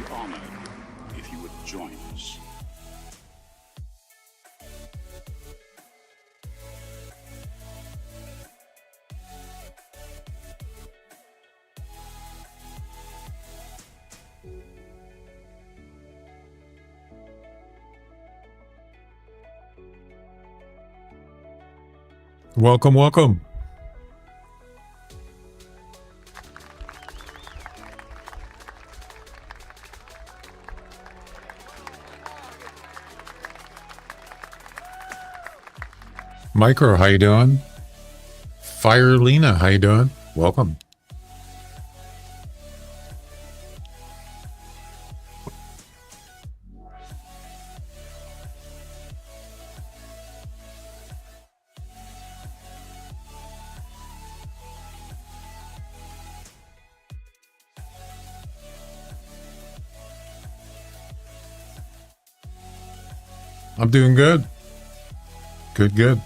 be honored if you would join us. Welcome, welcome. Micro, how you doing? Fire Lena, how you doing? Welcome. I'm doing good. Good.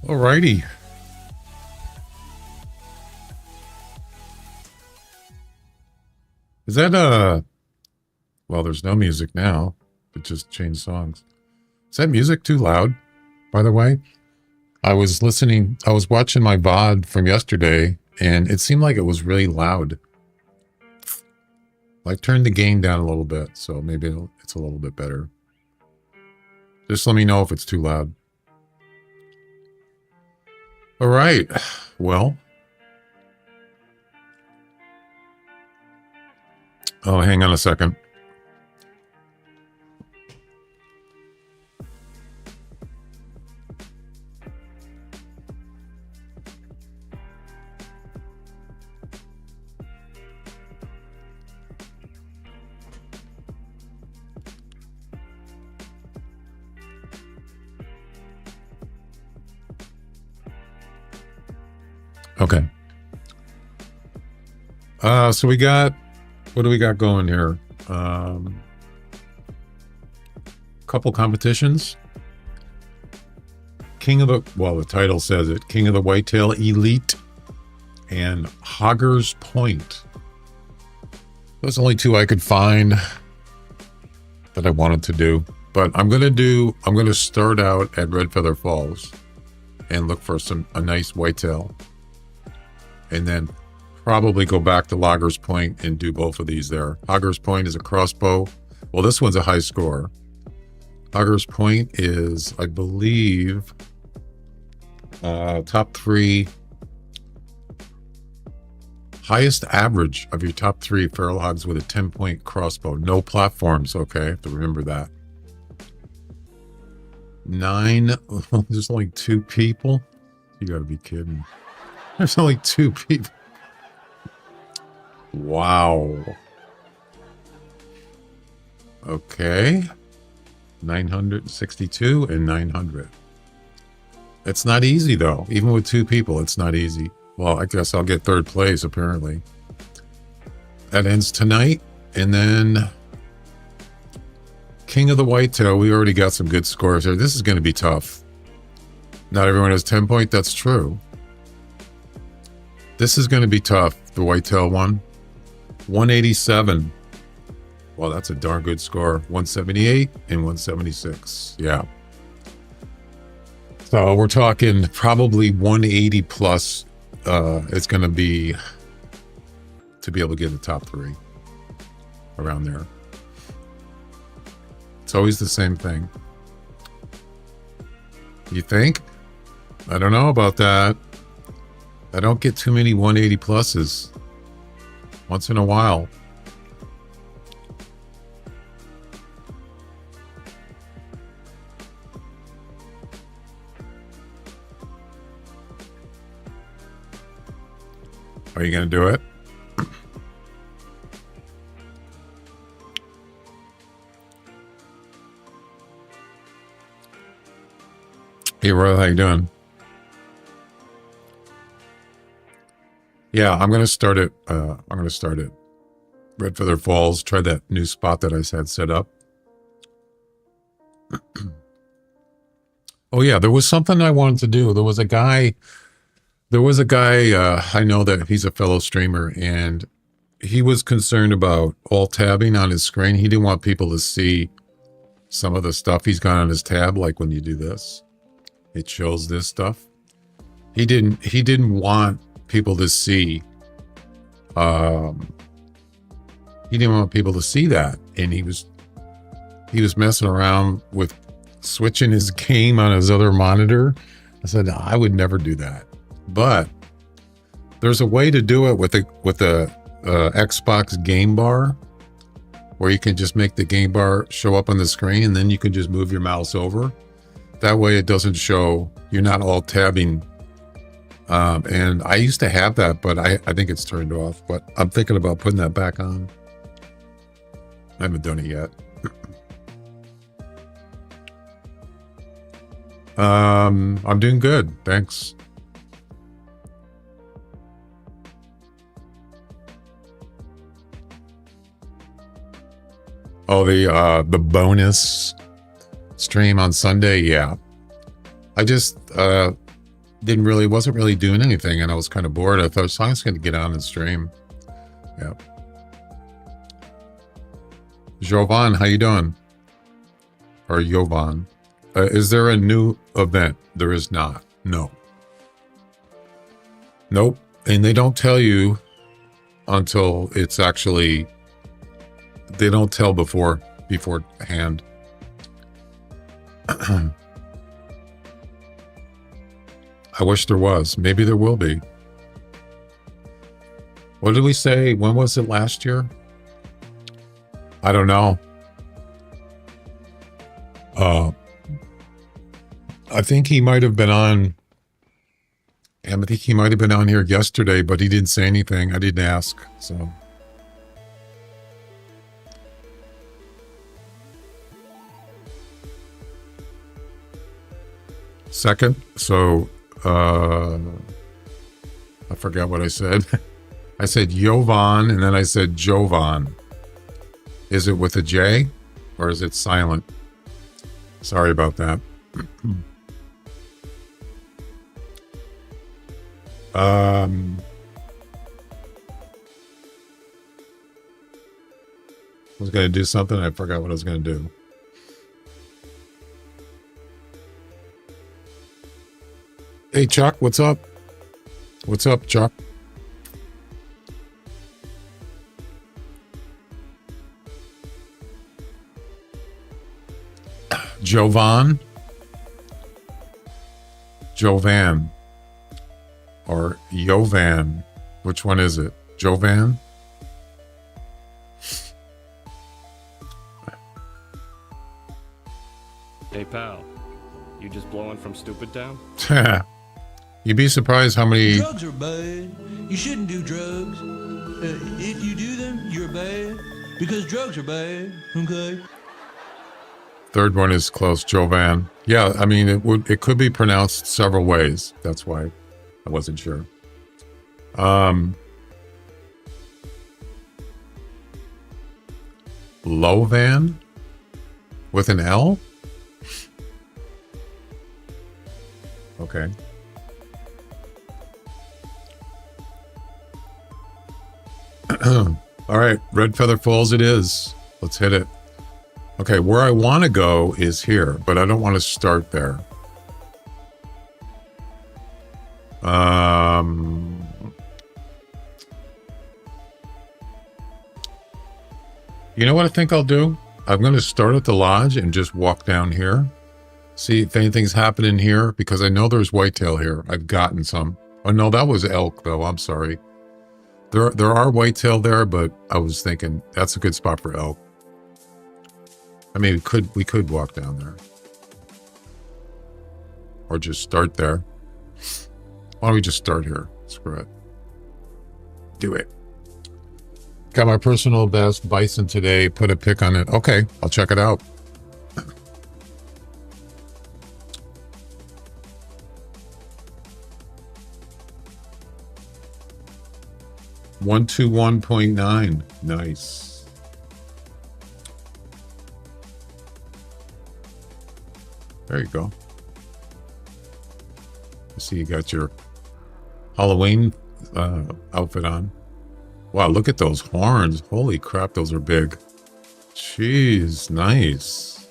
Alrighty. Is that well, there's no music now. It just changed songs. Is that music too loud, by the way? I was watching my VOD from yesterday, and it seemed like it was really loud. I turned the gain down a little bit, so maybe it's a little bit better. Just let me know if it's too loud. All right. Well. Oh, hang on a second. Okay. So what do we got going here? Couple competitions. The title says it, King of the Whitetail Elite and Hogger's Point. Those are only two I could find that I wanted to do. But I'm going to start out at Red Feather Falls and look for a nice whitetail. And then probably go back to Loggers Point and do both of these there. Loggers Point is a crossbow. Well, this one's a high score. Loggers Point is, I believe, top three, highest average of your top three feral hogs with a 10-point crossbow. No platforms, okay? I have to remember that. 9, there's only 2 people? You gotta be kidding. There's only 2 people. Wow. Okay. 962 and 900. It's not easy, though. Even with 2 people, it's not easy. Well, I guess I'll get 3rd place, apparently. That ends tonight. And then King of the Whitetail, we already got some good scores there. This is going to be tough. Not everyone has 10 point. That's true. This is going to be tough, the whitetail one. 187. Well, that's a darn good score. 178 and 176. Yeah. So we're talking probably 180 plus. It's going to be to be able to get the top 3 around there. It's always the same thing. You think? I don't know about that. I don't get too many 180 pluses. Once in a while. Are you going to do it? Hey, Roy, how you doing? Yeah, I'm going to start it. Red Feather Falls. Try that new spot that I had set up. Oh yeah, there was something I wanted to do. There was a guy There was a guy, I know that he's a fellow streamer, and he was concerned about alt tabbing on his screen. He didn't want people to see some of the stuff he's got on his tab, like when you do this, it shows this stuff. He didn't want people to see, he didn't want people to see that. And he was messing around with switching his game on his other monitor. I said, no, I would never do that. But there's a way to do it with a Xbox game bar, where you can just make the game bar show up on the screen, and then you can just move your mouse over. That way it doesn't show, you're not all tabbing. And I used to have that, but I think it's turned off. But I'm thinking about putting that back on. I haven't done it yet. I'm doing good, thanks. Oh, the bonus stream on Sunday, yeah. I just wasn't really doing anything, and I was kind of bored. I thought, so I was going to get on and stream. Yeah. Jovan, how you doing? Or Jovan? Is there a new event? There is not. No. Nope. And they don't tell you until it's actually, they don't tell beforehand. I wish there was. Maybe there will be. What did we say? When was it last year? I don't know. I think he might have been on. I think he might have been on here yesterday, but he didn't say anything. I didn't ask, so. Second, so I forgot what I said. I said Jovan, and then I said Jovan. Is it with a J, or is it silent? Sorry about that. I was going to do something. I forgot what I was going to do. Hey, Chuck, what's up? What's up, Chuck? Jovan? Jovan. Or Jovan. Which one is it? Jovan? Hey, pal. You just blowing from Stupid Town? You'd be surprised how many... Drugs are bad. You shouldn't do drugs. If you do them, you're bad. Because drugs are bad, okay? Third one is close, Jovan. Yeah, I mean, it could be pronounced several ways. That's why I wasn't sure. Lovan? With an L? Okay. All right, Red Feather Falls it is. Let's hit it. Okay, where I want to go is here, but I don't want to start there. You know what I think I'll do? I'm going to start at the lodge and just walk down here. See if anything's happening here, because I know there's whitetail here. I've gotten some. Oh no, that was elk though. I'm sorry. There are whitetail there, but I was thinking that's a good spot for elk. I mean, we could walk down there. Or just start there. Why don't we just start here? Screw it. Do it. Got my personal best bison today. Put a pic on it. Okay, I'll check it out. 121.9. Nice. There you go. I see you got your Halloween outfit on. Wow, look at those horns. Holy crap, those are big. Jeez, nice.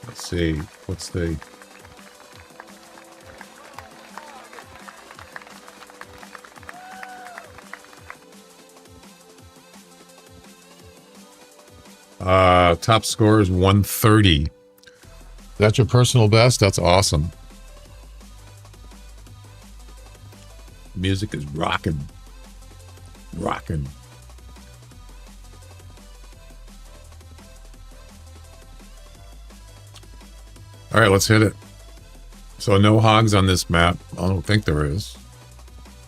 Let's see. What's the... top score is 130. That's your personal best? That's awesome. Music is rocking. Rocking. All right, let's hit it. So no hogs on this map. I don't think there is.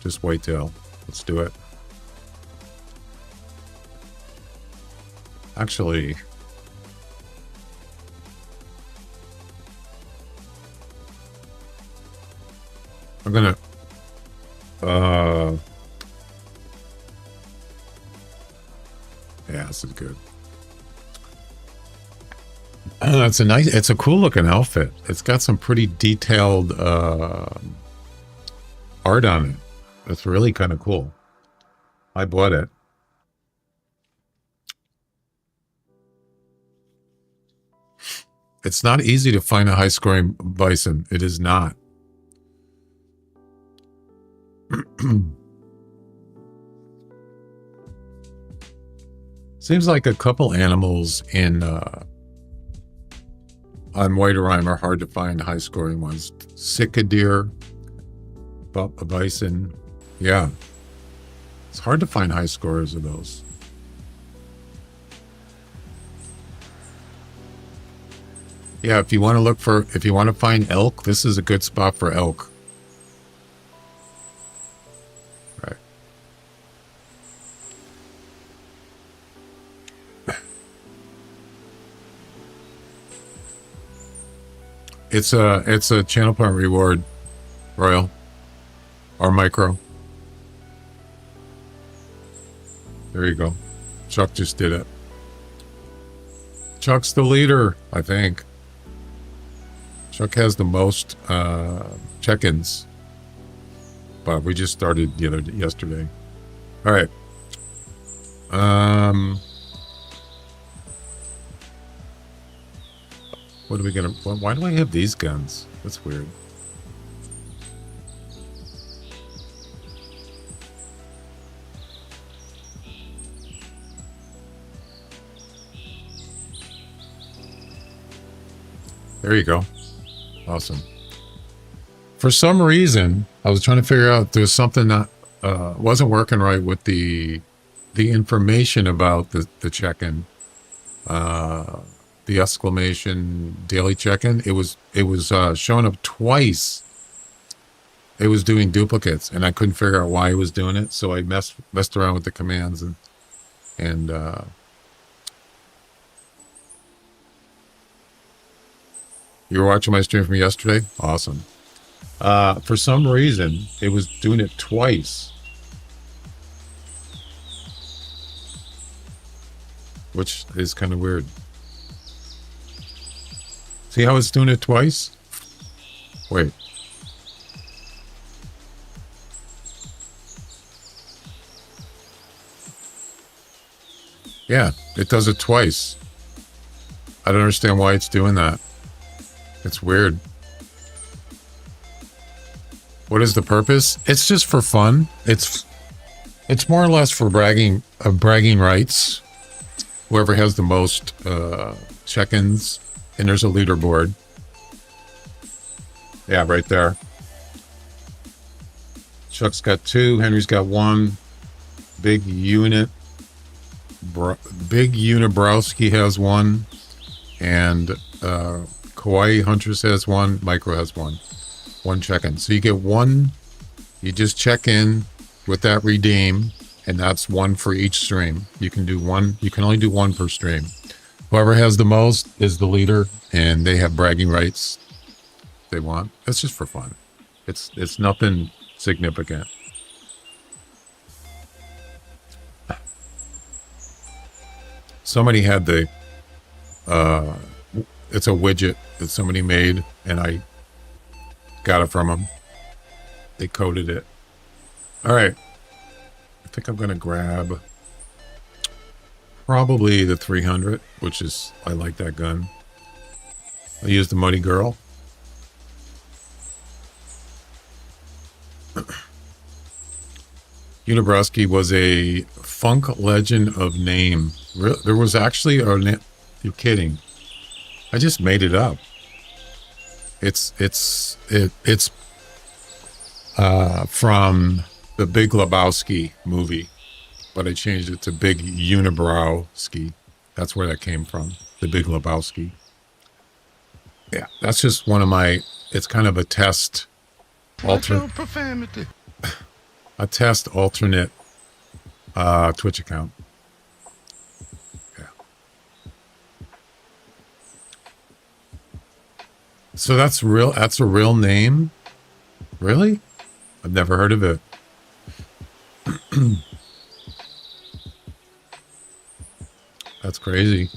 Just whitetail. Let's do it. Actually, I'm gonna yeah, this is good. It's a cool looking outfit. It's got some pretty detailed art on it. It's really kind of cool. I bought it. It's not easy to find a high scoring bison. It is not. Seems like a couple animals in on White Rime are hard to find high scoring ones. Sitka deer, a bison. Yeah. It's hard to find high scores of those. Yeah, if you want to find elk, this is a good spot for elk. Right. It's a channel point reward, Royal, or micro. There you go. Chuck just did it. Chuck's the leader, I think. Chuck has the most check-ins, but we just started yesterday. All right. What are we gonna? Why do I have these guns? That's weird. There you go. Awesome. For some reason, I was trying to figure out there's something that wasn't working right with the information about the check-in, the exclamation daily check-in. It was showing up twice. It was doing duplicates, and I couldn't figure out why it was doing it. So I messed around with the commands and you were watching my stream from yesterday? Awesome. For some reason, it was doing it twice. Which is kind of weird. See how it's doing it twice? Wait. Yeah, it does it twice. I don't understand why it's doing that. It's weird. What is the purpose? It's just for fun. It's more or less for bragging rights. Whoever has the most check-ins, and there's a leaderboard. Yeah, right there. Chuck's got 2. Henry's got 1. Big Unit Browski has 1, and Kauai Huntress has 1. Micro has 1. 1 check-in. So you get 1. You just check in with that redeem, and that's 1 for each stream. You can do 1. You can only do 1 per stream. Whoever has the most is the leader, and they have bragging rights they want. It's just for fun. It's nothing significant. Somebody had the it's a widget that somebody made, and I Got it from them. They coded it. All right. I think I'm going to grab probably the 300, which is, I like that gun. I'll use the Muddy Girl. Unibrowski was a funk legend of name. There was actually a name. You're kidding. I just made it up. It's from the Big Lebowski movie, but I changed it to Big Unibrowski. That's where that came from. The Big Lebowski. Yeah, that's just one of my. It's kind of a test. Profanity. A test alternate Twitch account. Yeah. So that's real. That's a real name. Really? I've never heard of it. That's crazy.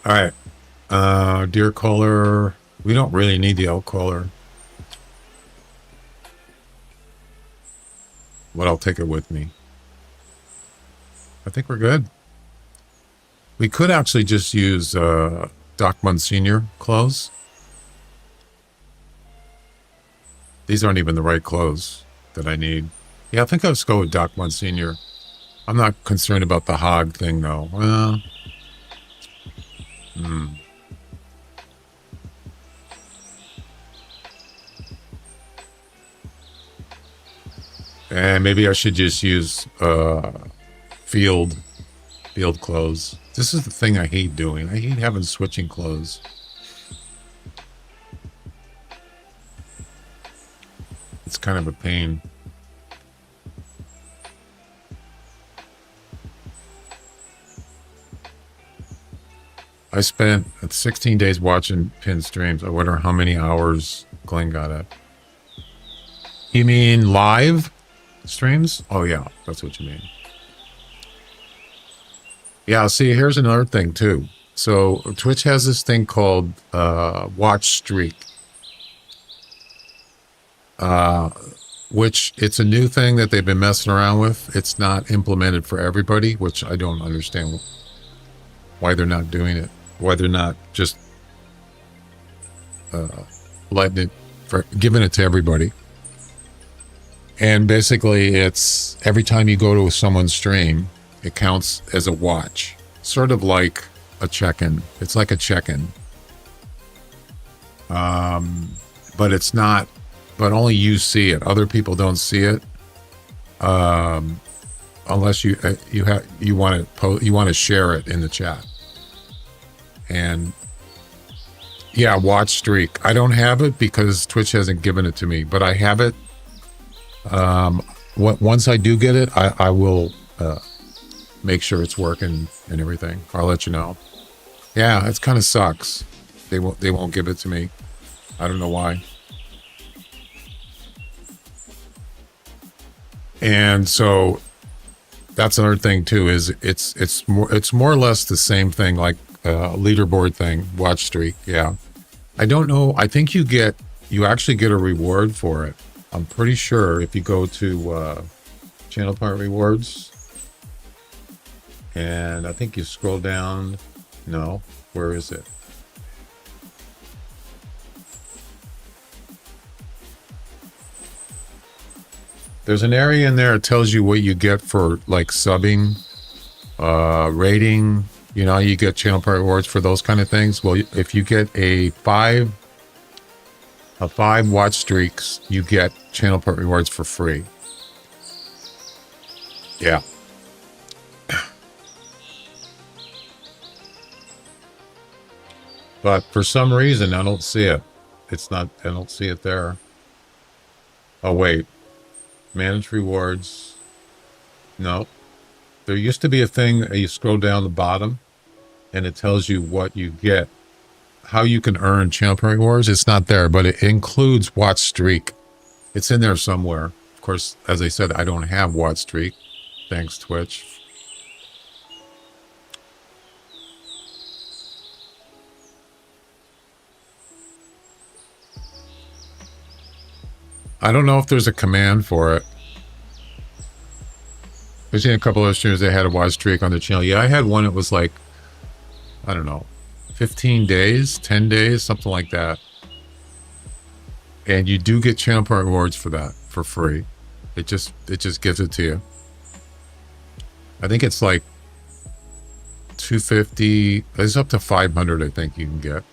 All right. Deer collar. We don't really need the elk collar. But I'll take it with me. I think we're good. We could actually just use Doc Monsignor clothes. These aren't even the right clothes that I need. Yeah, I think I'll just go with Doc Monsignor. I'm not concerned about the hog thing, though. Well... And maybe I should just use field clothes. This is the thing I hate doing. I hate having switching clothes. It's kind of a pain. I spent 16 days watching pin streams. I wonder how many hours Glenn got it. You mean live streams? Oh, yeah. That's what you mean. Yeah, see, here's another thing, too. So Twitch has this thing called watch streak. Which it's a new thing that they've been messing around with. It's not implemented for everybody, which I don't understand why they're not doing it. Why they're not just letting it, giving it to everybody. And basically, it's every time you go to someone's stream, it counts as a watch. Sort of like a check-in. It's like a check-in. But it's not, but only you see it. Other people don't see it. Unless you want to share it in the chat. And yeah, watch streak. I don't have it because Twitch hasn't given it to me, but I have it. Once I do get it, I will make sure it's working and everything. I'll let you know. Yeah, it kind of sucks. They won't give it to me. I don't know why. And so that's another thing too. Is it's more or less the same thing, like leaderboard thing, watch streak. Yeah, I don't know. I think you actually get a reward for it. I'm pretty sure if you go to channel part rewards, and I think you scroll down. No, where is it? There's an area in there that tells you what you get for like subbing, rating. You know, you get channel part rewards for those kind of things. Well, if you get a five watch streaks, you get channel part rewards for free. Yeah. But for some reason, I don't see it. I don't see it there. Oh, wait. Manage rewards. No. There used to be a thing, you scroll down the bottom, and it tells you what you get, how you can earn channel point rewards. It's not there, but it includes watch streak. It's in there somewhere. Of course, as I said, I don't have watch streak. Thanks, Twitch. I don't know if there's a command for it. I've seen a couple of streamers that had a watch streak on their channel. Yeah, I had one that was like, I don't know, 15 days, 10 days, something like that. And you do get channel point rewards for that for free. It just gives it to you. I think it's like 250. It's up to 500, I think you can get.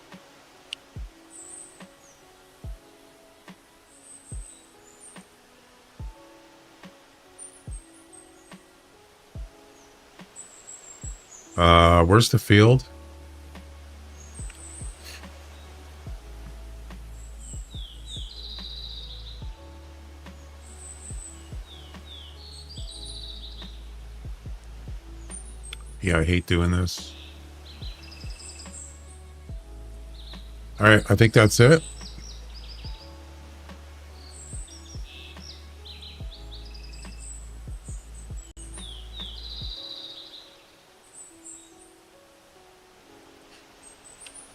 Where's the field? Yeah, I hate doing this. All right, I think that's it.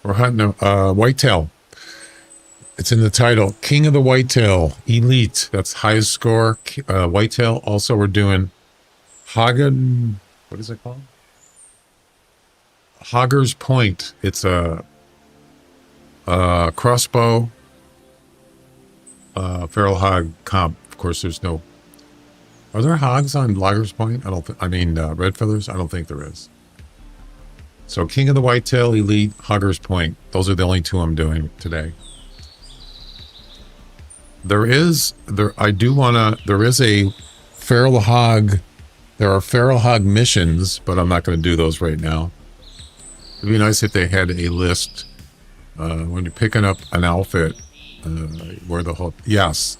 We're hunting a whitetail. It's in the title. King of the Whitetail. Elite. That's highest score. Whitetail. Also, we're doing Hagen. What is it called? Hogger's Point. It's a crossbow feral hog comp. Of course, there's no. Are there hogs on Hogger's Point? I don't think. I mean, red feathers. I don't think there is. So, King of the Whitetail, Elite, Hogger's Point. Those are the only two I'm doing today. There is a feral hog. There are feral hog missions, but I'm not going to do those right now. It'd be nice if they had a list when you're picking up an outfit where the whole. Yes,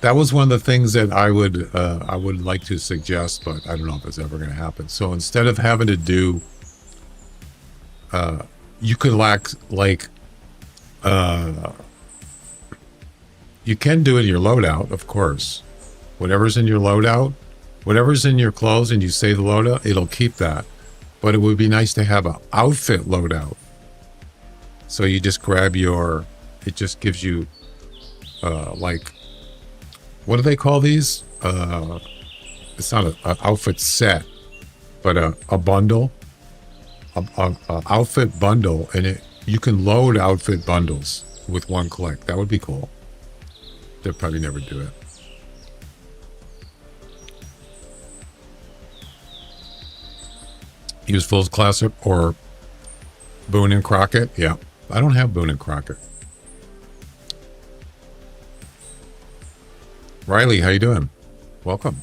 that was one of the things that I would like to suggest, but I don't know if it's ever going to happen. So instead of having to do, you could you can do it in your loadout, of course. Whatever's in your loadout, whatever's in your clothes, and you say the loadout, it'll keep that. But it would be nice to have an outfit loadout. So you just grab your, it just gives you, like, what do they call these? It's not an outfit set, but a bundle, a outfit bundle, and you can load outfit bundles with one click. That would be cool. They'll probably never do it. Use Full Classic or Boone and Crockett. Yeah, I don't have Boone and Crockett. Riley, how you doing? Welcome.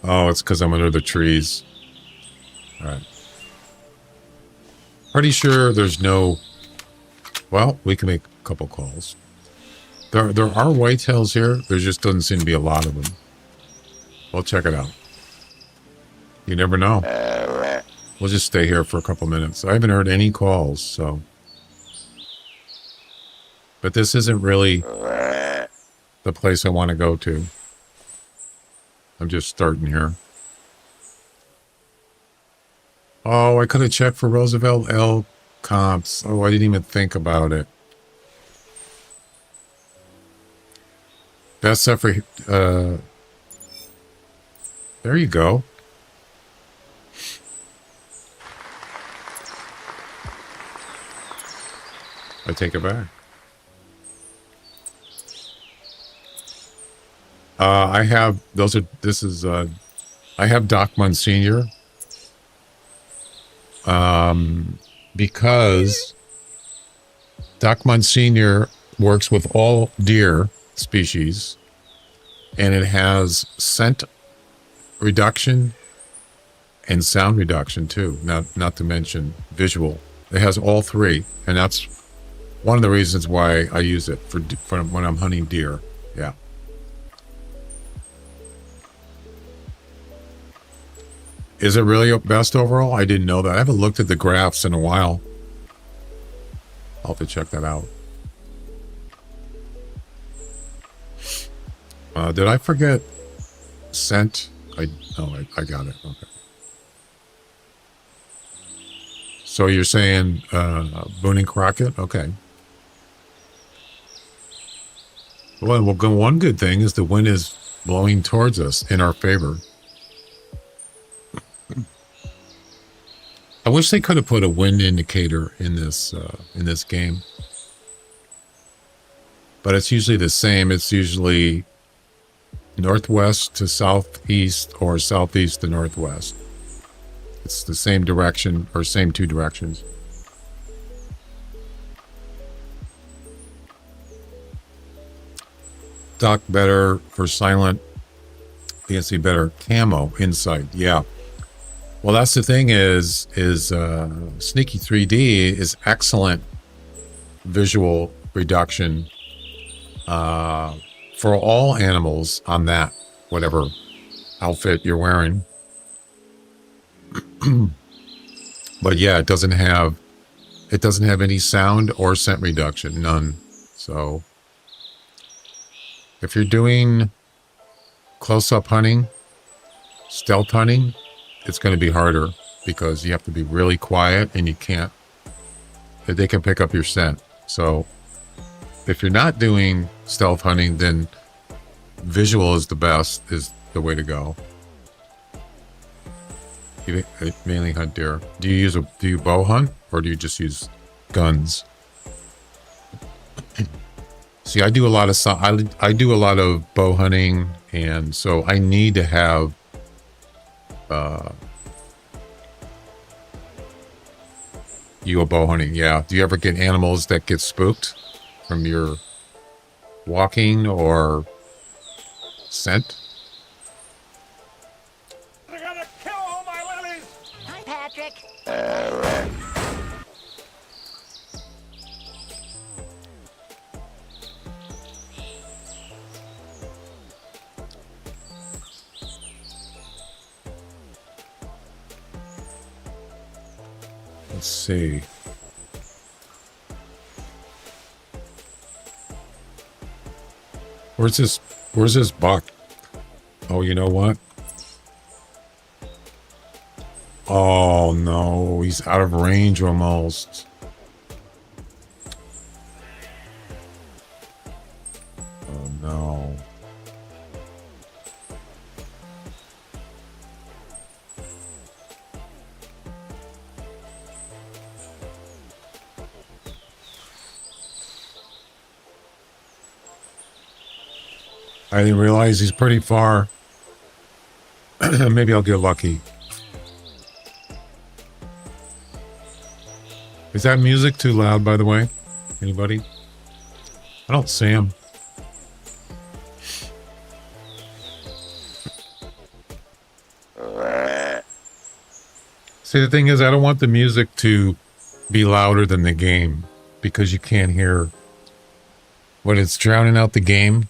Oh, it's because I'm under the trees. All right. Pretty sure there's no. Well, we can make a couple calls. There are whitetails here. There just doesn't seem to be a lot of them. We'll check it out. You never know. We'll just stay here for a couple minutes. I haven't heard any calls, so. But this isn't really the place I want to go to. I'm just starting here. Oh, I could have checked for Roosevelt L comps. Oh, I didn't even think about it. Best stuff for, there you go. I take it back. I have, I have Doc Monsignor. Because Doc Monsignor works with all deer species, and it has scent reduction and sound reduction too, not to mention visual. It has all three, and that's One of the reasons why I use it for when I'm hunting deer. Yeah. Is it really best overall? I didn't know that. I haven't looked at the graphs in a while. I'll have to check that out. Did I forget scent? I got it. Okay. So you're saying Boone and Crockett? Okay. Well, one good thing is the wind is blowing towards us in our favor. I wish they could have put a wind indicator in this game, but it's usually the same. It's usually northwest to southeast or southeast to northwest. It's the same direction or same two directions. Doc better for silent. PNC better camo inside. Yeah. Well, that's the thing is Sneaky 3D is excellent visual reduction for all animals on that, whatever outfit you're wearing. But yeah, it doesn't have any sound or scent reduction, none. So if you're doing close-up hunting, stealth hunting, it's going to be harder because you have to be really quiet and you can't, they can pick up your scent. So if you're not doing stealth hunting, then visual is the way to go. You mainly hunt deer. Do you bow hunt or do you just use guns? See, I do a lot of bow hunting, and so I need to have you a bow hunting. Yeah. Do you ever get animals that get spooked from your walking or scent? They're gonna kill all my lilies! Hi, Patrick. Let's see. Where's this buck? Oh, you know what? Oh no, he's out of range almost. Oh no. I didn't realize he's pretty far. Maybe I'll get lucky. Is that music too loud, by the way? Anybody? I don't see him. See, the thing is, I don't want the music to be louder than the game because you can't hear when it's drowning out the game.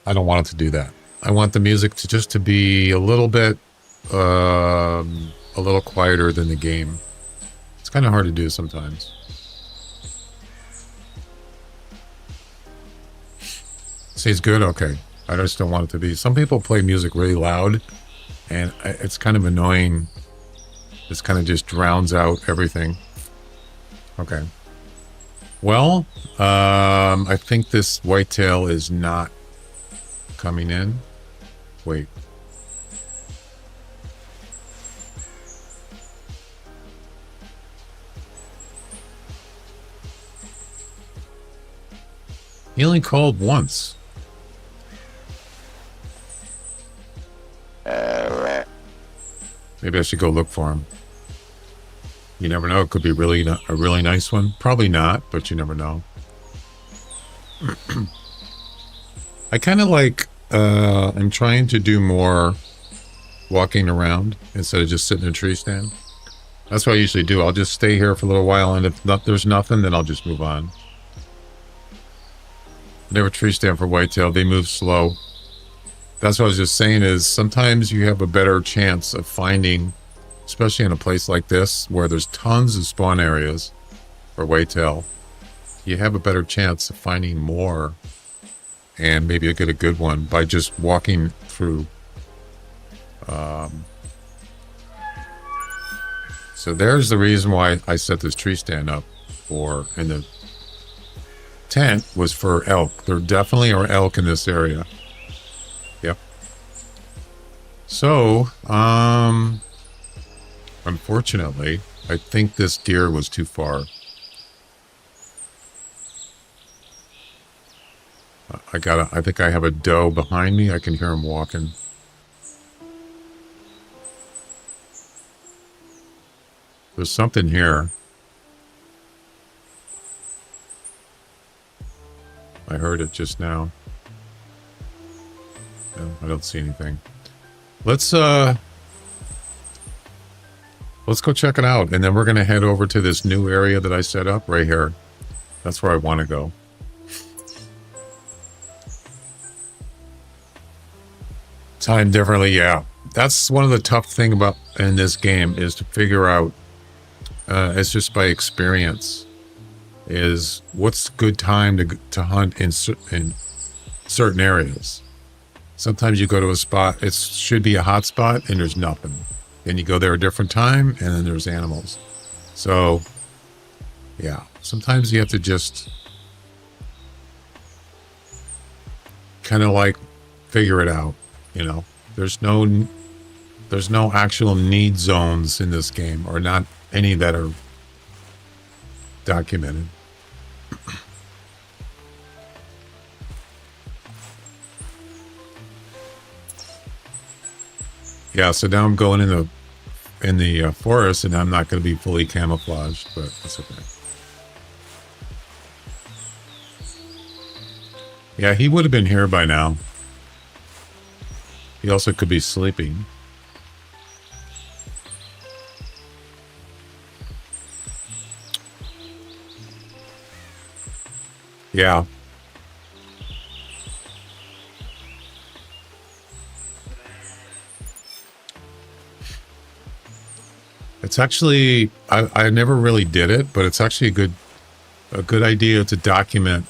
I don't want it to do that. I want the music to just to be a little bit, a little quieter than the game. It's kind of hard to do sometimes. See, it's good? Okay. I just don't want it to be. Some people play music really loud, and it's kind of annoying. This kind of just drowns out everything. Okay. Well, I think this whitetail is not coming in. Wait. He only called once. Maybe I should go look for him. You never know. It could be a really nice one. Probably not, but you never know. I kind of like, I'm trying to do more walking around instead of just sitting in a tree stand. That's what I usually do. I'll just stay here for a little while, and if there's nothing, then I'll just move on. Never tree stand for whitetail. They move slow. That's what I was just saying is sometimes you have a better chance of finding, especially in a place like this where there's tons of spawn areas for whitetail, you have a better chance of finding more and maybe get a good one by just walking through. So there's the reason why I set this tree stand up for, and the tent was for elk. There definitely are elk in this area. Yep. So, unfortunately, I think this deer was too far. I think I have a doe behind me. I can hear him walking. There's something here. I heard it just now. No, I don't see anything. Let's go check it out, and then we're gonna head over to this new area that I set up right here. That's where I want to go. Time differently, yeah. That's one of the tough thing about in this game is to figure out. It's just by experience. Is what's good time to hunt in certain areas. Sometimes you go to a spot, it should be a hot spot, and there's nothing. Then you go there a different time, and then there's animals. So, yeah, sometimes you have to just kind of like figure it out. You know, there's no actual need zones in this game, or not any that are documented. Yeah, so now I'm going in the forest, and I'm not going to be fully camouflaged, but that's okay. Yeah, he would have been here by now. He also could be sleeping. Yeah. It's actually, I never really did it, but it's actually a good idea to document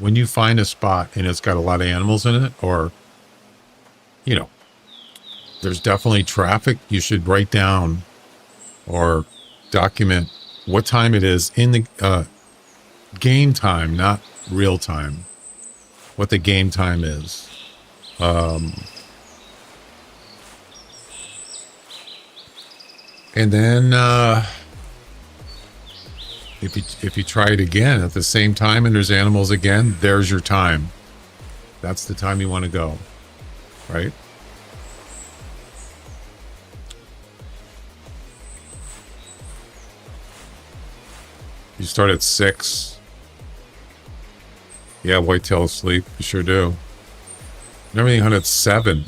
when you find a spot and it's got a lot of animals in it, or, you know, there's definitely traffic. You should write down or document what time it is in the game time, not real time, what the game time is. And then if you try it again at the same time and there's animals again, there's your time. That's the time you want to go, right? You start at 6. Yeah, whitetail asleep. You sure do. And everything hunt at 7.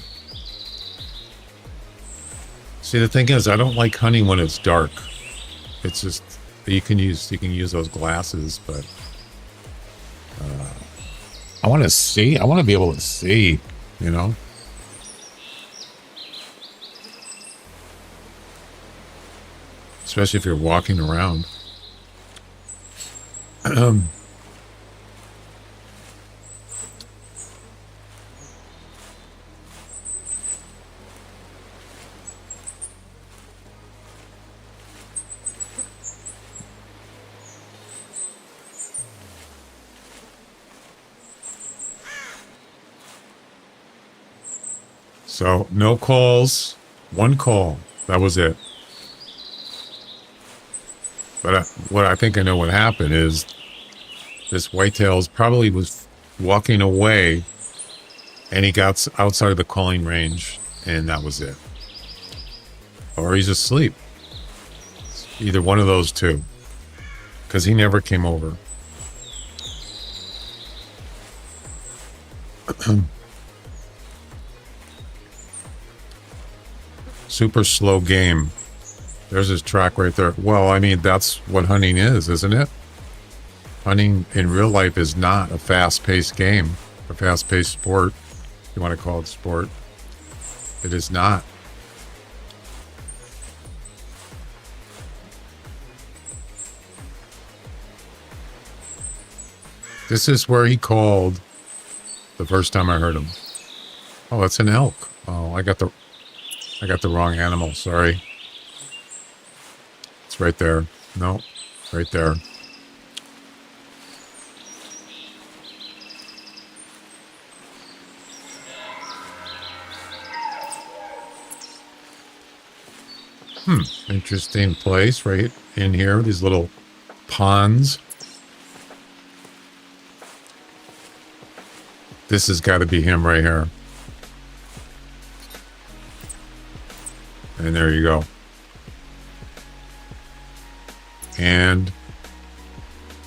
See, the thing is, I don't like hunting when it's dark. It's just you can use those glasses, but I want to see. I want to be able to see, you know. Especially if you're walking around. So no calls, 1 call. That was it. But what I think I know what happened is this whitetail probably was walking away, and he got outside of the calling range, and that was it. Or he's asleep. Either one of those two, because he never came over. Super slow game. There's his track right there. Well, I mean, that's what hunting is, isn't it? Hunting in real life is not a fast-paced game, a fast-paced sport. If you want to call it sport. It is not. This is where he called the first time I heard him. Oh, that's an elk. Oh, I got the wrong animal. Sorry. It's right there. No, right there. Interesting place right in here. These little ponds. This has got to be him right here. And there you go. And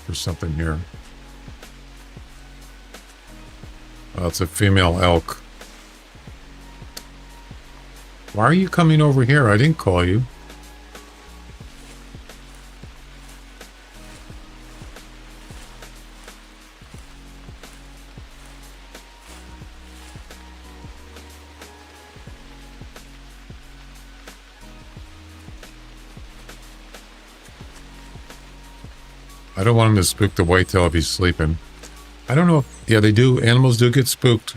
there's something here. Oh, it's a female elk. Why are you coming over here? I didn't call you. I don't want him to spook the whitetail if he's sleeping. I don't know. Yeah, they do. Animals do get spooked.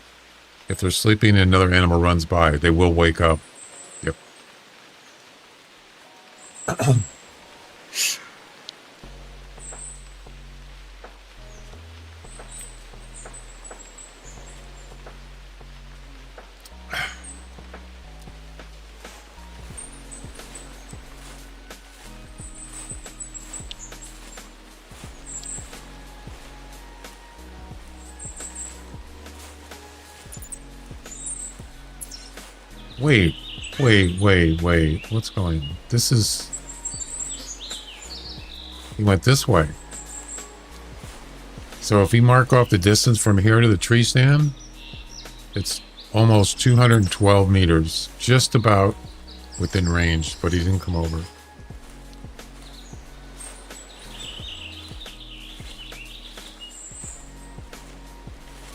If they're sleeping and another animal runs by, they will wake up. Yep. Wait. What's going on? This is... He went this way. So if we mark off the distance from here to the tree stand, it's almost 212 meters. Just about within range, but he didn't come over.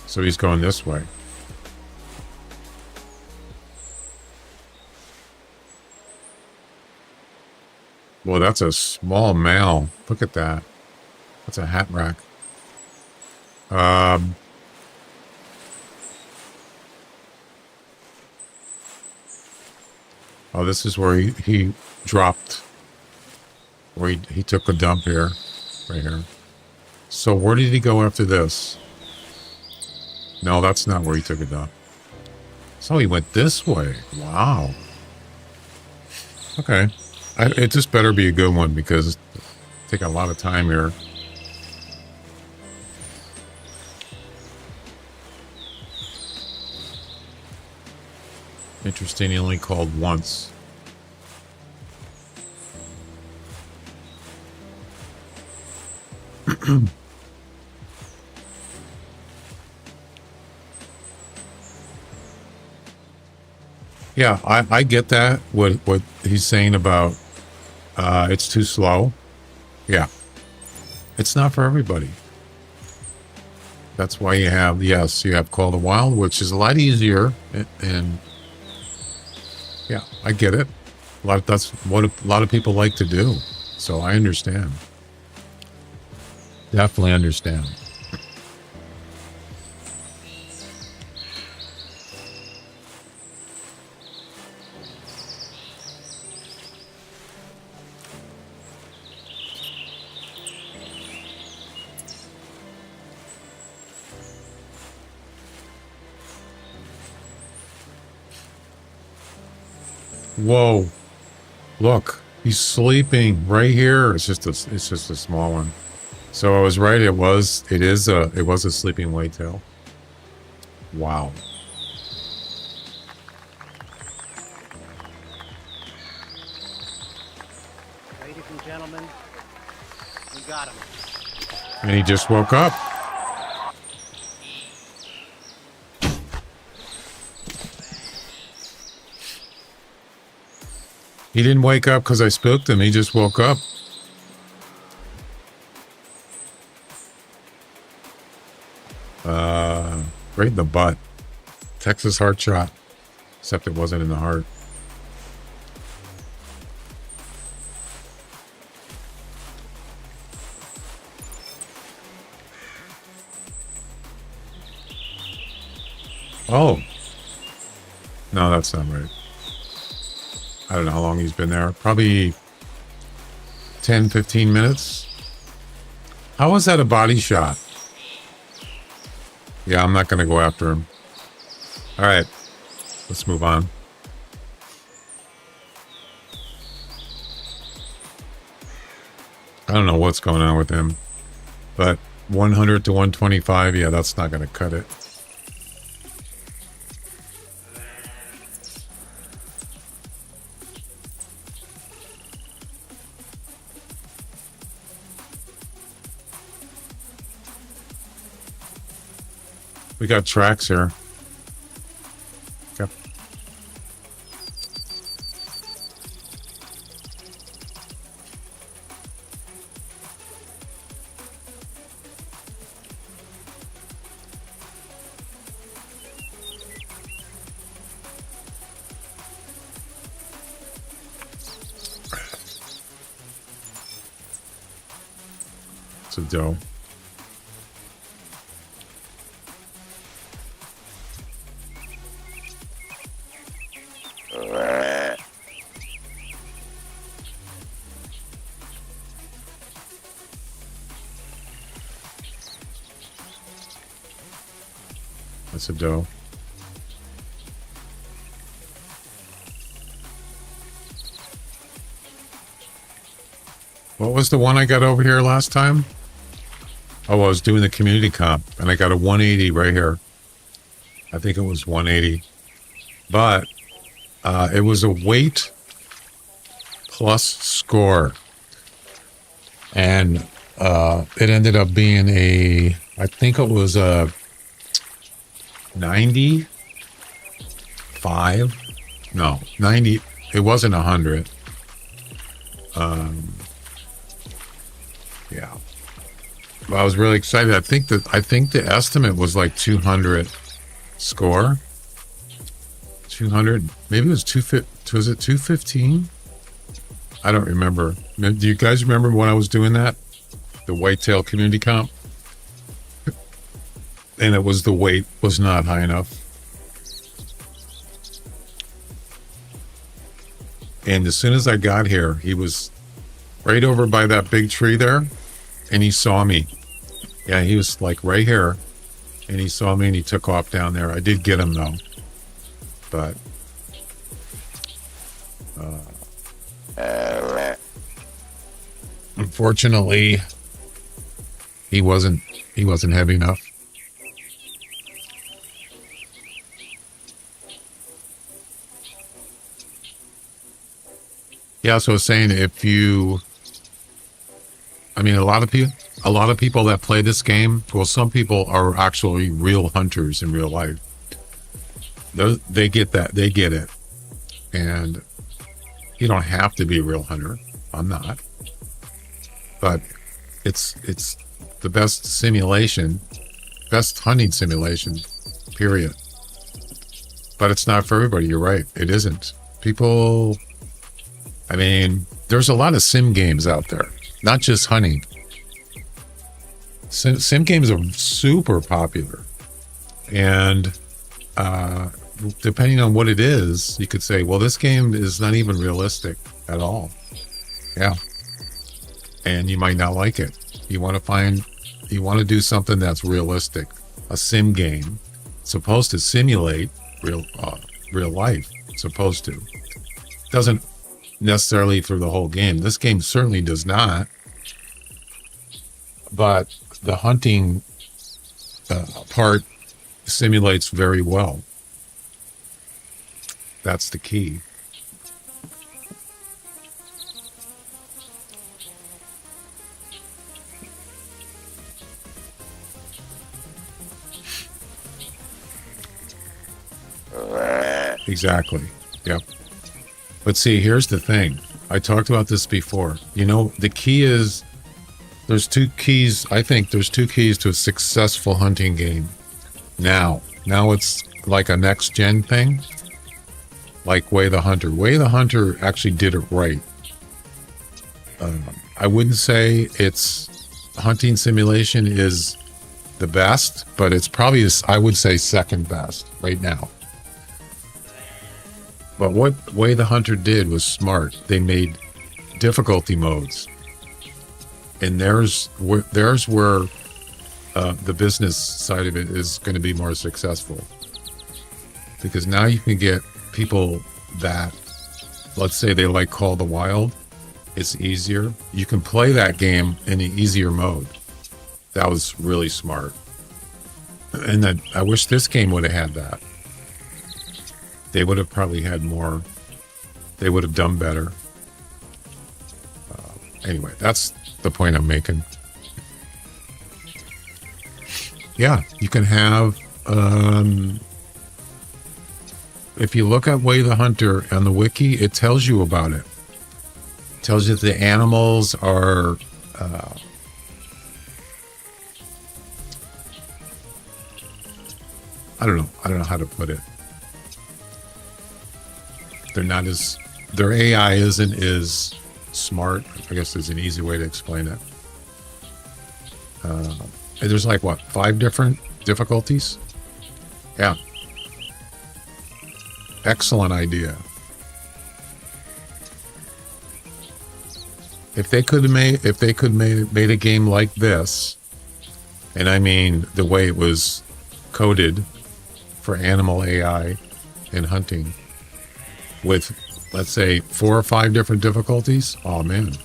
So he's going this way. Well, that's a small male. Look at that. That's a hat rack. Oh, this is where he dropped. Where he took a dump here. Right here. So where did he go after this? No, that's not where he took a dump. So he went this way. Wow. Okay. It just better be a good one because it's taking a lot of time here. Interesting, he only called once. Yeah, I get that, what he's saying about it's too slow. Yeah. It's not for everybody. That's why you have, yes, you have Call the Wild, which is a lot easier. And yeah, I get it. That's what a lot of people like to do. So I understand. Definitely understand. Whoa, look, he's sleeping right here. It's just a small one. So I was right. It was a sleeping whitetail. Wow. Ladies and gentlemen, we got him. And he just woke up. He didn't wake up because I spooked him. He just woke up. Right in the butt. Texas heart shot. Except it wasn't in the heart. Oh. No, that's not right. I don't know how long he's been there. Probably 10, 15 minutes. How was that a body shot? Yeah, I'm not going to go after him. All right. Let's move on. I don't know what's going on with him. But 100 to 125, yeah, that's not going to cut it. We got tracks here. Yep. It's a doe. That's a doe. What was the one I got over here last time? Oh, I was doing the community comp, and I got a 180 right here. I think it was 180. But it was a weight plus score. And it ended up being a, I think it was a 95. No, 90. It wasn't 100. Yeah. But I was really excited. I think the estimate was like 200 score. 200. Maybe it was 250. Was it 215? I don't remember. Do you guys remember when I was doing that? The Whitetail community comp? And it was the weight was not high enough. And as soon as I got here, he was right over by that big tree there, and he saw me. Yeah, he was like right here, and he saw me, and he took off down there. I did get him though, but unfortunately, he wasn't heavy enough. Yeah, so I was saying a lot of people that play this game, well, some people are actually real hunters in real life. They get it. And you don't have to be a real hunter. I'm not. But it's the best hunting simulation, period. But it's not for everybody. You're right. It isn't. People, there's a lot of sim games out there, not just hunting. Sim games are super popular. And depending on what it is, you could say, well, this game is not even realistic at all. Yeah. And you might not like it. You want to do something that's realistic. A sim game. It's supposed to simulate real life. It's supposed to. Doesn't necessarily through the whole game. This game certainly does not. But the hunting part simulates very well. That's the key. Exactly. Yep. But see, here's the thing. I talked about this before. You know, the key is there's two keys. I think there's two keys to a successful hunting game. Now it's like a next gen thing, like Way the Hunter. Way the Hunter actually did it right. I wouldn't say its hunting simulation is the best, but it's probably, I would say, second best right now. But what Way the Hunter did was smart. They made difficulty modes. And there's where the business side of it is going to be more successful. Because now you can get people that, let's say they like Call of the Wild. It's easier. You can play that game in an easier mode. That was really smart. And then I wish this game would have had that. They would have probably had more. They would have done better. Anyway, that's the point I'm making. Yeah, you can have, if you look at Way the Hunter on the wiki, it tells you about it. It tells you the animals are, I don't know how to put it. They're not as, their AI isn't as smart. I guess there's an easy way to explain it. There's like, what, 5 different difficulties? Yeah. Excellent idea. If they could have made a game like this, and I mean the way it was coded for animal AI and hunting, with, let's say, 4 or 5 different difficulties, oh man,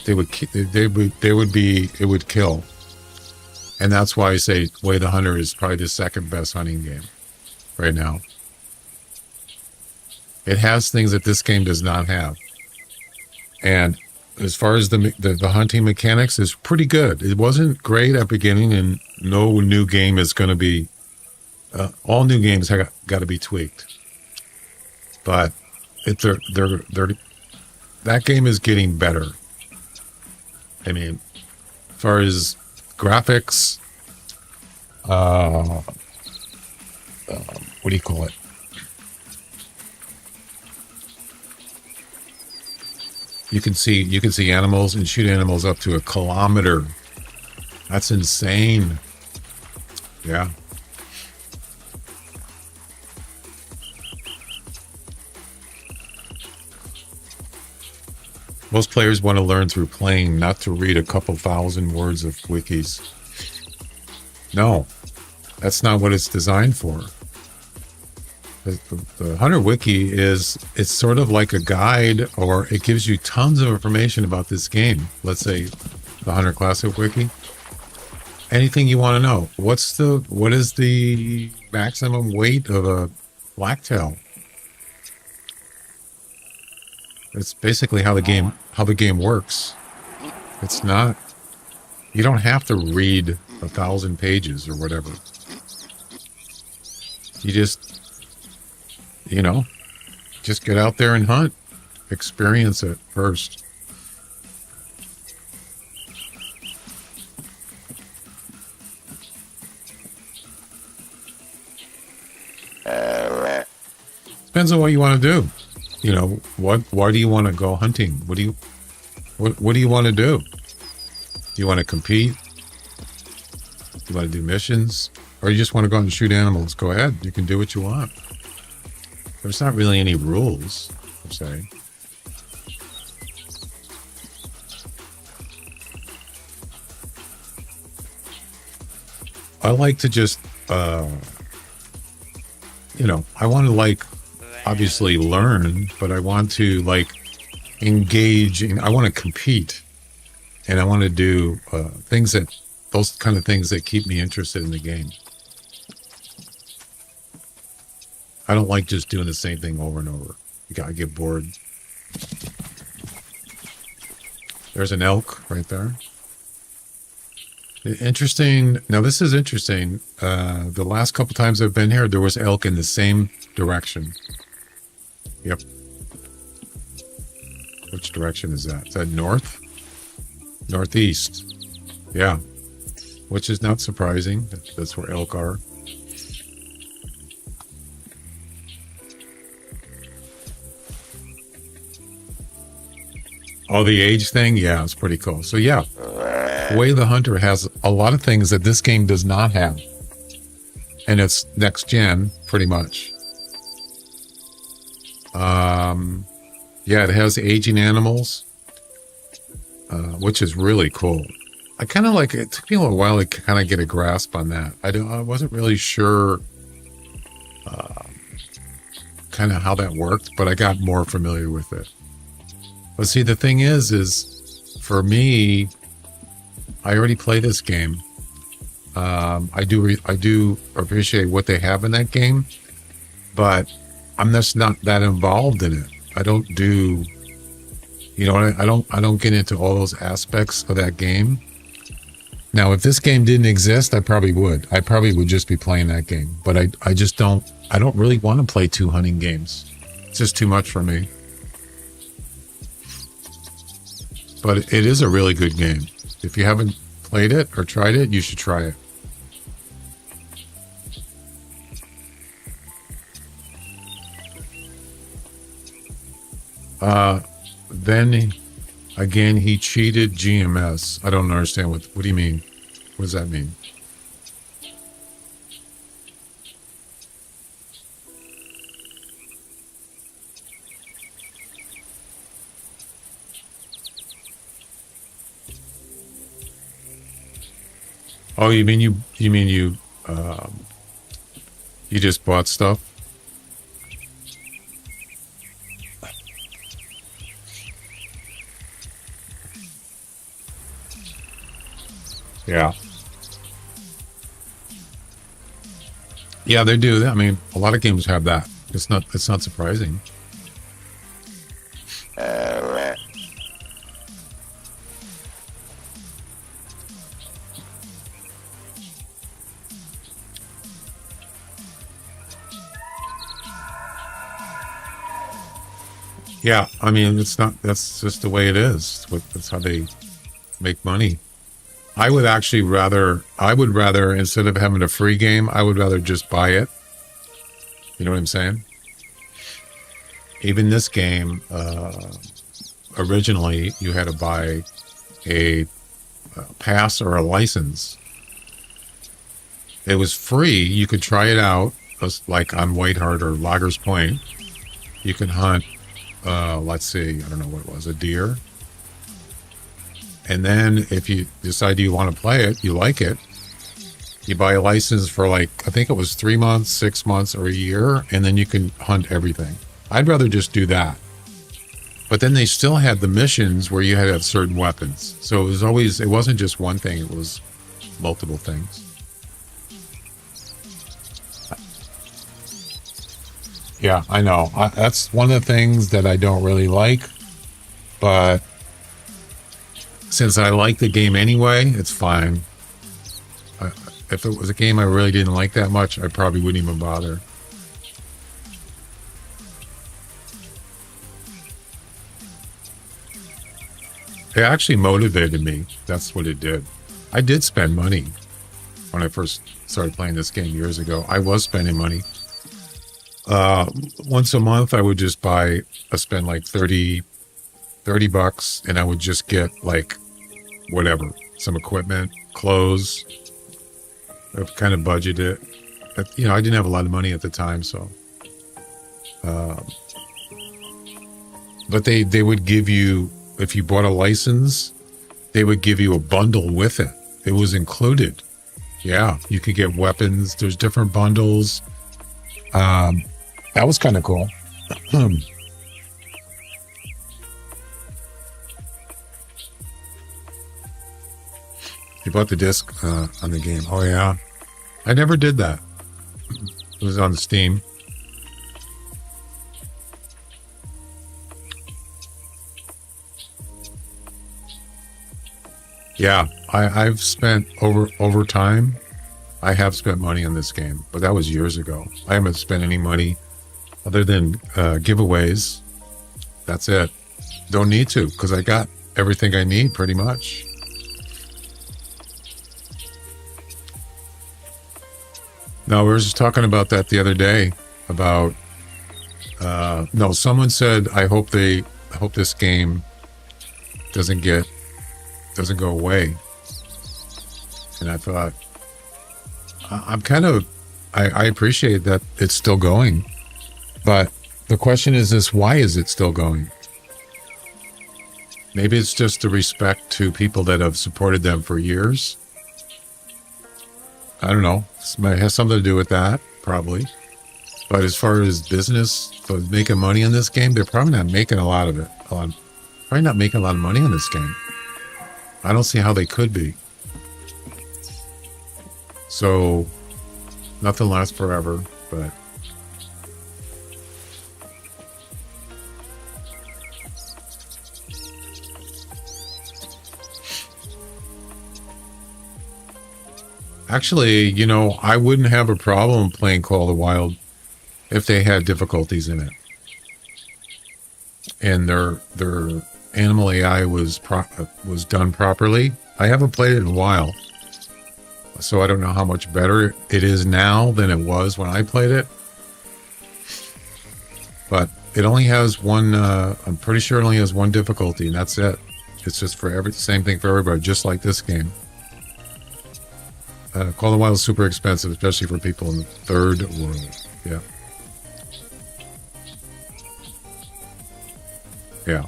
it would kill. And that's why I say Way the Hunter is probably the second best hunting game right now. It has things that this game does not have. And as far as the hunting mechanics, is pretty good. It wasn't great at beginning, and no new game is going to be, all new games have got to be tweaked. But that game is getting better. I mean, as far as graphics, what do you call it? You can see animals and shoot animals up to 1 kilometer. That's insane. Yeah. Most players want to learn through playing, not to read a couple thousand words of wikis. No, that's not what it's designed for. The Hunter Wiki it's sort of like a guide, or it gives you tons of information about this game. Let's say the Hunter Classic Wiki. Anything you want to know. What is the maximum weight of a blacktail? It's basically how the game works. It's not, you don't have to read 1,000 pages or whatever. You just get out there and hunt. Experience it first. Depends on what you want to do. Why do you want to go hunting? What do you want to do? Do you want to compete? Do you want to do missions? Or you just want to go out and shoot animals? Go ahead. You can do what you want. There's not really any rules, per se. I like to just, I want to obviously learn, but I want to engage in, I want to compete, and I want to do those kind of things that keep me interested in the game. I don't like just doing the same thing over and over. I get bored. There's an elk right there. Interesting. Now this is interesting. The last couple times I've been here, there was elk in the same direction. Yep. Which direction is that? Is that north? Northeast. Yeah. Which is not surprising. That's where elk are. Oh, the age thing? Yeah, it's pretty cool. So yeah, Way the Hunter has a lot of things that this game does not have. And it's next gen, pretty much. Yeah, it has aging animals, which is really cool. I kind of like it. It took me a little while to kind of get a grasp on that. I wasn't really sure kind of how that worked, but I got more familiar with it. But see, the thing is for me, I already play this game. I do appreciate what they have in that game, but I'm just not that involved in it. I don't do, I don't get into all those aspects of that game. Now, if this game didn't exist, I probably would. I probably would just be playing that game. But I just don't really want to play 2 hunting games. It's just too much for me. But it is a really good game. If you haven't played it or tried it, you should try it. Then again, he cheated GMS. I don't understand what do you mean? What does that mean? Oh, you mean you just bought stuff? Yeah. Yeah, they do. I mean, a lot of games have that. It's not surprising. Yeah, I mean, that's just the way it is. That's how they make money. I would rather, instead of having a free game, I would rather just buy it. You know what I'm saying? Even this game, originally you had to buy a pass or a license. It was free. You could try it out, like on Whitehart or Loggers Point. You can hunt, let's see, I don't know what it was, a deer. And then if you decide you want to play it, you like it, you buy a license for I think it was 3 months, 6 months, or a year, and then you can hunt everything. I'd rather just do that. But then they still had the missions where you had to have certain weapons. So it wasn't just one thing, it was multiple things. Yeah, I know. That's one of the things that I don't really like, but since I like the game anyway, it's fine. If it was a game I really didn't like that much, I probably wouldn't even bother. It actually motivated me. That's what it did. I did spend money when I first started playing this game years ago. I was spending money. Once a month, I would just spend like $30 and I would just get whatever, some equipment, clothes. I've kind of budgeted it. I didn't have a lot of money at the time, so. But they would give you, if you bought a license, they would give you a bundle with it. It was included. Yeah, you could get weapons. There's different bundles. That was kind of cool. You bought the disc on the game. Oh, yeah. I never did that. It was on Steam. Yeah, I've spent over time. I have spent money on this game, but that was years ago. I haven't spent any money other than giveaways. That's it. don't need to, because I got everything I need pretty much. No, we were just talking about that the other day about, no, someone said, I hope this game doesn't go away. And I thought, I appreciate that it's still going, but the question is why is it still going? Maybe it's just a respect to people that have supported them for years. I don't know. It might have something to do with that, probably. But as far as business, for making money in this game, they're probably not making a lot of it. Probably not making a lot of money in this game. I don't see how they could be. So, nothing lasts forever, but... Actually, you know, I wouldn't have a problem playing Call of the Wild if they had difficulties in it. And their animal AI was done properly. I haven't played it in a while, so I don't know how much better it is now than it was when I played it. But it only has one, I'm pretty sure it only has one difficulty, and that's it. It's just for same thing for everybody, just like this game. Call of the Wild is super expensive, especially for people in the third world. Yeah. Yeah.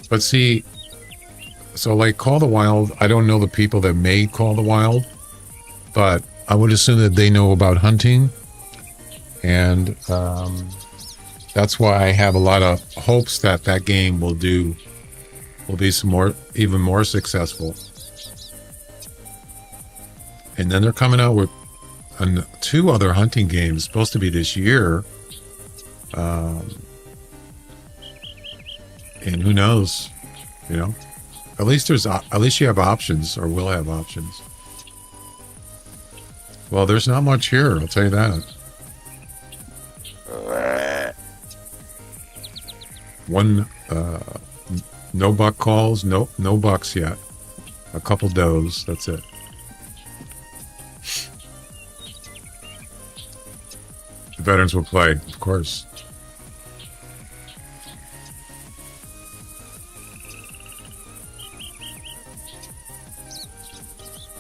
But see, so like Call of the Wild, I don't know the people that made Call of the Wild, but I would assume that they know about hunting. And that's why I have a lot of hopes that that game will be even more successful. And then they're coming out with two other hunting games supposed to be this year. And who knows, you know, at least you have options, or will have options. Well, there's not much here, I'll tell you that. One, no buck calls, no bucks yet. A couple does, that's it. The veterans will play, of course.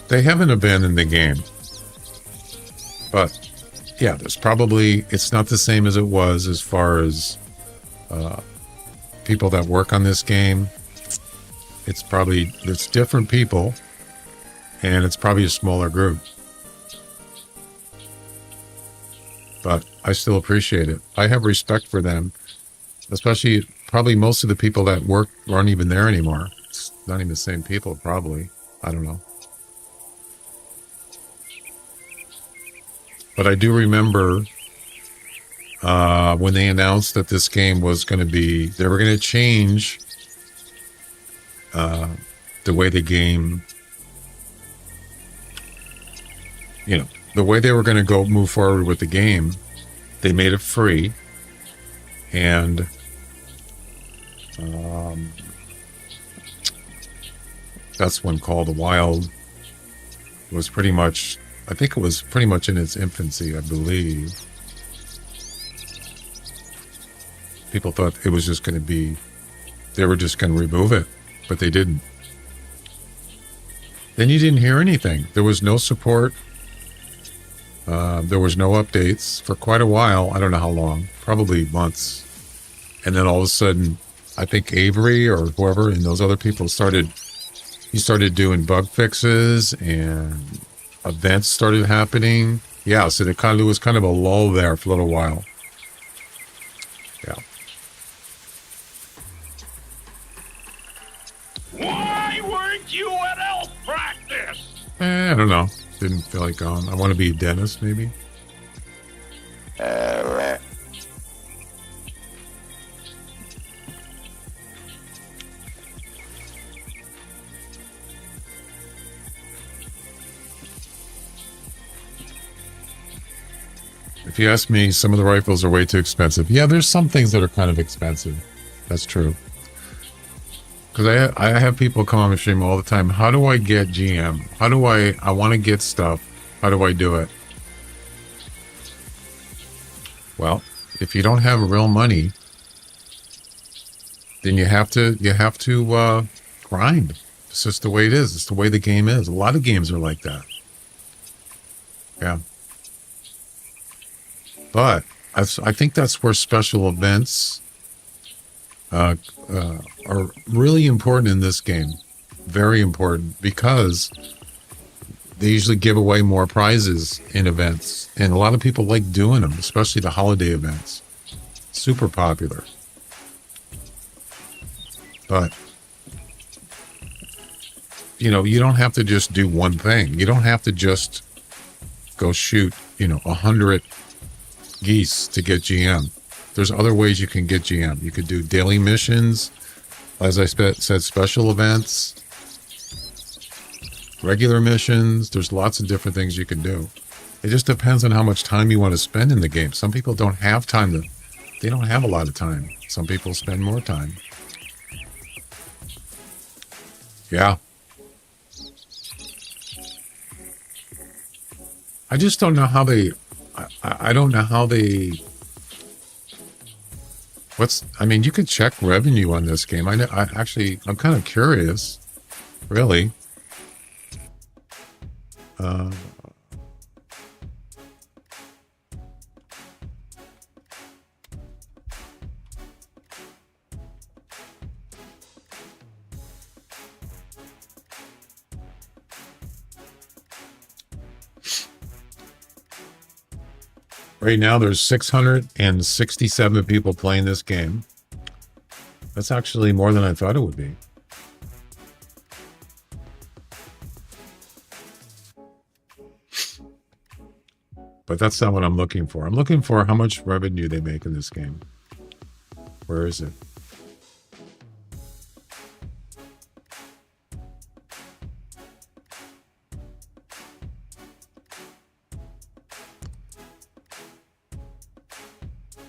They haven't abandoned the game. But, yeah, it's not the same as it was as far as people that work on this game. It's different people, and it's probably a smaller group. But I still appreciate it. I have respect for them, especially probably most of the people that work aren't even there anymore. It's not even the same people, probably. I don't know. But I do remember when they announced that this game was going to be, they were going to change the way the game, you know, the way they were going to move forward with the game. They made it free, and that's when Call of the Wild was pretty much, I think it was pretty much in its infancy, I believe. People thought it was just going to be, they were just going to remove it, but they didn't. Then you didn't hear anything. There was no support. There was no updates for quite a while. I don't know how long, probably months. And then all of a sudden, I think Avery or whoever and those other people started doing bug fixes, and events started happening. Yeah, so there was kind of a lull there for a little while. Yeah. Why weren't you at elk practice? I don't know. Didn't feel like going. I want to be a dentist, maybe. If you ask me, some of the rifles are way too expensive. Yeah, there's some things that are kind of expensive. That's true. Because I have people come on the stream all the time. How do I get GM? How do I want to get stuff. How do I do it? Well, if you don't have real money, then you have to grind. It's just the way it is. It's the way the game is. A lot of games are like that. Yeah. But I think that's where special events are really important in this game. Very important, because they usually give away more prizes in events. And a lot of people like doing them, especially the holiday events. Super popular. But, you know, you don't have to just do one thing. You don't have to just go shoot, 100 geese to get GM. There's other ways you can get GM. You could do daily missions, as I said, special events, regular missions. There's lots of different things you can do. It just depends on how much time you want to spend in the game. Some people don't have time they don't have a lot of time. Some people spend more time. Yeah. I just don't know how I don't know how they... you could check revenue on this game. I'm kind of curious, really. Right now, there's 667 people playing this game. That's actually more than I thought it would be. But that's not what I'm looking for. I'm looking for how much revenue they make in this game. Where is it?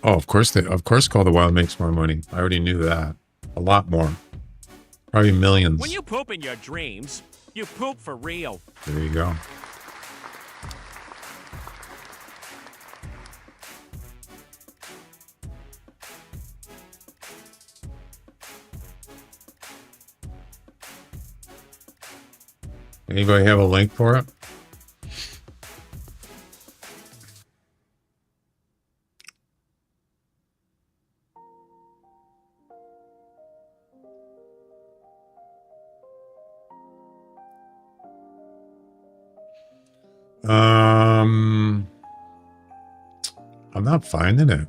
Oh, of course Call of the Wild makes more money. I already knew that. A lot more. Probably millions. When you poop in your dreams, you poop for real. There you go. Anybody have a link for it? I'm not finding it.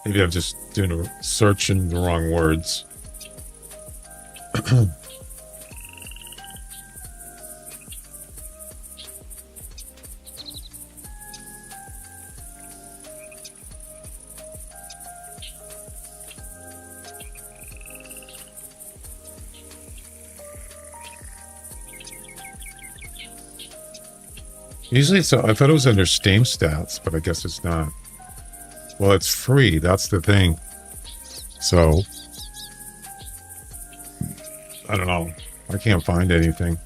Maybe I'm just doing a search in the wrong words. Usually I thought it was under Steam stats, but I guess it's not. Well, it's free. That's the thing. So, I don't know. I can't find anything.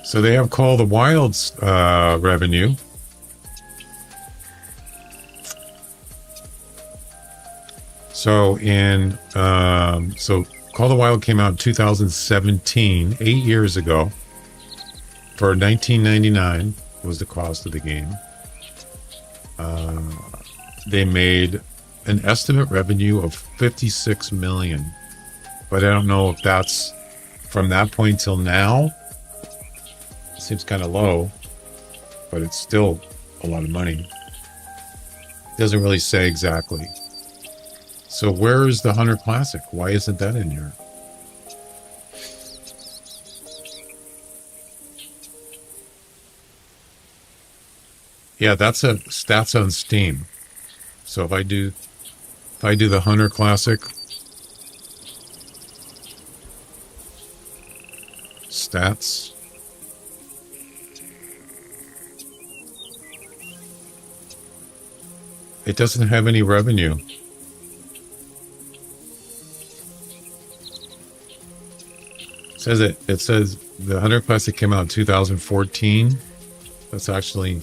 So they have Call of the Wild's revenue. So Call of the Wild came out in 2017, 8 years ago. For $19.99 was the cost of the game. They made an estimate revenue of 56 million. But I don't know if that's from that point till now. Seems kind of low, but it's still a lot of money. Doesn't really say exactly. So where is the Hunter Classic? Why isn't that in here? Yeah, that's a stats on Steam. So if I do the Hunter Classic stats, it doesn't have any revenue. It says the Hunter Classic came out in 2014. That's actually,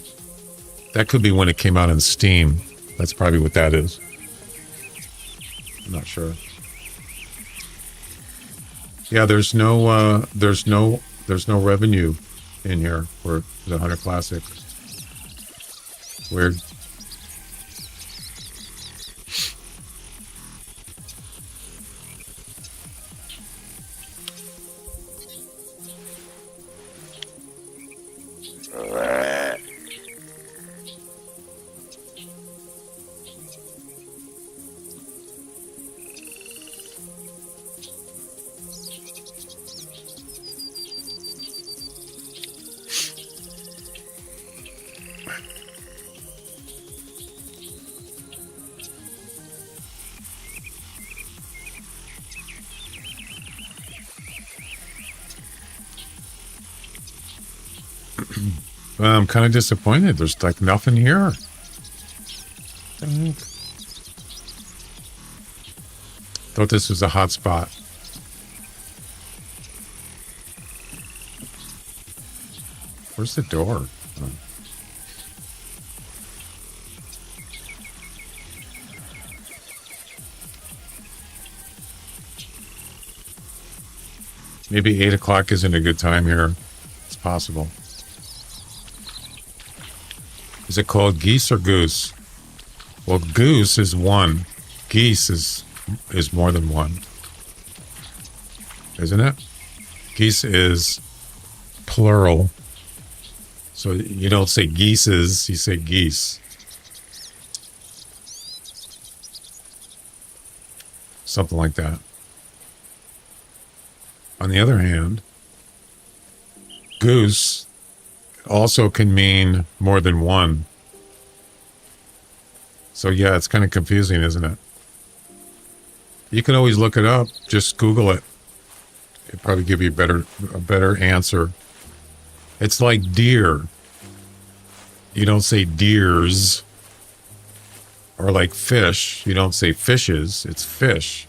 that could be when it came out on Steam. That's probably what that is. I'm not sure. Yeah, there's no revenue in here for the Hunter Classic. Weird. Well, I'm kind of disappointed. There's like nothing here. Thought this was a hot spot. Where's the door? Oh. Maybe 8 o'clock isn't a good time here. It's possible. Is it called geese or goose? Well, goose is one. Geese is more than one. Isn't it? Geese is plural. So you don't say geeses, you say geese. Something like that. On the other hand, goose also can mean more than one. So yeah, it's kind of confusing, isn't it? You can always look it up. Just Google it. It'll probably give you a better answer. It's like deer. You don't say deers. Or like fish. You don't say fishes. It's fish.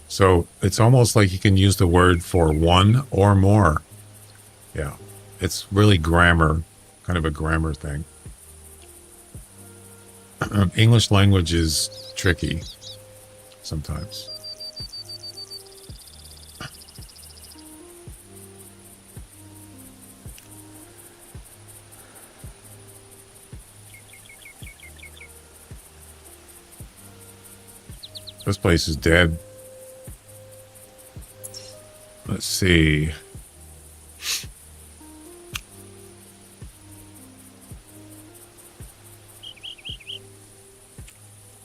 So it's almost like you can use the word for one or more. Yeah. It's really grammar, kind of a grammar thing. English language is tricky sometimes. This place is dead. Let's see.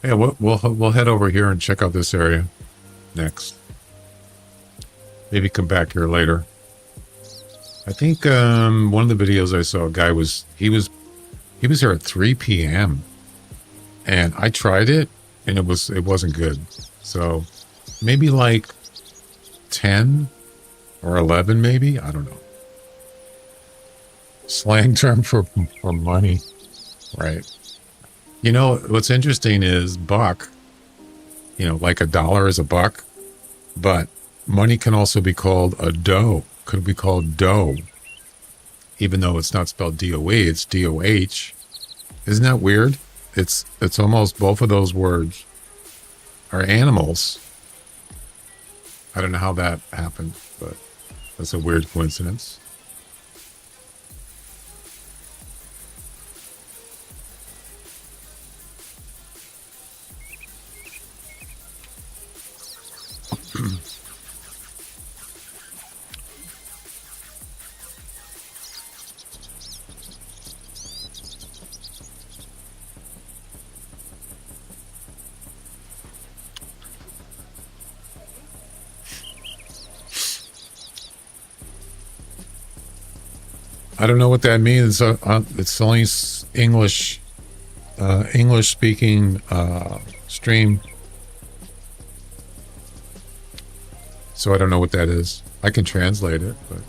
Yeah, we'll head over here and check out this area next. Maybe come back here later. I think one of the videos I saw, a guy was here at 3 p.m. and I tried it and it wasn't good. So maybe like 10 or 11, maybe, I don't know. Slang term for money, right? You know, what's interesting is buck, you know, like $1 is a buck, but money can also be called a dough, could be called dough, even though it's not spelled D-O-E, it's D-O-H. Isn't that weird? It's almost both of those words are animals. I don't know how that happened, but that's a weird coincidence. I don't know what that means. It's only English, English speaking stream. So I don't know what that is. I can translate it, but.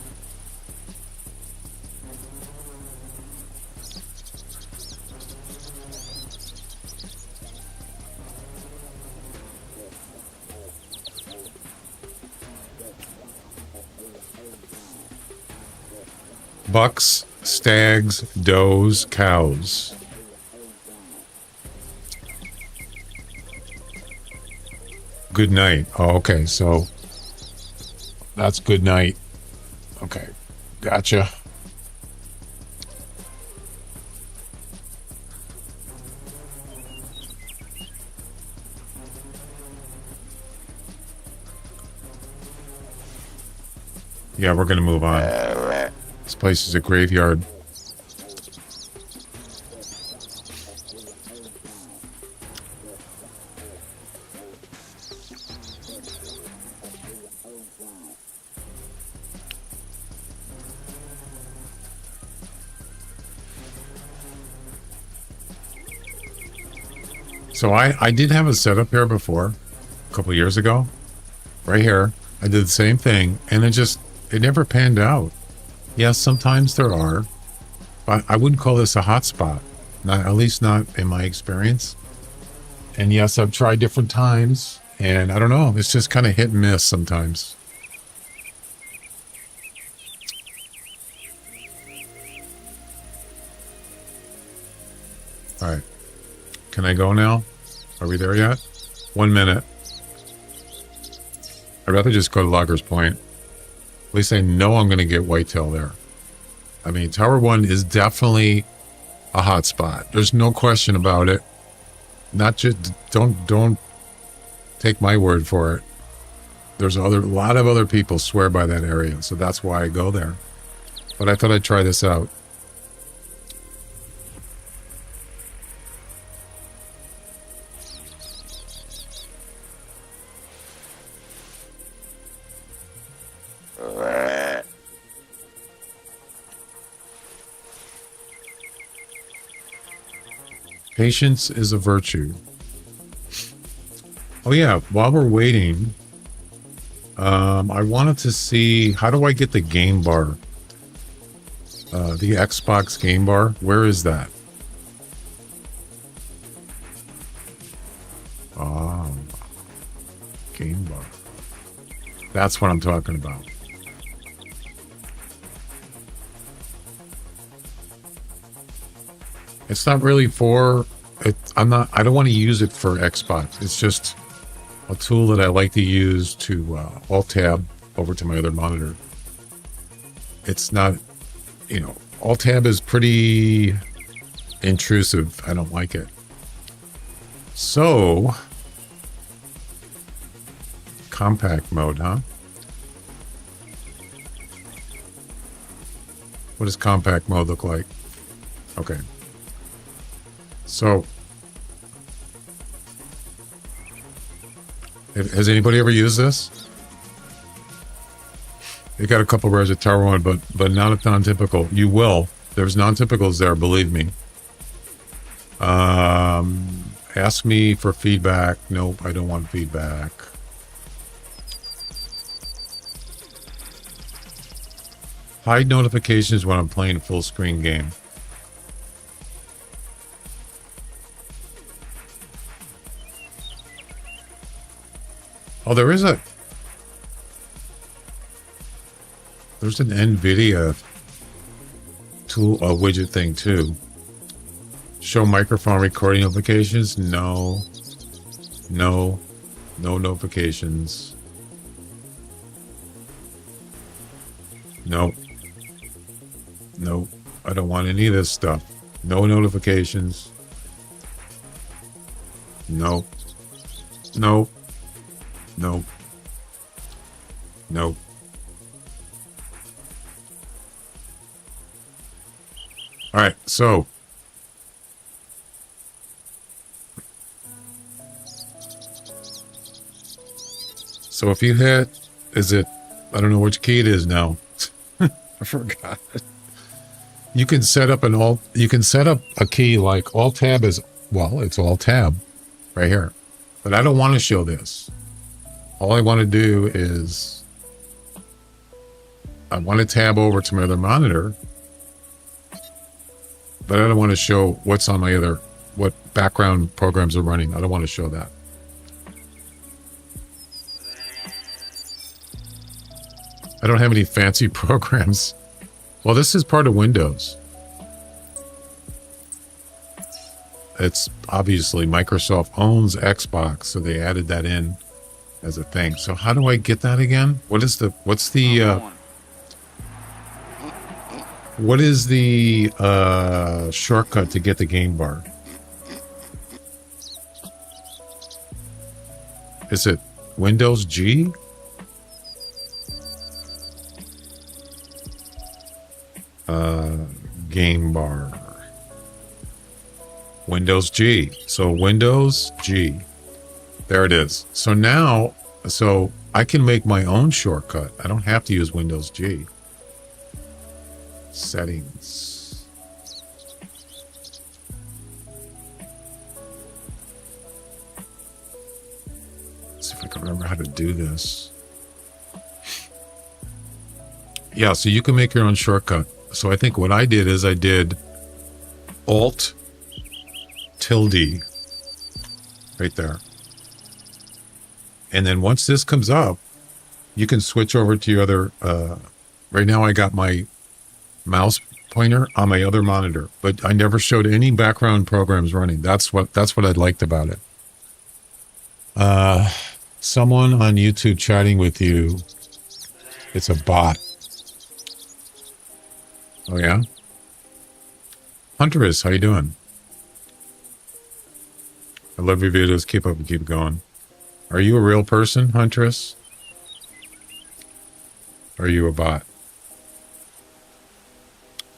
Bucks, stags, does, cows. Good night. Oh, okay, so that's good night. Okay, gotcha. Yeah, we're gonna move on. This place is a graveyard. So I did have a setup here before, a couple years ago, right here. I did the same thing, and it never panned out. Yes, sometimes there are, but I wouldn't call this a hotspot. Not, at least not in my experience. And yes, I've tried different times, and I don't know. It's just kind of hit and miss sometimes. All right. Can I go now? Are we there yet? 1 minute. I'd rather just go to Loggers Point. At least I know I'm going to get whitetail there. I mean, Tower 1 is definitely a hot spot. There's no question about it. Not just, don't take my word for it. There's a lot of other people swear by that area, so that's why I go there. But I thought I'd try this out. Patience is a virtue. Oh yeah, while we're waiting, I wanted to see, how do I get the game bar? The Xbox game bar, where is that? Oh, game bar. That's what I'm talking about. It's not really for it. I don't want to use it for Xbox. It's just a tool that I like to use to alt tab over to my other monitor. It's not, alt tab is pretty intrusive. I don't like it. So, compact mode, huh? What does compact mode look like? Okay. So, has anybody ever used this? You got a couple rares at Tower 1, but not a non-typical. You will. There's non-typicals there, believe me. Ask me for feedback. Nope, I don't want feedback. Hide notifications when I'm playing a full screen game. Oh, there's an NVIDIA tool, a widget thing too. Show microphone recording notifications. No notifications. Nope. I don't want any of this stuff. No notifications. Nope. All right, so if you hit, is it, I don't know which key it is now. I forgot. You can set up you can set up a key like Alt Tab is, well, it's Alt Tab right here. But I don't want to show this. All I want to do is I want to tab over to my other monitor, but I don't want to show what's on my other, what background programs are running. I don't want to show that. I don't have any fancy programs. Well, this is part of Windows. It's obviously Microsoft owns Xbox, so they added that in as a thing. So how do I get that again? What is the shortcut to get the game bar? Is it Windows G? Game bar. Windows G. So Windows G. There it is. So now, I can make my own shortcut. I don't have to use Windows G. Settings. Let's see if I can remember how to do this. Yeah, so you can make your own shortcut. So I think what I did is I did Alt tilde right there. And then once this comes up, you can switch over to your other, right now I got my mouse pointer on my other monitor, but I never showed any background programs running. That's what I liked about it. Someone on YouTube chatting with you, it's a bot. Oh yeah? Hunteress, how you doing? I love your videos. Keep up and keep going. Are you a real person, Huntress? Or are you a bot?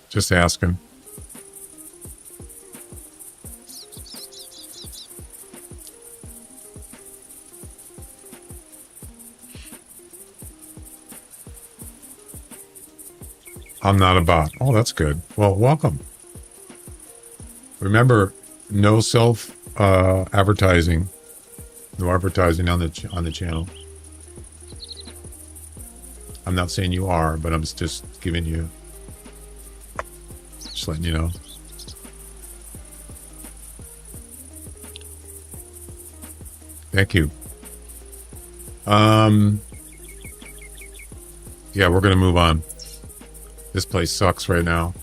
Just asking. I'm not a bot. Oh, that's good. Well, welcome. Remember, no self advertising. No advertising on the channel. I'm not saying you are, but I'm just giving you, just letting you know. Thank you. Yeah, we're gonna move on. This place sucks right now.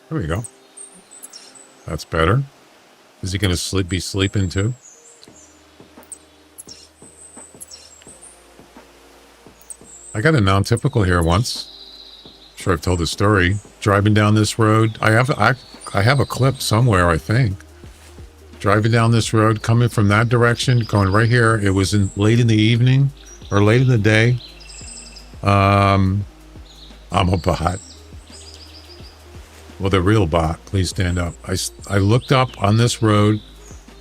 There we go. That's better. Is he gonna be sleeping too? I got a non-typical here once. I'm sure I've told the story. Driving down this road. I have a clip somewhere, I think. Driving down this road, coming from that direction, going right here. It was late in the evening or late in the day. I'm a bot. Well, the real bot, please stand up. I looked up on this road,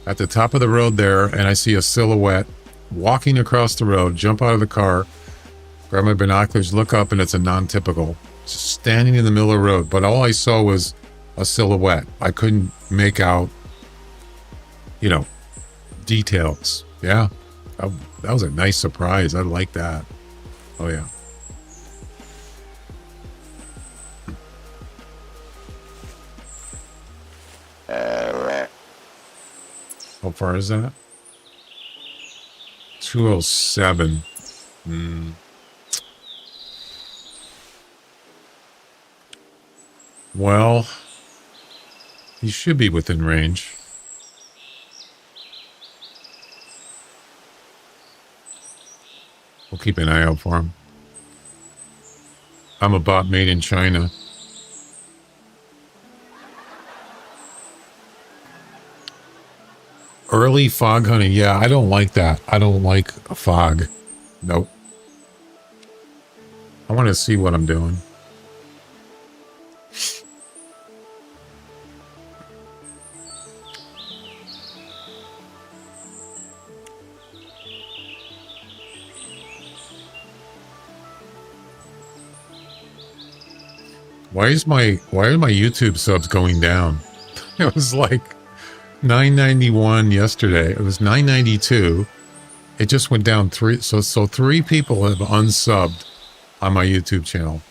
at the top of the road there, and I see a silhouette walking across the road, jump out of the car, grab my binoculars, look up, and it's a non-typical. Just standing in the middle of the road, but all I saw was a silhouette. I couldn't make out, details. Yeah, that was a nice surprise. I like that. Oh, yeah. How far is that? 207. Well, he should be within range. We'll keep an eye out for him. I'm a bot made in China. Early fog hunting. Yeah, I don't like that. I don't like a fog. Nope. I want to see what I'm doing. Why are my YouTube subs going down? It was like 991 yesterday. It was 992. It just went down 3. So 3 people have unsubbed on my YouTube channel.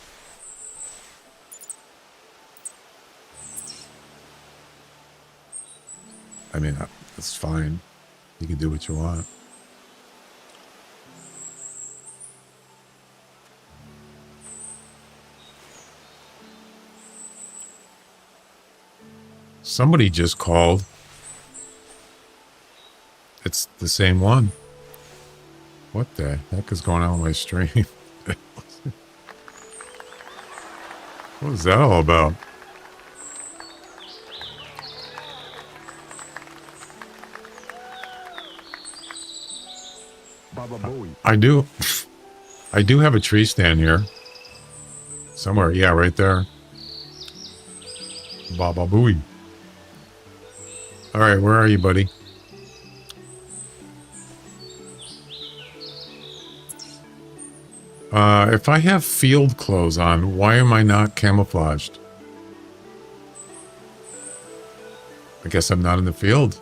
I mean, that's fine. You can do what you want. Somebody just called. It's the same one. What the heck is going on with my stream? What is that all about? I do have a tree stand here. Somewhere, yeah, right there. Baba Booey. All right, where are you, buddy? If I have field clothes on, why am I not camouflaged? I guess I'm not in the field.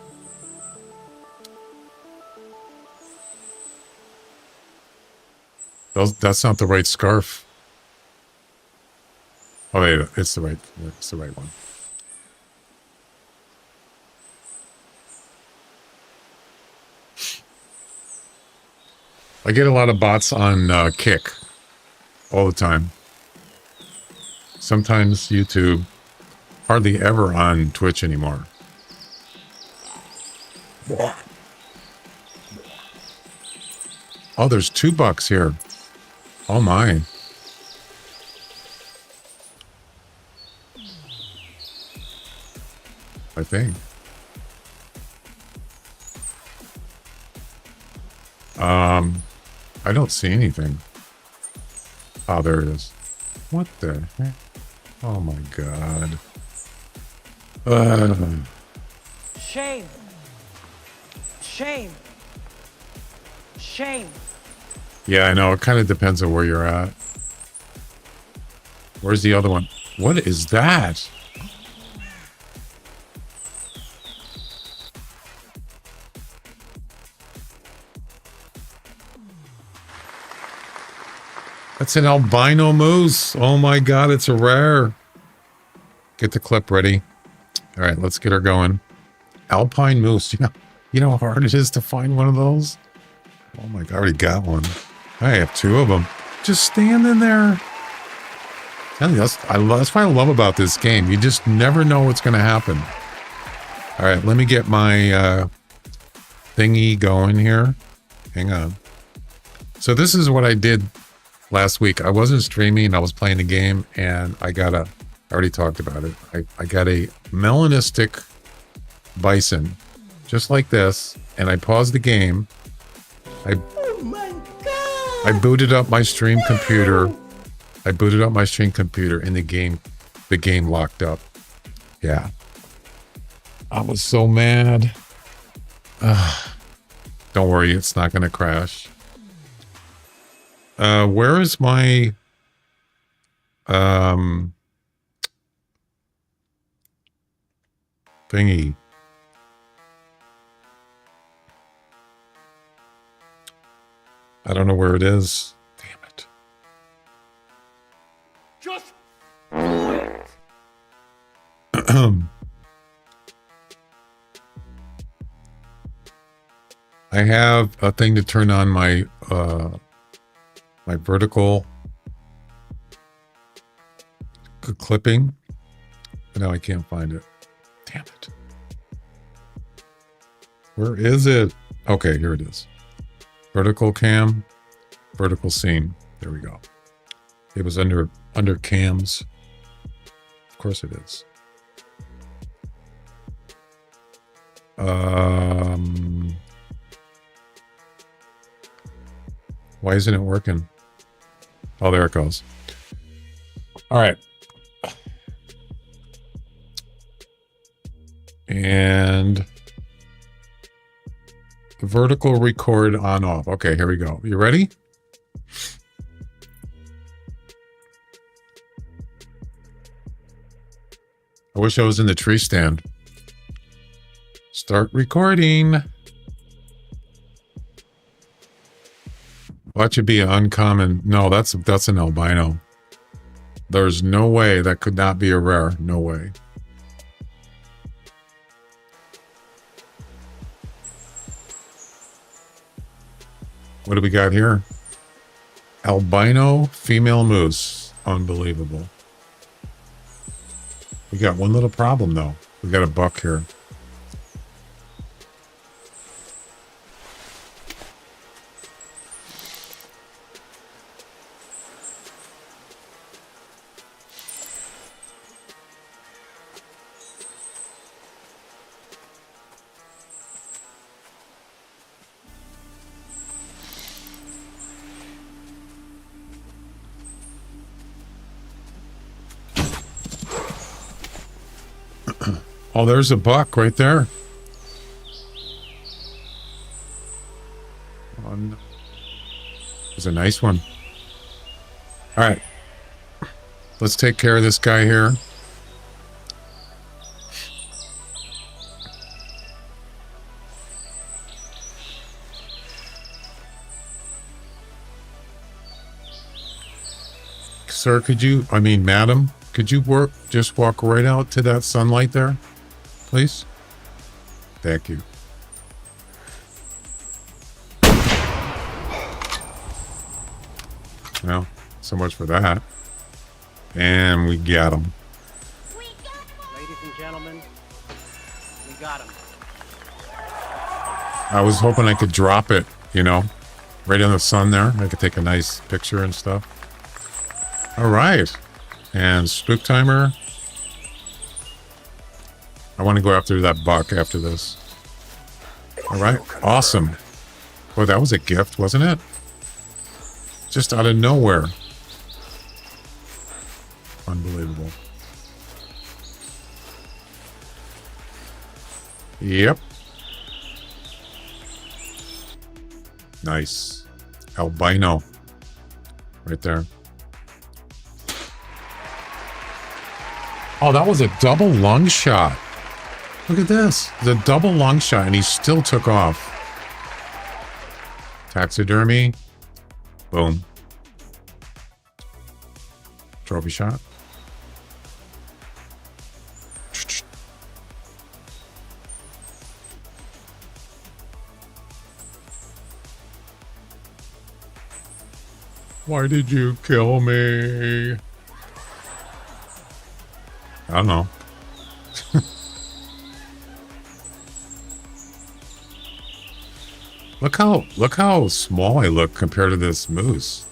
That's not the right scarf. Oh, wait, it's the right one. I get a lot of bots on Kick all the time. Sometimes YouTube, hardly ever on Twitch anymore. Oh, there's $2 here. Oh my. I think. I don't see anything. Oh, there it is. What the heck? Oh my god. Shame. Shame. Shame. Yeah, I know. It kind of depends on where you're at. Where's the other one? What is that? That's an albino moose. Oh my god, it's a rare. Get the clip ready. All right, let's get her going. Alpine moose. You know how hard it is to find one of those? Oh my god, I already got one. I have 2 of them. Just standing there. That's what I love about this game. You just never know what's going to happen. All right, let me get my thingy going here. Hang on. So this is what I did last week. I wasn't streaming. I was playing the game, and I already talked about it. I got a melanistic bison, just like this, and I paused the game. Oh my god! I booted up my stream computer. And the game locked up. Yeah. I was so mad. Don't worry, it's not going to crash. Where is my thingy? I don't know where it is. Damn it. Just I have a thing to turn on my my vertical clipping, but now I can't find it. Damn it. Where is it? Okay, here it is. Vertical cam, vertical scene. There we go. It was under cams. Of course it is. Why isn't it working? Oh, there it goes. All right. And vertical record on off. Okay, here we go. You ready? I wish I was in the tree stand. Start recording. Watch it be an uncommon. No, that's an albino. There's no way that could not be a rare. No way. What do we got here? Albino female moose. Unbelievable. We got one little problem though. We got a buck here. Oh, there's a buck right there. One. It's a nice one. All right. Let's take care of this guy here. Sir, madam, could you just walk right out to that sunlight there? Please? Thank you. Well, so much for that. And we got him. Ladies and gentlemen, we got him. I was hoping I could drop it, you know, right in the sun there. I could take a nice picture and stuff. All right. And spook timer. I want to go after that buck after this. All right. Awesome. Boy, that was a gift, wasn't it? Just out of nowhere. Unbelievable. Yep. Nice. Albino. Right there. Oh, that was a double lung shot. Look at this. The double lung shot, and he still took off. Taxidermy. Boom. Trophy shot. Why did you kill me? I don't know. Look how small I look compared to this moose.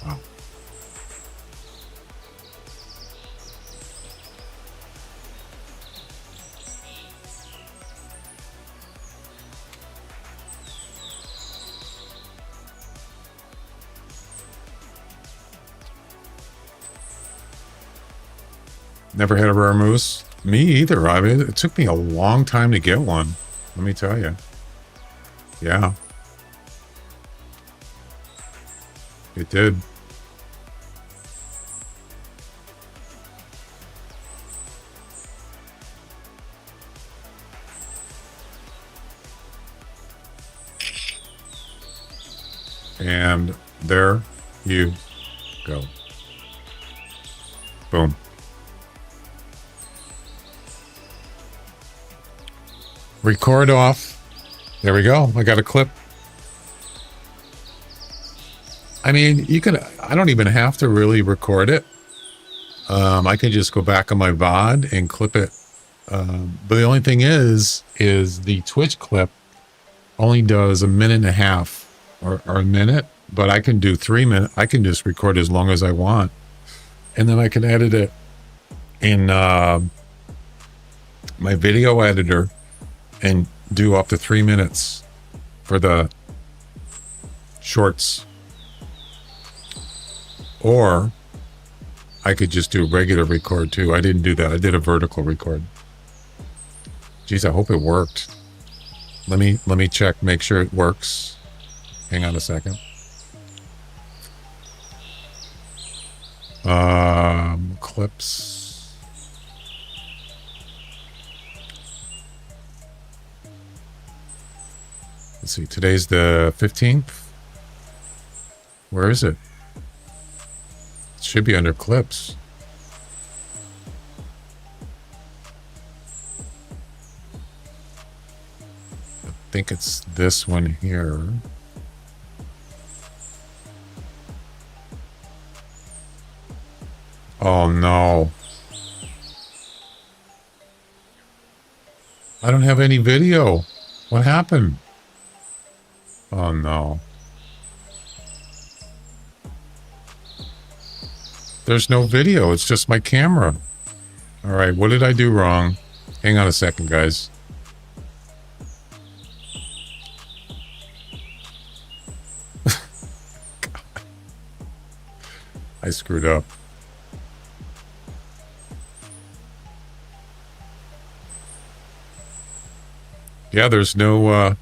Wow. Never had a rare moose. Me either. I mean, it took me a long time to get one. Let me tell you. Yeah. It did. And there you go. Boom. Record off. There we go. I got a clip. I mean, I don't even have to really record it. I can just go back on my VOD and clip it. But the only thing is the Twitch clip only does a minute and a half or a minute, but I can do 3 minutes. I can just record as long as I want. And then I can edit it in my video editor and do up to 3 minutes for the shorts. Or I could just do a regular record too. I didn't do that. I did a vertical record. Geez, I hope it worked. Let me check, make sure it works. Hang on a second. Clips. Let's see. Today's the 15th. Where is it? It should be under clips. I think it's this one here. Oh no. I don't have any video. What happened? Oh no. There's no video. It's just my camera. All right. What did I do wrong? Hang on a second, guys. I screwed up. Yeah, there's no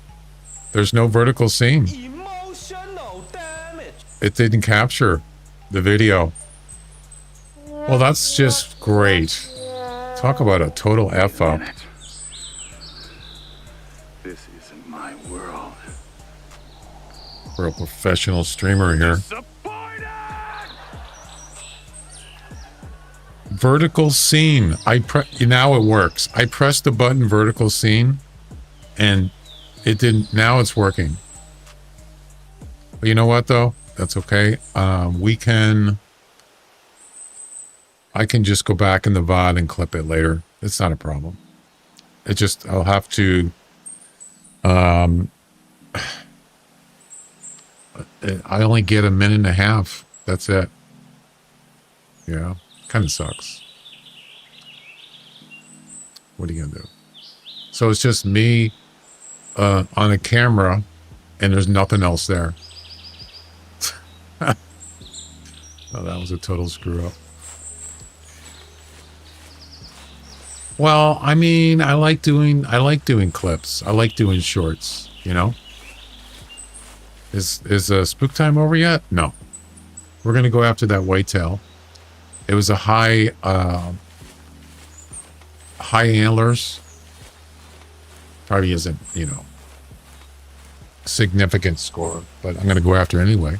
vertical scene. Emotional damage. It didn't capture the video. Well, that's just great. Talk about a total F up. This isn't my world. For a professional streamer here. Disappointed! Vertical scene. Now it works. I pressed the button vertical scene and it didn't. Now it's working. But you know what though? That's okay. I can just go back in the VOD and clip it later. It's not a problem. It just, I'll have to, I only get 1.5 minutes. That's it. Yeah. Kind of sucks. What are you going to do? So it's just me, on a camera and there's nothing else there. Oh, that was a total screw up. Well, I mean, I like doing clips. I like doing shorts, you know? Is spook time over yet? No. We're going to go after that whitetail. It was a high antlers. Probably isn't, you know, significant score, but I'm going to go after it anyway.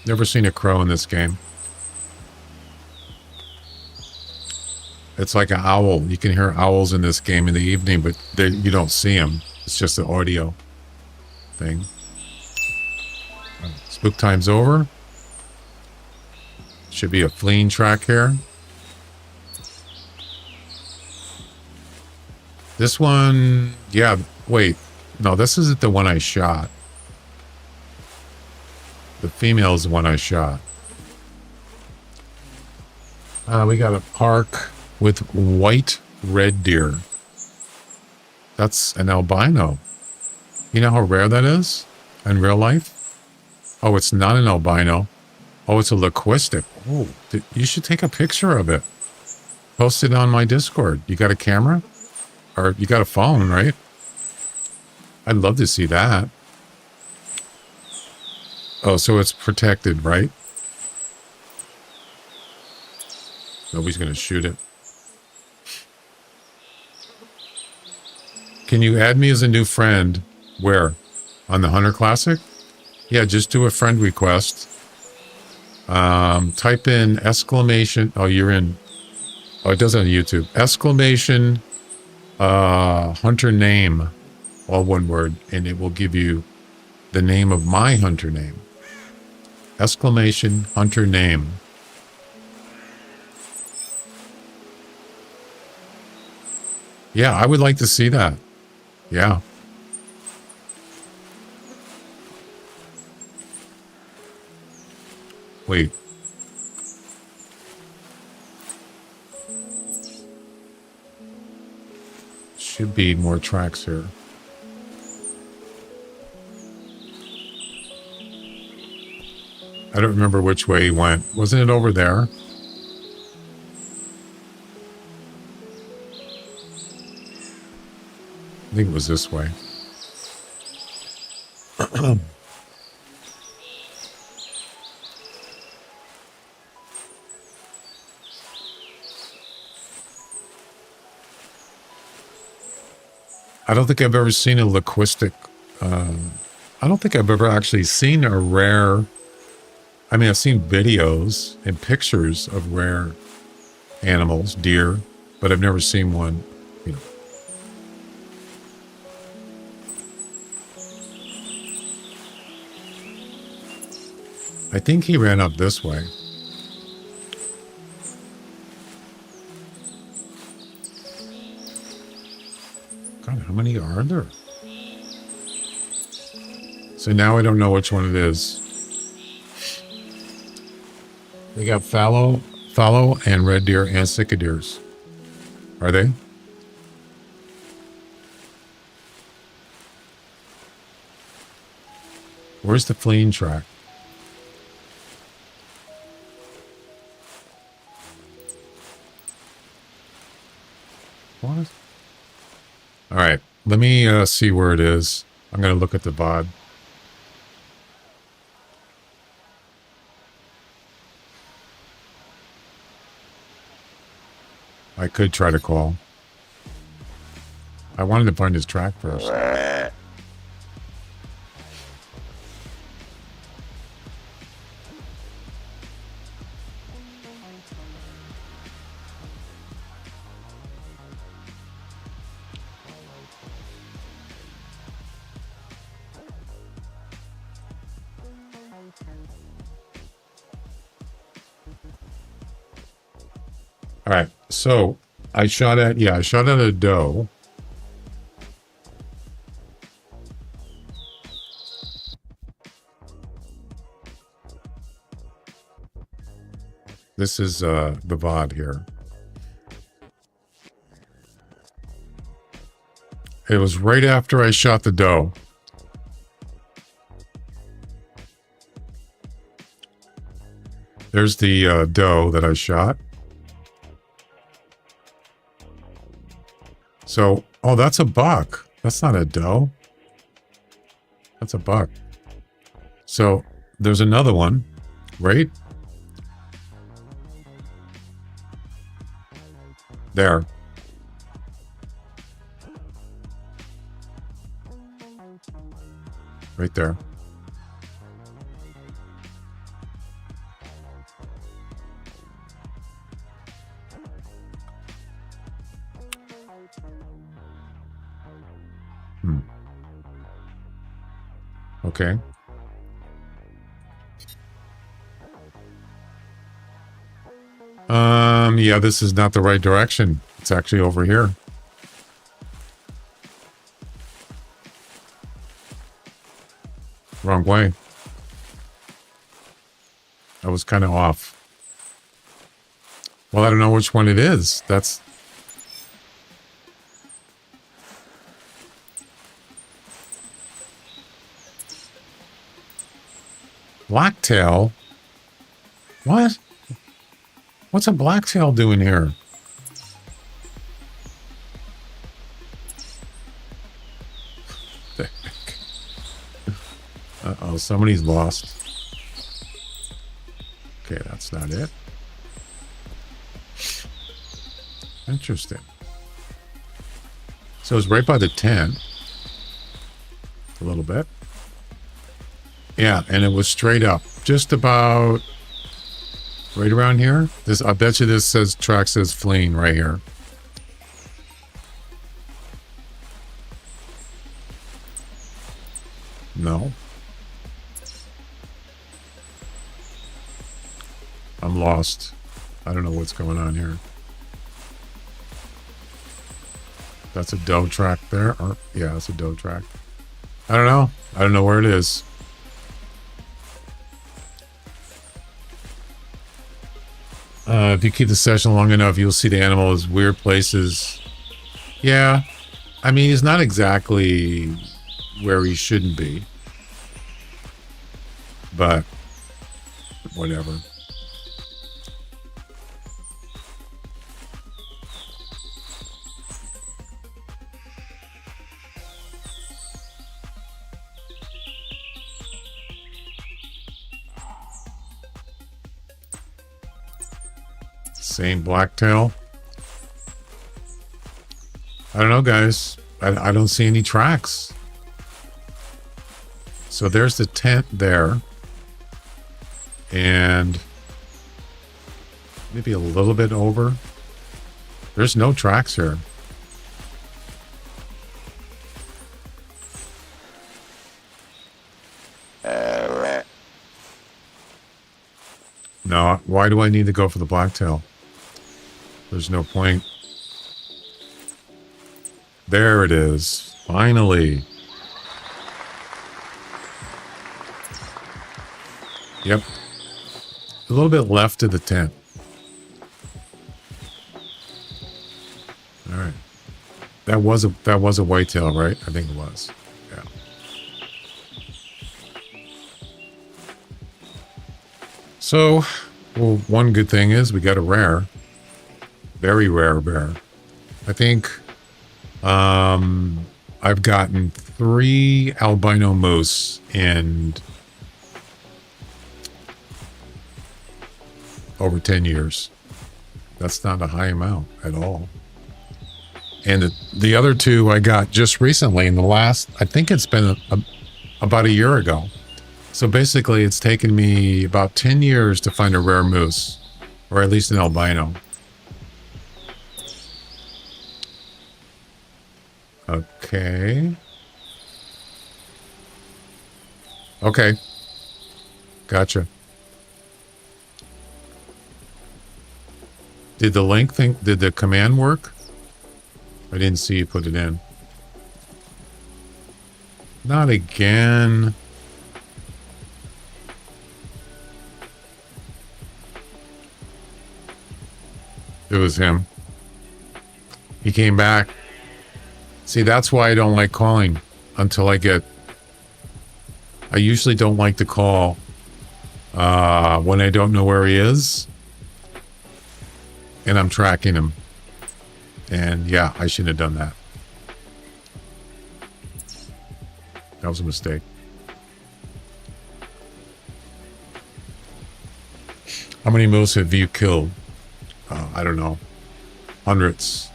Never seen a crow in this game. It's like an owl. You can hear owls in this game in the evening, but you don't see them. It's just an audio thing. Spook time's over. Should be a fleeing track here. This one, yeah, wait. No, this isn't the one I shot. The female is the one I shot. We got a park with white red deer. That's an albino. You know how rare that is in real life? Oh, it's not an albino. Oh, it's a linguistic. Oh, you should take a picture of it. Post it on my Discord. You got a camera? Or you got a phone, right? I'd love to see that. Oh, so it's protected, right? Nobody's going to shoot it. Can you add me as a new friend? Where? On the Hunter Classic? Yeah, just do a friend request. Type in exclamation. Oh, you're in. Oh, it does it on YouTube. Exclamation hunter name. All one word. And it will give you the name of my hunter name. Exclamation hunter name. Yeah, I would like to see that. Yeah. Wait. Should be more tracks here. I don't remember which way he went. Wasn't it over there? I think it was this way. I don't think I've ever seen a linguistic. I don't think I've ever actually seen a rare. I mean, I've seen videos and pictures of rare animals, deer, but I've never seen one, you know. I think he ran up this way. God, how many are there? So now I don't know which one it is. They got fallow and red deer and cicadeers. Are they? Where's the fleeing track? What? All right, let me see where it is. I'm going to look at the VOD. I could try to call. I wanted to find his track first. All right, so I shot at a doe. This is the VOD here. It was right after I shot the doe. There's the doe that I shot. So, oh, that's a buck. That's not a doe. That's a buck. So, there's another one, right? There. Right there. Okay. Yeah, this is not the right direction. It's actually over here. Wrong way. I was kind of off. Well, I don't know which one it is. That's... Blacktail? What? What's a blacktail doing here? The heck? Uh-oh, somebody's lost. Okay, that's not it. Interesting. So it's right by the tent. A little bit. Yeah, and it was straight up. Just about right around here. This, I bet you this says track says fleeing right here. No. I'm lost. I don't know what's going on here. That's a doe track there. Or, yeah, that's a doe track. I don't know. I don't know where it is. If you keep the session long enough, you'll see the animal is weird places. Yeah. I mean, he's not exactly where he shouldn't be. But, whatever. Same blacktail. I don't know, guys. I don't see any tracks. So there's the tent there. And maybe a little bit over. There's no tracks here. No, why do I need to go for the blacktail? There's no point. There it is. Finally. Yep. A little bit left of the tent. All right. That was a whitetail, right? I think it was. Yeah. So, well, one good thing is we got a rare, very rare bear. I think I've gotten 3 albino moose and over 10 years. That's not a high amount at all. And the other 2 I got just recently in the last, I think it's been about a year ago. So basically it's taken me about 10 years to find a rare moose, or at least an albino. Okay. Okay. Gotcha. Did the link thing, did the command work? I didn't see you put it in. Not again. It was him. He came back. See, that's why I don't like calling until I get... I usually don't like to call when I don't know where he is. And I'm tracking him. And yeah, I shouldn't have done that. That was a mistake. How many moose have you killed? I don't know. Hundreds.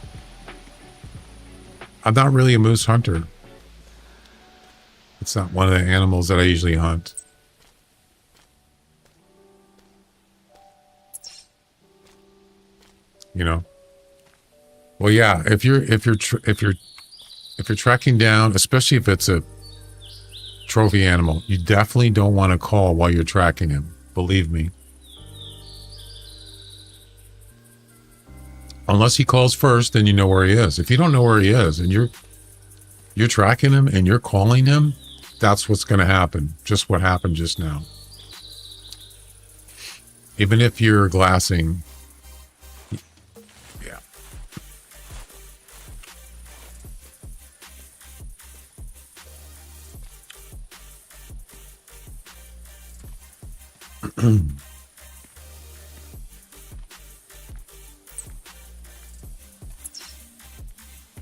I'm not really a moose hunter. It's not one of the animals that I usually hunt. You know. Well, yeah. If you're tracking down, especially if it's a trophy animal, you definitely don't want to call while you're tracking him. Believe me. Unless he calls first, then you know where he is. If you don't know where he is and you're tracking him and you're calling him, that's what's going to happen. Just what happened just now. Even if you're glassing, yeah.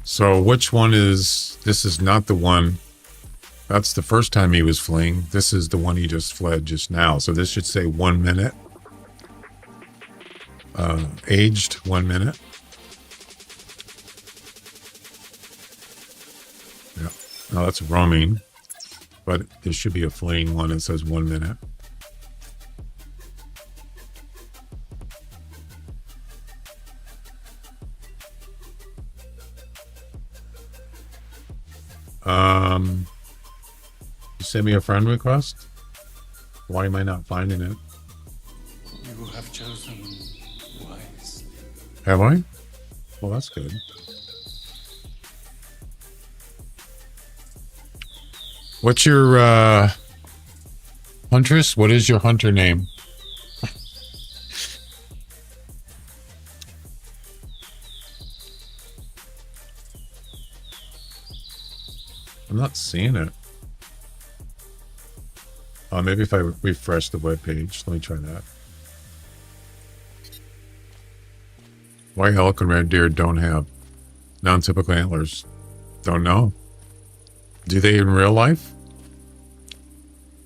So which one is, this is not the one, that's the first time he was fleeing. This is the one he just fled just now. So this should say 1 minute. Aged 1 minute. Yeah, now that's roaming, but there should be a fleeing one that says 1 minute. You sent me a friend request? Why am I not finding it? You have chosen wisely. Have I? Well, that's good. What's your, Huntress? What is your hunter name? I'm not seeing it. Maybe if I refresh the web page. Let me try that. White elk and red deer don't have non-typical antlers. Don't know. Do they in real life?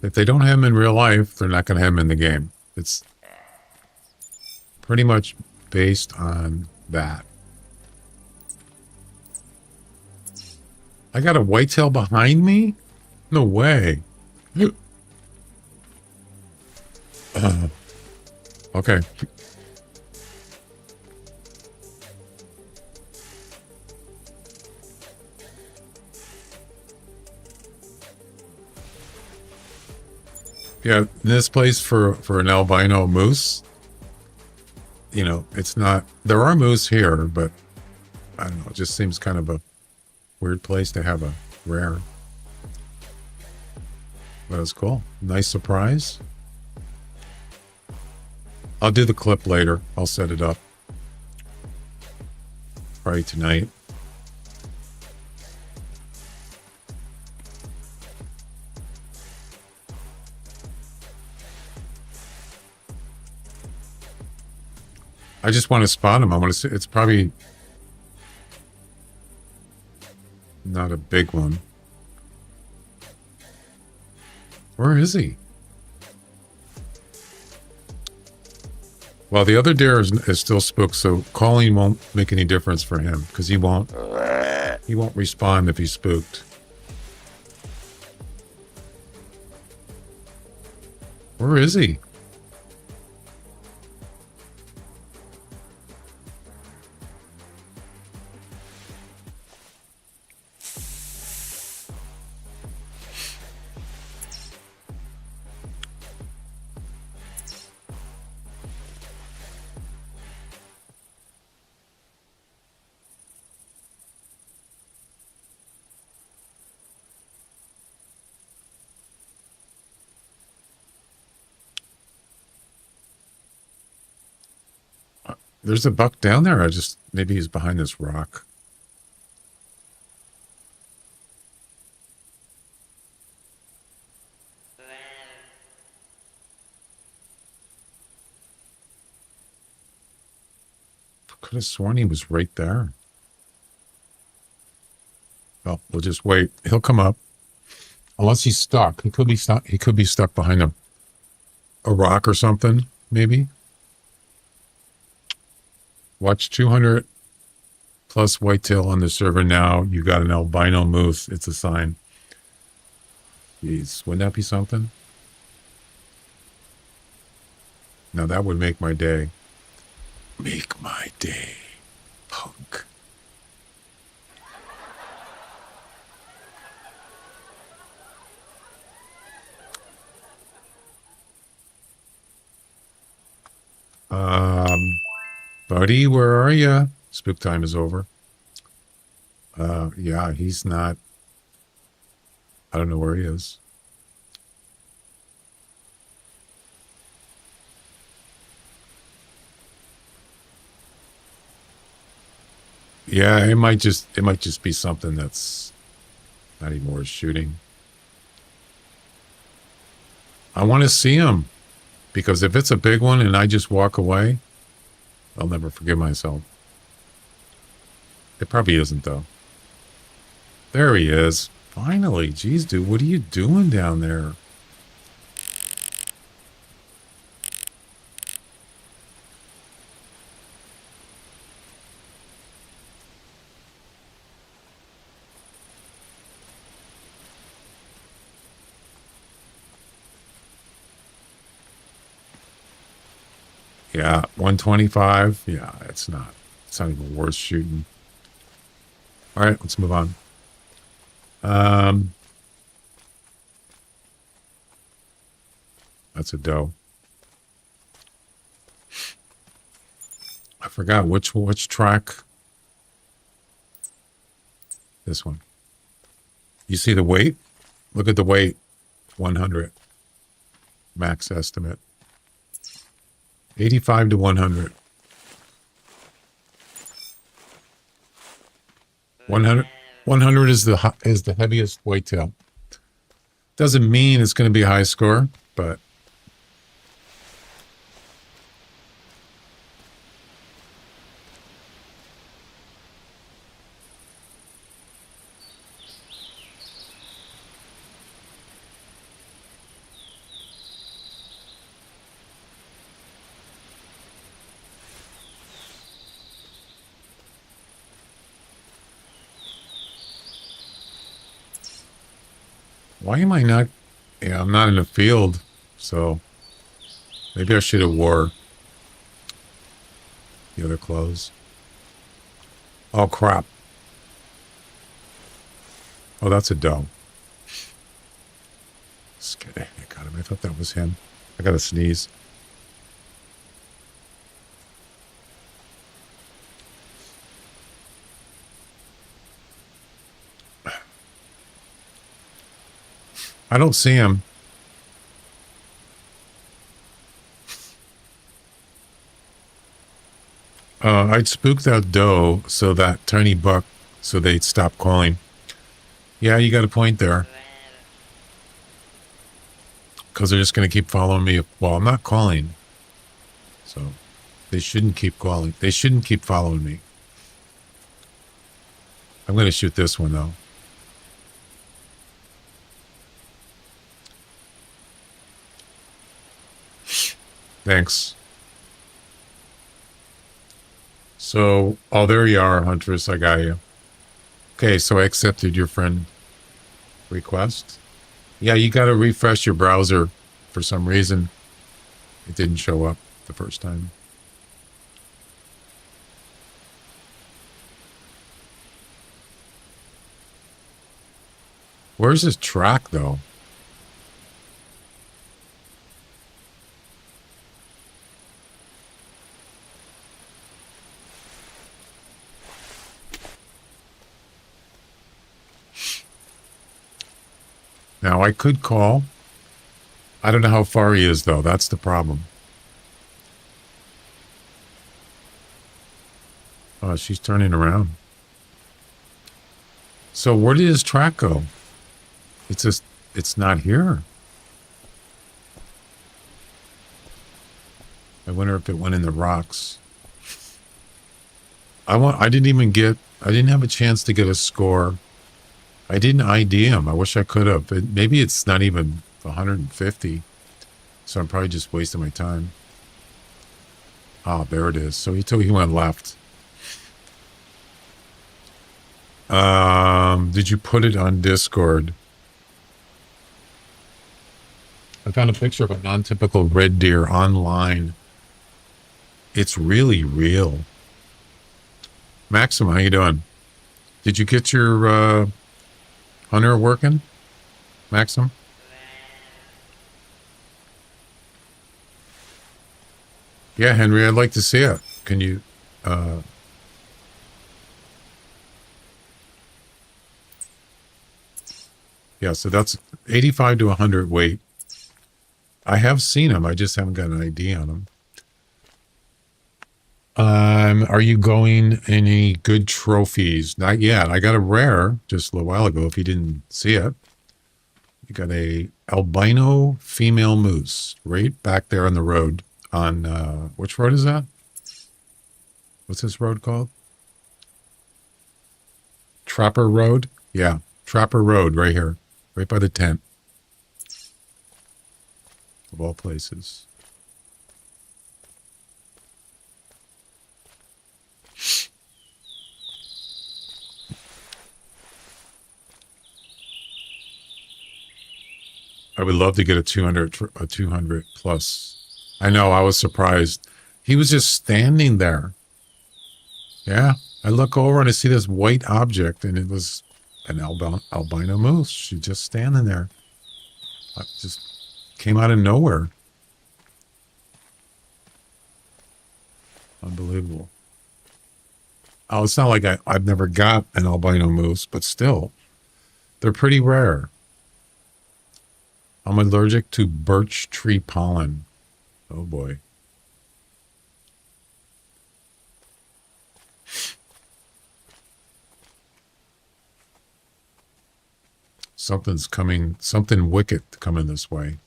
If they don't have them in real life, they're not going to have them in the game. It's pretty much based on that. I got a whitetail behind me? No way. Okay. Yeah, this place for an albino moose, you know, it's not, there are moose here, but I don't know, it just seems kind of a weird place to have a rare. But it's cool. Nice surprise. I'll do the clip later. I'll set it up. Probably tonight. I just want to spot him. I want to see. It's probably not a big one. Where is he? Well, the other deer is still spooked, so calling won't make any difference for him because he won't respond if he's spooked. Where is he? There's a buck down there. Maybe he's behind this rock. Could have sworn he was right there. Well, we'll just wait. He'll come up. Unless he's stuck. He could be stuck. He could be stuck behind a rock or something, maybe. Watch 200 plus whitetail on the server now. You got an albino moose. It's a sign. Jeez, wouldn't that be something? Now that would make my day. Make my day, punk. Buddy, where are you? Spook time is over. Yeah, he's not. I don't know where he is. Yeah, it might just be something that's not even worth shooting. I want to see him because if it's a big one and I just walk away, I'll never forgive myself. It probably isn't though. There he is. Finally. Jeez, dude, what are you doing down there? Yeah, 125. Yeah, it's not even worth shooting. All right, let's move on. That's a doe. I forgot which track. This one. You see the weight? Look at the weight. 100. Max estimate. 85 to 100. 100 is the heaviest whitetail. Doesn't mean it's going to be a high score, but Why am I not? Yeah, I'm not in the field, so maybe I should have wore the other clothes. Oh, crap. Oh, that's a doe. Scared the heck out of me. I thought that was him. I gotta sneeze. I don't see him. I'd spook that doe so that tiny buck, so they'd stop calling. Yeah, you got a point there. Because they're just going to keep following me. Well, I'm not calling. So they shouldn't keep calling. They shouldn't keep following me. I'm going to shoot this one, though. Thanks. So, oh, there you are, Huntress. I got you. Okay, so I accepted your friend request. Yeah, you got to refresh your browser. For some reason, it didn't show up the first time. Where's his track, though? Now, I could call. I don't know how far he is, though. That's the problem. Oh, she's turning around. So where did his track go? It's not here. I wonder if it went in the rocks. I didn't have a chance to get a score. I didn't ID him. I wish I could have. Maybe it's not even 150. So I'm probably just wasting my time. Oh, there it is. So he went left. Did you put it on Discord? I found a picture of a non-typical red deer online. It's really real. Maxim, how you doing? Did you get your hunter working, Maxim? Yeah, Henry, I'd like to see it. Can you yeah, so that's 85 to 100 weight. I have seen him. I just haven't got an ID on him. Are you going any good trophies? Not yet. I got a rare just a little while ago, if you didn't see it. You got a albino female moose right back there on the road on, which road is that? What's this road called? Trapper Road? Yeah, Trapper Road right here, right by the tent. Of all places. I would love to get a 200 plus. I know, I was surprised. He was just standing there. Yeah, I look over and I see this white object, and it was an albino moose. She's just standing there. I just came out of nowhere. Unbelievable. Oh, it's not like I've never got an albino moose, but still, they're pretty rare. I'm allergic to birch tree pollen. Oh boy. Something wicked coming this way.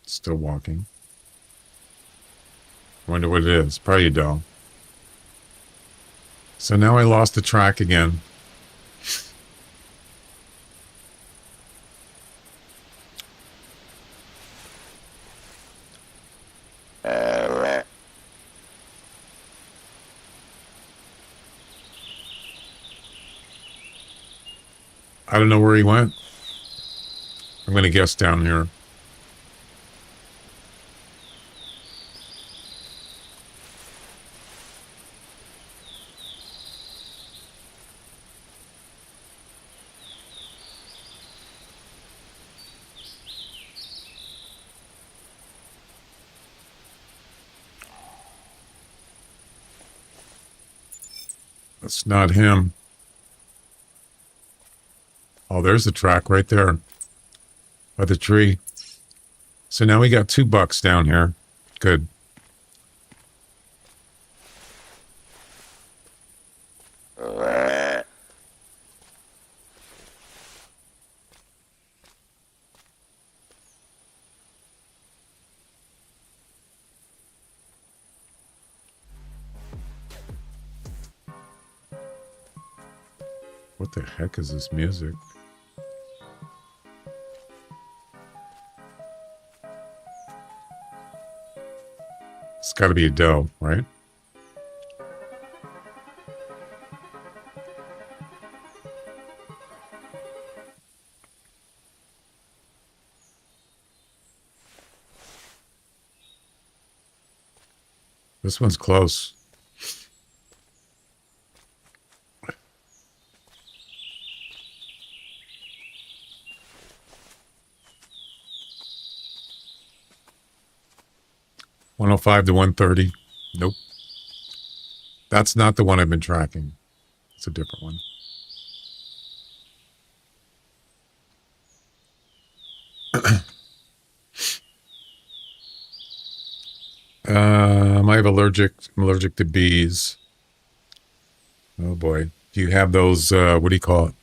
Still walking. Wonder what it is. Probably a doe. So now I lost the track again. I don't know where he went. I'm going to guess down here. That's not him. Oh, there's the track right there by the tree. So now we got 2 bucks down here. Good. What the heck is this music? It's got to be a doe, right? This one's close. $105 to $130. Nope. That's not the one I've been tracking. It's a different one. I'm allergic to bees. Oh boy. Do you have those, what do you call it?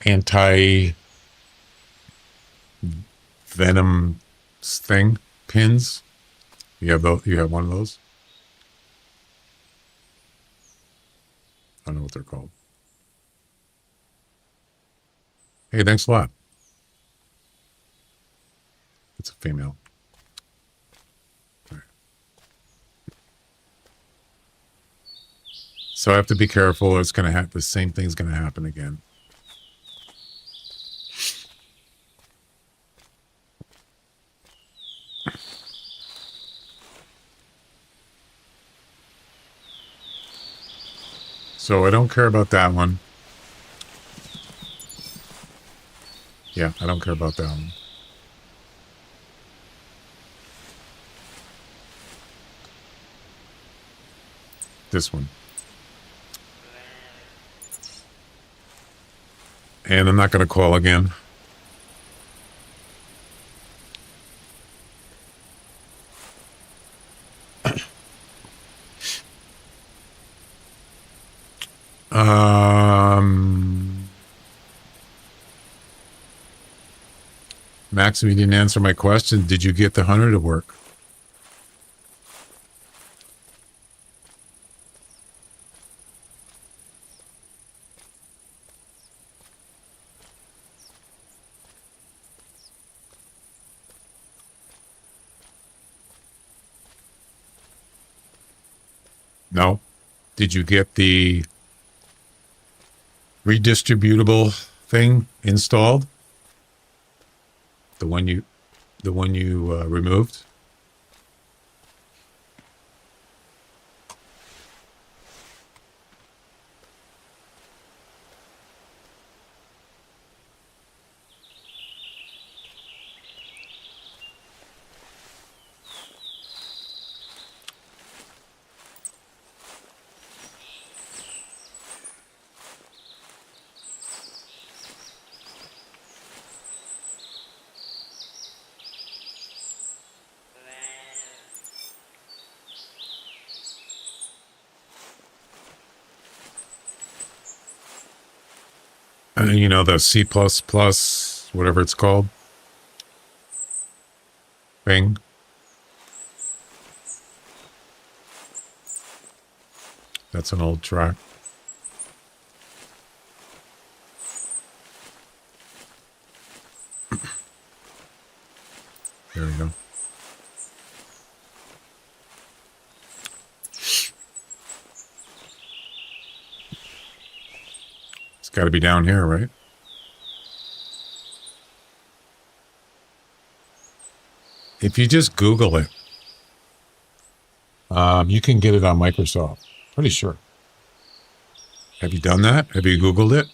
Anti-venom thing? Pins? You have those? You have one of those? I don't know what they're called. Hey, thanks a lot. It's a female. All right. So I have to be careful. It's going to happen. The same thing's going to happen again. So I don't care about that one. Yeah, I don't care about that one. This one. And I'm not going to call again. Maxim, you didn't answer my question. Did you get the hunter to work? No. Did you get the redistributable thing installed? The one you removed? And you know, the C++, whatever it's called, thing. That's an old track. There we go. It's got to be down here, right? If you just Google it, you can get it on Microsoft. Pretty sure. Have you done that? Have you Googled it?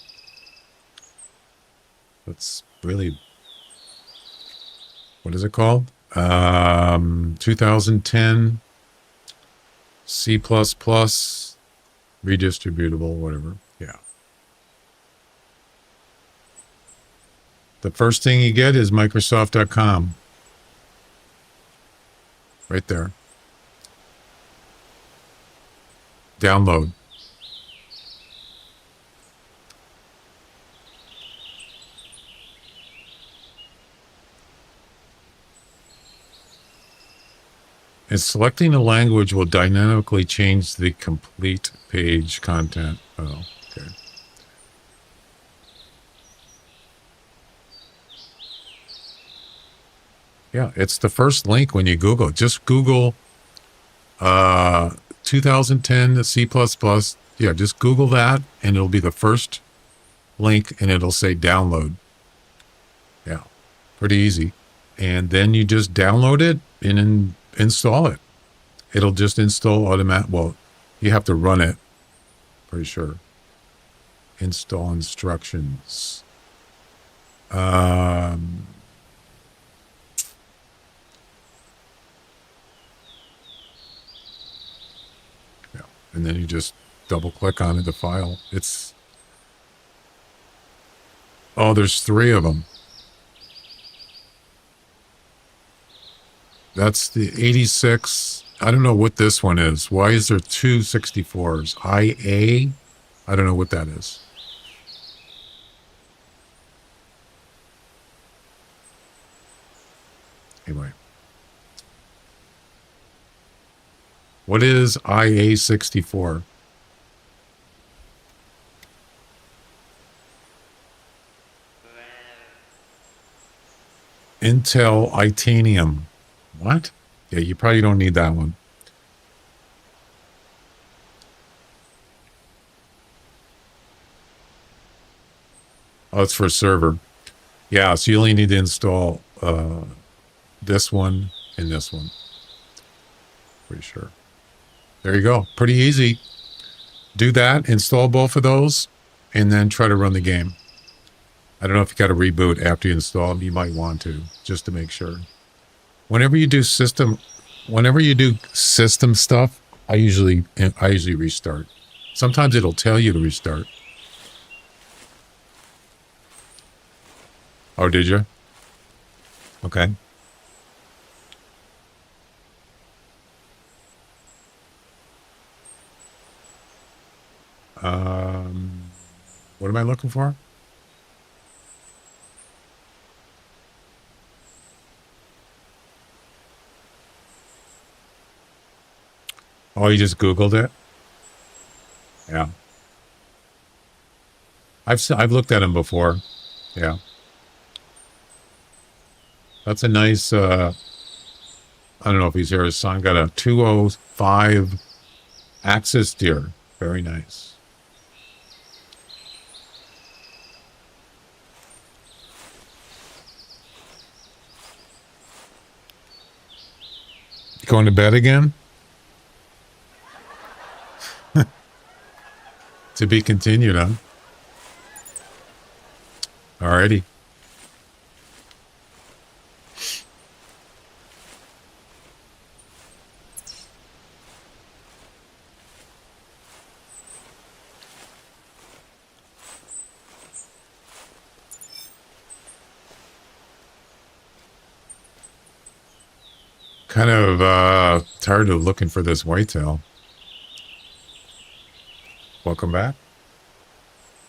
That's really, what is it called? 2010 C++, redistributable, whatever. Yeah. The first thing you get is Microsoft.com. Right there. Download. And selecting a language will dynamically change the complete page content. Oh, okay. Yeah, it's the first link when you Google. Just Google 2010 C++. Yeah, just Google that, and it'll be the first link, and it'll say download. Yeah, pretty easy. And then you just download it and install it. It'll just install automatic. Well, you have to run it, pretty sure. Install instructions. Yeah. And then you just double click on it, the file. It's, oh, there's 3 of them. That's the 86. I don't know what this one is. Why is there 2 64s? IA? I don't know what that is. Anyway. What is IA64? Intel Itanium. What? Yeah, you probably don't need that one. Oh, it's for a server. Yeah, so you only need to install this one and this one. Pretty sure. There you go. Pretty easy. Do that, install both of those, and then try to run the game. I don't know if you got to reboot after you install them. You might want to, just to make sure. Whenever you do system stuff, I usually restart. Sometimes it'll tell you to restart. Oh, did you? Okay. What am I looking for? Oh, you just Googled it? Yeah. I've looked at them before. Yeah. That's a nice, I don't know if he's here. His son got a 205 Axis deer. Very nice. Going to bed again? To be continued, huh? Alrighty. Kind of tired of looking for this whitetail. Welcome back.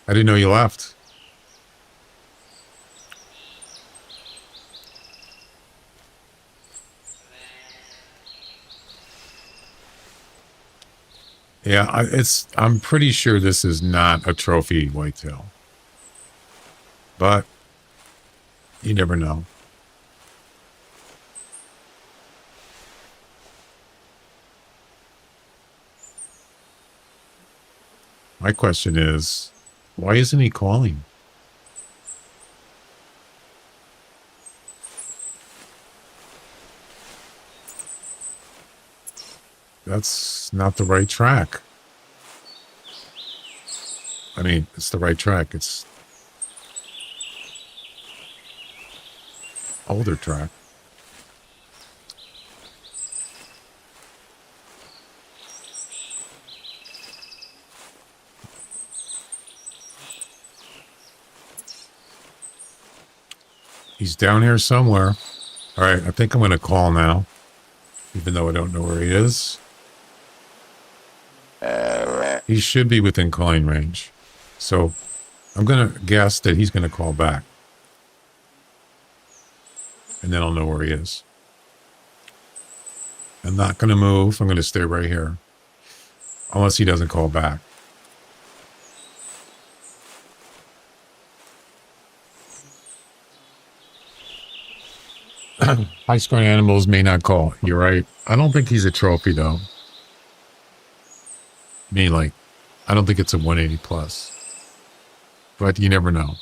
I didn't know you left. Yeah, I'm pretty sure this is not a trophy whitetail. But you never know. My question is, why isn't he calling? That's not the right track. I mean, it's the right track. It's older track. He's down here somewhere. All right, I think I'm going to call now, even though I don't know where he is. He should be within calling range. So I'm going to guess that he's going to call back. And then I'll know where he is. I'm not going to move. I'm going to stay right here. Unless he doesn't call back. High-scoring animals may not call. You're right. I don't think he's a trophy, though. I mean, like, I don't think it's a 180 plus. But you never know.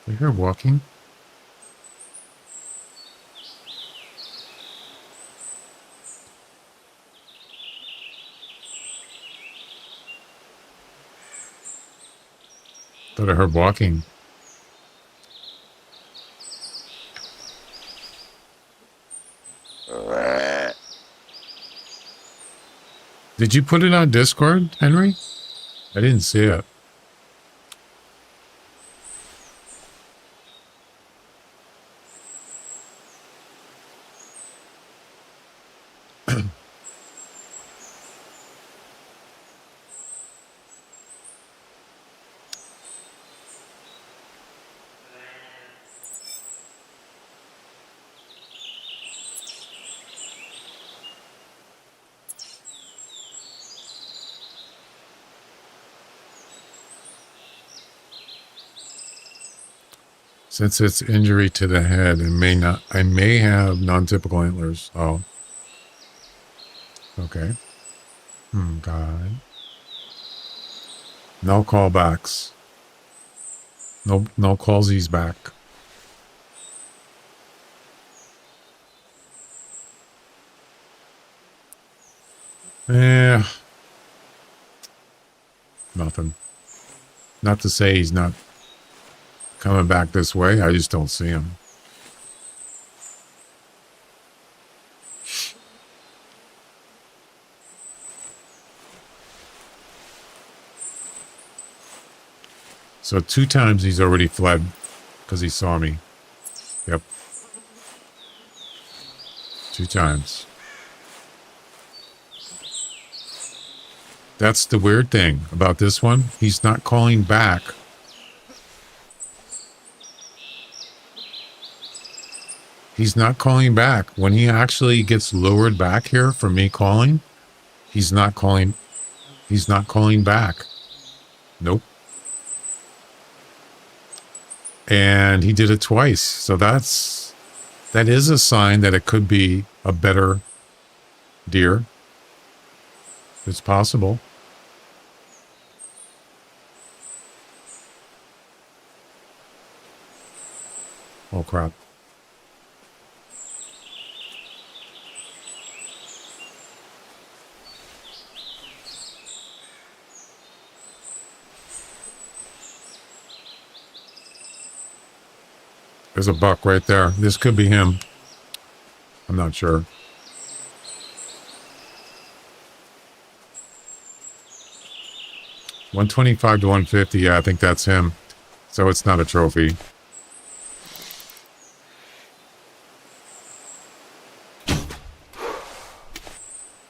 I hear walking. Thought I heard walking. Did you put it on Discord, Henry? I didn't see it. Since it's injury to the head, I may have non-typical antlers. Oh. Okay. God. No callbacks. No callsies back. Yeah. Nothing. Not to say he's not coming back this way. I just don't see him. So 2 times he's already fled because he saw me. Yep. 2 times. That's the weird thing about this one. He's not calling back. He's not calling back. When he actually gets lured back here from me calling, he's not calling back. Nope. And he did it twice. So that is a sign that it could be a better deer. It's possible. Oh, crap. There's a buck right there. This could be him. I'm not sure. $125 to $150. Yeah, I think that's him. So it's not a trophy.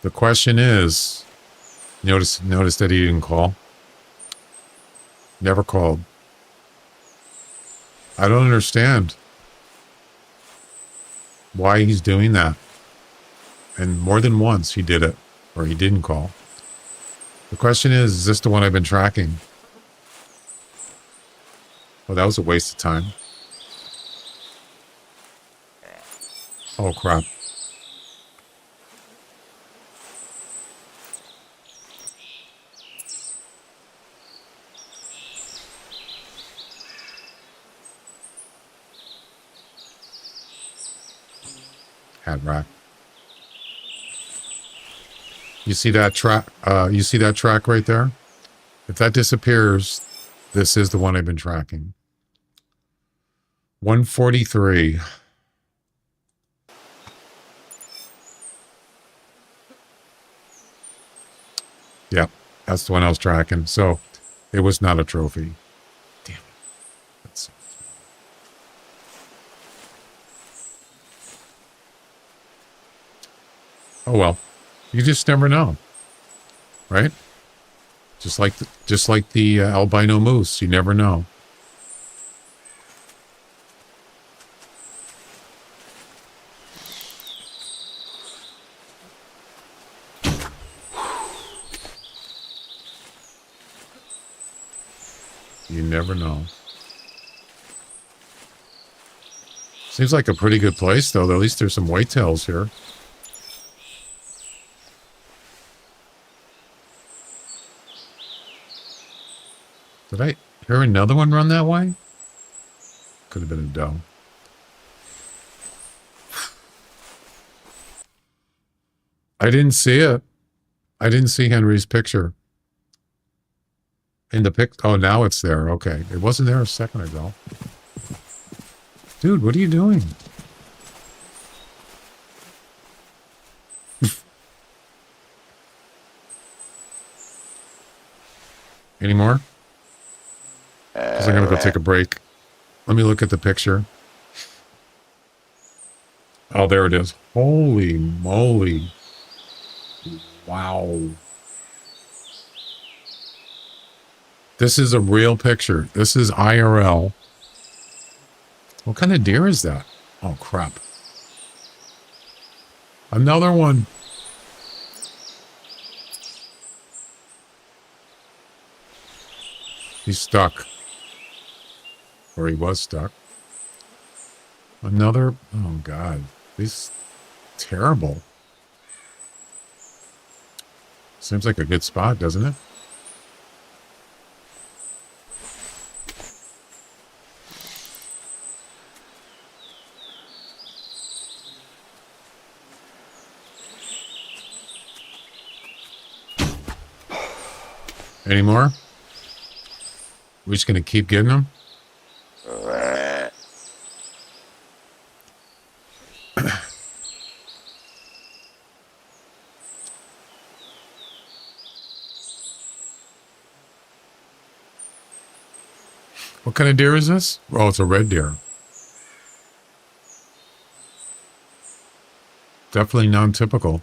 The question is, notice that he didn't call. Never called. I don't understand why he's doing that. And more than once he did it, or he didn't call. The question is this the one I've been tracking? Well, that was a waste of time. Oh, crap. Hat rack. You see that track? You see that track right there? If that disappears, this is the one I've been tracking. 143. Yep, that's the one I was tracking. So it was not a trophy. Damn it. That's... Oh well. You just never know. Right? Just like the albino moose, you never know. You never know. Seems like a pretty good place, though. At least there's some whitetails here. Did I hear another one run that way? Could have been a doe. I didn't see it. I didn't see Henry's picture. In the pic. Oh, now it's there. Okay. It wasn't there a second ago. Dude, what are you doing? Any more? Because I'm going to go take a break. Let me look at the picture. Oh, there it is. Holy moly. Wow. This is a real picture. This is IRL. What kind of deer is that? Oh, crap. Another one. He's stuck. Or he was stuck. Another. Oh, God. He's terrible. Seems like a good spot, doesn't it? Any more? We're just going to keep getting them? What kind of deer is this? Oh, it's a red deer. Definitely non-typical.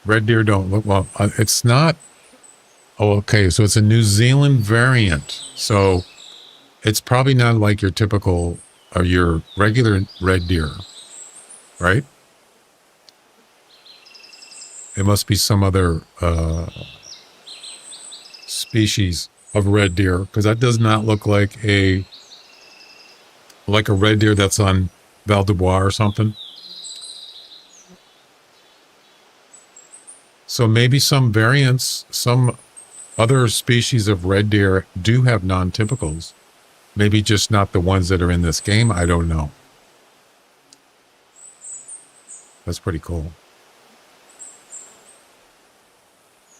Red deer don't look well. It's not. Oh, okay. So it's a New Zealand variant. So it's probably not like your typical or your regular red deer, right? It must be some other species of red deer, because that does not look like a red deer that's on Val du Bois or something. So maybe some variants, some other species of red deer do have non-typicals. Maybe just not the ones that are in this game. I don't know. That's pretty cool.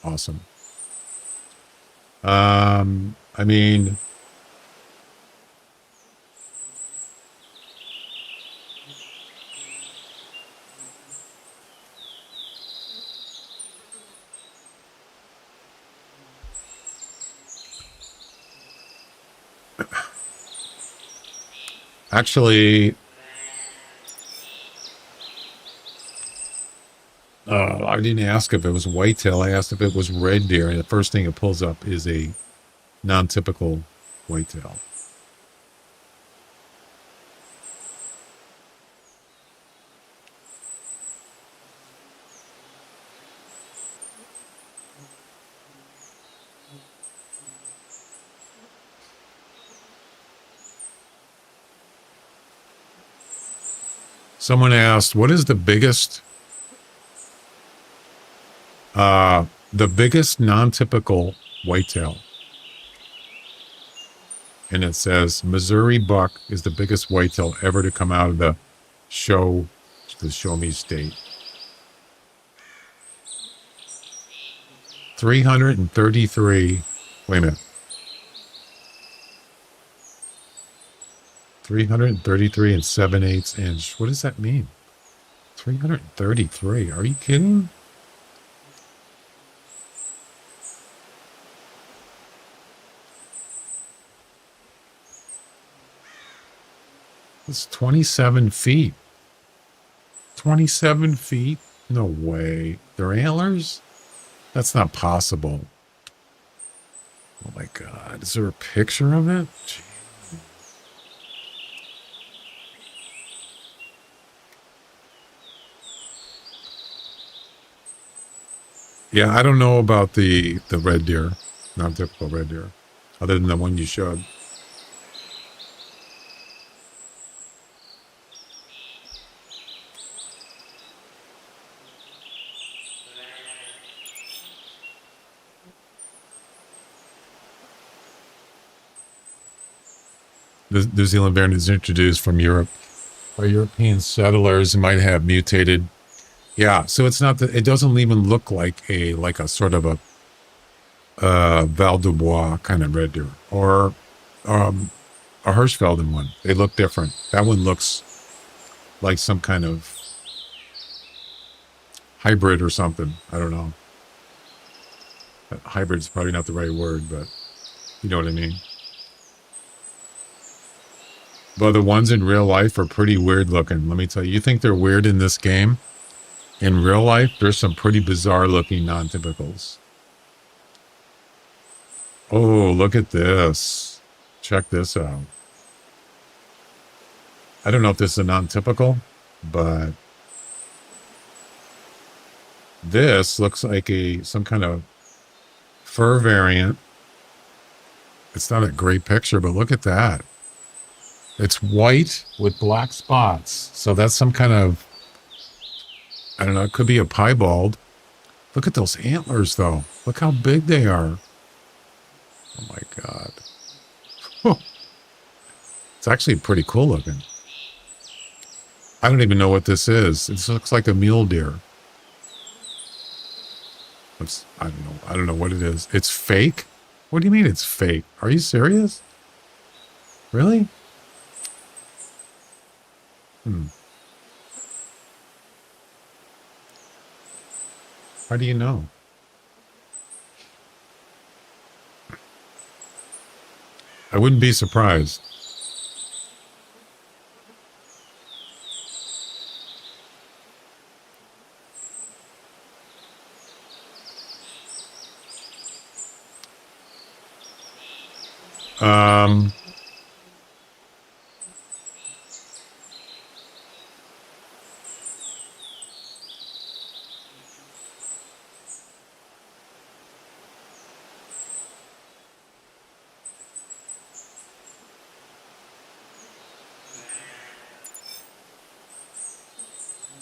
Awesome. I mean, actually, I didn't ask if it was whitetail. I asked if it was red deer, and the first thing it pulls up is a non-typical whitetail. Someone asked, what is the biggest non-typical whitetail? And it says Missouri buck is the biggest whitetail ever to come out of the Show Me State. 333. Wait a minute. 333 and 7/8 inch. What does that mean? 333. Are you kidding? It's 27 feet. 27 feet? No way. They're antlers? That's not possible. Oh my God. Is there a picture of it? Jeez. Yeah, I don't know about the red deer. Non-typical red deer. Other than the one you showed. The New Zealand bear is introduced from Europe by European settlers and might have mutated. Yeah, so it's not that it doesn't even look like a sort of a Val du Bois kind of red deer or a Hirschfelden one. They look different. That one looks like some kind of hybrid or something. I don't know. Hybrid's probably not the right word, but you know what I mean. But the ones in real life are pretty weird looking. Let me tell you, you think they're weird in this game? In real life, there's some pretty bizarre looking non-typicals. Oh, look at this. Check this out. I don't know if this is a non-typical, but this looks like some kind of fur variant. It's not a great picture, but look at that. It's white with black spots. So that's some kind of, I don't know, it could be a piebald. Look at those antlers, though. Look how big they are. Oh, my God. It's actually pretty cool looking. I don't even know what this is. It looks like a mule deer. I don't know what it is. It's fake? What do you mean it's fake? Are you serious? Really? How do you know? I wouldn't be surprised.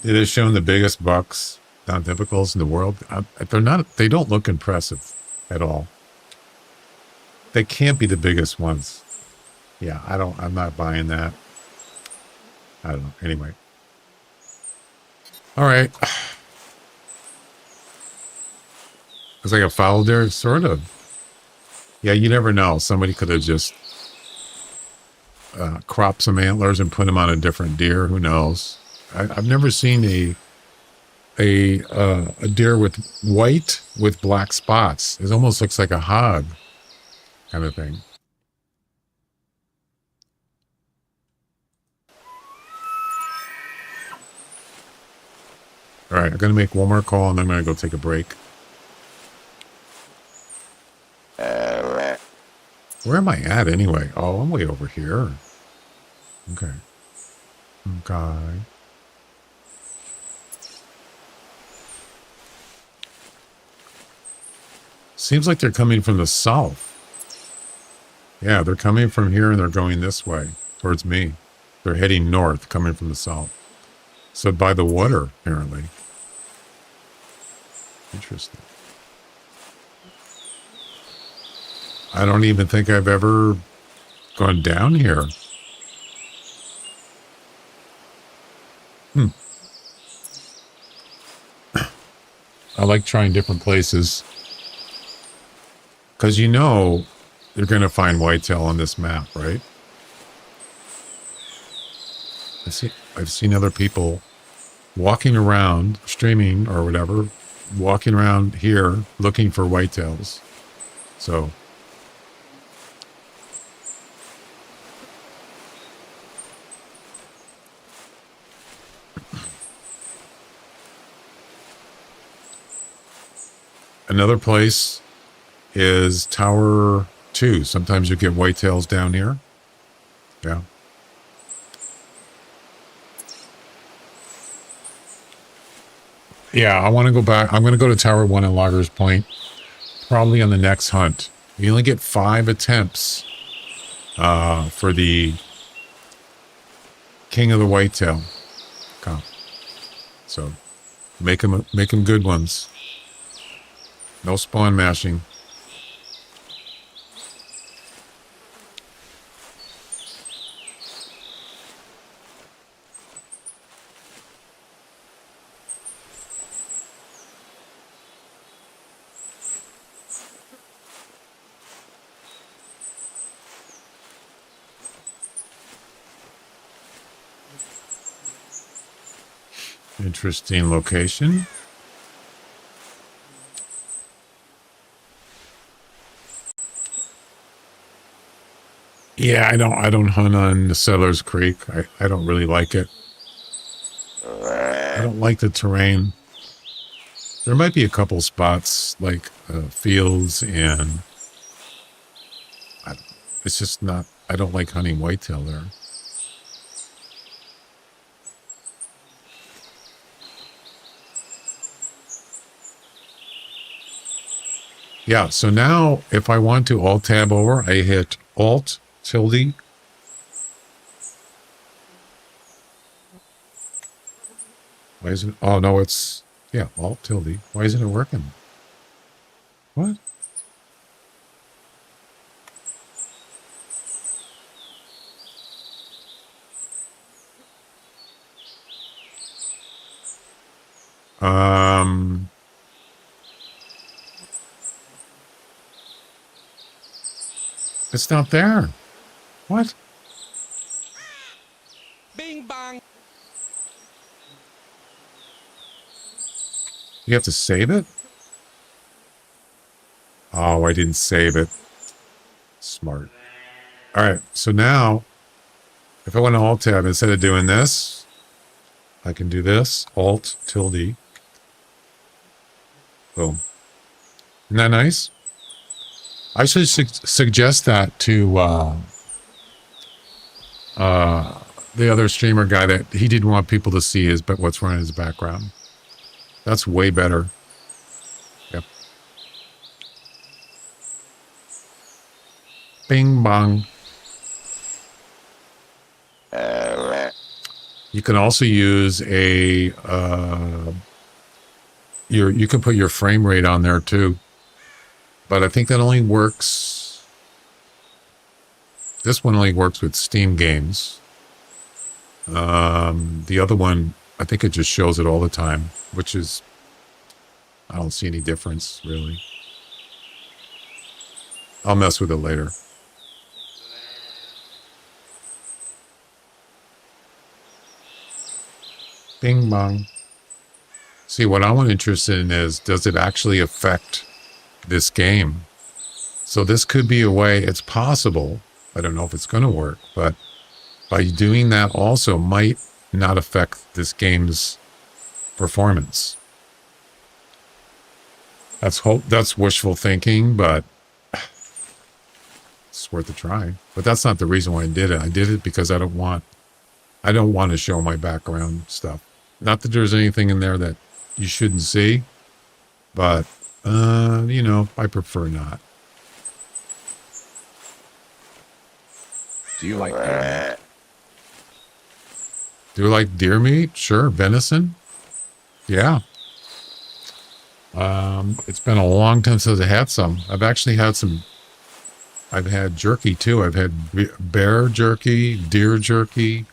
It is showing the biggest bucks, non-typicals in the world. They don't look impressive at all. They can't be the biggest ones. Yeah, I'm not buying that. I don't know. Anyway. All right. Was I got fouled there? Sort of. Yeah, you never know. Somebody could have just cropped some antlers and put them on a different deer. Who knows? I've never seen a deer with white with black spots. It almost looks like a hog kind of thing. All right, I'm going to make one more call and then I'm going to go take a break. Where am I at anyway? Oh, I'm way over here. Okay. Okay. Seems like they're coming from the south. Yeah, they're coming from here and they're going this way towards me. They're heading north, coming from the south. So by the water, apparently. Interesting. I don't even think I've ever gone down here. I like trying different places. Because you know you're going to find whitetail on this map, right? I've seen other people walking around, streaming or whatever, walking around here looking for whitetails. So another place is Tower 2. Sometimes you get whitetails down here. Yeah. Yeah, I want to go back. I'm going to go to Tower 1 in Loggers Point, probably on the next hunt. You only get 5 attempts for the King of the Whitetail. Okay. So make them good ones. No spawn mashing. Interesting location. Yeah, I don't hunt on the Settlers Creek. I don't really like it. I don't like the terrain. There might be a couple spots like fields and it's just not, I don't like hunting whitetail there. Yeah, so now if I want to alt tab over, I hit Alt tilde. Why isn't it? Oh, no, it's, yeah, Alt tilde. Why isn't it working? What? It's not there. What? Bing bong. You have to save it? Oh, I didn't save it. Smart. All right, so now, if I want to alt tab, instead of doing this, I can do this, Alt tilde. Boom. Isn't that nice? I should suggest that to the other streamer guy that he didn't want people to see his, but what's running in his background. That's way better. Yep. Bing bong. You can also use a you can put your frame rate on there too. But I think that only works. This one only works with Steam games. The other one, I think it just shows it all the time, which is, I don't see any difference really. I'll mess with it later. Bing bong. See, what I'm interested in is, does it actually affect this game? So this could be a way, it's possible, I don't know if it's going to work, but by doing that also might not affect this game's performance. That's wishful thinking, but it's worth a try. But that's not the reason why I did it. I did it because I don't want to show my background stuff. Not that there's anything in there that you shouldn't see, but you know, I prefer not. Do you like that? Do you like deer meat? Sure. Venison? Yeah. It's been a long time since I had some. I've actually had some. I've had jerky too. I've had bear jerky, deer jerky,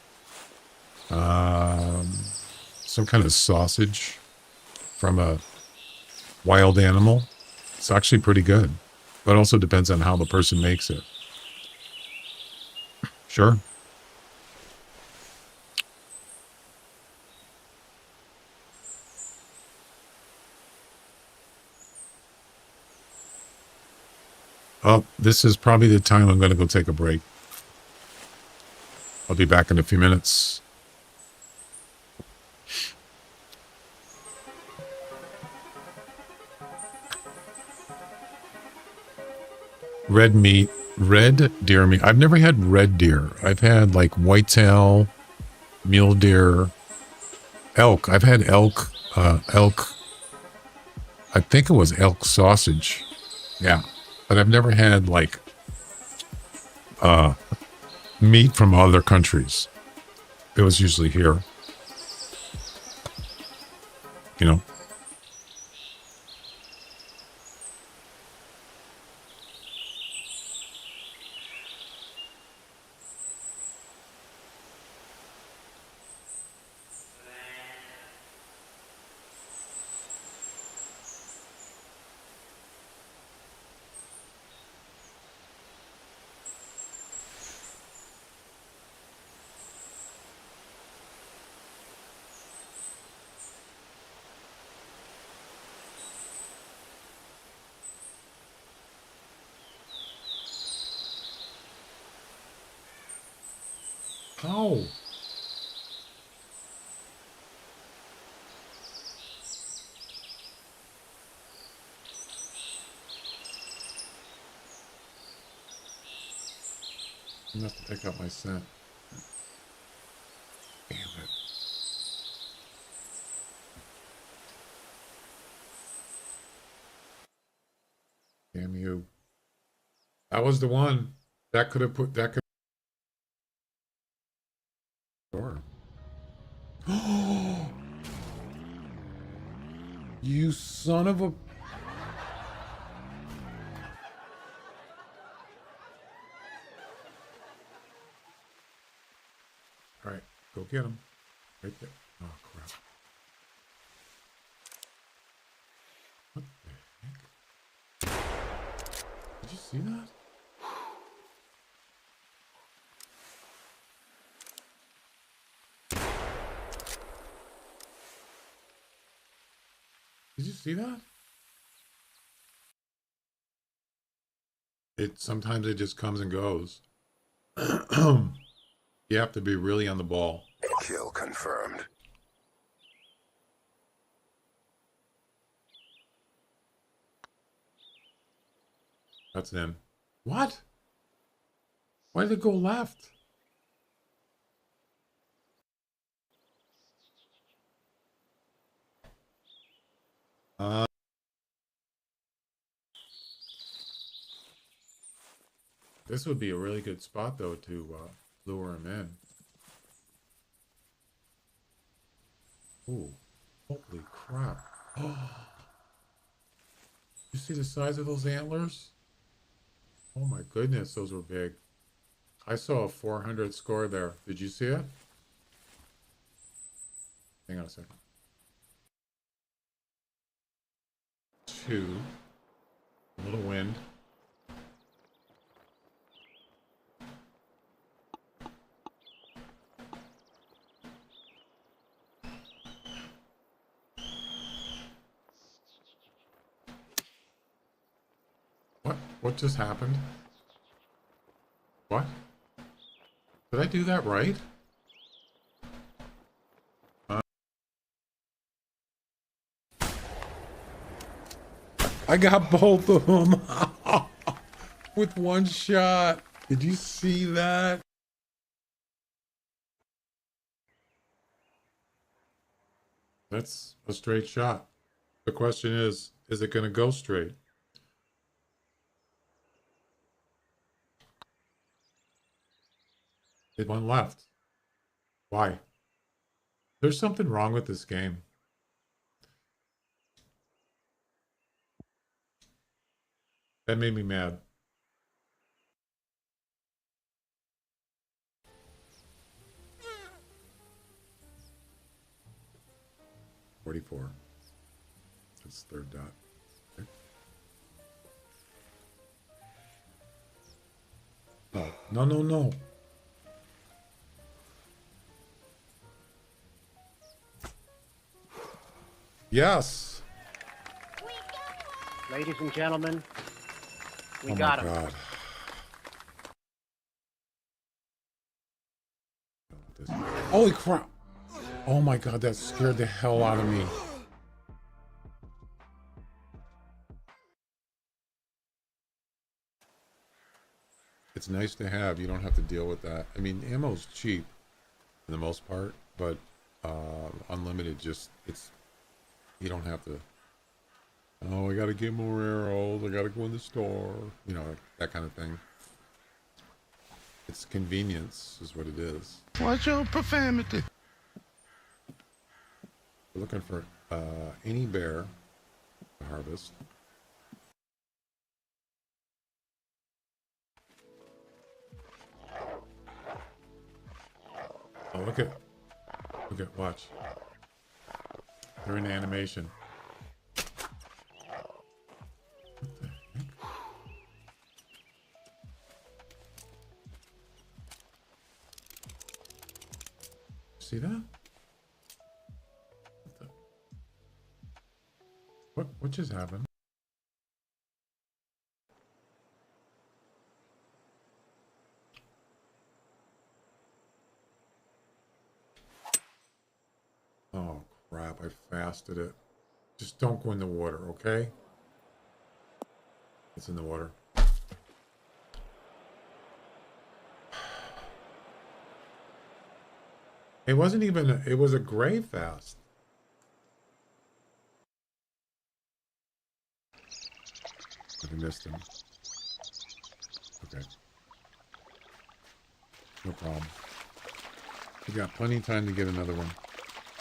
um, some kind of sausage from a wild animal. It's actually pretty good, but also depends on how the person makes it. Sure. Oh, this is probably the time I'm going to go take a break. I'll be back in a few minutes. Red meat, red deer meat. I've never had red deer. I've had like whitetail, mule deer, elk. I've had elk, elk. I think it was elk sausage. Yeah. But I've never had like meat from other countries. It was usually here. You know? How? I'm gonna have to pick up my scent. Damn it. Damn you. That was the one. That could have put that could door. You son of a. All right, go get him. Right there. Oh crap. What the heck? Did you see that? Did you see that? It sometimes it just comes and goes. You have to be really on the ball. Kill confirmed. That's in. What? Why did it go left? This would be a really good spot though to lure him in. Ooh, holy crap. You see the size of those antlers? Oh my goodness, those were big. I saw a 400 score there. Did you see it? Hang on a second. 2. A little wind. What? What just happened? What? Did I do that right? I got both of them with one shot. Did you see that? That's a straight shot. The question is it going to go straight? It went left. Why? There's something wrong with this game. That made me mad. $44. That's third dot. Okay. Oh, no, no, no. Yes. Ladies and gentlemen, we Oh got my him. God. Holy crap. Oh my God, that scared the hell out of me. It's nice to have. You don't have to deal with that. I mean, ammo's cheap for the most part, but unlimited just, you don't have to, oh, I got to get more arrows. I got to go in the store. You know, that kind of thing. It's convenience is what it is. Watch your profanity. We're looking for any bear to harvest. Oh, look at, watch. They're in animation. What the heck? See that? What just happened? Oh crap, I fasted it. Just don't go in the water, okay? It's in the water. It wasn't even, it was a gray fast. I missed him. Okay. No problem. You got plenty of time to get another one.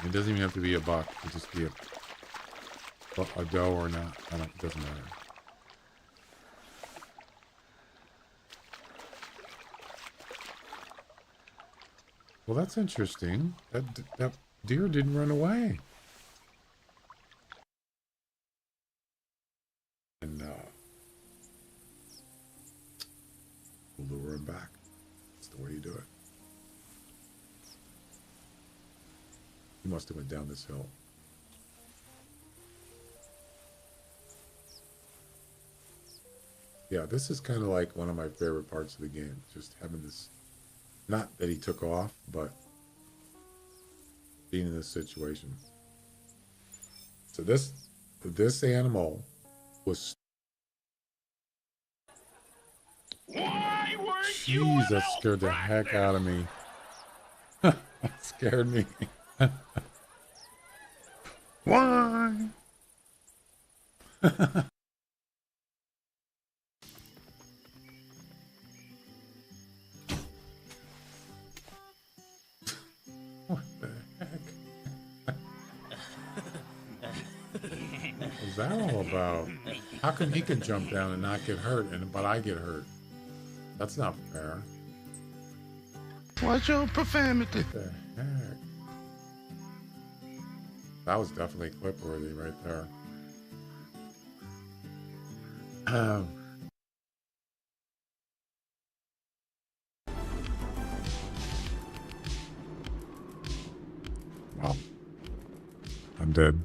It doesn't even have to be a buck. It just be a doe or not. It doesn't matter. Well, that's interesting. That deer didn't run away. And we'll lure him back. That's the way you do it. He must have went down this hill. Yeah, this is kind of like one of my favorite parts of the game. Just having this, not that he took off, but being in this situation. So this animal was. Why weren't Jeez, that scared the heck out of me. That scared me. Why? What the heck? What was that all about? How come he can jump down and not get hurt, but I get hurt? That's not fair. Watch your profanity. What the heck? That was definitely clip worthy right there. Well, I'm dead.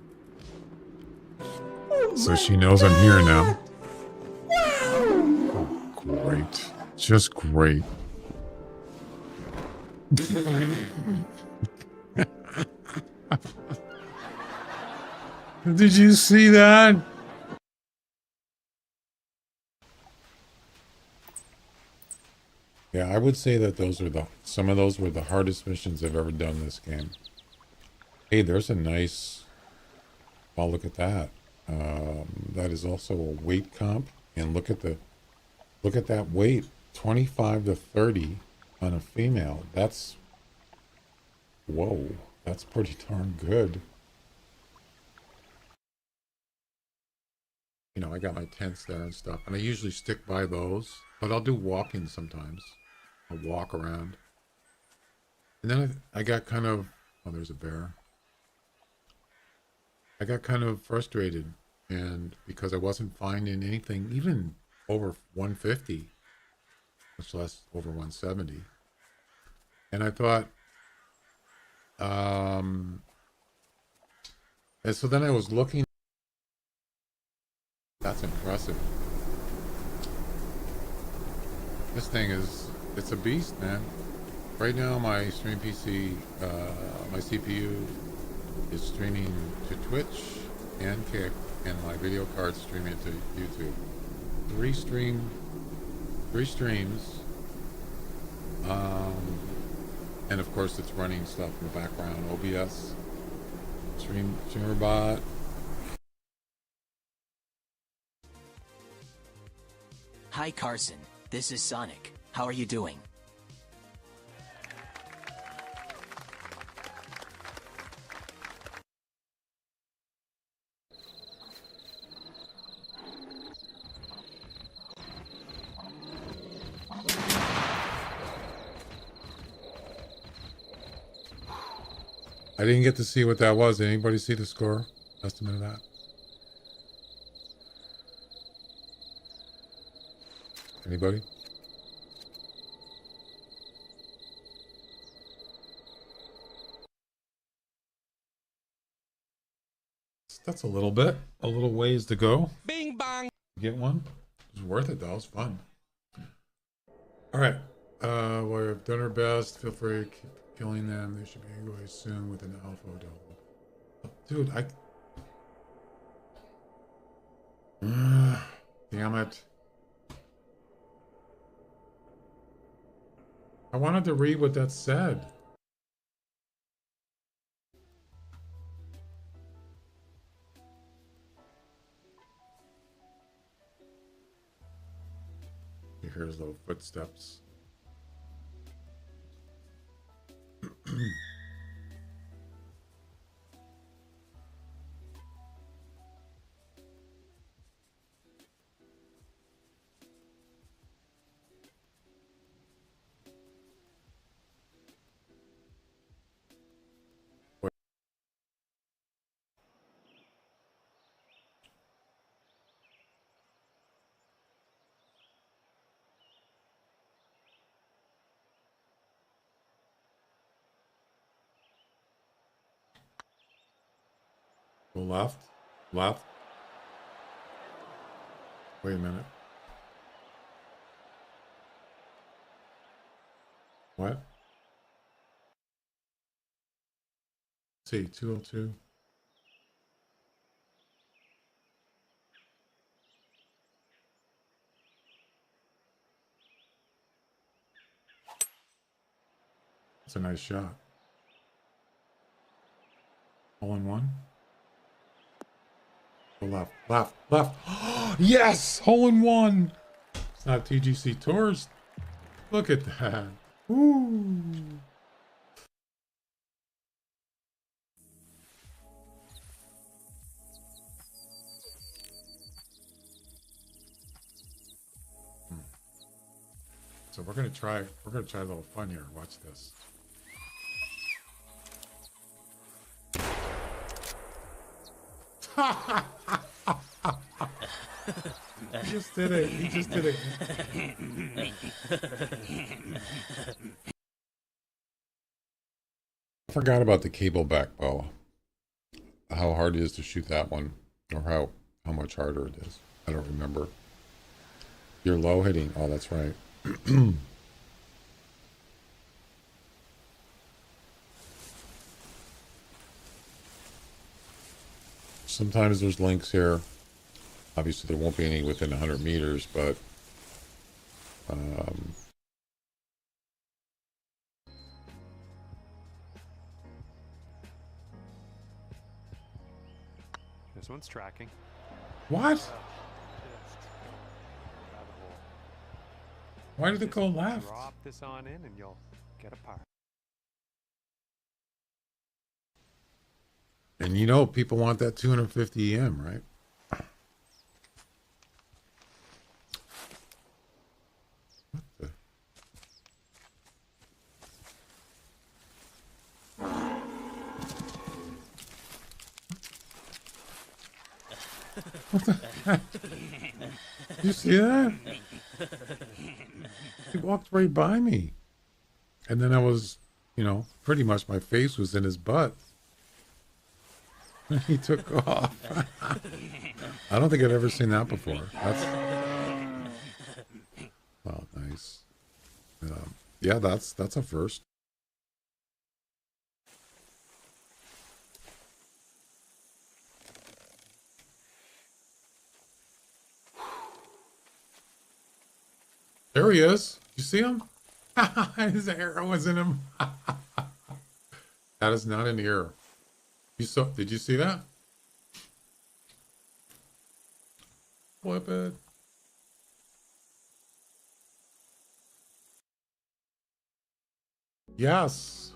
So she knows I'm here now. Oh, great. Just great. Did you see that? Yeah, I would say that some of those were the hardest missions I've ever done in this game. Hey, there's a nice, well, look at that. That is also a weight comp, and look at that weight, 25 to 30 on a female. That's, whoa, That's pretty darn good. You know, I got my tents there and stuff, and I usually stick by those, but I'll do walking sometimes. I'll walk around. And then I got kind of, oh, there's a bear. I got kind of frustrated, and because I wasn't finding anything, even over 150, much less over 170. And I thought, and so then I was looking. That's impressive. This thing it's a beast, man. Right now, my stream PC, my CPU is streaming to Twitch and Kick, and my video card's streaming to YouTube. Three streams. And of course, it's running stuff in the background. OBS, streamer bot. Hi Carson, this is Sonic. How are you doing? I didn't get to see what that was. Did anybody see the score estimate of that? Anybody? That's a little ways to go. Bing bong. Get one. It was worth it though. It was fun. All right. We've done our best. Feel free to keep killing them. They should be away soon with an alpha double. Dude, damn it. I wanted to read what that said. You hear his little footsteps. Go left. Left. Wait a minute. What? See, 202. That's a nice shot. All in one. Go left, left, left. Yes! Hole in one! It's not TGC Tours. Look at that. Ooh. So we're gonna try a little fun here. Watch this. He just did it. He just did it. I forgot about the cable back bow. How hard it is to shoot that one, or how much harder it is. I don't remember. You're low hitting. Oh, that's right. Sometimes there's links here. Obviously, there won't be any within 100 meters, but This one's tracking. what? Why did it go left? Drop this on in and you'll get a part. And you know, people want that 250 EM, right? What the? What the heck? Did you see that? He walked right by me. And then I was, you know, pretty much my face was in his butt. And he took off. I don't think I've ever seen that before. That's... Oh, nice. Yeah, that's a first. There he is. You see him? His arrow was in him. That is not an ear. You saw? Did you see that? Flip it. Yes.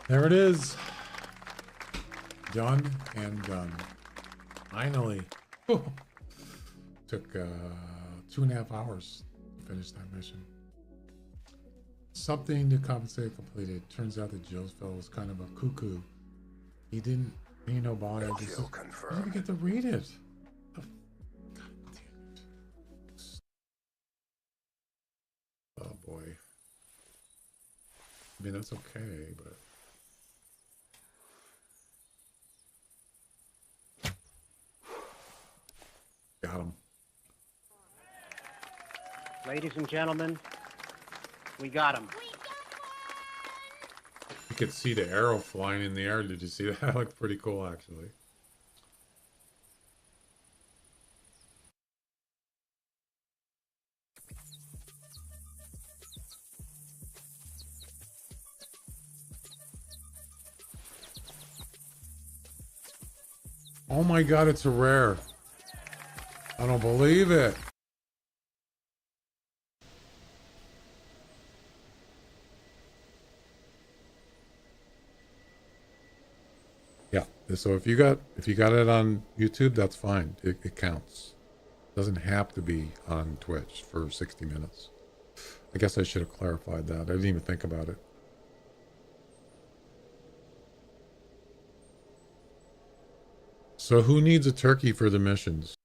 There it is. Done and done. Finally. Whew. Took 2.5 hours to finish that mission. Something to compensate completed. Turns out that Joe's fellow was kind of a cuckoo. He didn't know about it. I didn't get to read it. God damn it. Oh boy. I mean, that's okay, but... Got him. Ladies and gentlemen, we got him. You could see the arrow flying in the air. Did you see that? That looked pretty cool, actually. Oh my God, it's a rare. I don't believe it. Yeah, so if you got it on YouTube, that's fine. It counts. It doesn't have to be on Twitch for 60 minutes. I guess I should have clarified that. I didn't even think about it. So who needs a turkey for the missions?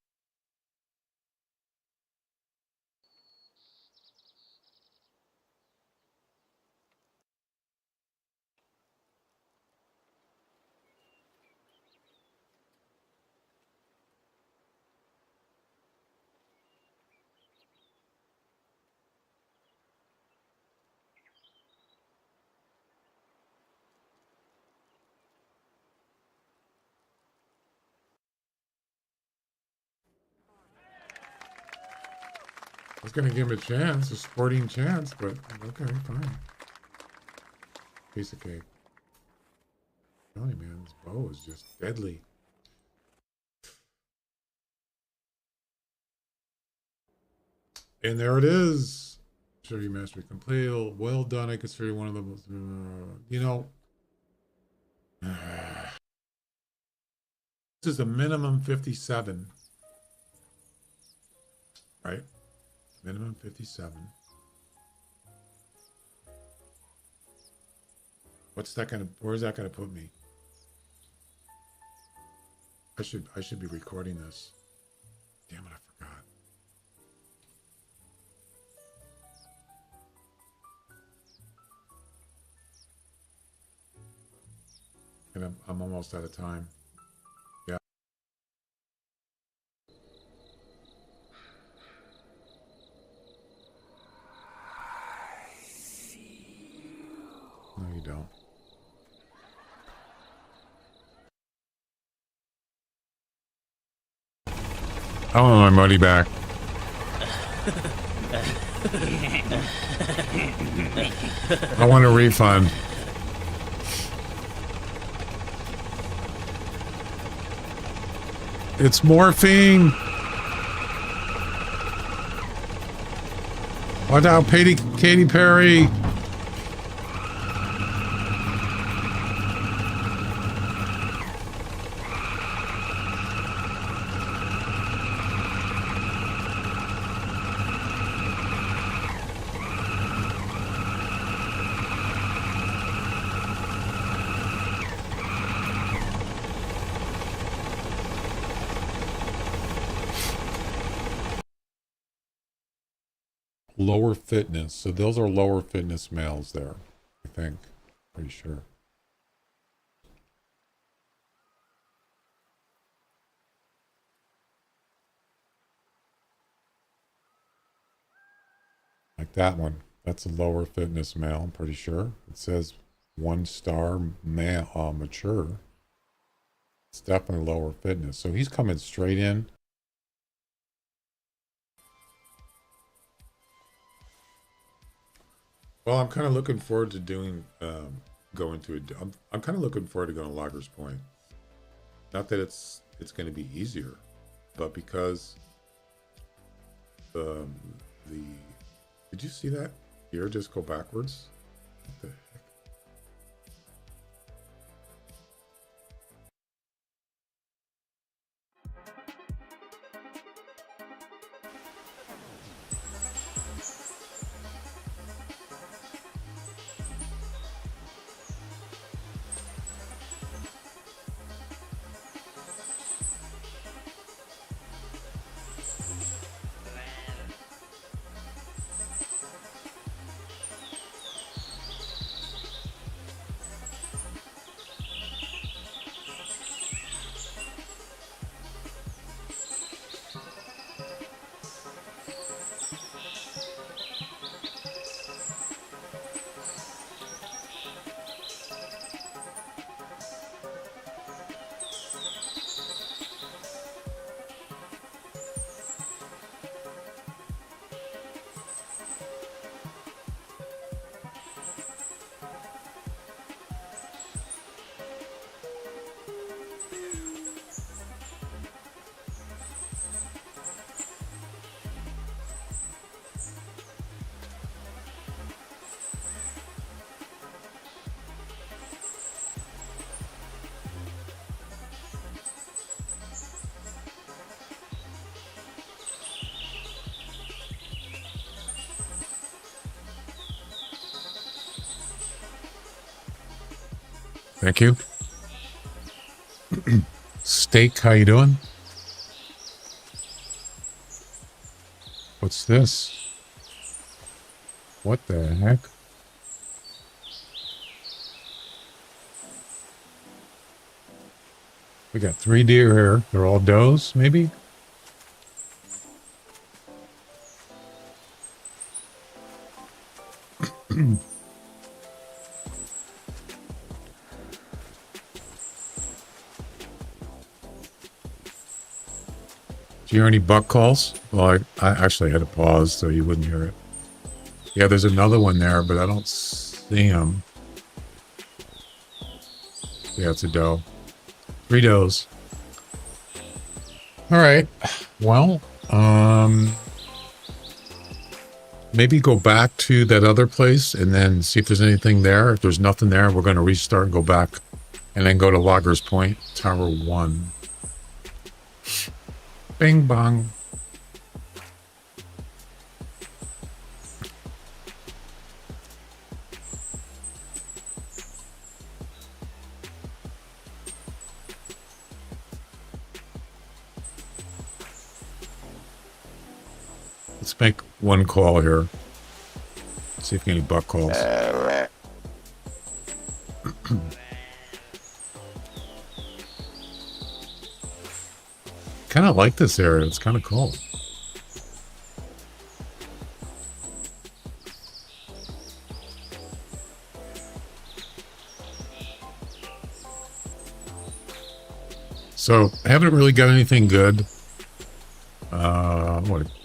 I was gonna give him a chance, a sporting chance, but okay, fine. Piece of cake. I'm telling you, man, this bow is just deadly. And there it is. Show you mastery complete. Well done. I consider you one of the most, you know. This is a minimum 57. Right? Minimum 57. What's that gonna, where's that gonna put me? I should be recording this. Damn it, I forgot. And I'm almost out of time. Yeah. No, you don't. I want my money back. I want a refund. It's morphing. Watch out, Katy Perry. lower fitness. So those are lower fitness males there, I think. Pretty sure. Like that one. That's a lower fitness male, I'm pretty sure. It says 1-star male, mature. It's definitely lower fitness. So he's coming straight in. Well, I'm kind of looking forward to doing, going to I'm kind of looking forward to going to Loggers Point. Not that it's going to be easier, but because the did you see that here just go backwards? What the heck? Thank you. Steak, how you doing? What's this? What the heck? We got 3 deer here. They're all does, maybe? Do you hear any buck calls? Well, I actually had to pause so you wouldn't hear it. Yeah, there's another one there, but I don't see him. Yeah, it's a doe. 3 does. All right. Well, maybe go back to that other place and then see if there's anything there. If there's nothing there, we're going to restart and go back and then go to Loggers Point, Tower 1. Bing bong. Let's make one call here. See if any buck calls. Kind of like this area. It's kind of cool. So I haven't really got anything good.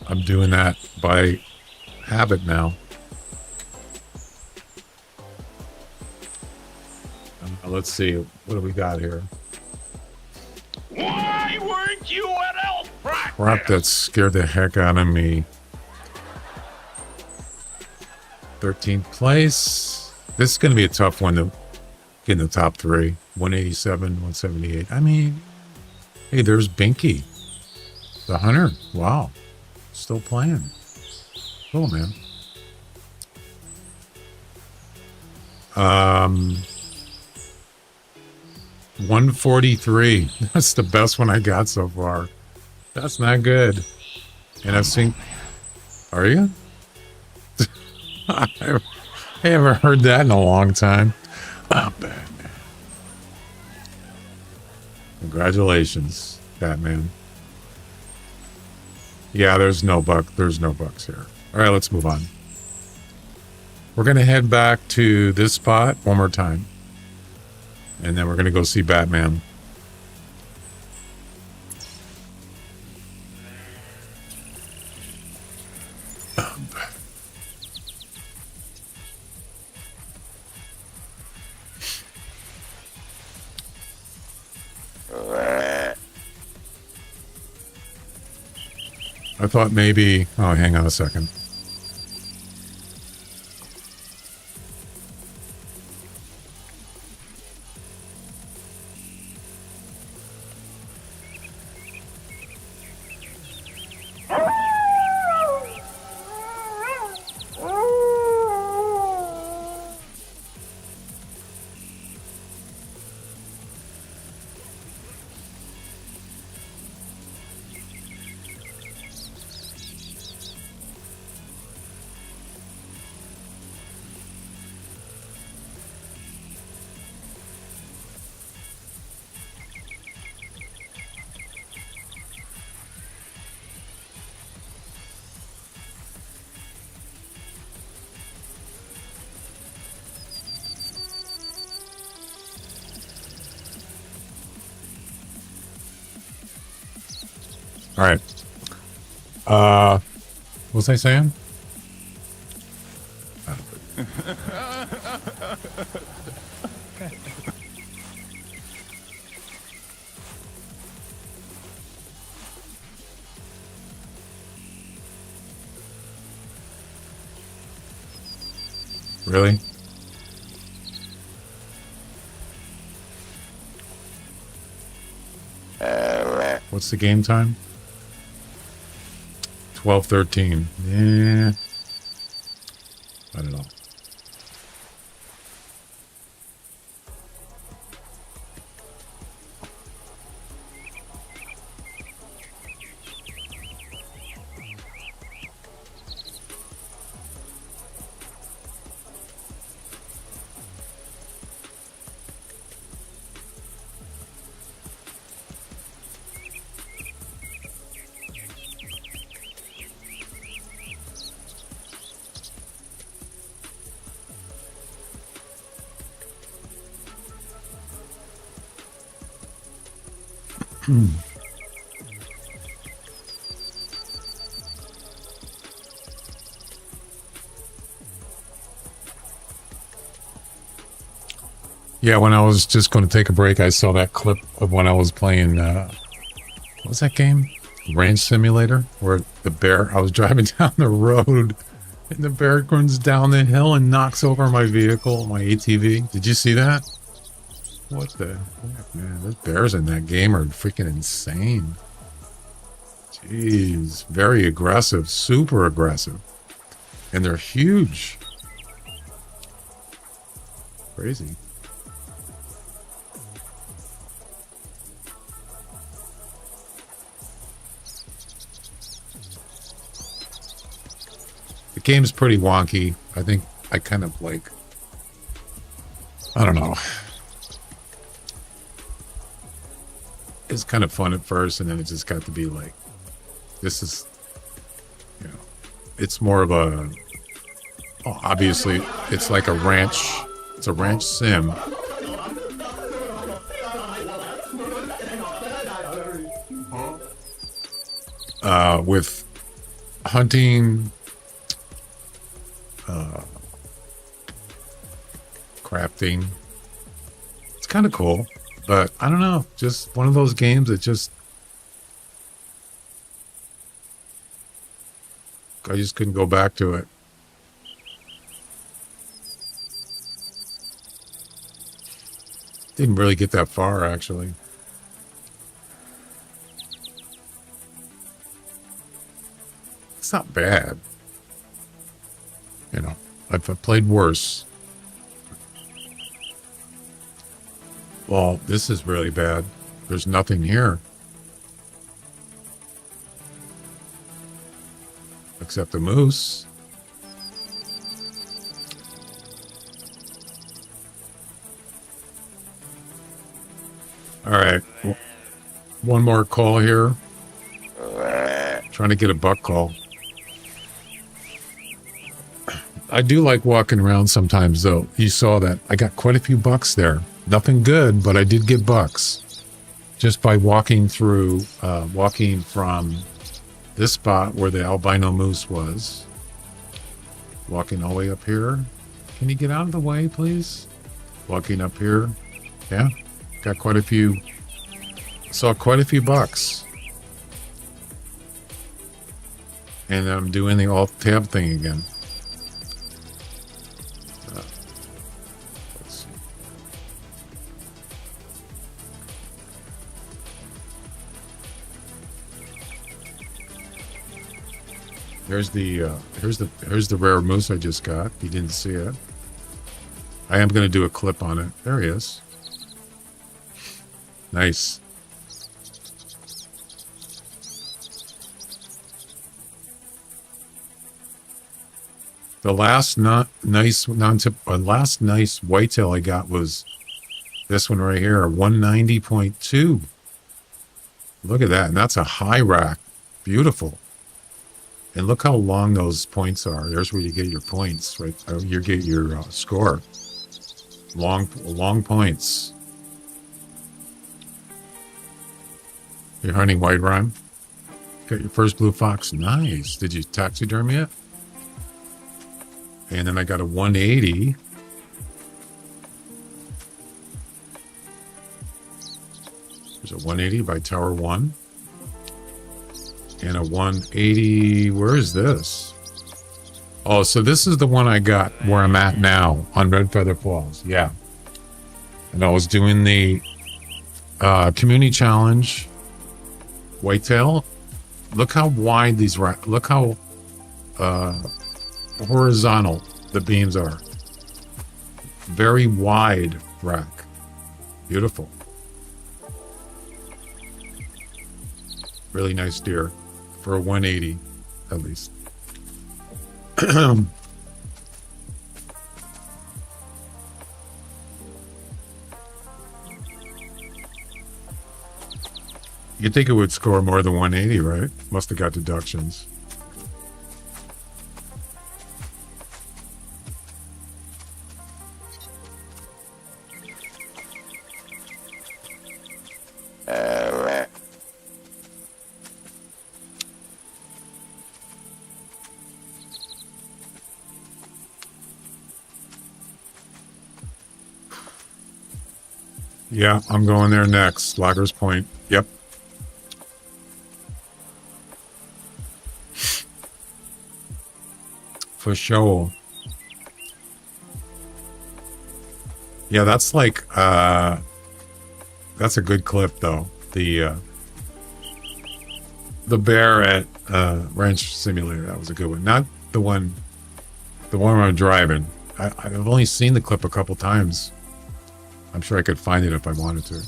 I'm doing that by habit now. Let's see. What do we got here? Why weren't you at elk practice? Crap, that scared the heck out of me. 13th place. This is going to be a tough one to get in the top 3. 187, 178. I mean, hey, there's Binky. The Hunter. Wow. Still playing. Cool, man. 143. That's the best one I got so far. That's not good. And I've seen... Are you? I haven't heard that in a long time. Oh, Batman. Congratulations, Batman. Yeah, there's no bucks here. All right, let's move on. We're going to head back to this spot one more time. And then we're going to go see Batman. I thought maybe... Oh, hang on a second. All right. What was I saying? Really? What's the game time? 12:13. Yeah. I don't know. Yeah, when I was just going to take a break, I saw that clip of when I was playing, what was that game? Ranch Simulator, where the bear, I was driving down the road and the bear runs down the hill and knocks over my vehicle, my ATV. Did you see that? What the heck, man? Those bears in that game are freaking insane. Jeez, very aggressive, super aggressive. And they're huge. Crazy. The game's pretty wonky. I think I kind of like, I don't know. It's kind of fun at first, and then it just got to be like, this is, you know, it's more of a, oh, obviously, it's like a ranch, it's a ranch sim. With hunting, crafting. It's kind of cool, but I don't know, just one of those games that just, I just couldn't go back to it. Didn't really get that far, actually. It's not bad. You know, I've played worse. Well, this is really bad. There's nothing here. Except the moose. All right. One more call here. Trying to get a buck call. I do like walking around sometimes, though. You saw that. I got quite a few bucks there. Nothing good, but I did get bucks. Just by walking through, walking from this spot where the albino moose was. Walking all the way up here. Can you get out of the way, please? Walking up here. Yeah. Got quite a few. Saw quite a few bucks. And I'm doing the alt tab thing again. Let's see. Here's the rare moose I just got. You didn't see it. I am going to do a clip on it. There he is. Nice. The last nice whitetail I got was this one right here, 190.2. Look at that, and that's a high rack. Beautiful. And look how long those points are. There's where you get your points, right? You get your score. Long points. You're hunting white rhyme. Got your first blue fox. Nice. Did you taxidermy it? And then I got a 180. There's a 180 by Tower 1. And a 180. Where is this? Oh, so this is the one I got where I'm at now on Red Feather Falls. Yeah. And I was doing the community challenge whitetail. Look how wide these look how horizontal the beams are. Very wide rack. Beautiful. Really nice deer for a 180 at least. You'd think it would score more than 180, right? Must have got deductions. Yeah, I'm going there next. Loggers Point. Yep. For sure. Yeah, that's like that's a good clip though. The bear at Ranch Simulator, that was a good one. Not the one I'm driving. I've only seen the clip a couple times. I'm sure I could find it if I wanted to.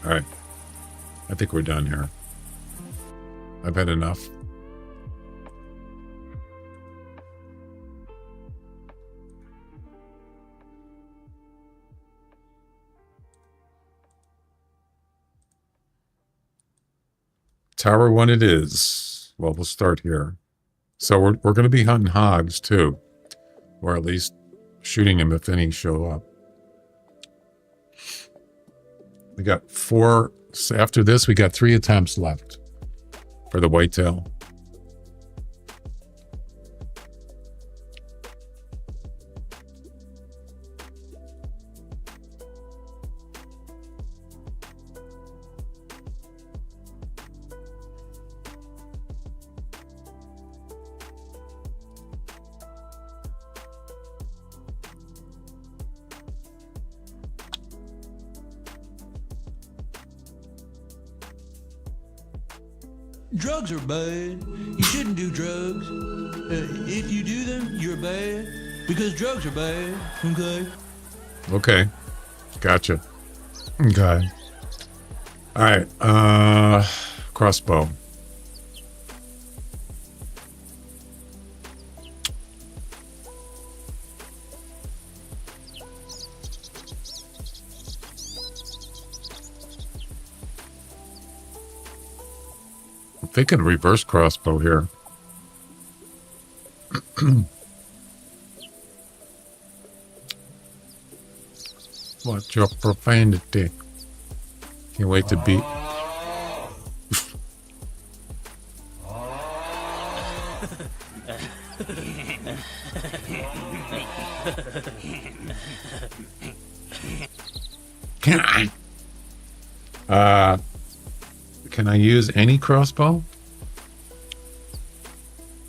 All right. I think we're done here. I've had enough. Tower 1 it is. Well, we'll start here. So we're going to be hunting hogs too. Or at least shooting them if any show up. We got 4. So after this, we got 3 attempts left for the whitetail. Drugs are bad. You shouldn't do drugs. If you do them, you're bad. Because drugs are bad. Okay? Okay. Gotcha. Okay. All right. Crossbow. thinking reverse crossbow here. Watch your profanity. Can't wait to beat. Can I use any crossbow?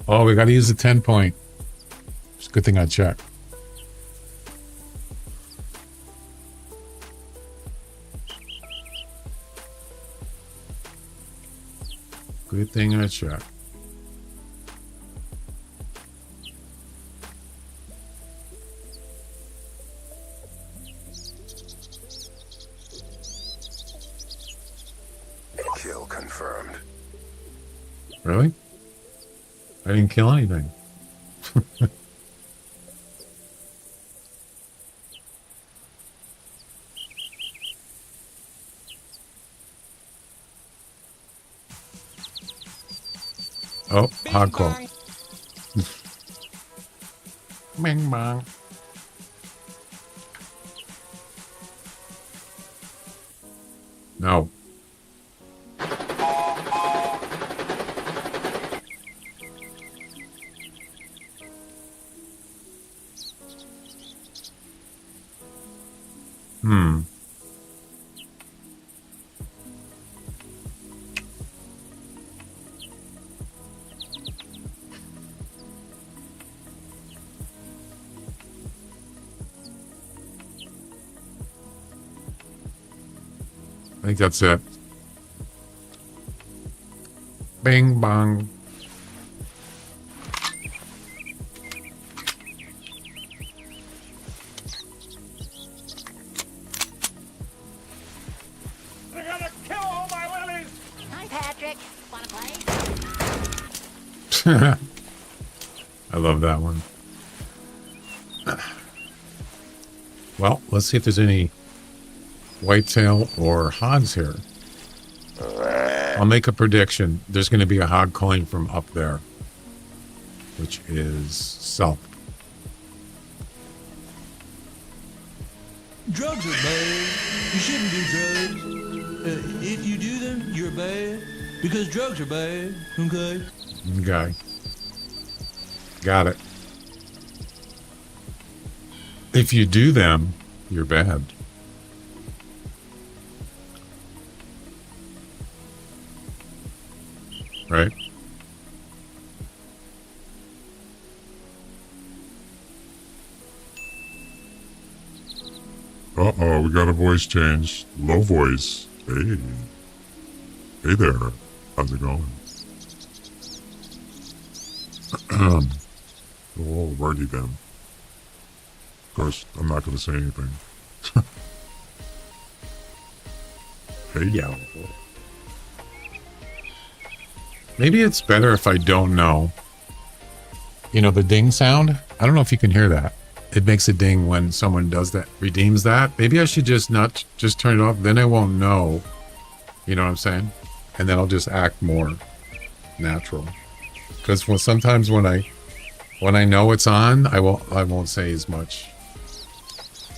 Oh, we got to use the 10 point. It's a good thing I checked. Good thing I checked. Kill confirmed. Really? I didn't kill anything. Oh, hardcore. Bing bong. No. I think that's it. Bing bong. They're gonna kill all my willies! Hi, Patrick. Wanna play? I love that one. Well, let's see if there's any whitetail or hogs here. I'll make a prediction. There's going to be a hog calling from up there, which is south. Drugs are bad. You shouldn't do drugs. If you do them, you're bad. Because drugs are bad, okay? Okay. Got it. If you do them, you're bad. Right? Uh-oh, we got a voice change. Low voice. Hey. Hey there. How's it going? A little wordy then. Of course, I'm not going to say anything. Hey. Yeah. Maybe it's better if I don't know. You know, the ding sound? I don't know if you can hear that. It makes a ding when someone does that, redeems that. Maybe I should just not just turn it off. Then I won't know. You know what I'm saying? And then I'll just act more natural. Because sometimes when I know it's on, I won't say as much.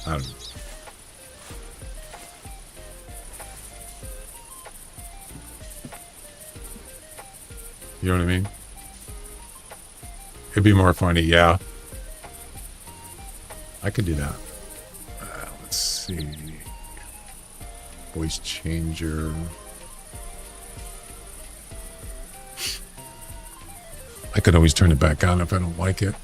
I don't know. You know what I mean? It'd be more funny, yeah. I could do that. Let's see. Voice changer. I could always turn it back on if I don't like it.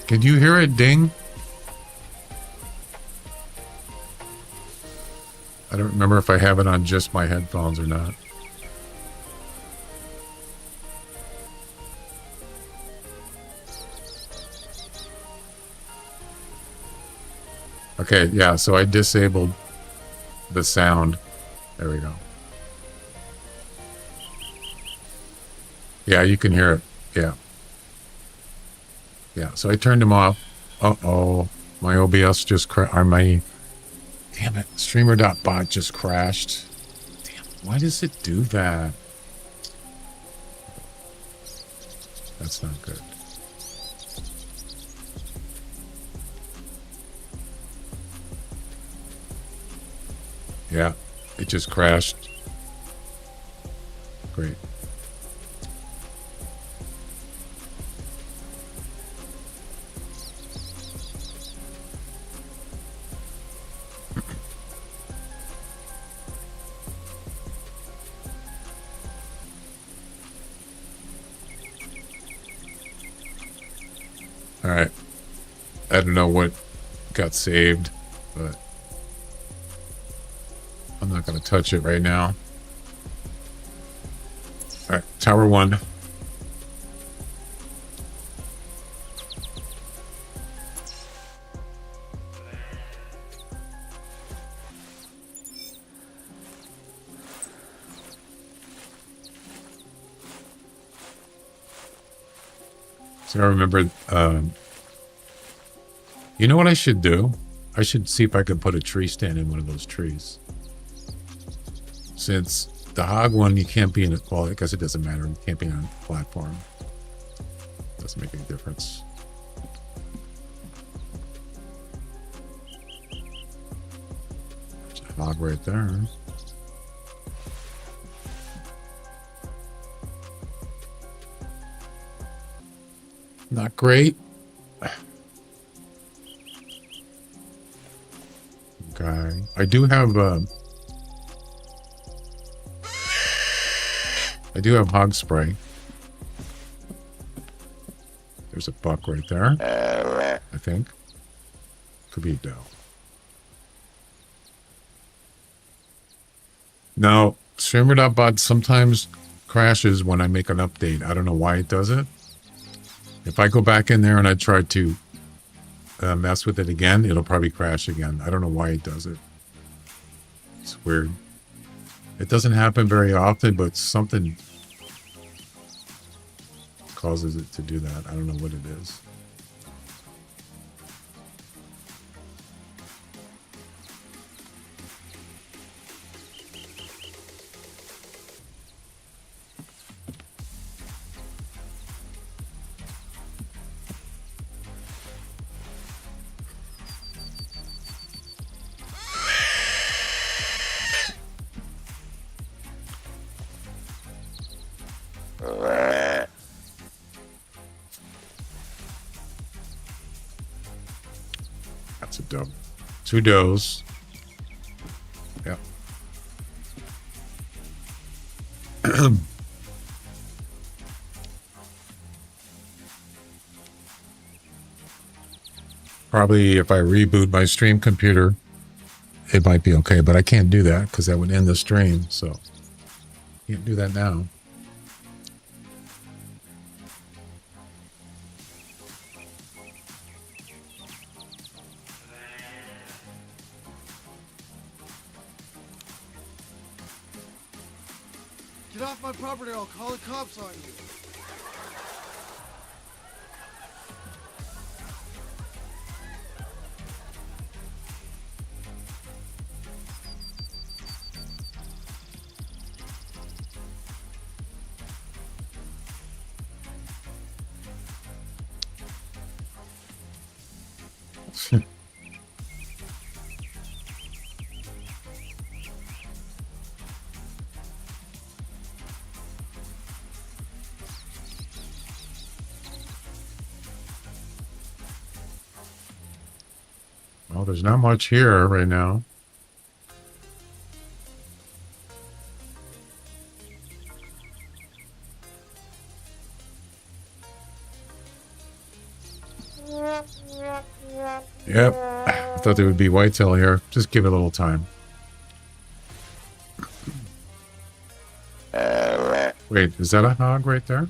Can you hear it ding? I don't remember if I have it on just my headphones or not. Okay, yeah, so I disabled the sound. There we go. Yeah, you can hear it. Yeah. Yeah, so I turned them off. Uh-oh. My OBS just crashed. Damn it. Streamer.bot just crashed. Damn, why does it do that? That's not good. Yeah, it just crashed. Great. All right. I don't know what got saved, but I'm not going to touch it right now. All right, Tower 1. So I remember, you know what I should do? I should see if I can put a tree stand in one of those trees. Since the hog one, you can't be in it. Well, I guess it doesn't matter. You can't be on a platform. Doesn't make any difference. There's a hog right there. Not great. Okay. I do have hog spray. There's a buck right there. I think. Could be a doe. Now, Streamer.bot sometimes crashes when I make an update. I don't know why it does it. If I go back in there and I try to mess with it again, it'll probably crash again. I don't know why it does it. It's weird. It doesn't happen very often, but something causes it to do that. I don't know what it is. That's a doe. 2 does. Yeah. Probably if I reboot my stream computer, it might be okay, but I can't do that because that would end the stream, so can't do that now. Get off my property or I'll call the cops on you. Well, there's not much here right now. Yep. I thought there would be whitetail here. Just give it a little time. Wait, is that a hog right there?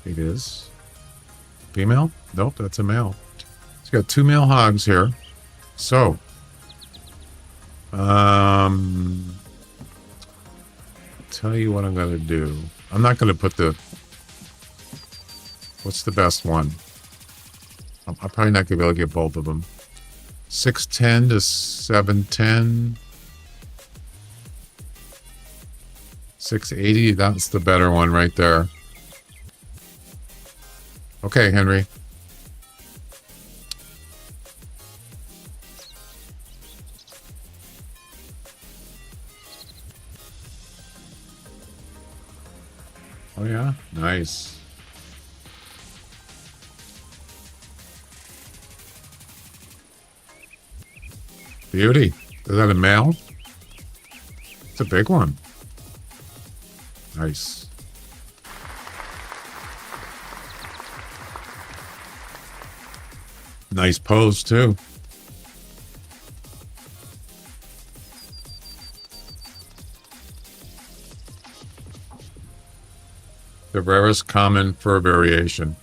It is. Female? Nope, that's a male. It's got 2 male hogs here. So, tell you what I'm going to do. I'm not going to put the... What's the best one? I'm probably not going to be able to get both of them. 610 to 710. 680, that's the better one right there. Okay, Henry. Oh yeah, nice. Beauty. Is that a male? It's a big one. Nice. Nice pose, too. The rarest common fur variation.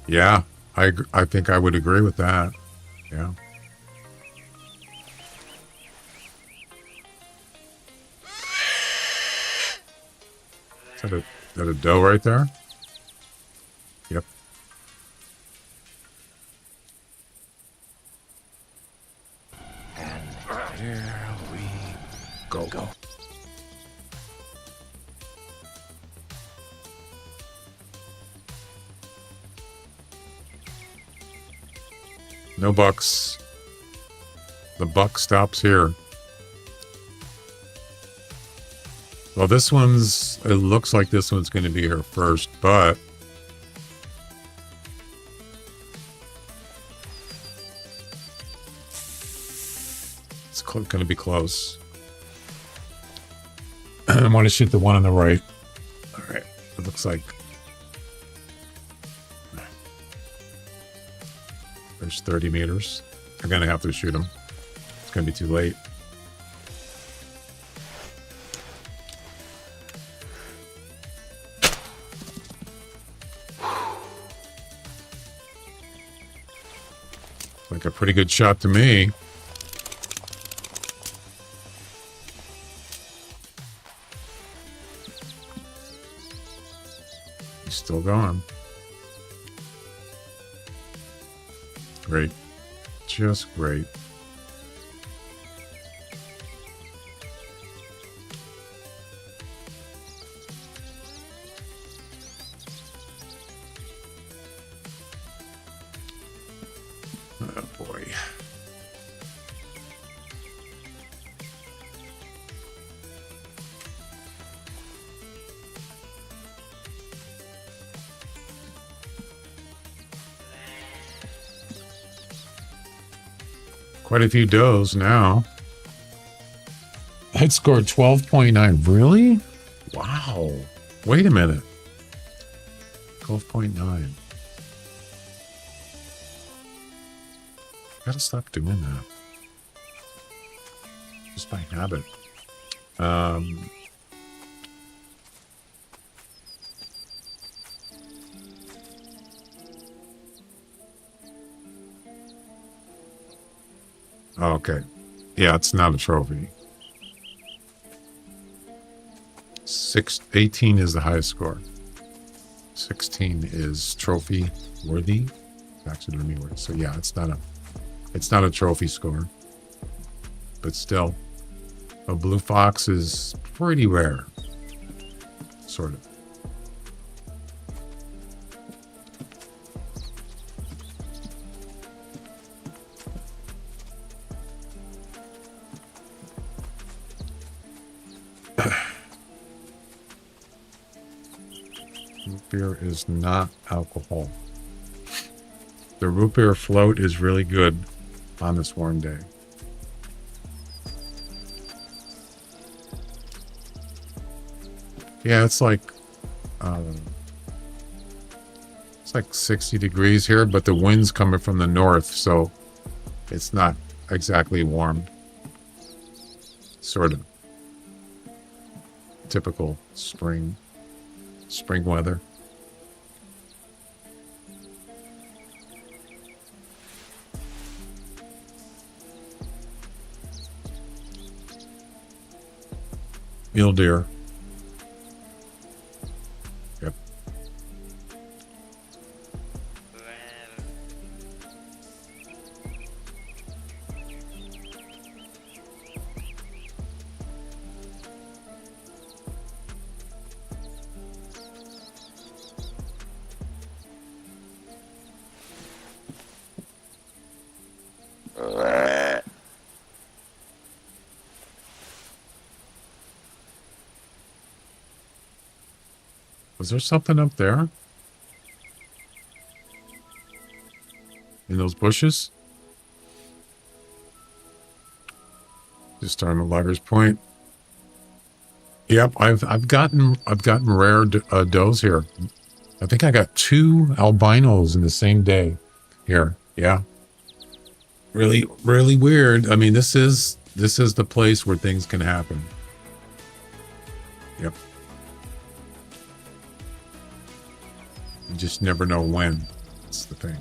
Yeah, I think I would agree with that. Yeah. Is that a doe right there? Yep. And here we Go. No bucks. The buck stops here. Well, this one's... It looks like this one's going to be here first, but... It's going to be close. I want to shoot the one on the right. All right. It looks like... There's 30 meters. I'm going to have to shoot him. It's going to be too late. Like a pretty good shot to me. He's still going. Great. Just great. Oh boy. Quite a few does now. I'd scored 12.9. Really? Wow. Wait a minute. 12.9. Gotta stop doing that. Just by habit. Okay. Yeah, it's not a trophy. 18 is the highest score. 16 is trophy worthy. Actually, let me word. So yeah, it's not a trophy score. But still, a blue fox is pretty rare. Sort of. Root beer is not alcohol. The root beer float is really good on this warm day. Yeah, it's like It's like 60 degrees here, but the wind's coming from the north, so it's not exactly warm. Sort of. Typical spring weather. Mule deer. Yep. Was there something up there? In those bushes? Just on the Lover's Point. Yep, I've gotten rare does here. I think I got 2 albinos in the same day here. Yeah. Really, really weird. I mean, this is the place where things can happen. Yep. You just never know when. That's the thing.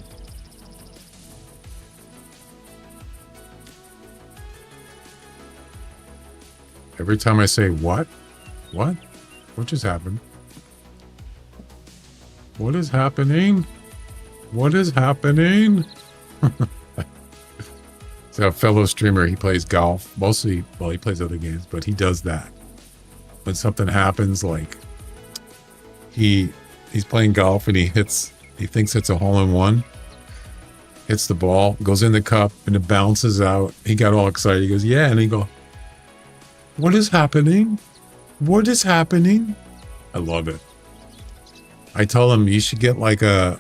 Every time I say, what? What? What just happened? What is happening? What is happening? So a fellow streamer, he plays golf. Mostly, well, he plays other games, but he does that. When something happens, like he's playing golf and he thinks it's a hole-in-one, hits the ball, goes in the cup, and it bounces out. He got all excited. He goes, yeah, and he go, what is happening? What is happening? I love it. I told him you should get like a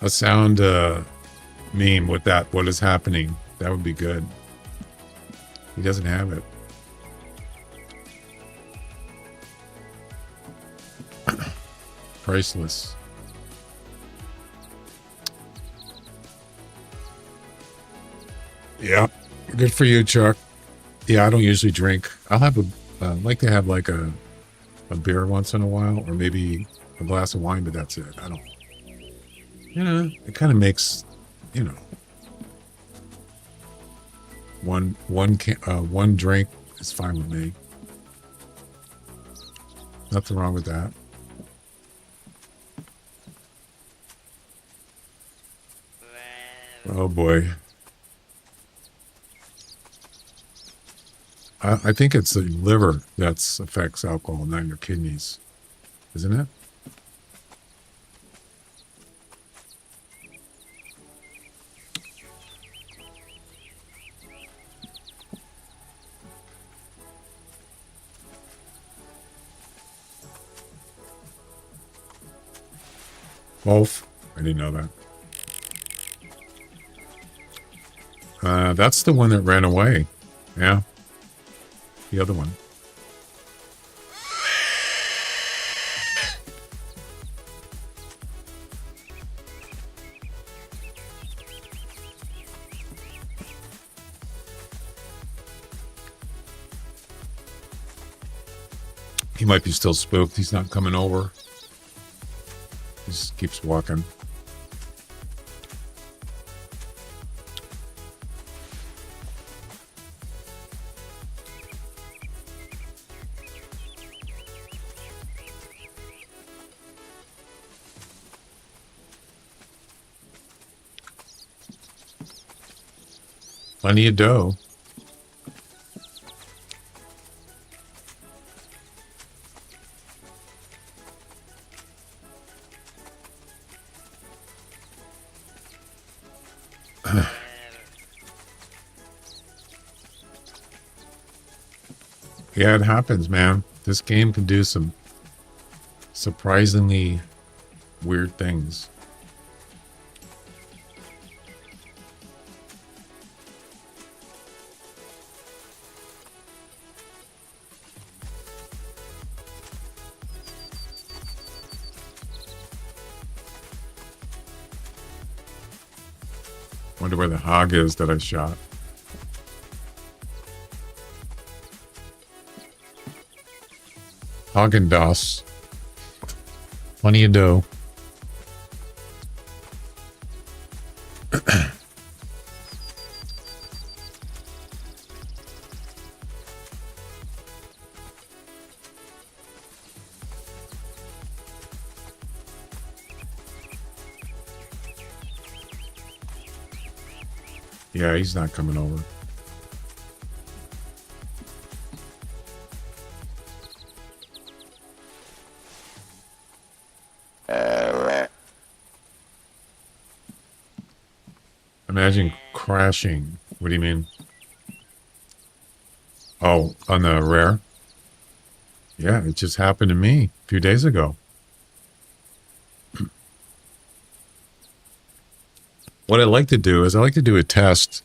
sound meme with that. What is happening? That would be good. He doesn't have it. Priceless. Yeah. Good for you, Chuck. Yeah, I don't usually drink. I'll have like to have like a beer once in a while, or maybe a glass of wine, but that's it. I don't, it kind of makes, one drink is fine with me. Nothing wrong with that. Oh boy. I think it's the liver that affects alcohol, not your kidneys. Isn't it? Both? I didn't know that. That's the one that ran away. Yeah. The other one. He might be still spooked. He's not coming over. He just keeps walking. Plenty of dough. Yeah, it happens, man. This game can do some surprisingly weird things. Wonder where the hog is that I shot. Haagen Dazs. Plenty of dough. Yeah, he's not coming over. Imagine crashing. What do you mean? Oh, on the rare? Yeah, it just happened to me a few days ago. What I like to do is I like to do a test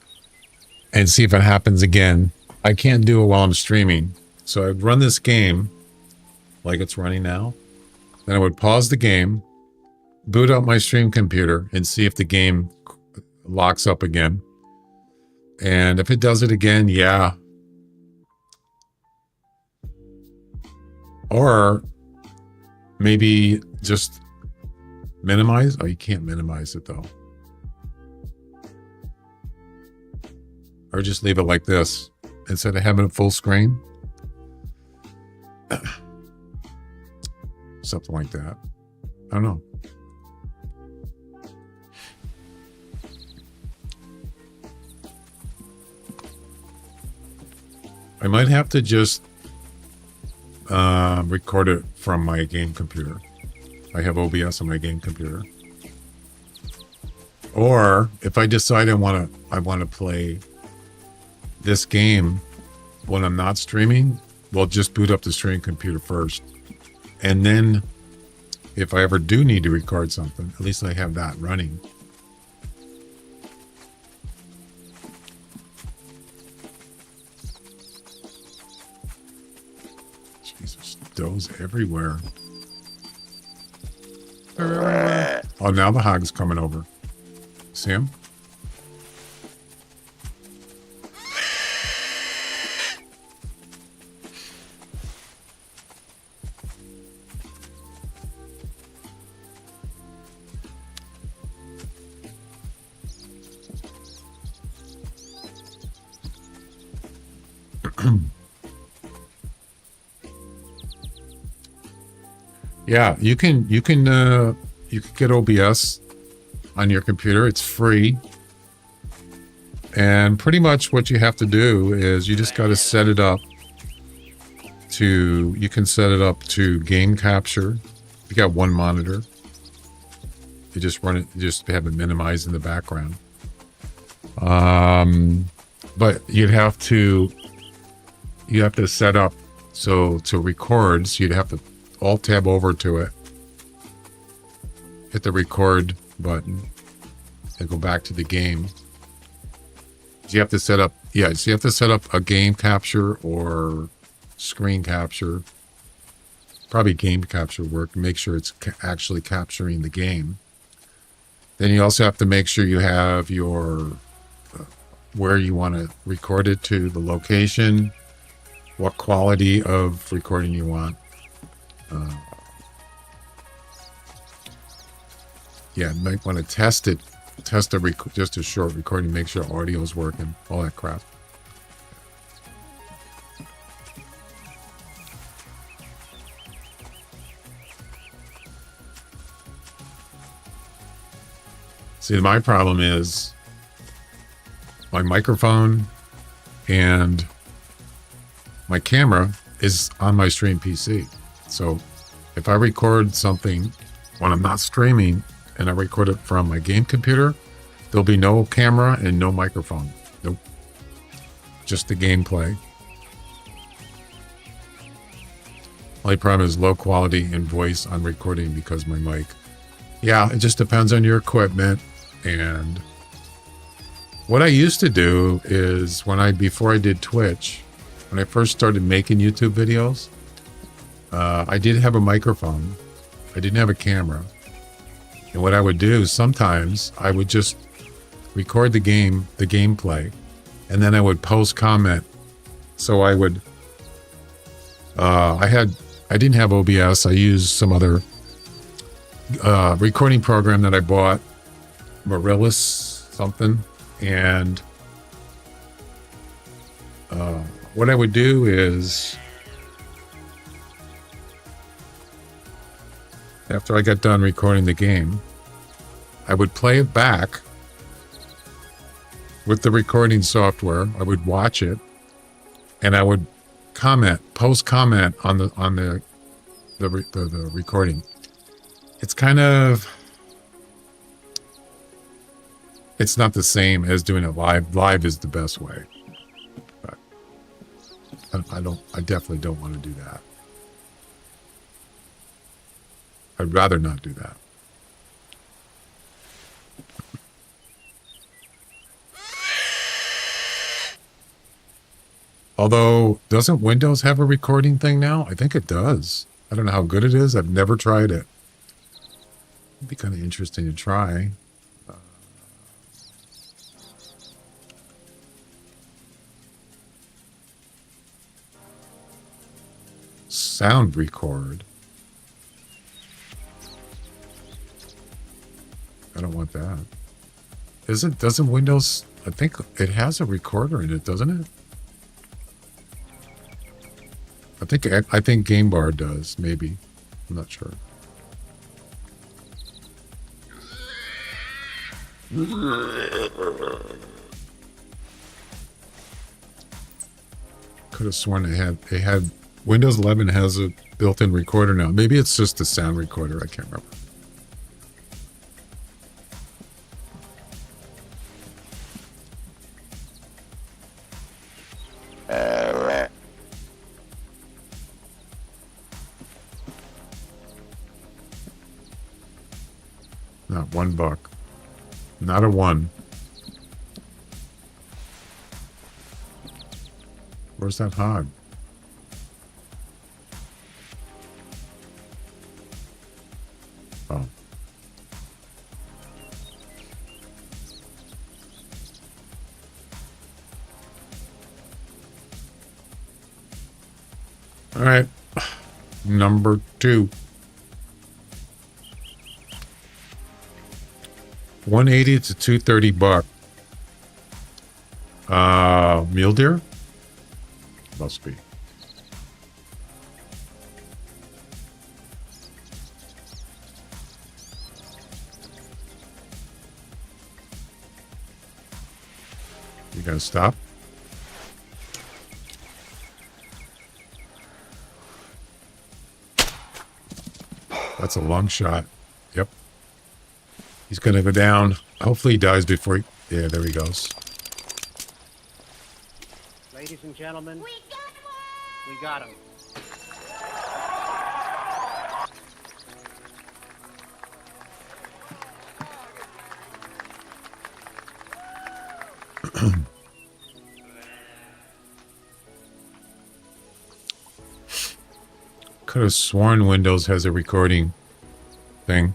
and see if it happens again. I can't do it while I'm streaming. So I'd run this game like it's running now. Then I would pause the game, boot up my stream computer, and see if the game locks up again. And if it does it again, yeah. Or maybe just minimize. Oh, you can't minimize it though. Or just leave it like this instead of having it full screen. Something like that. I don't know. I might have to just record it from my game computer. I have OBS on my game computer. Or if I decide I want to play this game when I'm not streaming, well, just boot up the stream computer first. And then if I ever do need to record something, at least I have that running. Jesus, does everywhere. Oh, now the hog's coming over. See him? Yeah, you can get OBS on your computer. It's free. And pretty much what you have to do is you just got to set it up to, you can set it up to game capture. If you got one monitor, you just run it, you just have it minimized in the background. But you have to set up so to record, so you'd have to alt tab over to it, hit the record button, and go back to the game. You have to set up, yeah, so you have to set up a game capture or screen capture, probably game capture work, make sure it's actually capturing the game. Then you also have to make sure you have your, where you want to record it to, the location, what quality of recording you want. Yeah, you might want to test it, just a short recording, make sure audio is working, all that crap. See, my problem is my microphone and my camera is on my stream PC. So if I record something when I'm not streaming and I record it from my game computer, there'll be no camera and no microphone. Nope. Just the gameplay. Only problem is low quality in voice on recording because my mic. Yeah, it just depends on your equipment. And what I used to do is before I did Twitch, when I first started making YouTube videos, I did have a microphone. I didn't have a camera. And what I would do sometimes, I would just record the gameplay, and then I would post comment. So I would, I didn't have OBS. I used some other recording program that I bought, Marillis something, and what I would do is, after I got done recording the game, I would play it back with the recording software. I would watch it, and I would post comment on the recording. It's kind of, it's not the same as doing it live. Live is the best way, but I definitely don't want to do that. I'd rather not do that. Although, doesn't Windows have a recording thing now? I think it does. I don't know how good it is. I've never tried it. It'd be kind of interesting to try. Sound record. I don't want that. Doesn't Windows, I think it has a recorder in it, doesn't it? I think Game Bar does, maybe. I'm not sure. Could have sworn they had Windows 11 has a built-in recorder now. Maybe it's just a sound recorder. I can't remember. Not $1. Not a one. Where's that hog? Oh. All right. Number 2. 180 to 230 buck. Mule deer? Must be. You gonna stop? That's a long shot. Yep. He's gonna go down. Hopefully he dies before he... Yeah, there he goes. Ladies and gentlemen, we got him. Could have sworn Windows has a recording thing.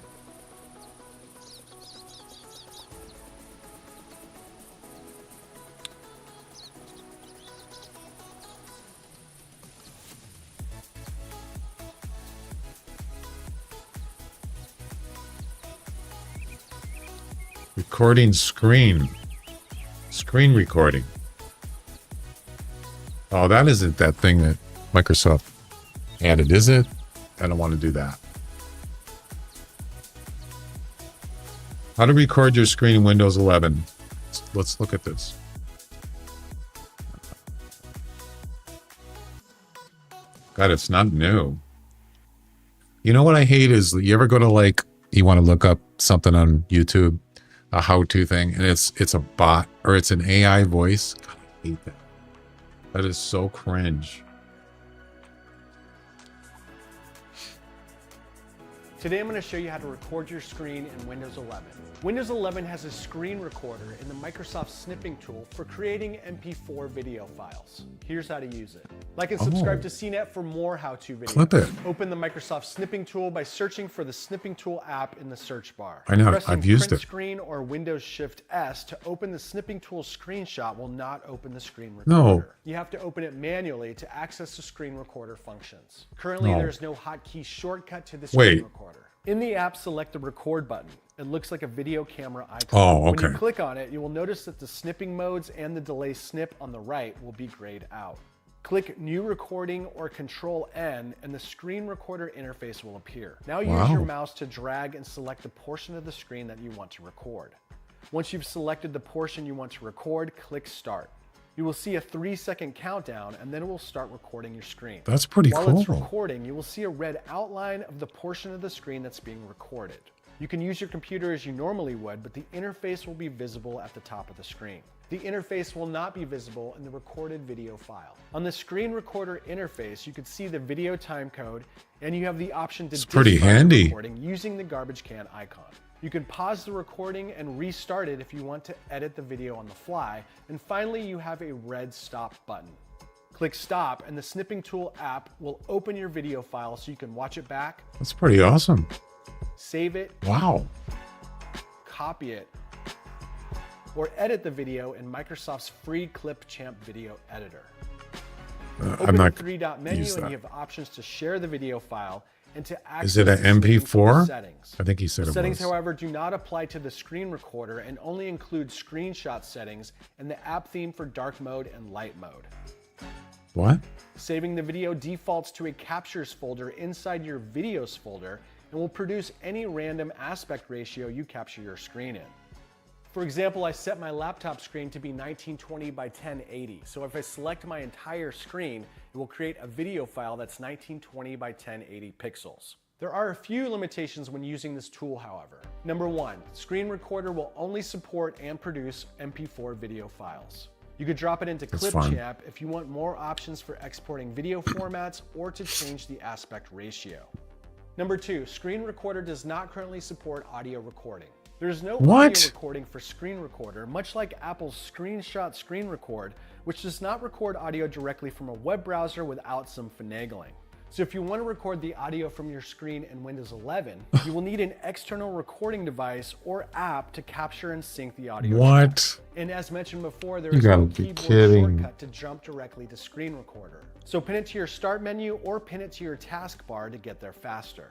Recording screen recording. Oh, that isn't that thing that Microsoft added, is it? I don't want to do that. How to record your screen in Windows 11. Let's look at this. God, it's not new. You know what I hate is, you ever go to, like, you want to look up something on YouTube, a how-to thing, and it's a bot or it's an AI voice. God, I hate that. That is so cringe. Today I'm going to show you how to record your screen in Windows 11. Windows 11 has a screen recorder in the Microsoft snipping tool for creating MP4 video files. Here's how to use it. Like and subscribe to CNET for more how-to videos. Clip it. Open the Microsoft snipping tool by searching for the snipping tool app in the search bar. I know, Pressing I've used print it. screen or Windows Shift S to open the snipping tool screenshot will not open the screen recorder. No. You have to open it manually to access the screen recorder functions. Currently, there's no hotkey shortcut to the screen recorder. In the app, select the record button. It looks like a video camera icon. Oh, okay. When you click on it, you will notice that the snipping modes and the delay snip on the right will be grayed out. Click New Recording or Control N and the screen recorder interface will appear. Now use your mouse to drag and select the portion of the screen that you want to record. Once you've selected the portion you want to record, click Start. You will see a 3-second countdown and then it will start recording your screen. That's pretty While cool. it's recording, you will see a red outline of the portion of the screen that's being recorded. You can use your computer as you normally would, but the interface will be visible at the top of the screen. The interface will not be visible in the recorded video file. On the screen recorder interface, you can see the video time code and you have the option to pretty discard the handy. recording using the garbage can icon. You can pause the recording and restart it if you want to edit the video on the fly. And finally, you have a red stop button. Click stop and the snipping tool app will open your video file so you can watch it back, That's pretty awesome. save it, Wow. copy it, or edit the video in Microsoft's free Clipchamp video editor. I'm Open not the three-dot menu use and that. you have options to share the video file and to access Is it an the snipping tool MP4? settings. I think he said it Settings, was. however, do not apply to the screen recorder and only include screenshot settings and the app theme for dark mode and light mode. What? Saving the video defaults to a captures folder inside your videos folder and will produce any random aspect ratio you capture your screen in. For example, I set my laptop screen to be 1920 by 1080. So if I select my entire screen, it will create a video file that's 1920 by 1080 pixels. There are a few limitations when using this tool, however. Number one, Screen Recorder will only support and produce MP4 video files. You could drop it into Clipchamp if you want more options for exporting video formats or to change the aspect ratio. Number two, Screen Recorder does not currently support audio recording. There is no audio recording for Screen Recorder, much like Apple's Screenshot Screen Record, which does not record audio directly from a web browser without some finagling. So if you want to record the audio from your screen in Windows 11, you will need an external recording device or app to capture and sync the audio. What? And as mentioned before, there You is no gotta be keyboard kidding. shortcut to jump directly to Screen Recorder. So pin it to your start menu or pin it to your taskbar to get there faster.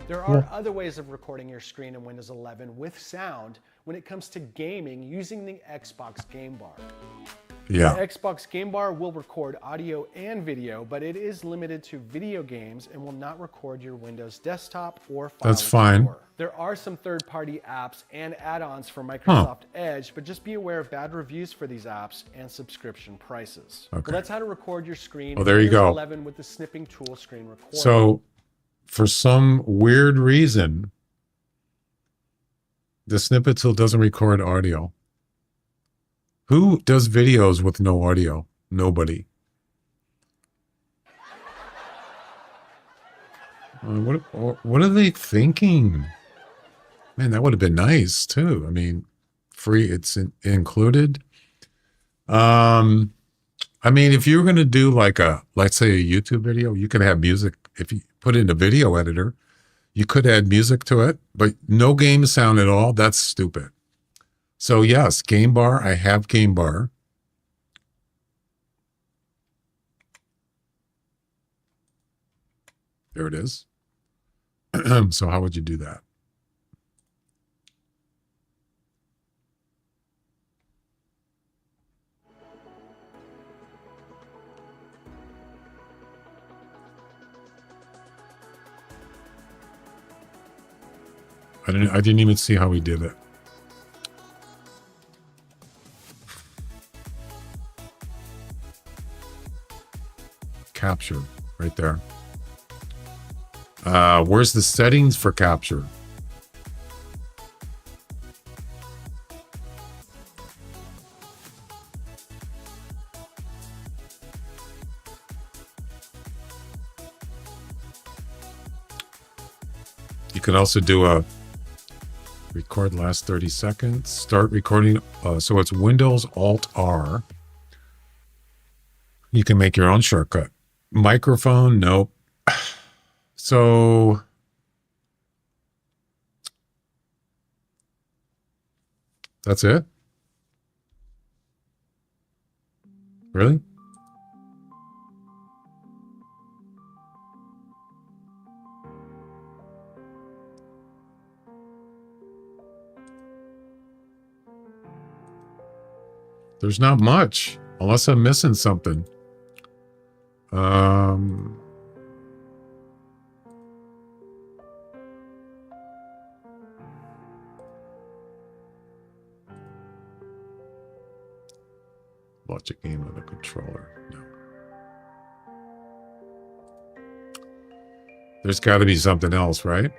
There are other ways of recording your screen in Windows 11 with sound when it comes to gaming using the Xbox Game Bar. Yeah. The Xbox Game Bar will record audio and video, but it is limited to video games and will not record your Windows desktop or File That's fine. Explorer. There are some third-party apps and add-ons for Microsoft Edge, but just be aware of bad reviews for these apps and subscription prices. Okay. Well, that's how to record your screen Oh, there you in Windows go. 11 with the snipping tool Screen Recorder. So, for some weird reason, the snippet tool doesn't record audio. Who does videos with no audio? Nobody. What are they thinking? Man, that would have been nice too. I mean, free, it's included. I mean, if you were going to do like let's say a YouTube video, you could have music. If you put in a video editor, you could add music to it, but no game sound at all. That's stupid. So yes, Game Bar. I have Game Bar. There it is. So how would you do that? I didn't even see how he did it. Capture right there. Where's the settings for capture? You can also do a record last 30 seconds. Start recording. So it's Windows Alt R. You can make your own shortcut. Microphone, nope. So that's it? Really? There's not much, unless I'm missing something. Watch a game with a controller. No. There's got to be something else, right?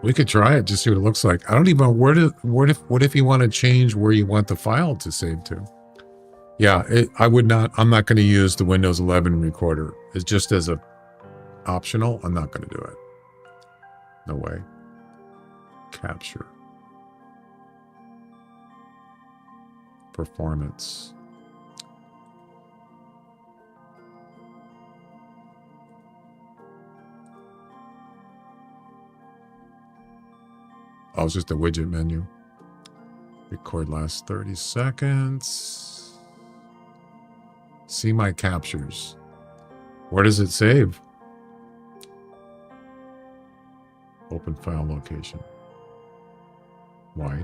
We could try it, just see what it looks like. I don't even know what if you want to change where you want the file to save to? Yeah, I'm not going to use the Windows 11 recorder. It's just as a optional. I'm not going to do it. No way. Capture. Performance. Oh, it's just a widget menu. Record last 30 seconds. See my captures. Where does it save? Open file location. Why?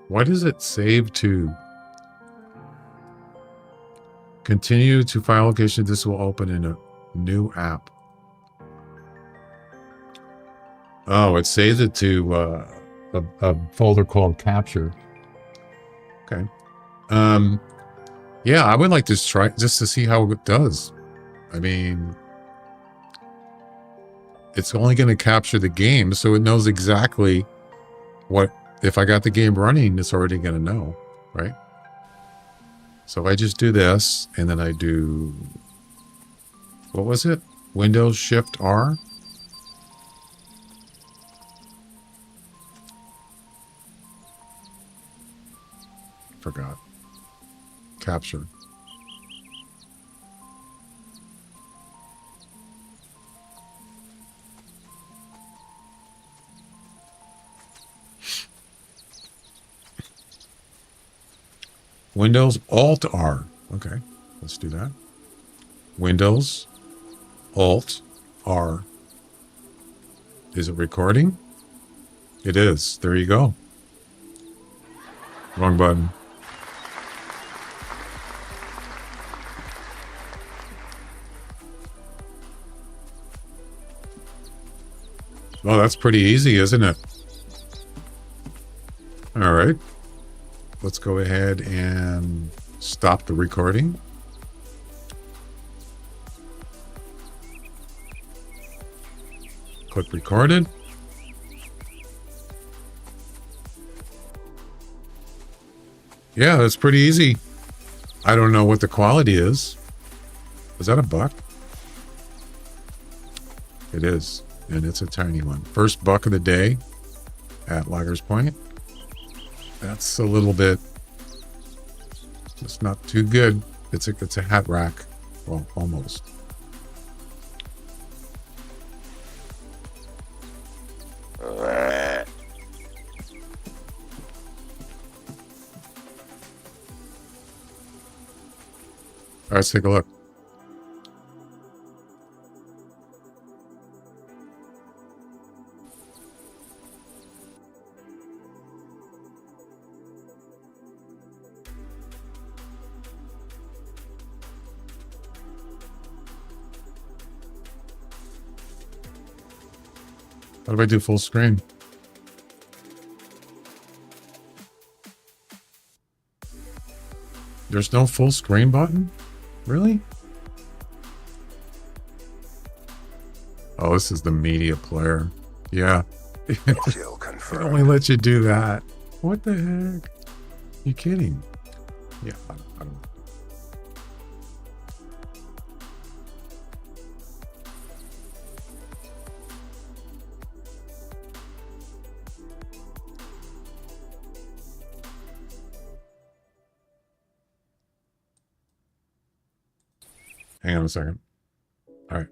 Why does it save to? Continue to file location. This will open in a new app. Oh, it saves it to a folder called Capture. Okay. Yeah, I would like to try just to see how it does. I mean, it's only going to capture the game, so it knows exactly what, if I got the game running, it's already going to know, right? So I just do this, and then I do, what was it? Windows Shift R. Forgot. Capture. Windows Alt R. Okay, let's do that. Windows Alt R. Is it recording? It is. There you go. Wrong button. Well, that's pretty easy, isn't it? All right. Let's go ahead and stop the recording. Click recorded. Yeah, that's pretty easy. I don't know what the quality is. Is that a buck? It is, and it's a tiny one. First buck of the day at Loggers Point. That's a little bit, it's not too good. It's a hat rack. Well, almost. All right, let's take a look. How do I do full screen? There's no full screen button? Really? Oh, this is the media player. Yeah. It only lets you do that. What the heck? You kidding? Yeah, I don't. Hang on a second. All right.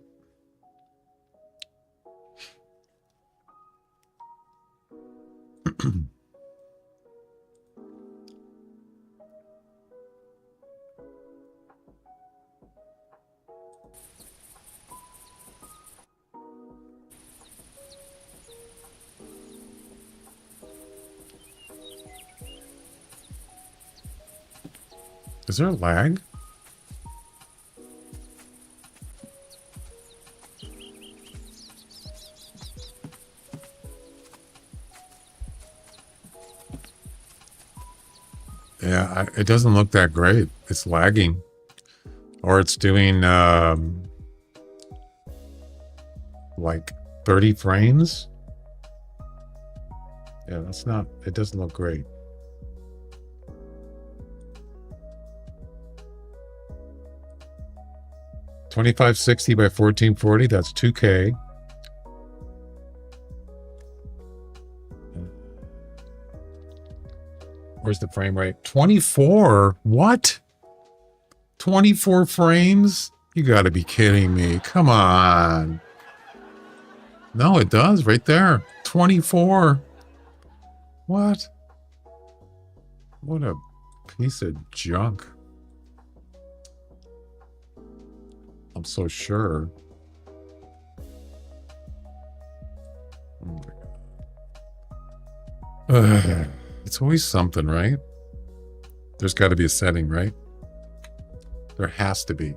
Is there a lag? Yeah, it doesn't look that great. It's lagging. Or it's doing like 30 frames. Yeah, that's not, it doesn't look great. $2560 by 1440, that's 2K. Where's the frame rate? 24? What? 24 frames? You gotta be kidding me. Come on. No, it does right there. 24. What? What a piece of junk. I'm so sure. Oh my God. It's always something, right? There's got to be a setting, right? There has to be.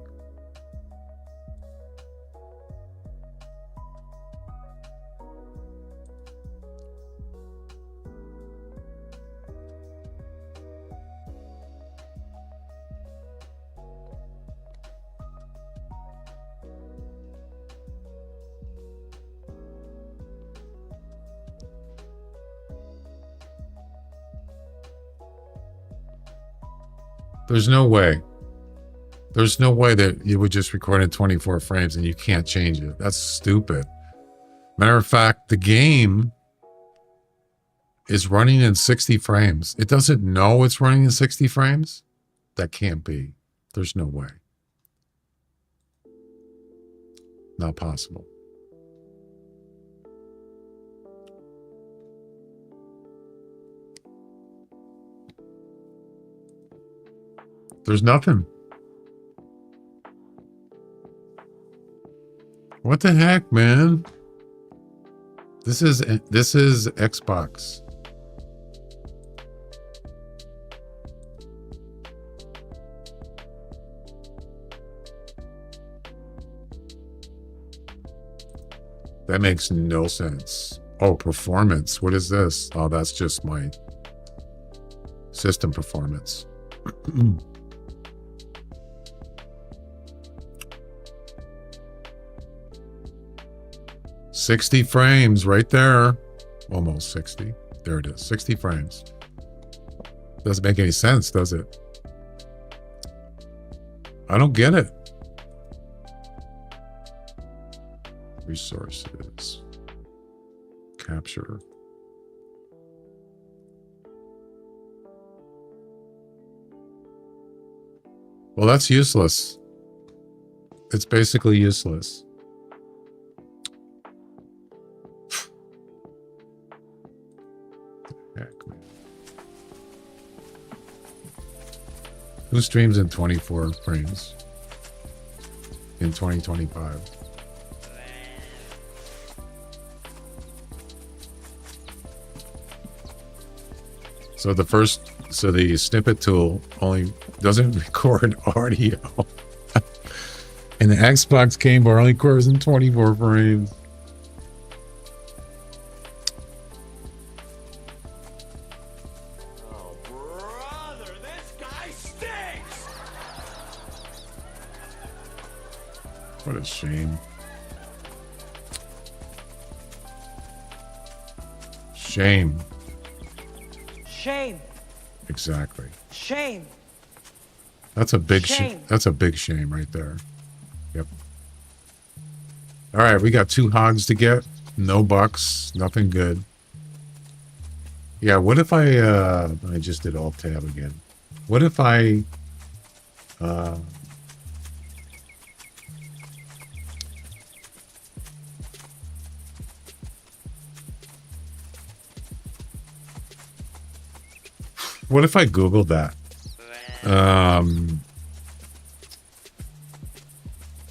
There's no way. There's no way that you would just record in 24 frames and you can't change it. That's stupid. Matter of fact, the game is running in 60 frames. It doesn't know it's running in 60 frames? That can't be. There's no way. Not possible. There's nothing. What the heck, man? This is Xbox. That makes no sense. Oh, performance. What is this? Oh, that's just my system performance. 60 frames right there. Almost 60. There it is. 60 frames. Doesn't make any sense, does it? I don't get it. Resources. Capture. Well, that's useless. It's basically useless. Who streams in 24 frames in 2025? So the snippet tool only doesn't record audio. And the Xbox Game Bar only records in 24 frames. Oh, brother, this guy stinks! What a shame. Shame. Shame. Exactly. Shame. That's a big Shame. That's a big shame right there. Yep. All right, we got 2 hogs to get. No bucks. Nothing good. Yeah, what if I just did Alt Tab again. What if I What if I Googled that?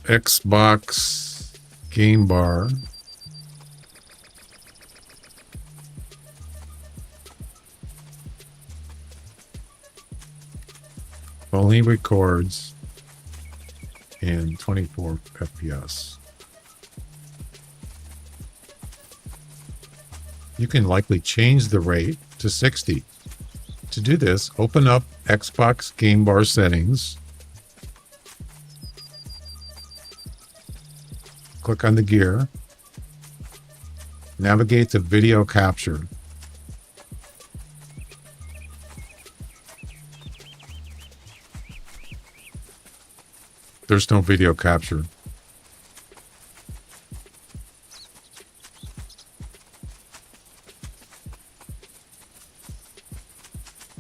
Xbox Game Bar. Only records in 24 FPS. You can likely change the rate to 60. To do this, open up Xbox Game Bar settings. Click on the gear. Navigate to video capture. There's no video capture.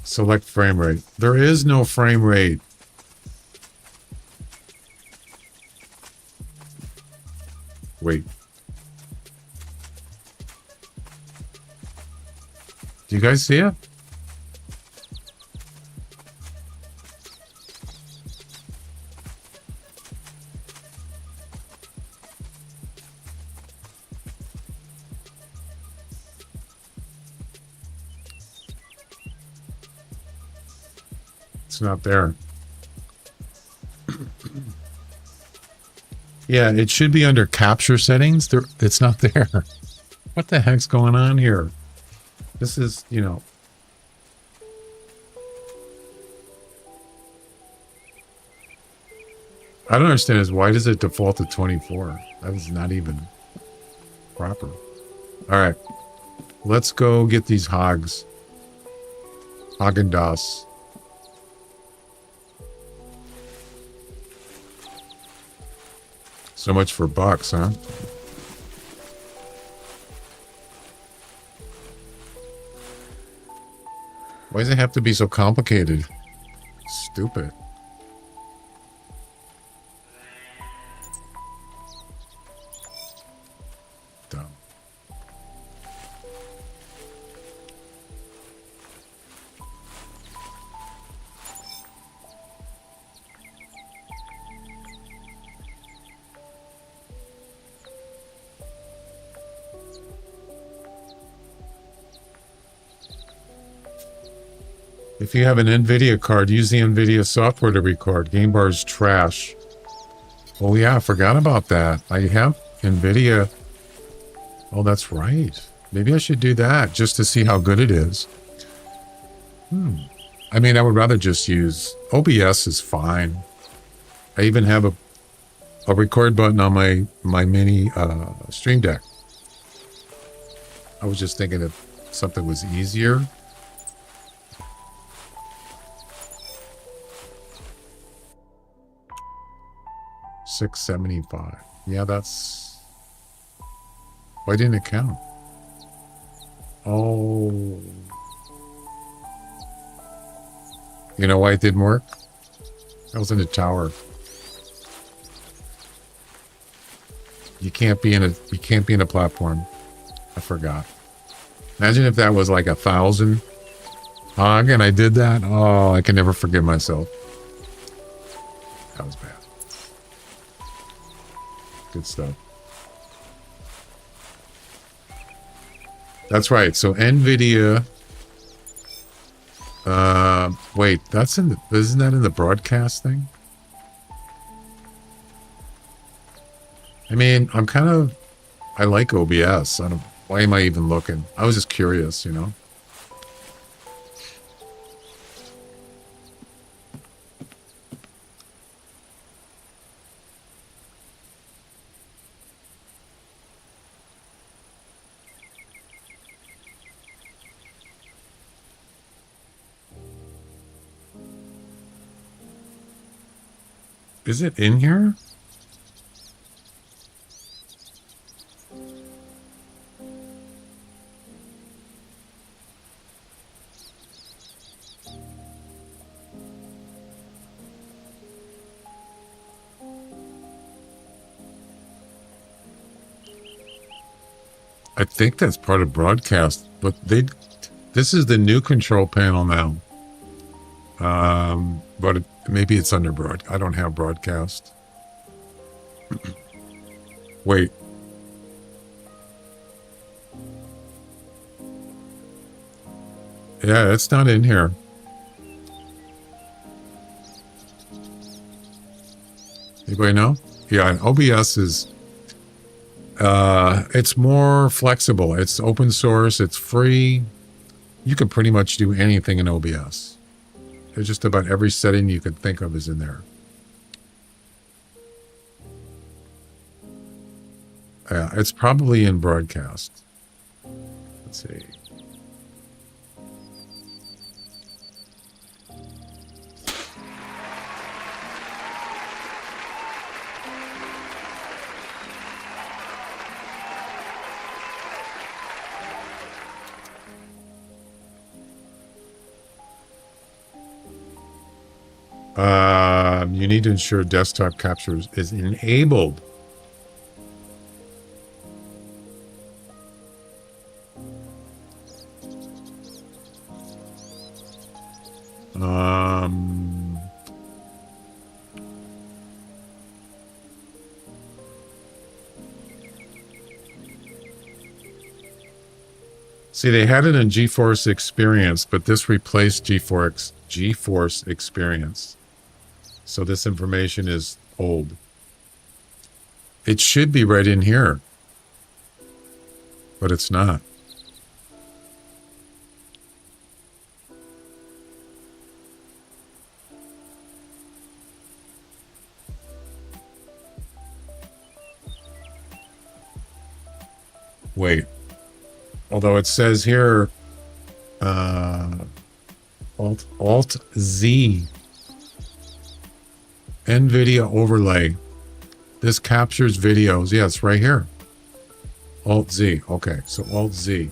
Select frame rate. There is no frame rate. Wait. Do you guys see it? It's not there. Yeah, it should be under capture settings. It's not there. What the heck's going on here? This is, you know. I don't understand is why does it default to 24? That is not even proper. All right. Let's go get these hogs. Haagen-Dazs. So much for bucks, huh? Why does it have to be so complicated? Stupid. Dumb. If you have an NVIDIA card, use the NVIDIA software to record. Game Bar's trash. Oh yeah, I forgot about that. I have NVIDIA. Oh, that's right. Maybe I should do that just to see how good it is. I mean, I would rather just use OBS is fine. I even have a record button on my mini Stream Deck. I was just thinking if something was easier. $675. Yeah, that's... Why didn't it count? Oh. You know why it didn't work? I was in a tower. You can't be in a platform. I forgot. Imagine if that was like 1,000 hog and I did that. Oh, I can never forgive myself. That was bad. Good stuff. That's right. So NVIDIA. Wait, isn't that in the broadcast thing? I mean, I like OBS. Why am I even looking? I was just curious, you know. Is it in here? I think that's part of broadcast, but this is the new control panel now. But maybe it's under I don't have broadcast. Wait. Yeah, it's not in here. Anybody know? Yeah, OBS is, it's more flexible. It's open source. It's free. You can pretty much do anything in OBS. There's just about every setting you could think of is in there. Yeah, it's probably in broadcast. Let's see. You need to ensure desktop capture is enabled. See, they had it in GeForce Experience, but this replaced GeForce Experience. So this information is old. It should be right in here, but it's not. Wait. Although it says here, Alt Z, NVIDIA overlay. This captures videos. Yeah, it's right here. Alt Z. Okay, so Alt Z.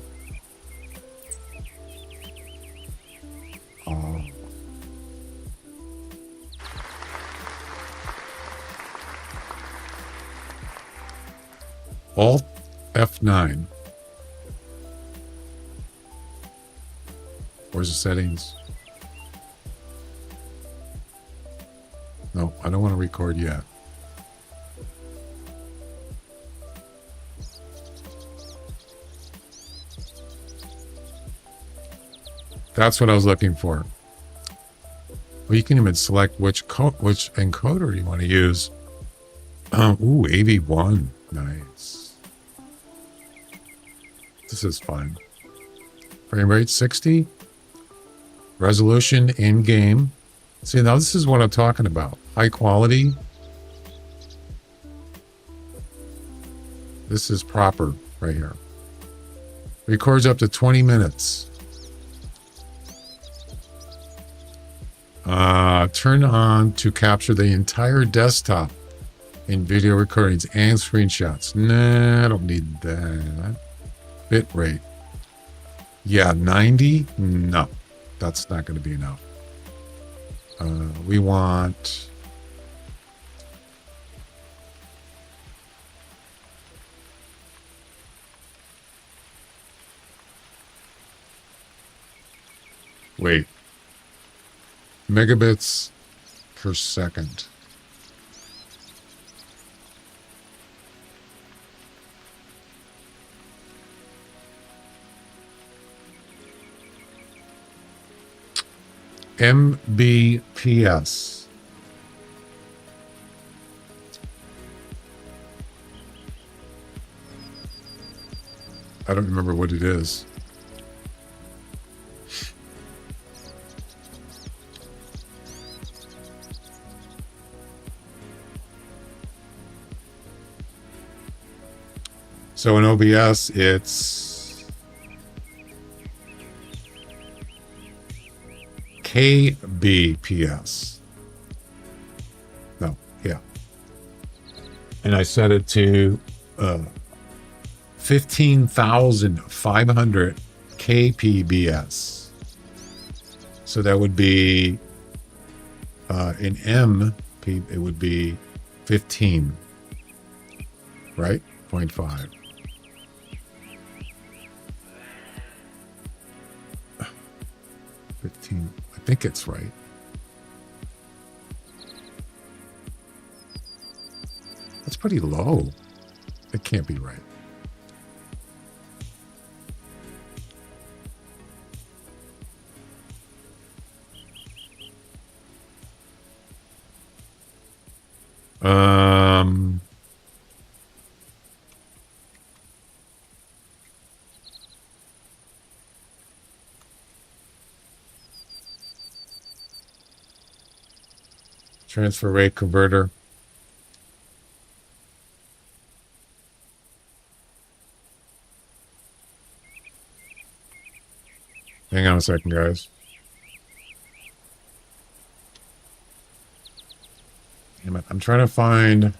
Alt F9. Where's the settings? No, I don't want to record yet. That's what I was looking for. Well, you can even select which encoder you want to use. Ooh, AV1. Nice. This is fun. Frame rate 60. Resolution in game. See, now this is what I'm talking about. High quality. This is proper right here. Records up to 20 minutes. Turn on to capture the entire desktop in video recordings and screenshots. Nah, I don't need that. Bit rate. Yeah, 90? No, that's not going to be enough. We want... Wait. Megabits per second. Mbps. I don't remember what it is. So in OBS, it's kbps. No, yeah. And I set it to 15,500 kpbs. So that would be in M, it would be 15, right? 0.5. 15. I think it's right. pretty low. It can't be right. Transfer rate converter. Hang on a second, guys. Damn it. I'm trying to find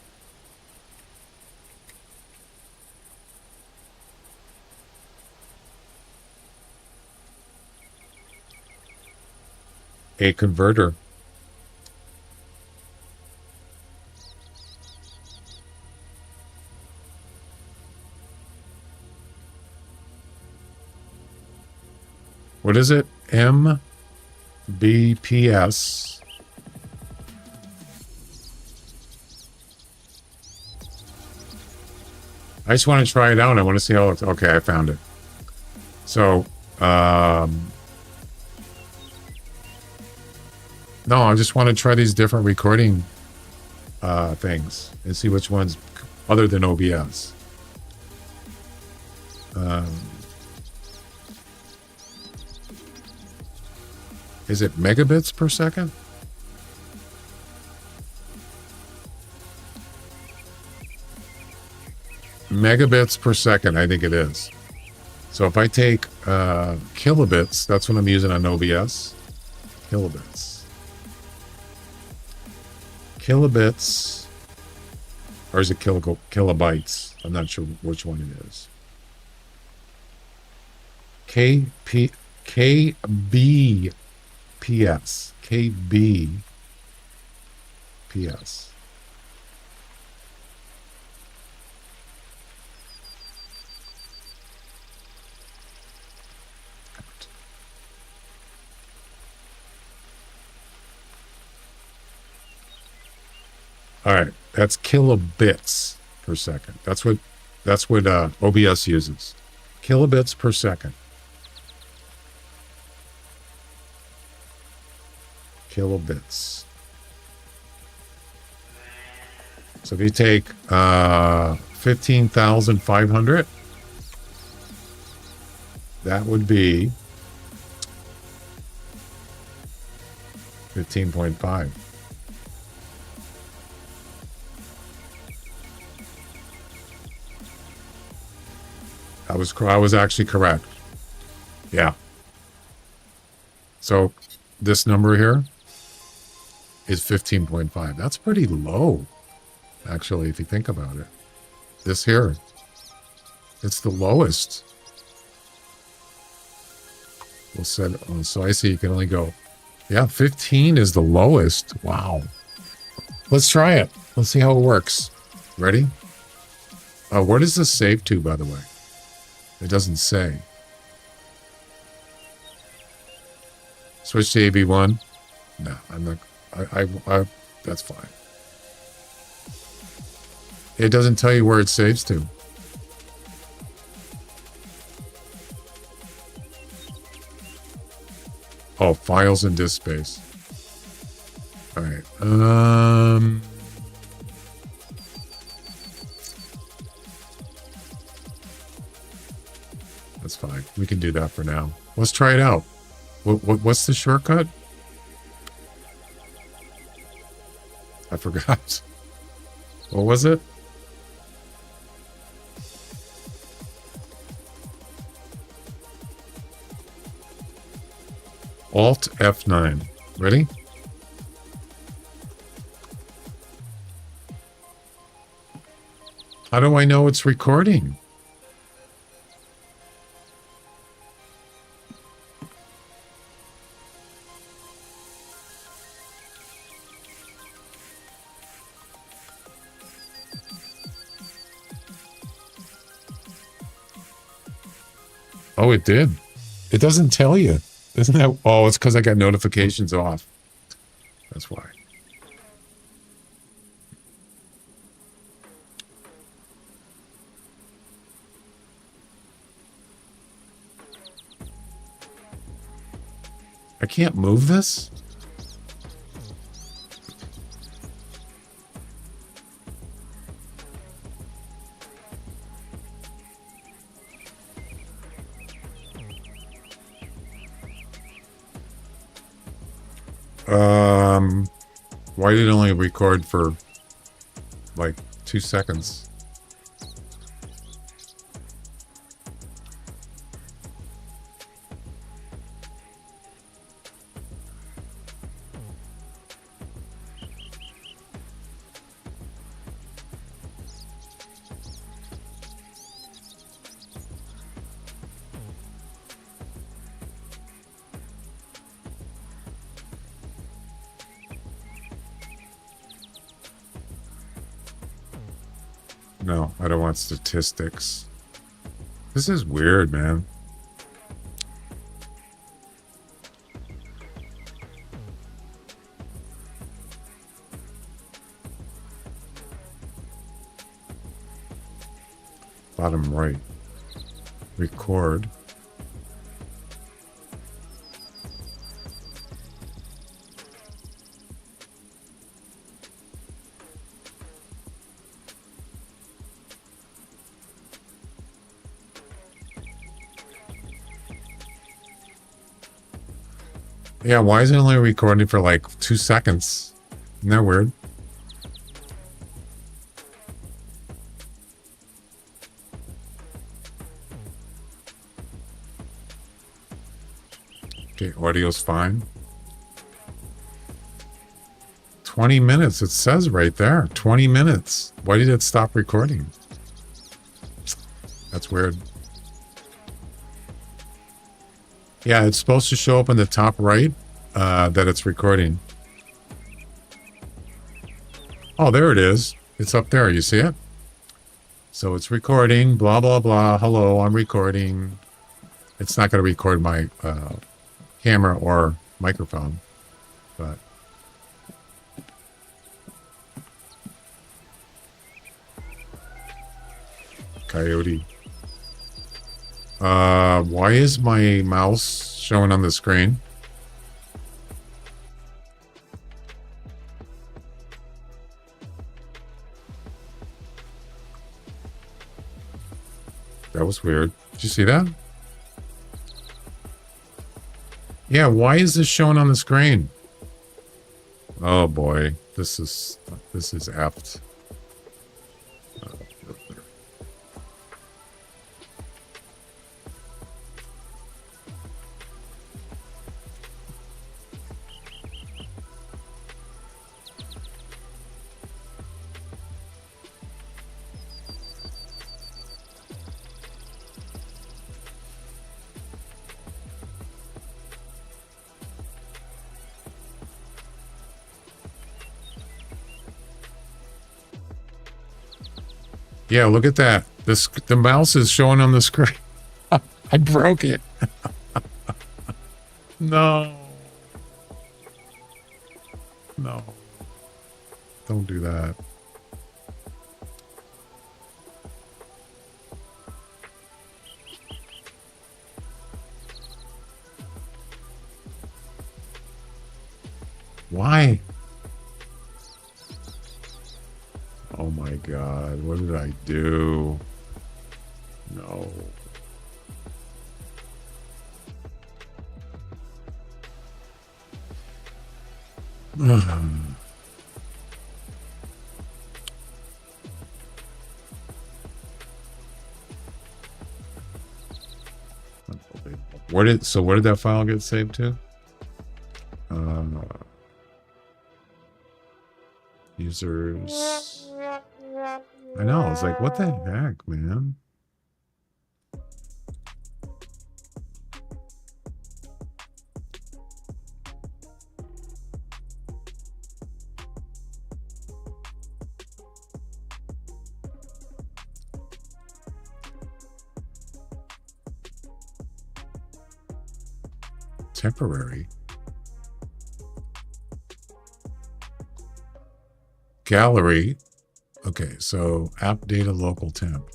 a converter. What is it? MBPS. I just want to try it out. I want to see how it looks. Okay, I found it. So, no, I just want to try these different recording things and see which ones other than OBS. Is it megabits per second? Megabits per second, I think it is. So if I take kilobits, that's what I'm using on OBS. Kilobits. Kilobits. Or is it kilobytes? I'm not sure which one it is. KBPS. KBPS. All right, that's kilobits per second. That's what OBS uses. Kilobits per second. Kilobits. So if you take 15,500, that would be 15.5. I was actually correct. Yeah. So this number here is 15.5. That's pretty low, actually, if you think about it. This here, it's the lowest. We'll set it on. So I see you can only go, yeah, 15 is the lowest. Wow. Let's try it. Let's see how it works. Ready? Where does this save to, by the way? It doesn't say. Switch to AV1. No, I'm not. I that's fine. It doesn't tell you where it saves to. Oh, files and disk space. All right. That's fine. We can do that for now. Let's try it out. What's the shortcut? I forgot. What was it? Alt F9. Ready? How do I know it's recording? Oh, it did. It doesn't tell you. Isn't that? Oh, it's because I got notifications off. That's why. can't move this? Why did it only record for like 2 seconds? No, I don't want statistics. This is weird, man. Bottom right. Record. Yeah, why is it only recording for like 2 seconds? Isn't that weird? Okay, audio's fine. 20 minutes, it says right there. 20 minutes. Why did it stop recording? That's weird. Yeah, it's supposed to show up in the top right that it's recording. Oh, there it is. It's up there. You see it? So it's recording, blah, blah, blah. Hello, I'm recording. It's not going to record my camera or microphone, but... Coyote. Why is my mouse showing on the screen? That was weird. Did you see that? Yeah, why is this showing on the screen? Oh boy, this is apt. Yeah, look at that. The mouse is showing on the screen. I broke it. No. No. Don't do that. Why? Oh my God, what did I do? No. Where did that file get saved to? Users. I know, it's like, what the heck, man? Temporary. Gallery. Okay, so app data local temp.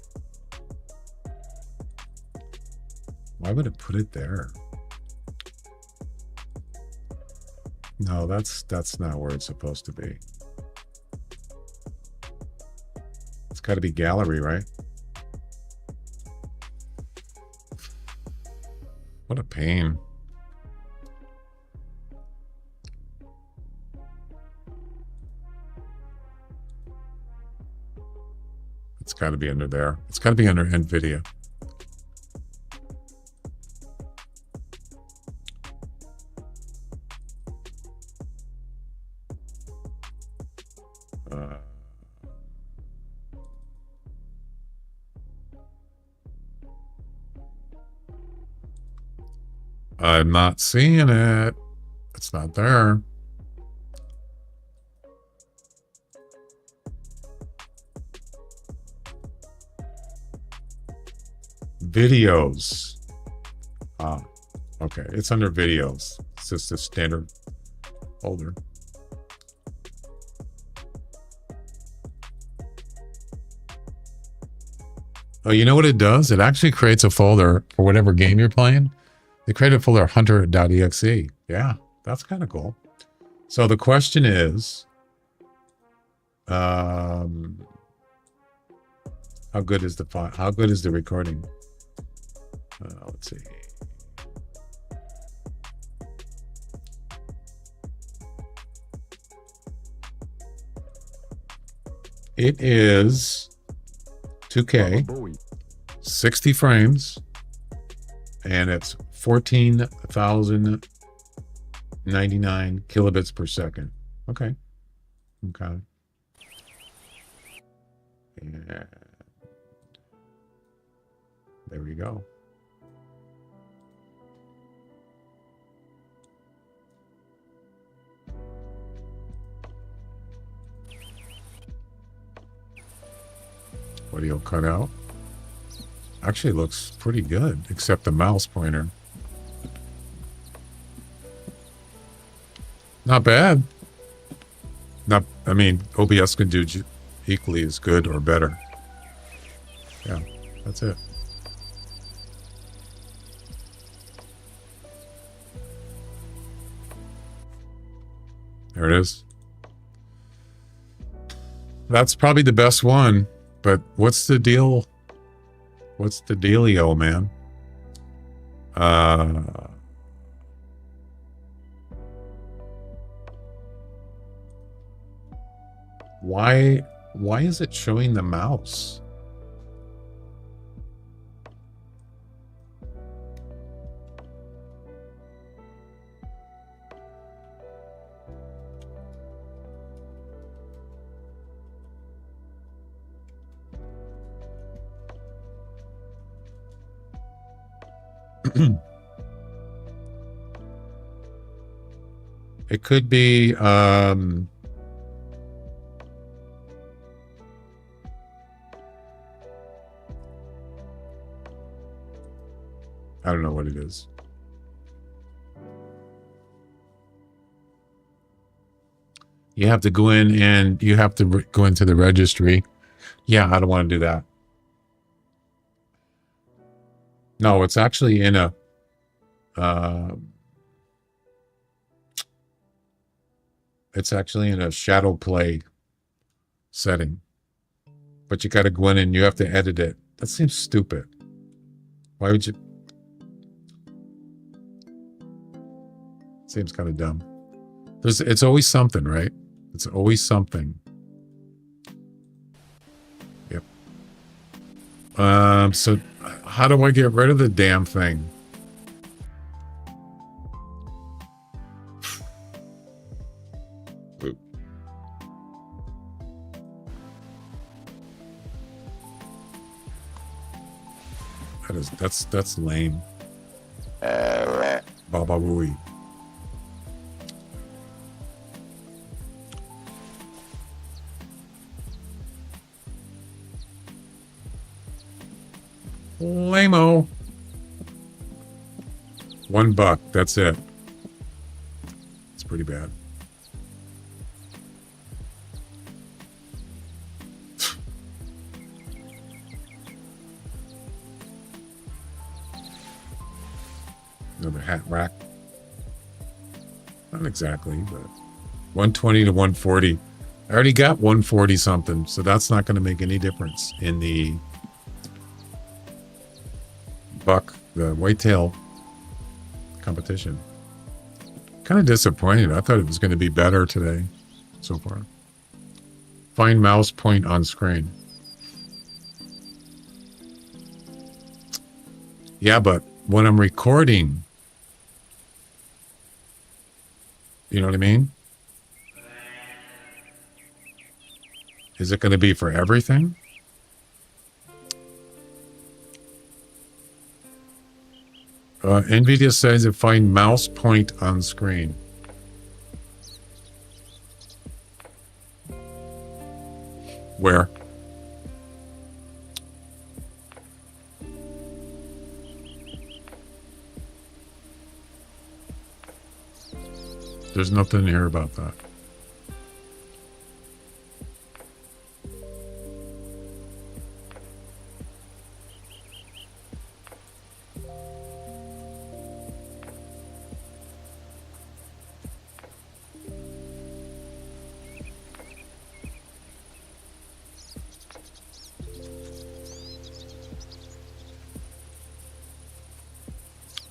Why would it put it there? No, that's not where it's supposed to be. It's got to be gallery, right? What a pain. It's got to be under there. It's got to be under NVIDIA. I'm not seeing it. It's not there. Videos. Ah, okay. It's under videos. It's just a standard folder. Oh, you know what it does? It actually creates a folder for whatever game you're playing. They create a folder hunter.exe. Yeah, that's kind of cool. So the question is, how good is the file? How good is the recording? Let's see. It is 2K, 60 frames, and it's 14,099 kilobits per second. Okay. Okay. And there we go. Audio cut out. Actually looks pretty good, except the mouse pointer. Not bad. Not, I mean, OBS can do equally as good or better. Yeah, that's it. There it is. That's probably the best one, but what's the deal? What's the dealio, man? Why is it showing the mouse? It could be I don't know what it is. You have to go in and you have to go into the registry. Yeah, I don't want to do that. No, it's actually in a it's actually in a shadow play setting. But you got to go in and you have to edit it. That seems stupid. Why would you? Seems kind of dumb. It's always something, right? It's always something. Yep. So how do I get rid of the damn thing? Oop. That's lame. Baba Booey. Lame-o. $1, that's it. It's pretty bad. Another hat rack. Not exactly, but 120 to 140. I already got 140 something, so that's not going to make any difference in the the whitetail competition. Kind of disappointed. I thought it was going to be better today so far. Find mouse point on screen. Yeah, but when I'm recording, you know what I mean? Is it going to be for everything? NVIDIA says it find mouse point on screen. Where? There's nothing here about that.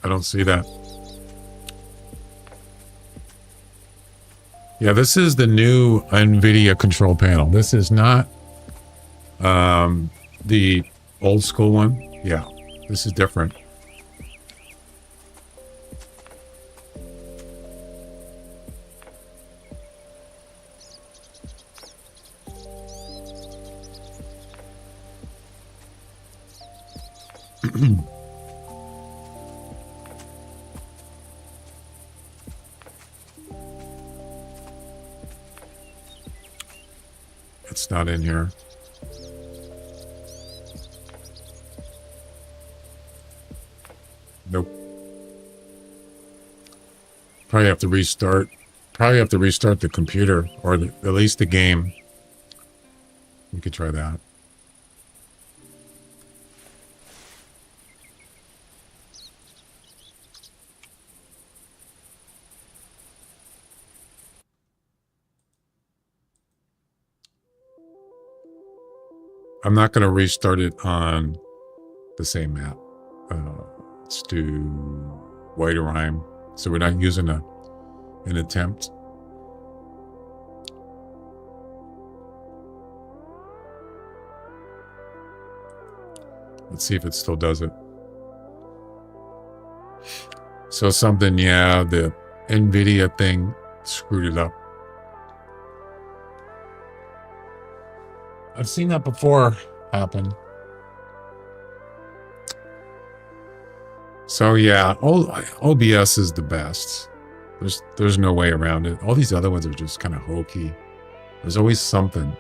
I don't see that. Yeah, this is the new NVIDIA control panel. This is not the old school one. Yeah, this is different. It's not in here. Nope. Probably have to restart. Probably have to restart the computer or at least the game. We could try that. I'm not going to restart it on the same map. Let's do White Rhyme. So we're not using an attempt. Let's see if it still does it. So something, yeah, the NVIDIA thing screwed it up. I've seen that before happen. So yeah, OBS is the best. There's no way around it. All these other ones are just kind of hokey. There's always something.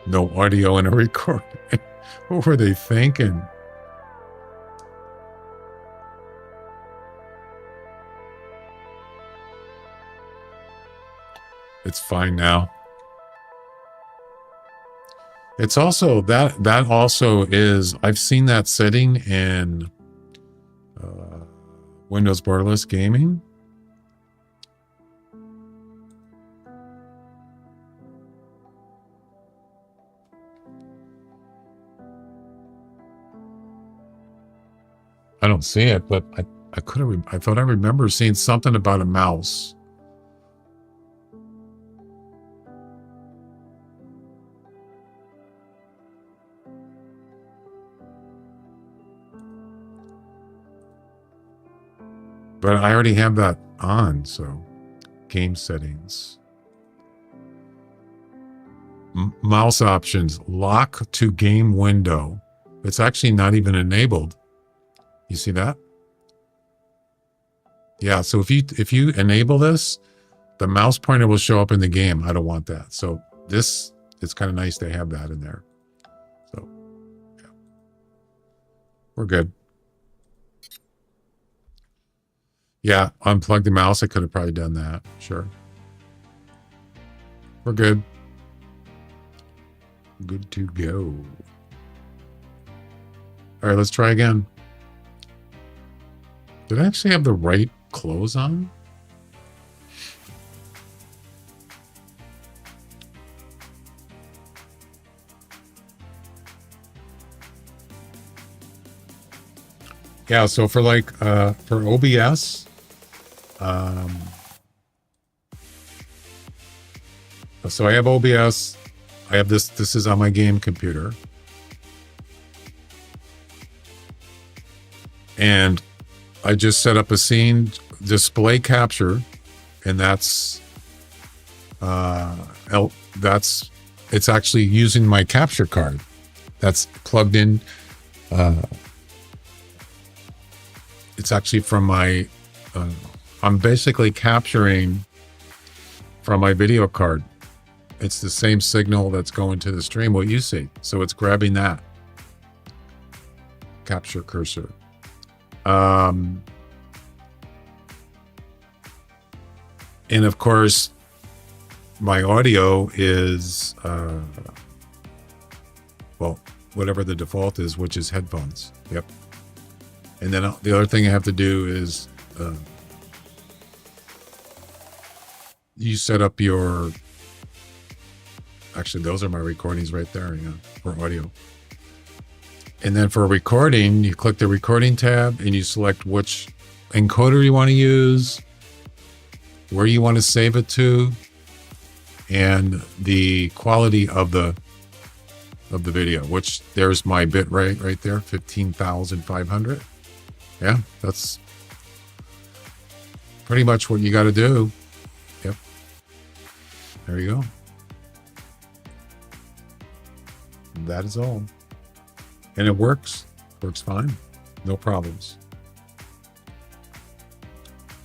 No audio in a recording. What were they thinking? It's fine now. It's also that also is, I've seen that setting in Windows Borderless Gaming. I don't see it, but I thought I remember seeing something about a mouse. But I already have that on, so game settings. Mouse options, lock to game window. It's actually not even enabled. You see that? Yeah, so if you enable this, the mouse pointer will show up in the game. I don't want that. So this, it's kind of nice to have that in there. So yeah. We're good. Yeah, unplug the mouse. I could have probably done that. Sure. We're good. Good to go. All right, let's try again. Did I actually have the right clothes on? Yeah, so for like for OBS, so I have OBS. I have this. This is on my game computer, and I just set up a scene display capture, and that's it's actually using my capture card that's plugged in. It's actually from my. I'm basically capturing from my video card. It's the same signal that's going to the stream, what you see. So it's grabbing that. Capture cursor. And of course, my audio is, well, whatever the default is, which is headphones. Yep. And then the other thing I have to do is you set up your... Actually, those are my recordings right there, yeah, for audio. And then for recording, you click the recording tab and you select which encoder you want to use, where you want to save it to, and the quality of the video, which there's my bit rate right there, 15,500. Yeah, that's pretty much what you got to do. Yep. There you go. That is all. And it works. Works fine. No problems.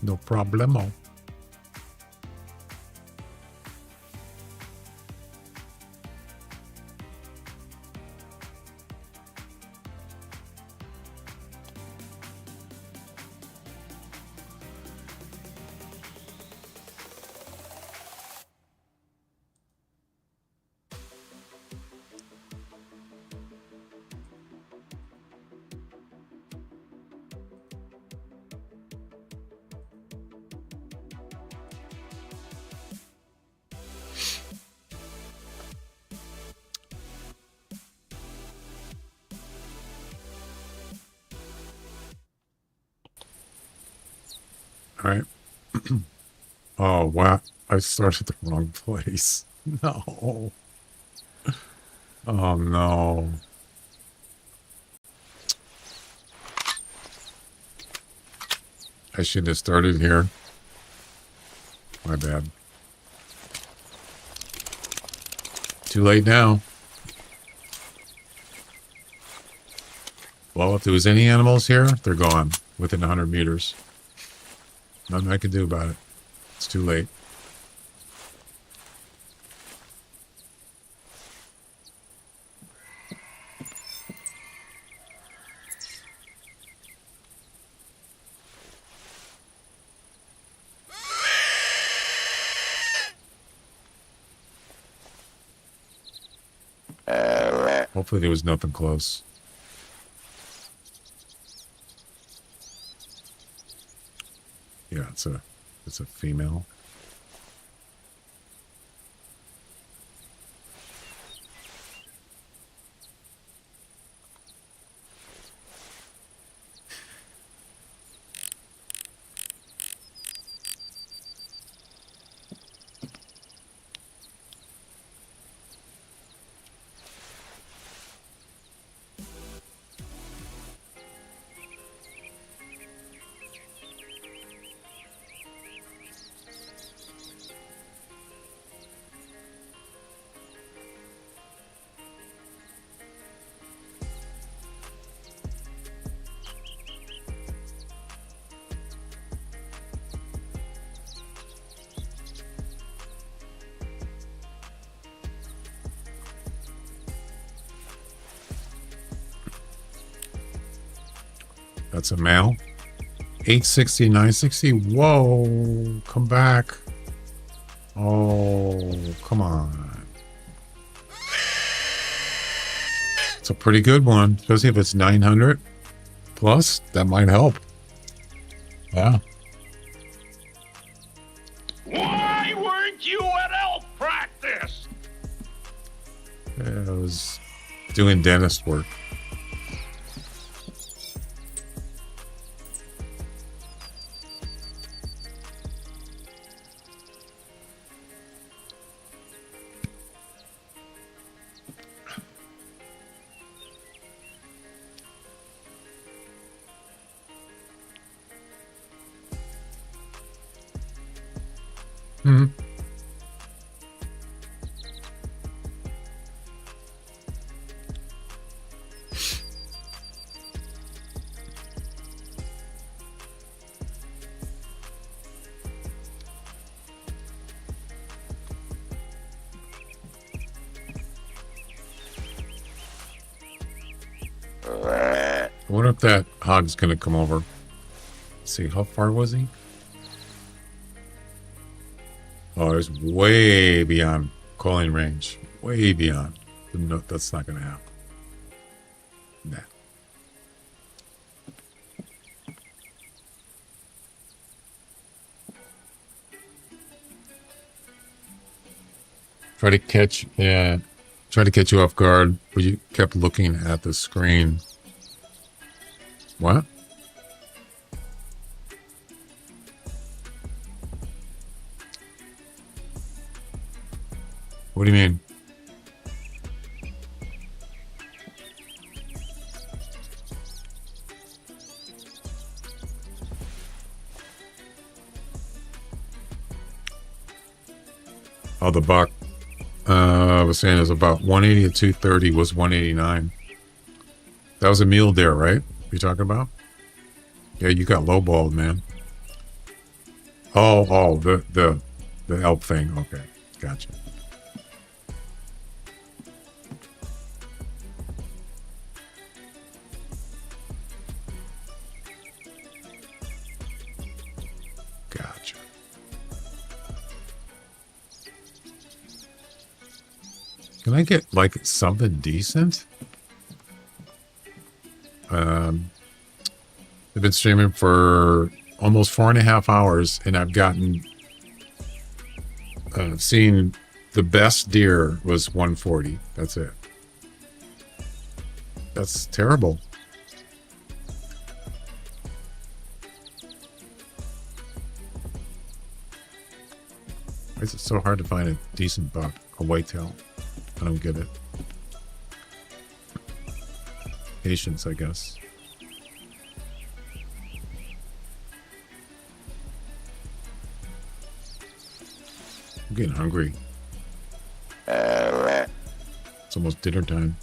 No problemo. All right. Oh, wow. I started the wrong place. No. Oh, no. I shouldn't have started here. My bad. Too late now. Well, if there was any animals here, they're gone within 100 meters. Nothing I can do about it. It's too late. Hopefully there was nothing close. Yeah, it's a female. That's a male. 860, 960. Whoa, come back. Oh, come on. It's a pretty good one, especially if it's 900 plus. That might help. Yeah. Why weren't you at elk practice? I was doing dentist work. Hmm. I wonder if that hog's going to come over. Let's see, how far was he? Oh, it was way beyond calling range. Way beyond. No, that's not going to happen. Nah. Try to catch you off guard, but you kept looking at the screen. What? What do you mean? Oh, the buck. I was saying it was about 180 to 230 was 189. That was a mule deer, right? You talking about? Yeah, you got lowballed, man. Oh, the elk thing. Okay, gotcha. Gotcha. Can I get like something decent? I've been streaming for almost 4.5 hours, and I've gotten seen the best deer was 140. That's it. That's terrible. Why is it so hard to find a decent buck, a whitetail? I don't get it. Patience, I guess. I'm getting hungry. It's almost dinner time.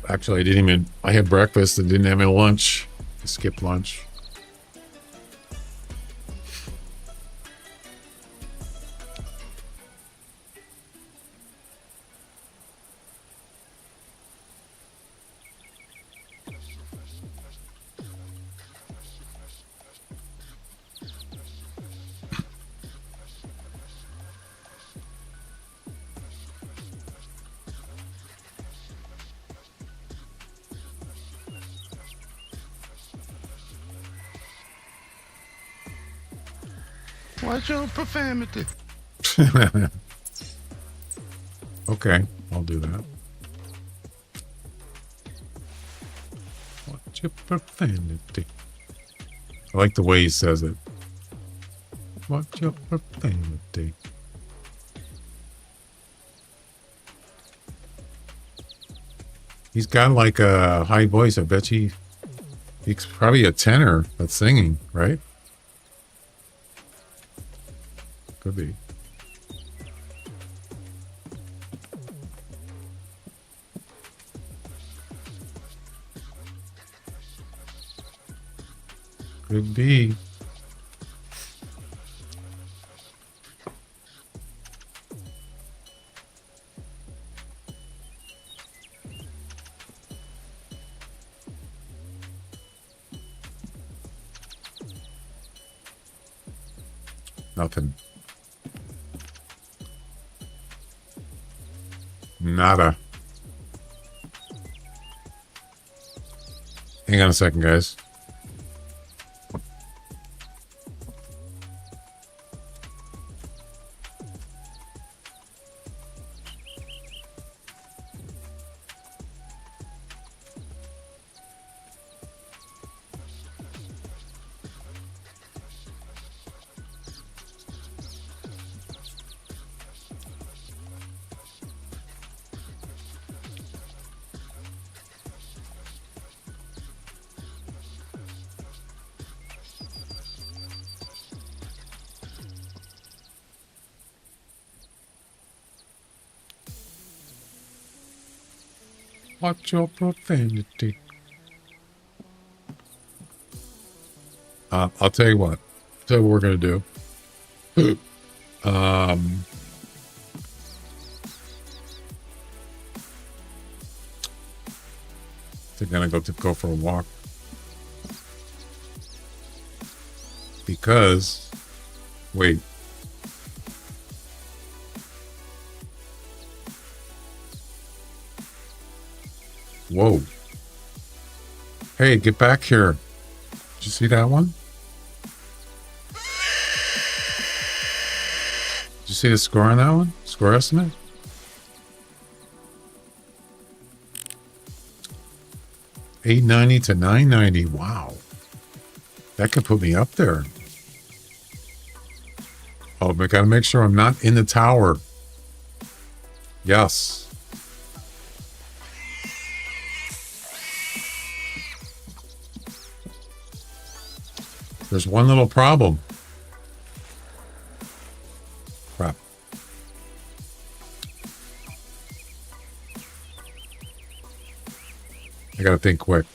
Actually, I had breakfast and didn't have any lunch. I skipped lunch. Watch your profanity. Okay, I'll do that. Watch your profanity. I like the way he says it. Watch your profanity. He's got like a high voice. I bet he's probably a tenor that's singing, right? Could be. Could be. Nothing. Nada. Hang on a second, guys. Watch your profanity. I'll tell you what. Tell you what we're gonna do. They're gonna go for a walk because wait. Whoa. Hey, get back here. Did you see that one? Did you see the score on that one? Score estimate? $890 to $990. Wow. That could put me up there. Oh, but I gotta make sure I'm not in the tower. Yes. There's one little problem. Crap. I gotta think quick.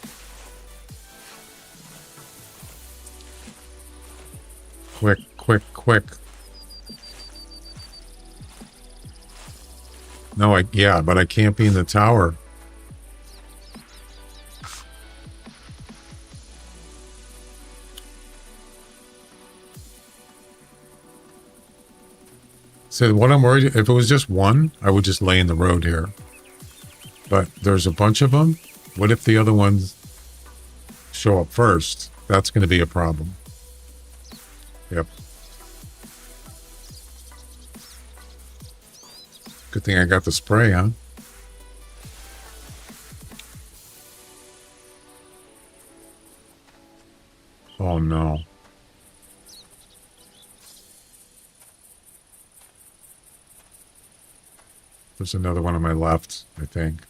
Quick. No, yeah, but I can't be in the tower. So what I'm worried, if it was just one, I would just lay in the road here. But there's a bunch of them. What if the other ones show up first? That's going to be a problem. Yep. Good thing I got the spray, huh? Oh no. There's another one on my left, I think.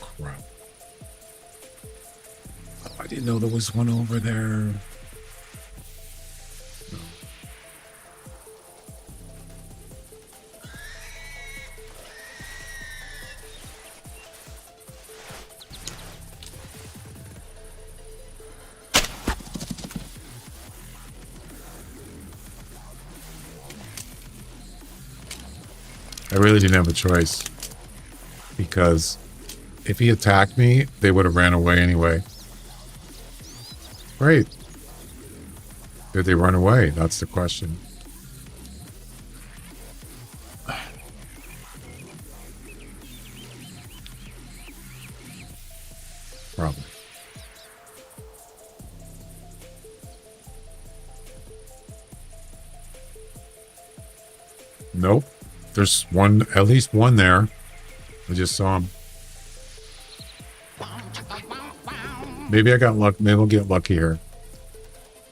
Crap. Oh, I didn't know there was one over there. I really didn't have a choice because if he attacked me, they would have ran away anyway. Great. Did they run away? That's the question. Probably. Nope. There's one, at least one there. I just saw him. Maybe I got luck. Maybe we'll get lucky here.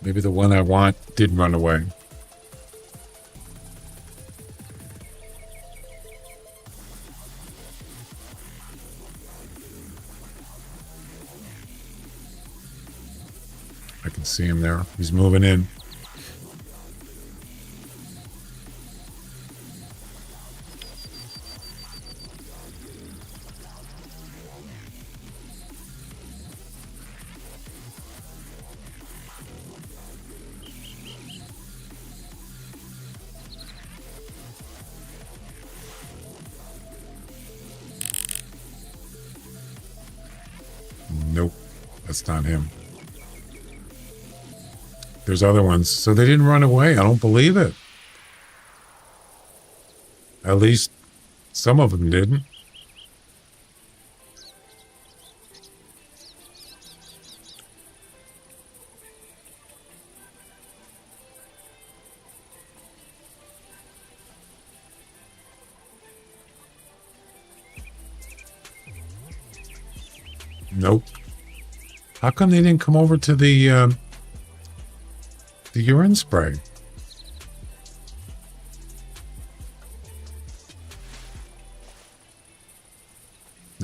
Maybe the one I want did run away. I can see him there. He's moving in. Nope, that's not him. There's other ones. So they didn't run away. I don't believe it. At least some of them didn't. Nope. How come they didn't come over to the urine spray?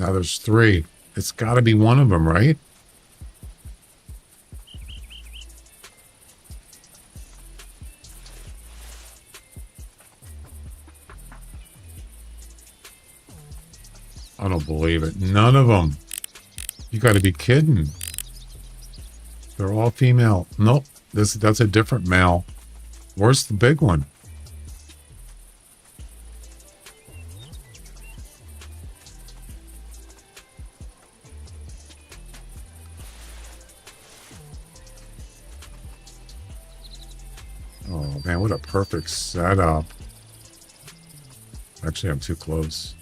Now there's 3. It's got to be one of them, right? I don't believe it. None of them. You got to be kidding. They're all female. Nope. That's a different male. Where's the big one? Oh man, what a perfect setup. Actually, I'm too close.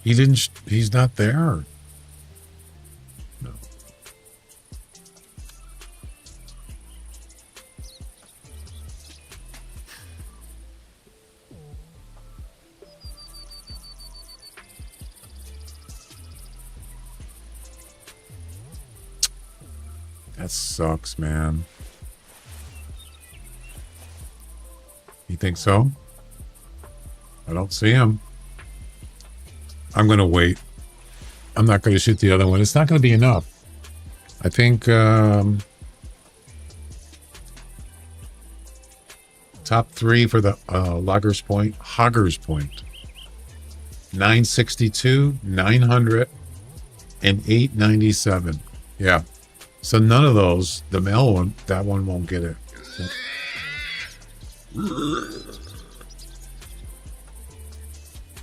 He's not there. No. That sucks, man. You think so? I don't see him. I'm going to wait. I'm not going to shoot the other one. It's not going to be enough. I think top 3 for the Loggers Point, Hoggers Point. 962, 900, and 897. Yeah. So none of those, the male one, that one won't get it.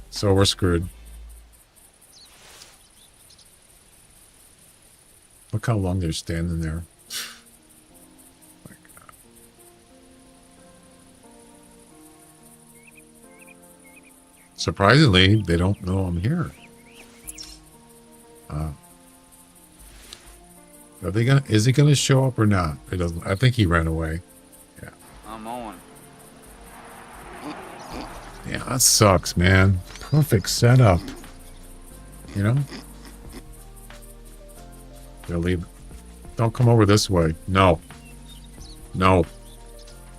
So we're screwed. Look how long they're standing there. My God. Surprisingly, they don't know I'm here. Are they gonna? Is he gonna show up or not? It doesn't. I think he ran away. Yeah. I'm on. Yeah, that sucks, man. Perfect setup. You know. They'll leave. Don't come over this way. No. No.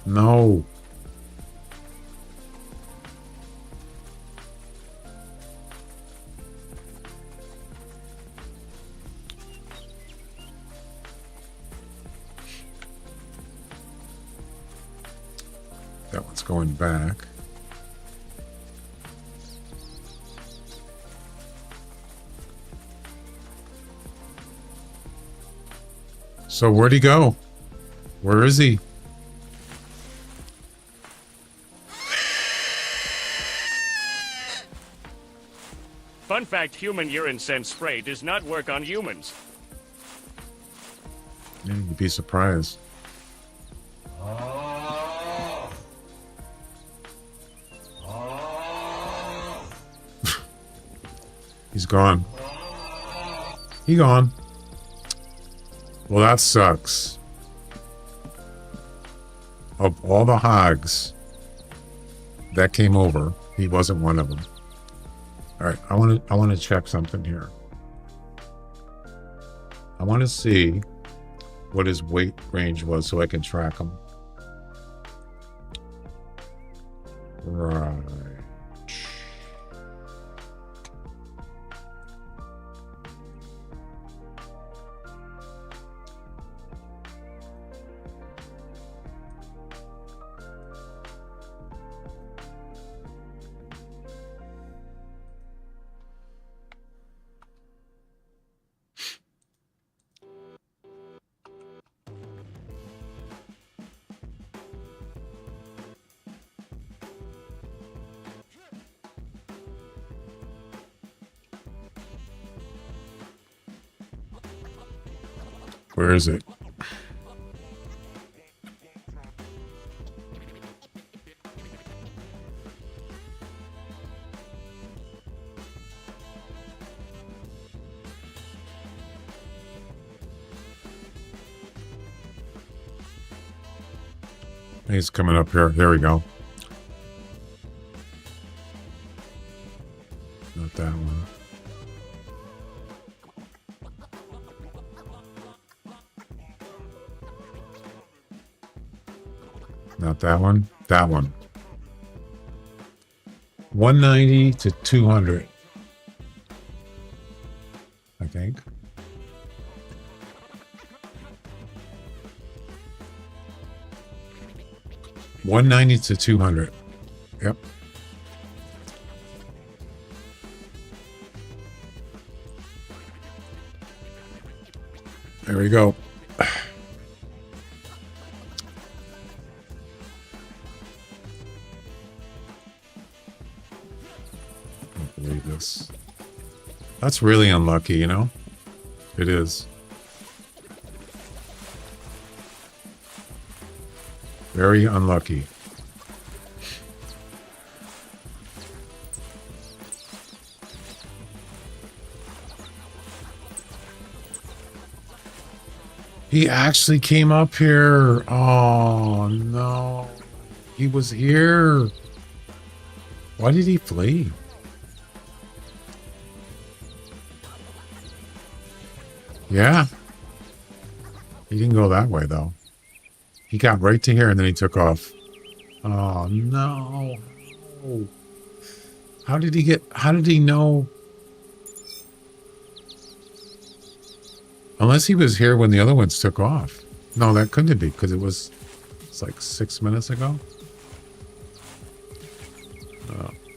No. That one's going back. So where'd he go? Where is he? Fun fact, human urine scent spray does not work on humans. Yeah, you'd be surprised. He's gone. He gone. Well, that sucks. Of all the hogs that came over, he wasn't one of them. All right, I want to check something here. I want to see what his weight range was so I can track him. Right. Where is it? He's coming up here. There we go. Not that one. Not that one. That one. 190 to 200. I think. $190 to $200. Yep. There we go. Can't believe this. That's really unlucky, you know? It is. Very unlucky. He actually came up here. Oh, no. He was here. Why did he flee? Yeah. He didn't go that way, though. He got right to here and then he took off. Oh, no. How did he know? Unless he was here when the other ones took off. No, that couldn't be because it's like 6 minutes ago.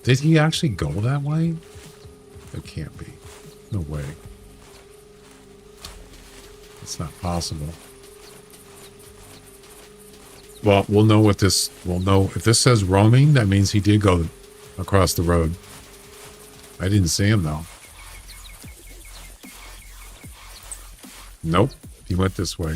Did he actually go that way? It can't be. No way. It's not possible. Well, we'll know if this says roaming, that means he did go across the road. I didn't see him though. Nope, he went this way.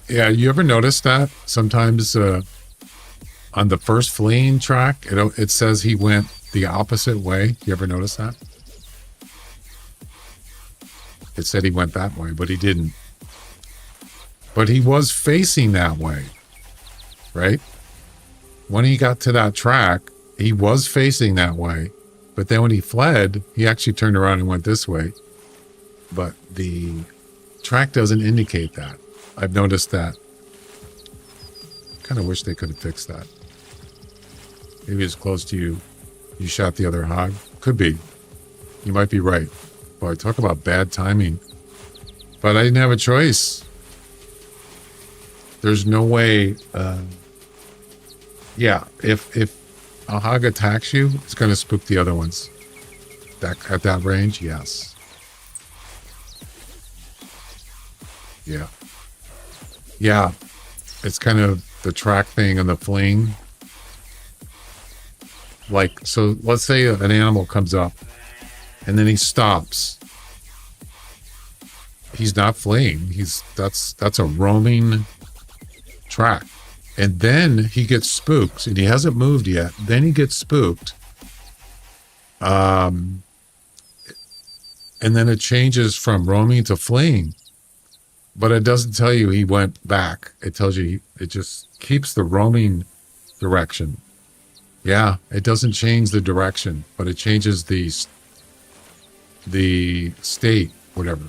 Yeah, you ever notice that? Sometimes on the first fleeing track, it says he went the opposite way. You ever notice that? It said he went that way, but he didn't. But he was facing that way, right? When he got to that track, he was facing that way. But then when he fled, he actually turned around and went this way. But the track doesn't indicate that. I've noticed that. Kind of wish they could have fixed that. Maybe it's close to you. You shot the other hog. Could be. You might be right. Boy, talk about bad timing. But I didn't have a choice. There's no way. Yeah, if a hog attacks you, it's going to spook the other ones. At that range, yes. Yeah. Yeah. It's kind of the track thing and the fleeing. Like, so let's say an animal comes up and then he stops. He's not fleeing. That's a roaming track. And then he gets spooked and he hasn't moved yet. Then he gets spooked. And then it changes from roaming to fleeing. But it doesn't tell you he went back. It tells you it just keeps the roaming direction. Yeah, it doesn't change the direction, but it changes the state, whatever.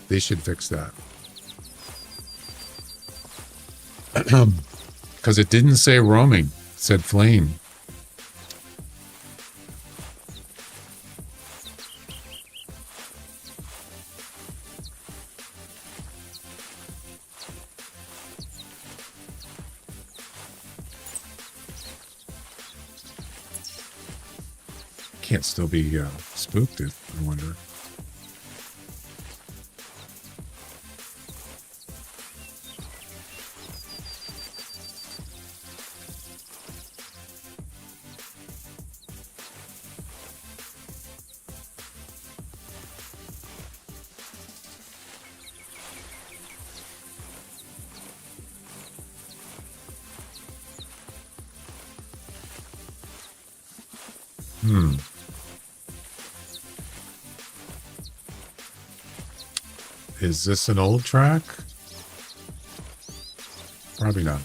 They should fix that. Because it didn't say roaming, it said fleeing. Can't still be spooked, I wonder. Is this an old track? Probably not.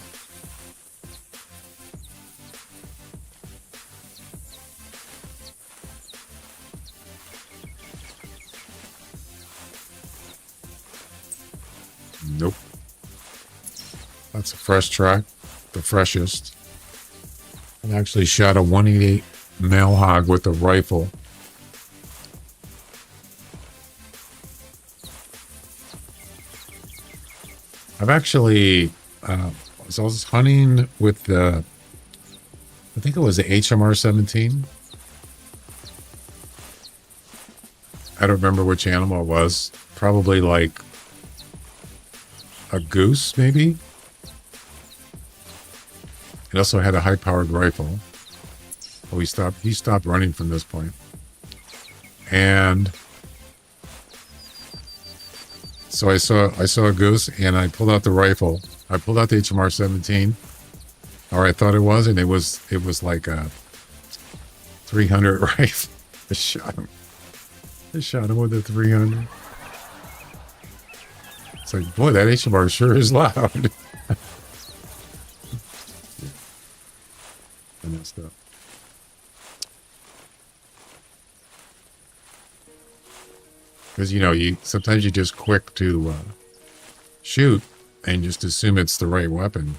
Nope. That's a fresh track. The freshest. I actually shot a 188 male hog with a rifle. I've actually, so I was hunting with the, I think it was the HMR 17. I don't remember which animal it was. Probably like a goose, maybe. It also had a high-powered rifle. Oh, he stopped running from this point. And so I saw a goose, and I pulled out the rifle. I pulled out the HMR 17, or I thought it was, and it was like a 300 rifle. I shot him with a 300. It's like, boy, that HMR sure is loud. I messed up. Because, you know, sometimes you're just quick to shoot and just assume it's the right weapon.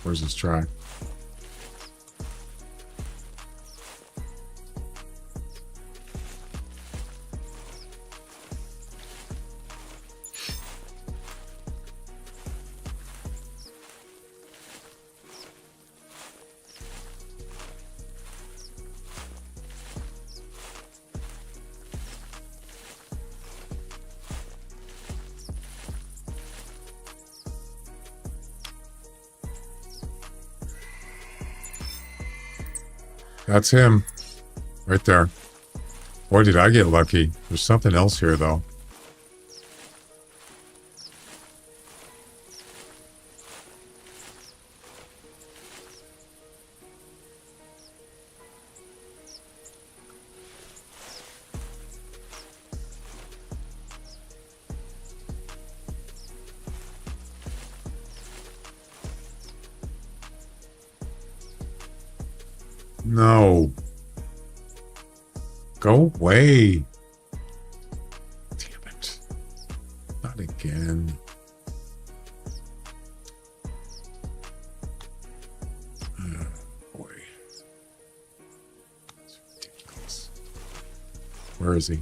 Where's his track? That's him. Right there. Boy, did I get lucky. There's something else here, though. No. Go away. Damn it. Not again. Boy. It's ridiculous. Where is he?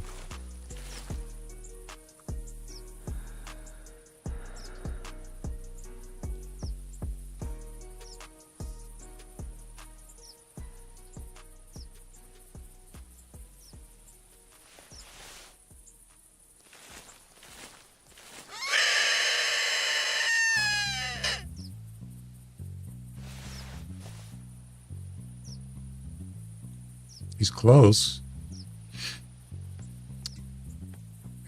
He's close. I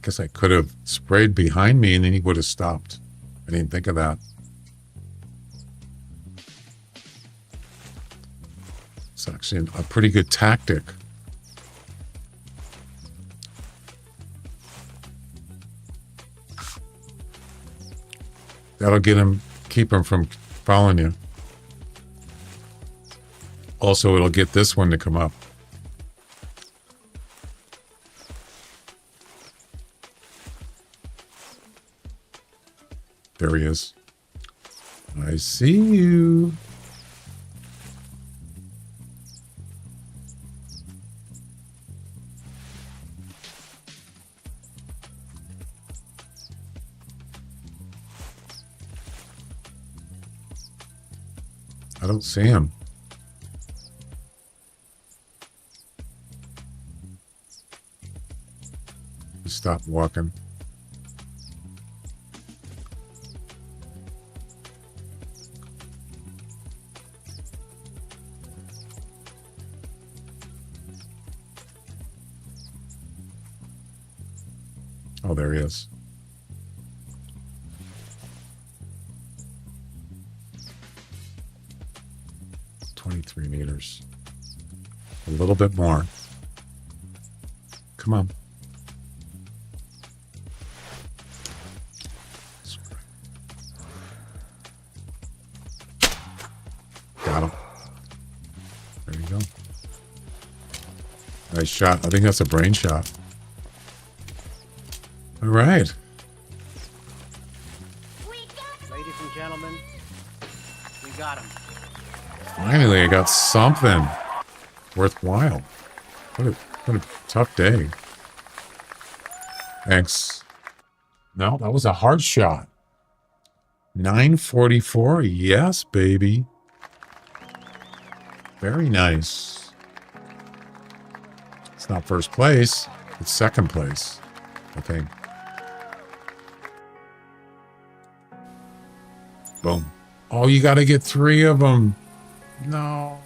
guess I could have sprayed behind me and then he would have stopped. I didn't think of that. It's actually a pretty good tactic. That'll keep him from following you. Also, it'll get this one to come up. There he is. I see you. I don't see him. He stopped walking. Oh, there he is. $23 meters. A little bit more. Come on. Nice shot. I think that's a brain shot. All right. Ladies and gentlemen, we got him. Finally, I got something worthwhile. What a tough day. Thanks. No, that was a hard shot. 944. Yes, baby. Very nice. It's not first place. It's second place, I think. Boom. Oh, you got to get 3 of them. No.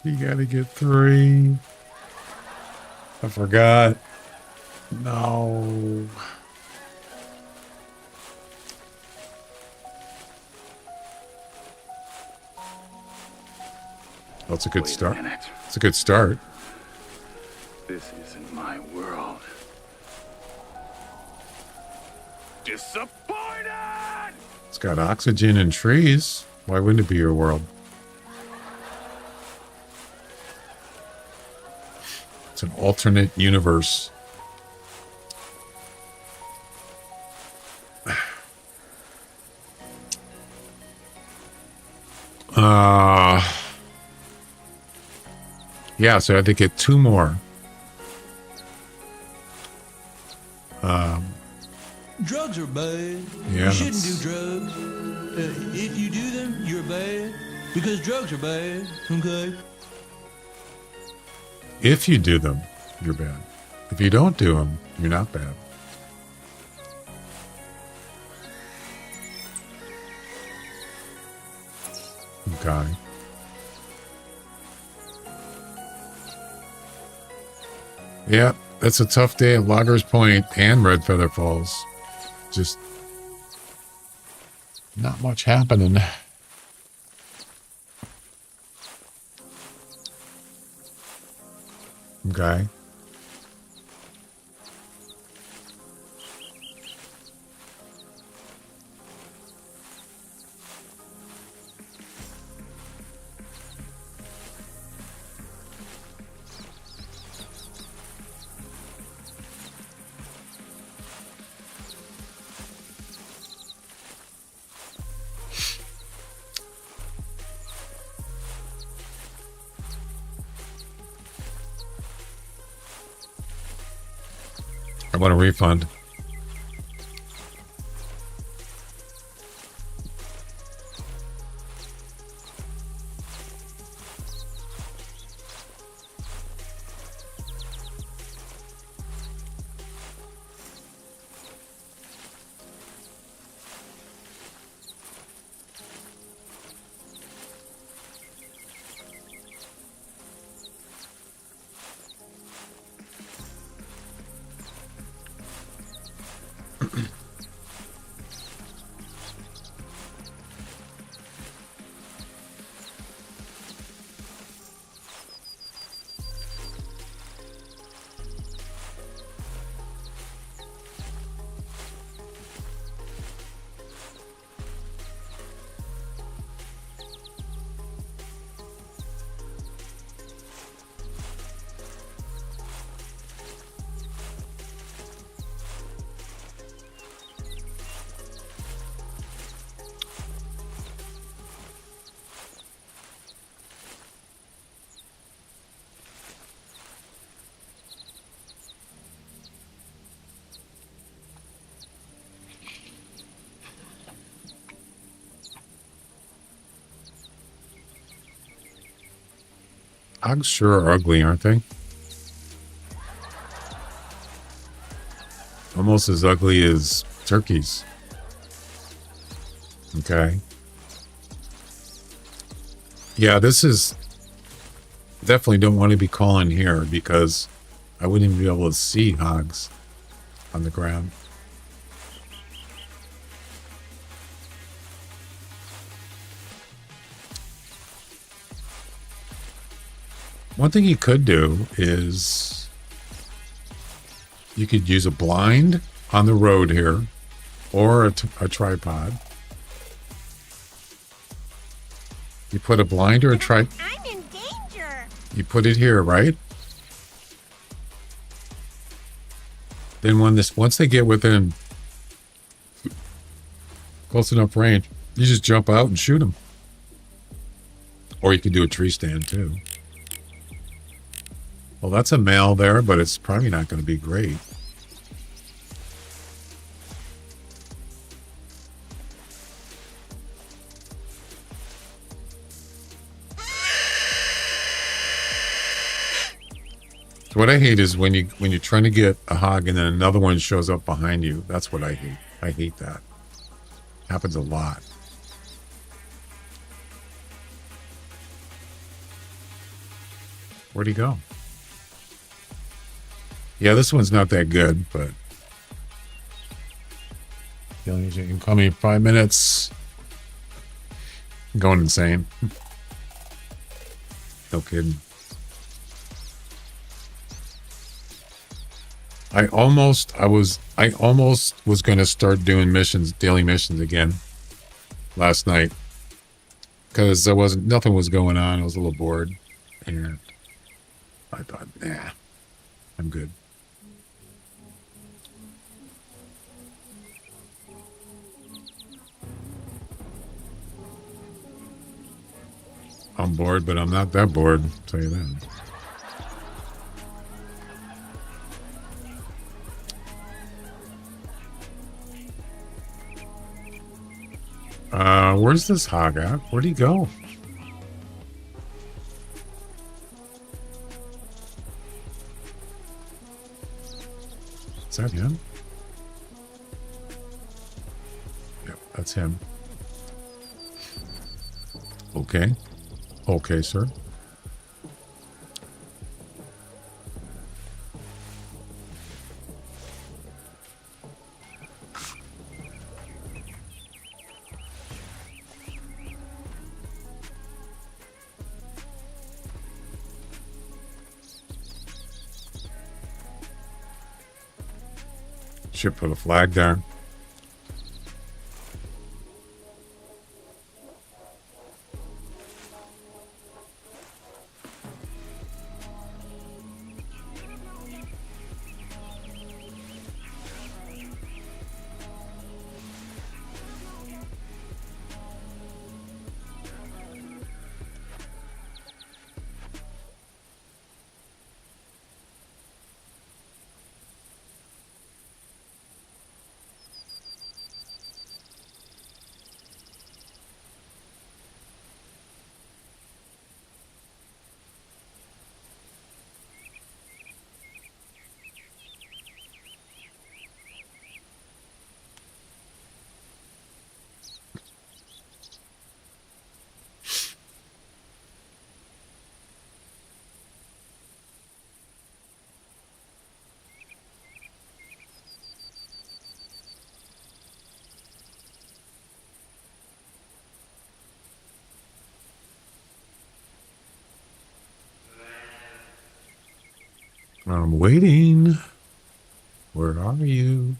You got to get 3. I forgot. No. That's a good start. It's a good start. This isn't my world. Disappointed! It's got oxygen and trees. Why wouldn't it be your world? It's an alternate universe. Yeah, so I had to get 2 more. Drugs are bad. Yeah, You shouldn't do drugs. If you do them, you're bad. Because drugs are bad, okay? If you do them, you're bad. If you don't do them, you're not bad. Okay. Yeah, that's a tough day at Loggers Point and Red Feather Falls. Just not much happening. Okay. I want a refund. Hogs sure are ugly, aren't they? Almost as ugly as turkeys. Okay. Yeah, this is... Definitely don't want to be calling here because I wouldn't even be able to see hogs on the ground. One thing you could do is you could use a blind on the road here, or a tripod. You put a blind or a I'm in danger. You put it here, right? Then once they get within close enough range, you just jump out and shoot them. Or you can do a tree stand too. Well, that's a male there, but it's probably not going to be great. So what I hate is when you're trying to get a hog and then another one shows up behind you. That's what I hate. I hate that. Happens a lot. Where'd he go? Yeah, this one's not that good, but you can call me in 5 minutes. I'm going insane. No kidding. I almost was going to start doing daily missions again last night because nothing was going on. I was a little bored, and I thought, nah, I'm good. I'm bored, but I'm not that bored, I'll tell you that. Where's this hog at? Where'd he go? Is that him? Yep, that's him. Okay. Okay, sir. Should put a flag there. I'm waiting. Where are you?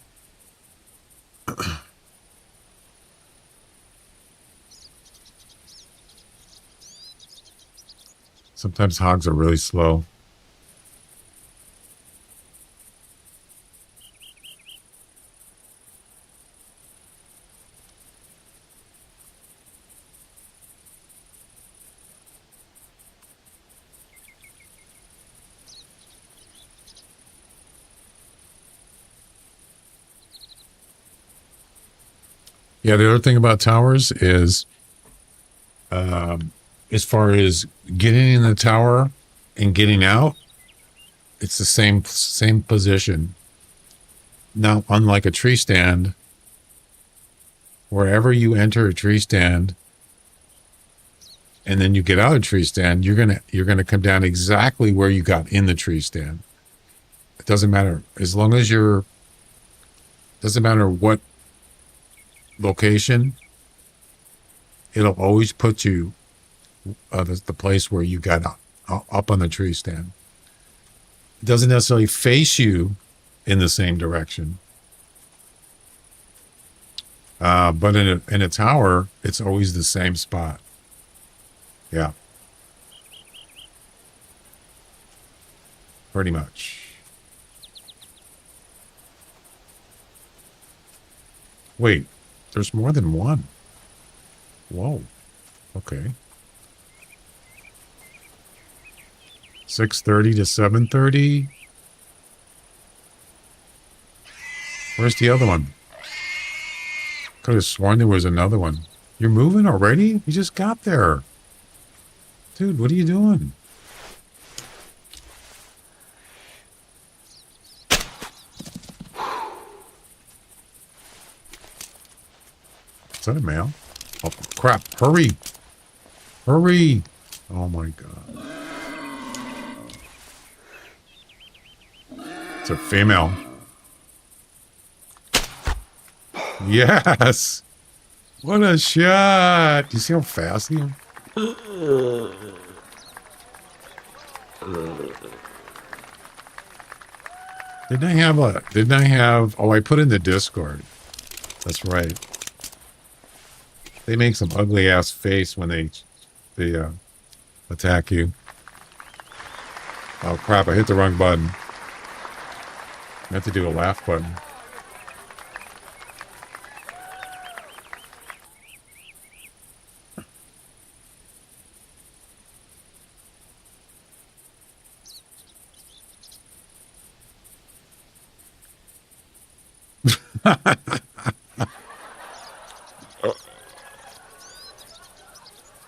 Sometimes hogs are really slow. Yeah, the other thing about towers is, as far as getting in the tower and getting out, it's the same position. Now, unlike a tree stand, wherever you enter a tree stand and then you get out of a tree stand, you're gonna come down exactly where you got in the tree stand. It doesn't matter as long as doesn't matter what location, it'll always put you the place where you got up on the tree stand. It doesn't necessarily face you in the same direction. But in a tower, it's always the same spot. Yeah. Pretty much. Wait, there's more than one. Whoa. Okay. 6:30 to 7:30. Where's the other one? Could have sworn there was another one. You're moving already? You just got there. Dude, what are you doing? Is that a male? Oh, crap. Hurry. Hurry. Oh, my God. It's a female. Yes. What a shot. Do you see how fast he is? Didn't I have, oh, I put in the Discord. That's right. They make some ugly ass face when they attack you. Oh crap, I hit the wrong button. I have to do a laugh button.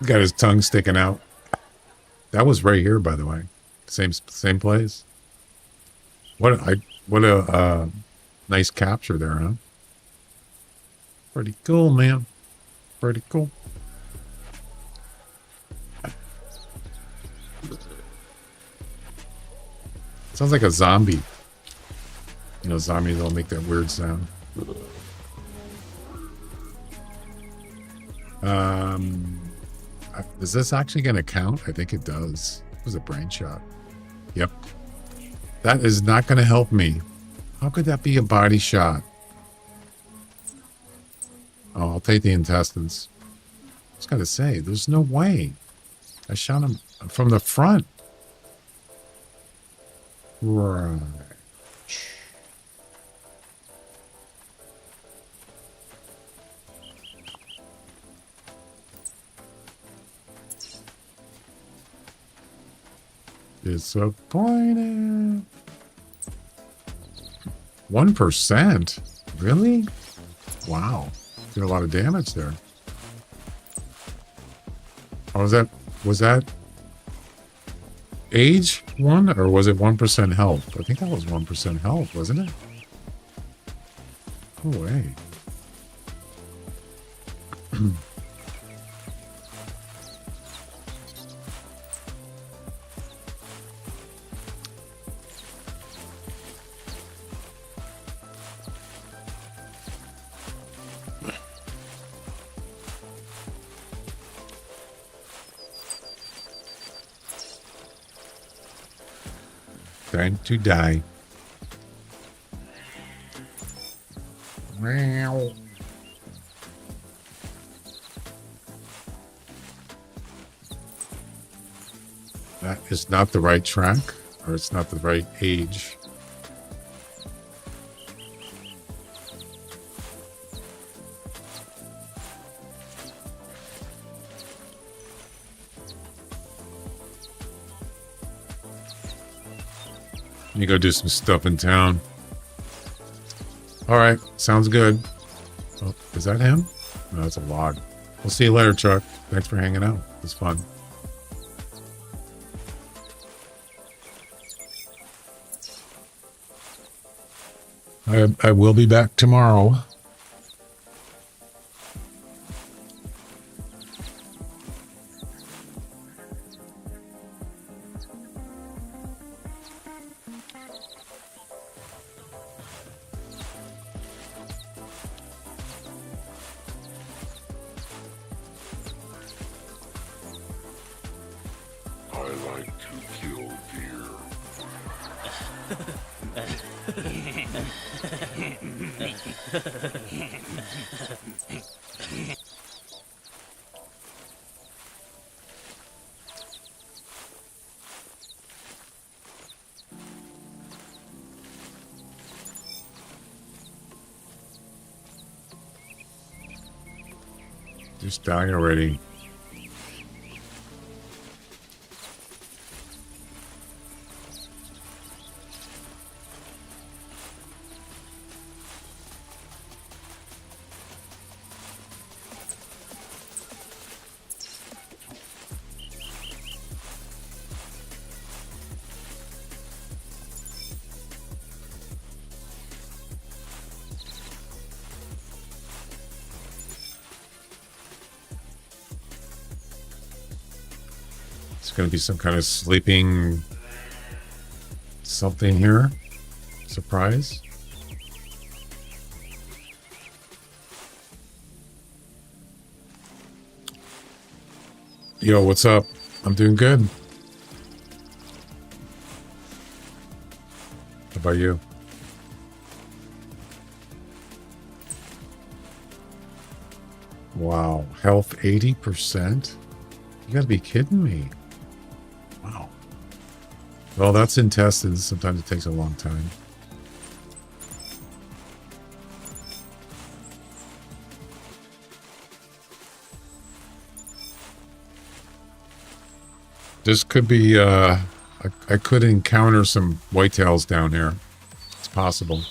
Got his tongue sticking out. That was right here, by the way. Same place. What a nice capture there, huh? Pretty cool, man. Pretty cool. Sounds like a zombie. You know, zombies don't make that weird sound. Is this actually going to count? I think it does. It was a brain shot. Yep. That is not going to help me. How could that be a body shot? Oh, I'll take the intestines. I was going to say, there's no way. I shot him from the front. Right. Disappointed. 1%? Really? Wow. Did a lot of damage there. Oh, was that age one, or was it 1% health? I think that was 1% health, wasn't it? No way. Time to die. Meow. That is not the right track, or it's not the right age. You go do some stuff in town. All right, sounds good. Oh, is that him? No, that's a log. We'll see you later, Chuck. Thanks for hanging out. It was fun. I will be back tomorrow. Just die already. It's going to be some kind of sleeping something here. Surprise. Yo, what's up? I'm doing good. How about you? Wow. Health 80%? You gotta be kidding me. Wow. Well, that's intestines. Sometimes it takes a long time. This could be, I could encounter some whitetails down here. It's possible.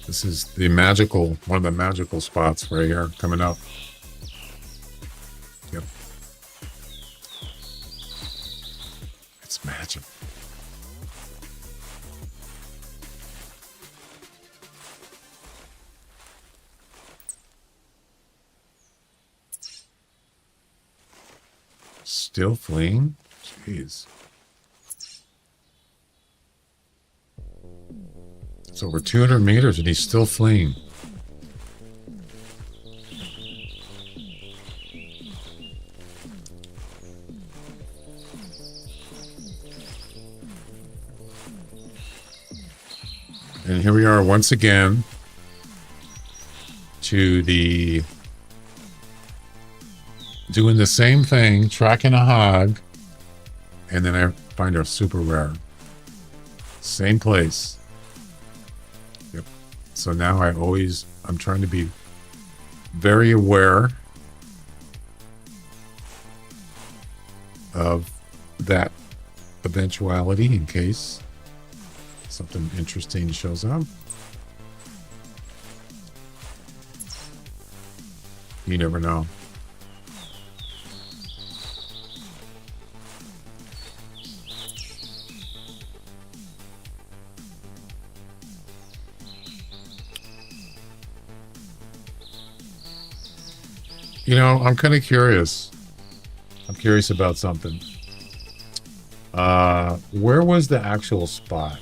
This is the magical, one of the magical spots right here coming up. Yep. It's magic. Still fleeing? Jeez. It's over 200 meters and he's still fleeing. And here we are once again to the doing the same thing, tracking a hog, and then I find a super rare. Same place. Yep. So now I'm trying to be very aware of that eventuality in case something interesting shows up. You never know. You know, I'm kind of curious. I'm curious about something. Where was the actual spot?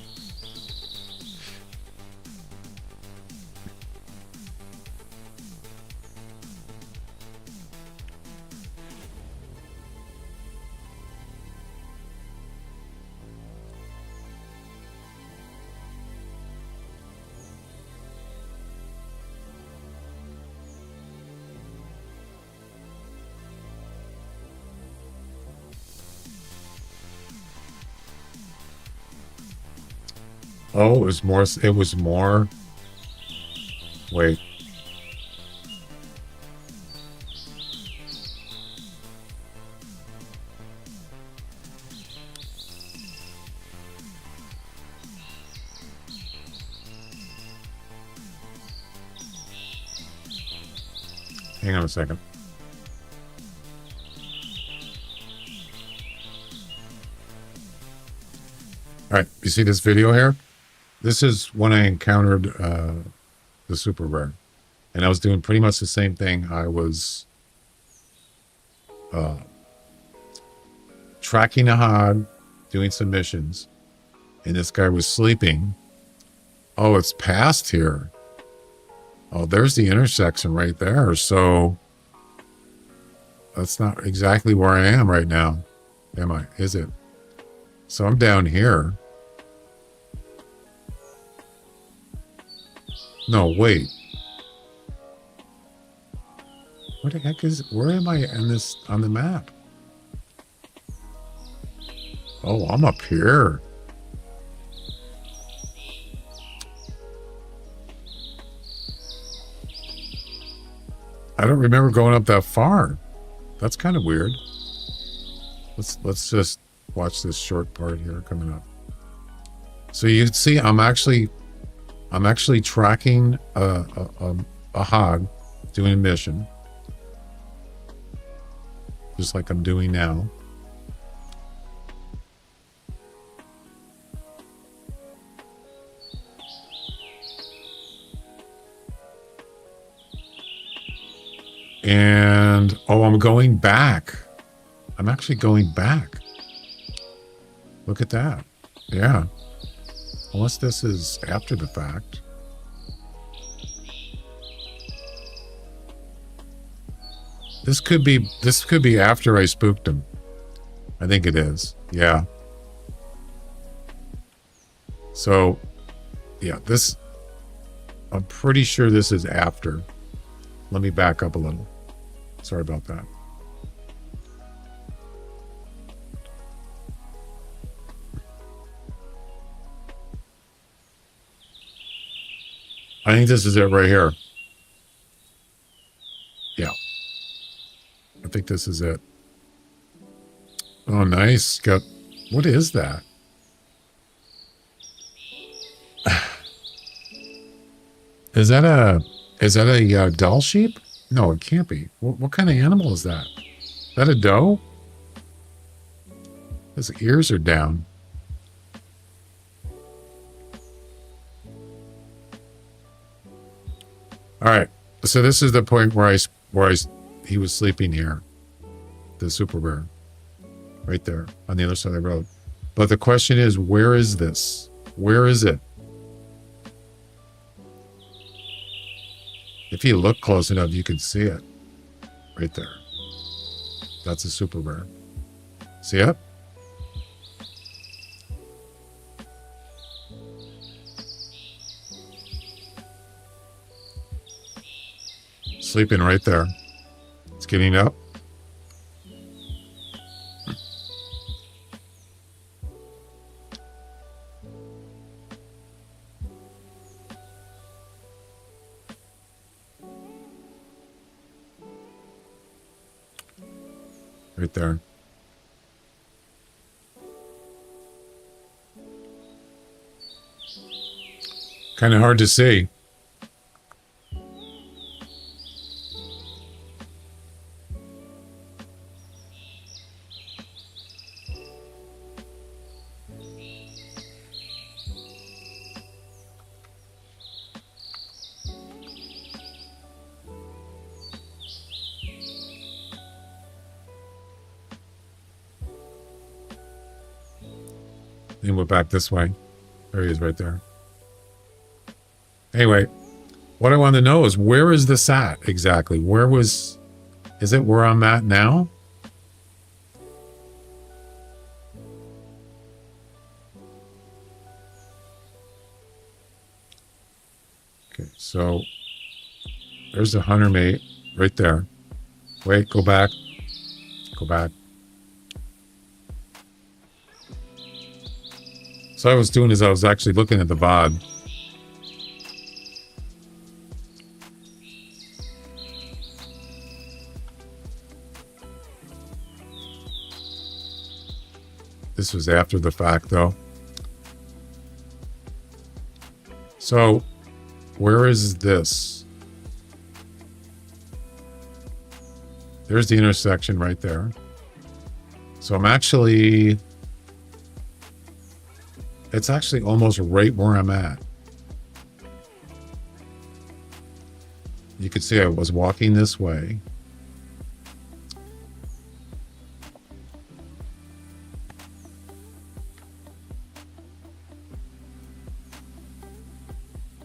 Oh, it was more. Wait. Hang on a second. All right, you see this video here? This is when I encountered the super rare. And I was doing pretty much the same thing. I was tracking a hog, doing some missions, and this guy was sleeping. Oh, it's past here. Oh, there's the intersection right there. So that's not exactly where I am right now. Am I? Is it? So I'm down here. No, wait. What the heck where am I on the map? Oh, I'm up here. I don't remember going up that far. That's kind of weird. Let's just watch this short part here coming up. So you can see I'm actually tracking a hog doing a mission, just like I'm doing now. And, oh, I'm going back. I'm actually going back. Look at that. Yeah. Unless this is after the fact. This could be after I spooked him. I think it is. Yeah. So, yeah, I'm pretty sure this is after. Let me back up a little. Sorry about that. I think this is it right here. Yeah. I think this is it. Oh, nice. What is that? Is that a doll sheep? No, it can't be. What kind of animal is that? Is that a doe? His ears are down. All right. So this is the point where he was sleeping here. The super bear. Right there on the other side of the road. But the question is, where is this? Where is it? If you look close enough, you can see it. Right there. That's a super bear. See it? Sleeping right there. It's getting up. Right there. Kind of hard to see. And we're back this way. There he is right there. Anyway, what I want to know is, where is this at exactly? Is it where I'm at now? Okay, so there's the hunter mate right there. Wait, go back. Go back. So what I was doing is I was actually looking at the VOD. This was after the fact, though. So, where is this? There's the intersection right there. So I'm actually... It's actually almost right where I'm at. You could see I was walking this way.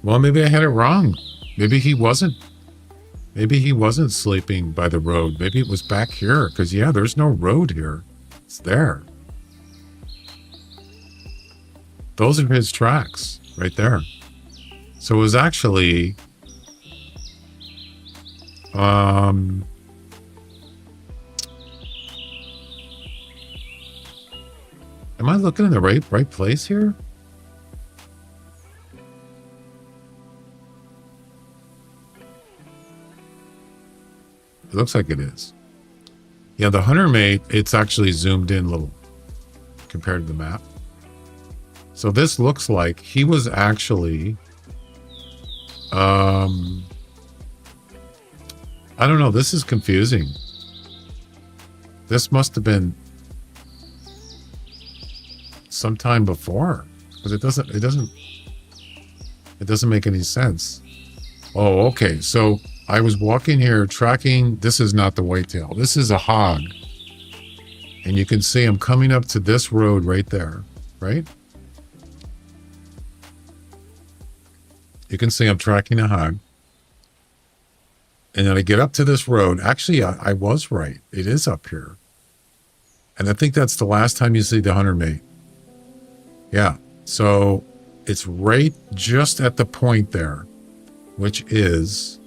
Well, maybe I had it wrong. Maybe he wasn't sleeping by the road. Maybe it was back here. Because, yeah, there's no road here. It's there. Those are his tracks right there. So it was actually... Am I looking in the right place here? It looks like it is. Yeah, the hunter mate, it's actually zoomed in a little compared to the map. So this looks like he was actually, I don't know. This is confusing. This must have been sometime before, because it doesn't make any sense. Oh, okay. So I was walking here tracking. This is not the whitetail. This is a hog. And you can see I'm coming up to this road right there, right? You can see I'm tracking a hog. And then I get up to this road. Actually, I was right. It is up here. And I think that's the last time you see the hunter mate. Yeah. So it's right just at the point there, which is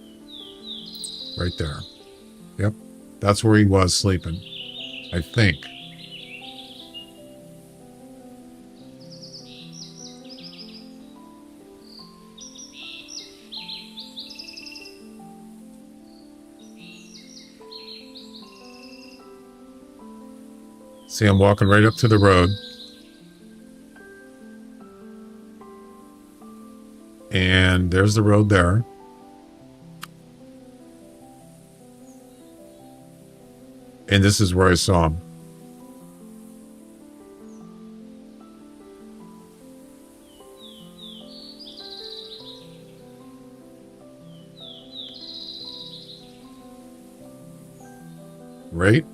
right there. Yep. That's where he was sleeping, I think. See, I'm walking right up to the road. And there's the road there. And this is where I saw him. Right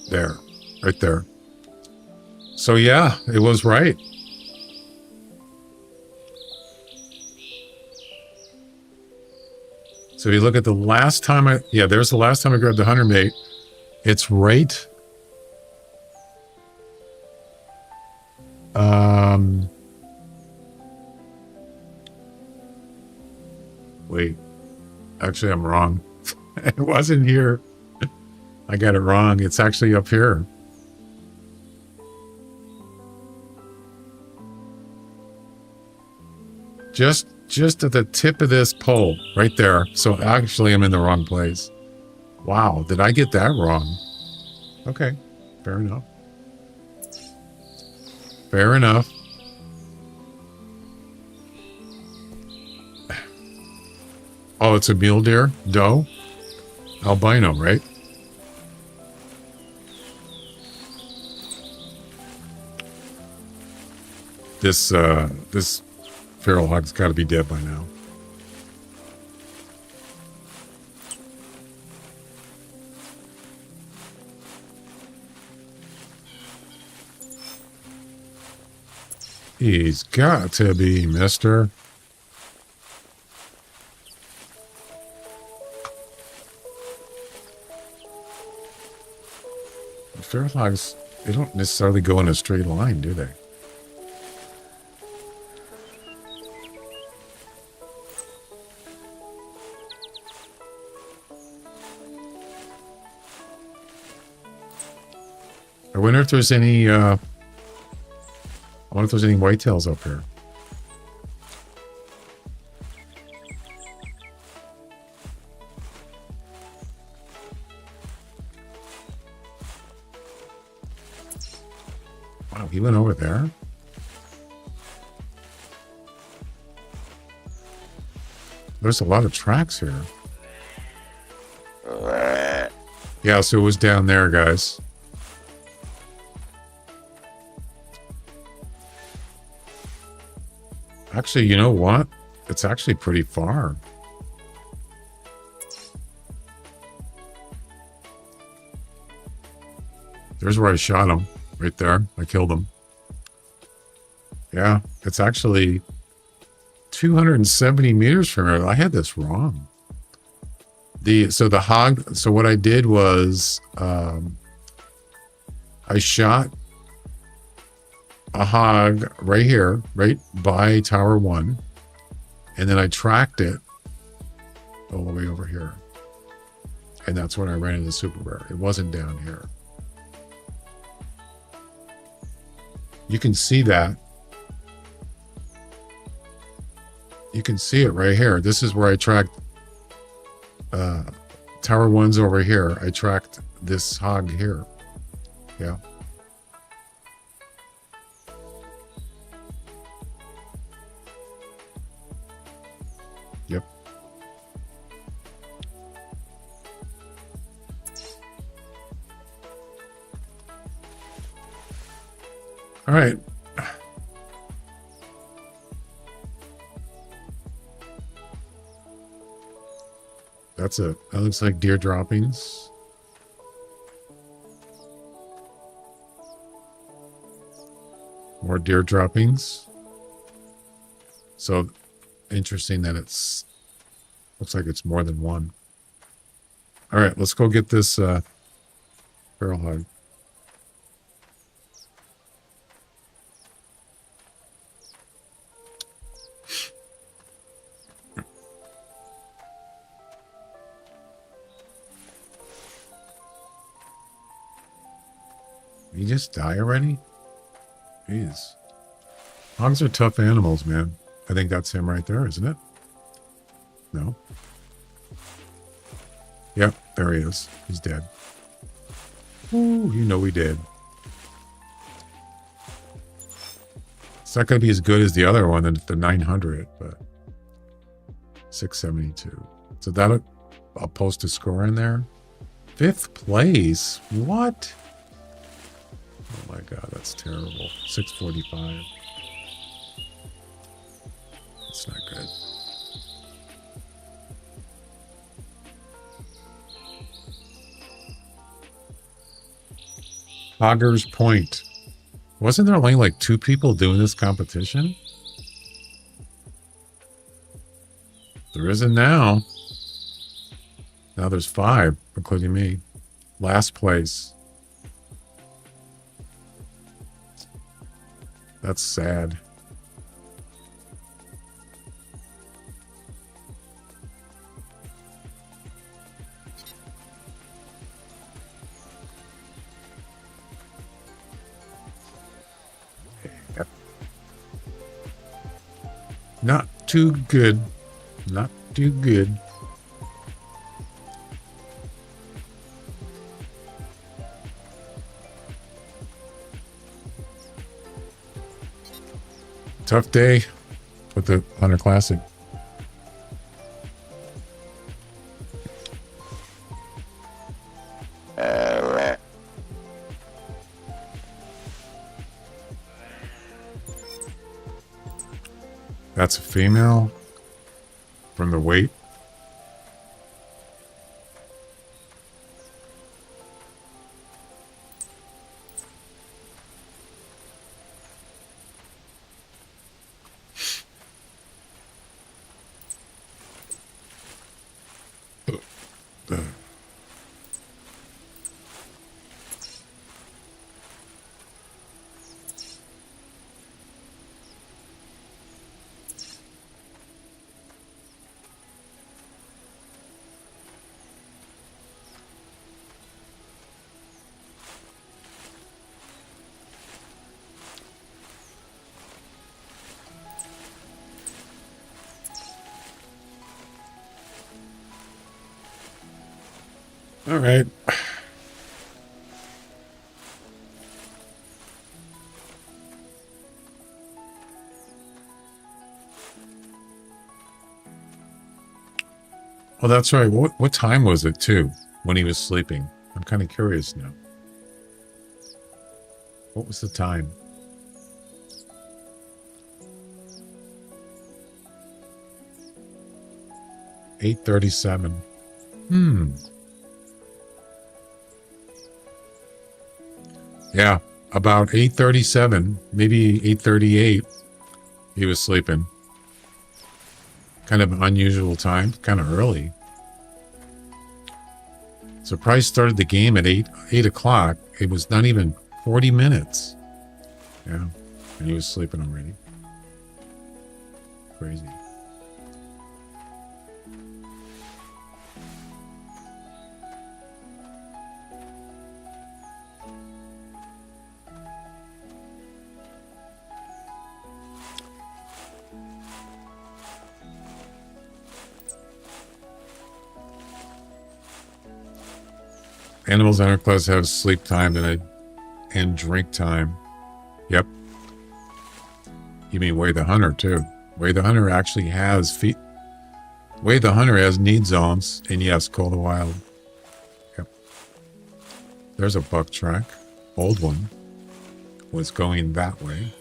there. Right there. So yeah, it was right. So if you look at the last time there's the last time I grabbed the hunter mate. It's right. Wait. Actually, I'm wrong. It wasn't here. I got it wrong. It's actually up here. Just at the tip of this pole right there. So actually I'm in the wrong place. Wow, did I get that wrong? Okay, fair enough. Fair enough. Oh, it's a mule deer? Doe? Albino, right? This feral hog's got to be dead by now. He's got to be, mister. Feral hogs, they don't necessarily go in a straight line, do they? I wonder if there's any, I wonder if there's any whitetails up here. Wow, he went over there? There's a lot of tracks here. Yeah, so it was down there, guys. Actually, you know what? It's actually pretty far. There's where I shot him. Right there. I killed him. Yeah, it's actually 270 meters from here. I had this wrong. So what I did was I shot a hog right here, right by Tower 1, and then I tracked it all the way over here. And that's when I ran into the super rare. It wasn't down here. You can see that. You can see it right here. This is where I tracked Tower 1's over here. I tracked this hog here. Yeah. Yep. All right. That looks like deer droppings. More deer droppings. So interesting that looks like it's more than one. All right, let's go get this barrel hog. Did he just die already? Jeez. Hogs are tough animals, man. I think that's him right there, isn't it? No. Yep, there he is. He's dead. Ooh, you know he did. It's not going to be as good as the other one, the 900, but 672. So I'll post a score in there. 5th place? What? Oh my God, that's terrible. 645. That's not good. Hoggers Point. Wasn't there only like 2 people doing this competition? There isn't now. Now there's 5, including me. Last place. That's sad. Not too good. Not too good. Tough day with the Hunter Classic. That's a female from the weight. All right. Well, that's right. What time was it, too, when he was sleeping? I'm kind of curious now. What was the time? $8:37. Yeah, about 8:37, maybe 8:38, he was sleeping. Kind of an unusual time, kind of early. So Price started the game at 8 o'clock. It was not even 40 minutes. Yeah, and he was sleeping already. Crazy. Animals in our class have sleep time and drink time. Yep. You mean Way the Hunter too. Way the Hunter actually has feet. Way the Hunter has need zones. And yes, Call the Wild. Yep. There's a buck track. Old one. Was going that way.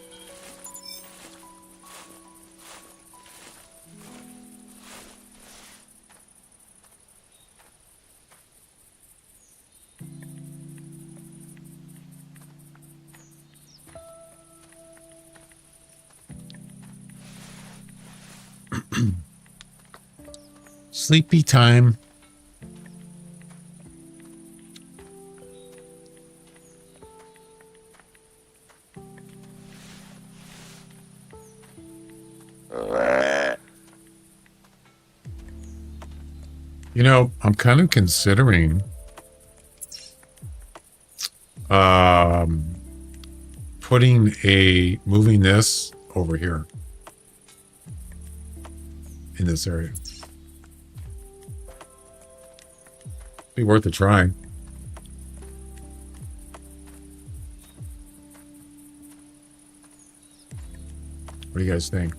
Sleepy time. You know, I'm kind of considering moving this over here in this area. Be worth a try. What do you guys think?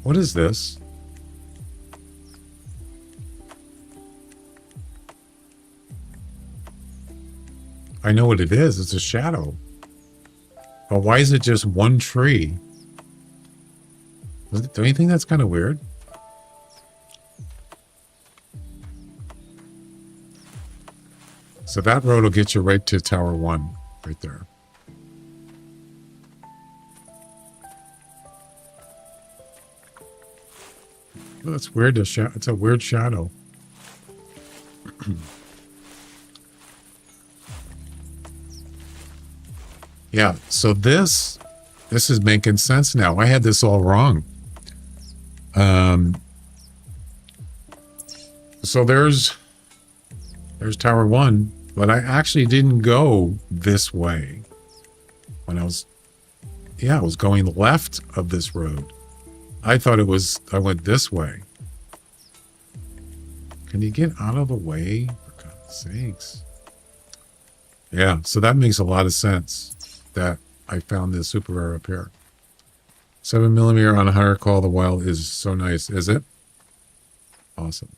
What is this? I know what it is. It's a shadow. But why is it just one tree? Don't you think that's kind of weird? So that road will get you right to Tower 1, right there. Well, that's weird. It's a weird shadow. Yeah, so this is making sense now. I had this all wrong. So there's Tower 1, but I actually didn't go this way. When I was going left of this road. I thought I went this way. Can you get out of the way? For God's sakes. Yeah, so that makes a lot of sense. That I found this super rare up here. 7mm on a Hunter Call the Wild is so nice, is it? Awesome.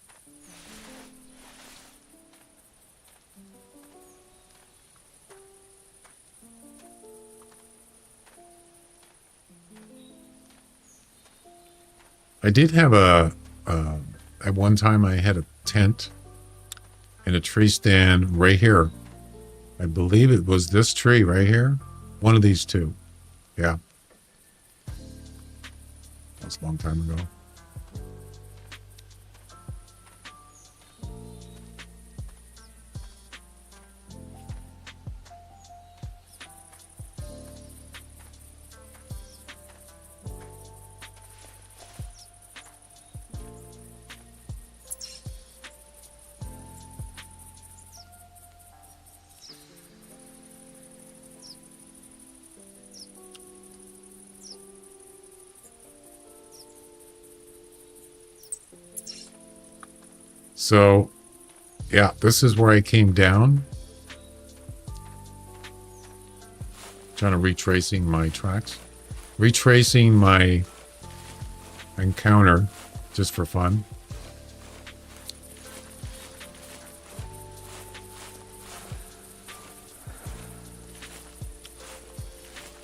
I did have at one time I had a tent and a tree stand right here. I believe it was this tree right here. One of these two. Yeah. That was a long time ago. So, yeah, this is where I came down. Trying to retracing my tracks. Retracing my encounter just for fun.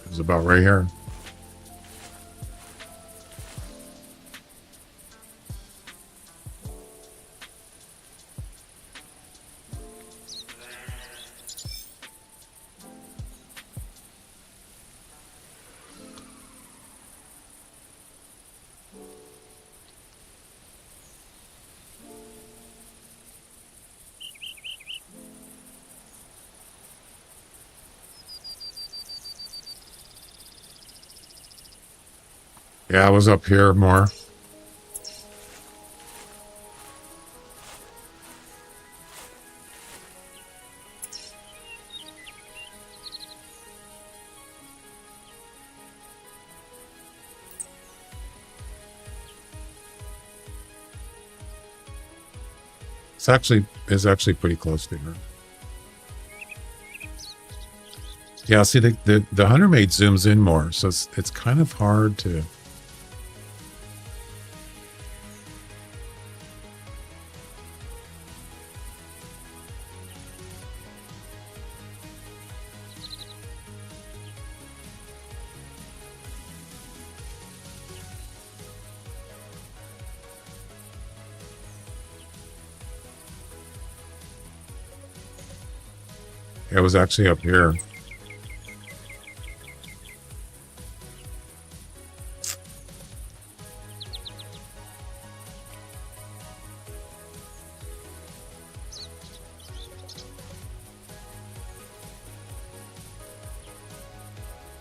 It was about right here. Yeah, I was up here more. It's actually pretty close to here. Yeah, see the Hunter Mate zooms in more, so it's kind of hard to. It was actually up here.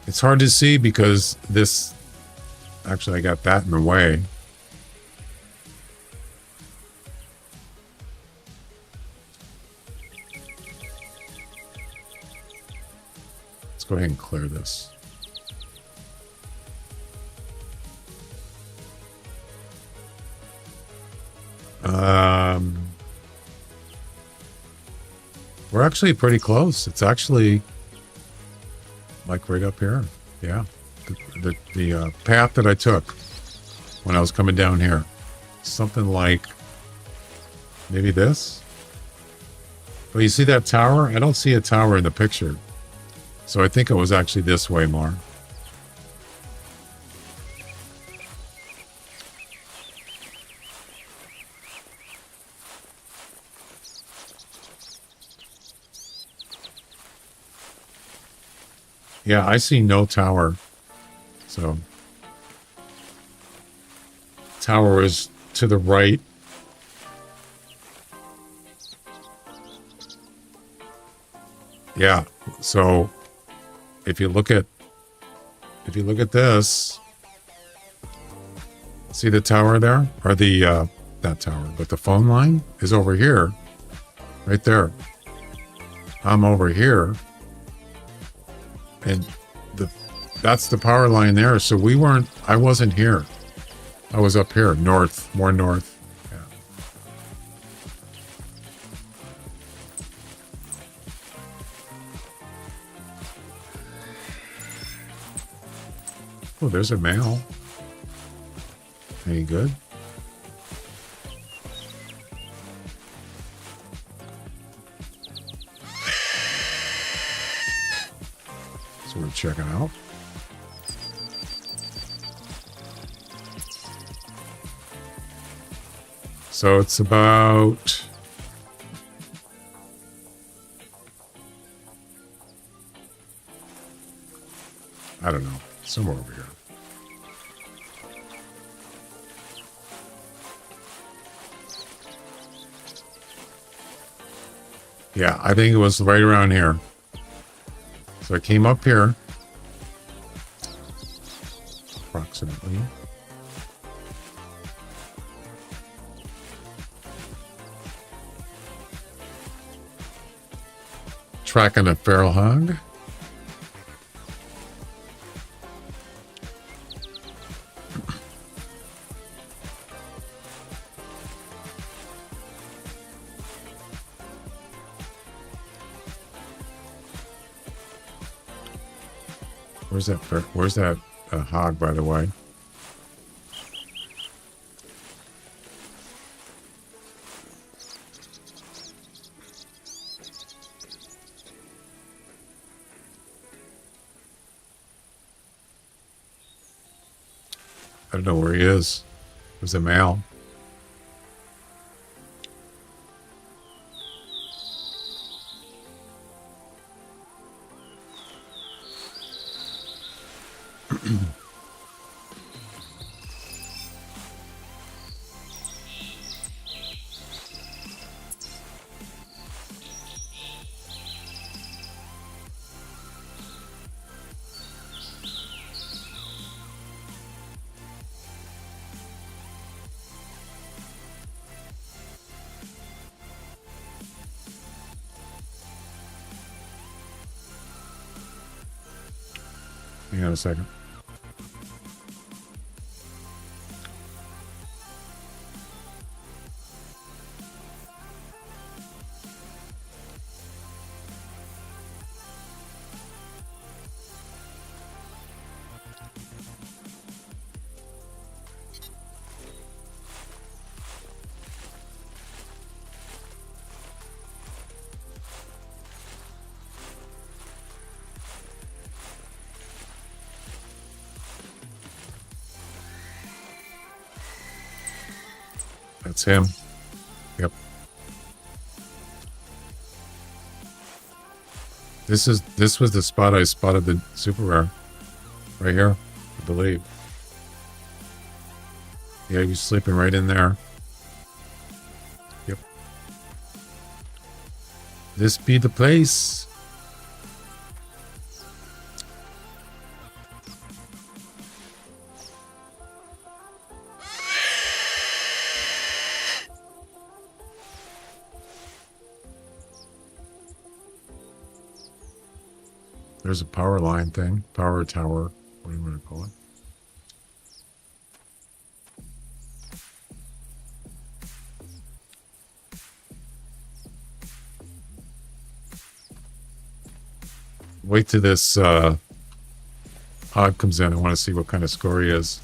It's hard to see because this, actually I got that in the way. Let's go ahead and clear this. We're actually pretty close. It's actually like right up here. Yeah. The path that I took when I was coming down here. Something like maybe this. But you see that tower? I don't see a tower in the picture. So I think it was actually this way more. Yeah, I see no tower. So tower is to the right. Yeah, so if you look at this, see the tower there? Or the not tower, but the phone line is over here. Right there. I'm over here. And that's the power line there. So I wasn't here. I was up here, north, more north. Yeah. Oh, there's a male. Any good? So we're checking out. So it's about I don't know, somewhere over here. Yeah, I think it was right around here. So I came up here, approximately. Tracking a feral hog. Where's that hog, by the way? I don't know where he is. There's a male. Hang on a second. That's him. Yep. This was the spot I spotted the super rare. Right here, I believe. Yeah, he was sleeping right in there. Yep. This be the place. There's a power line thing. Power tower. What do you want to call it? Wait till this hog comes in. I want to see what kind of score he is.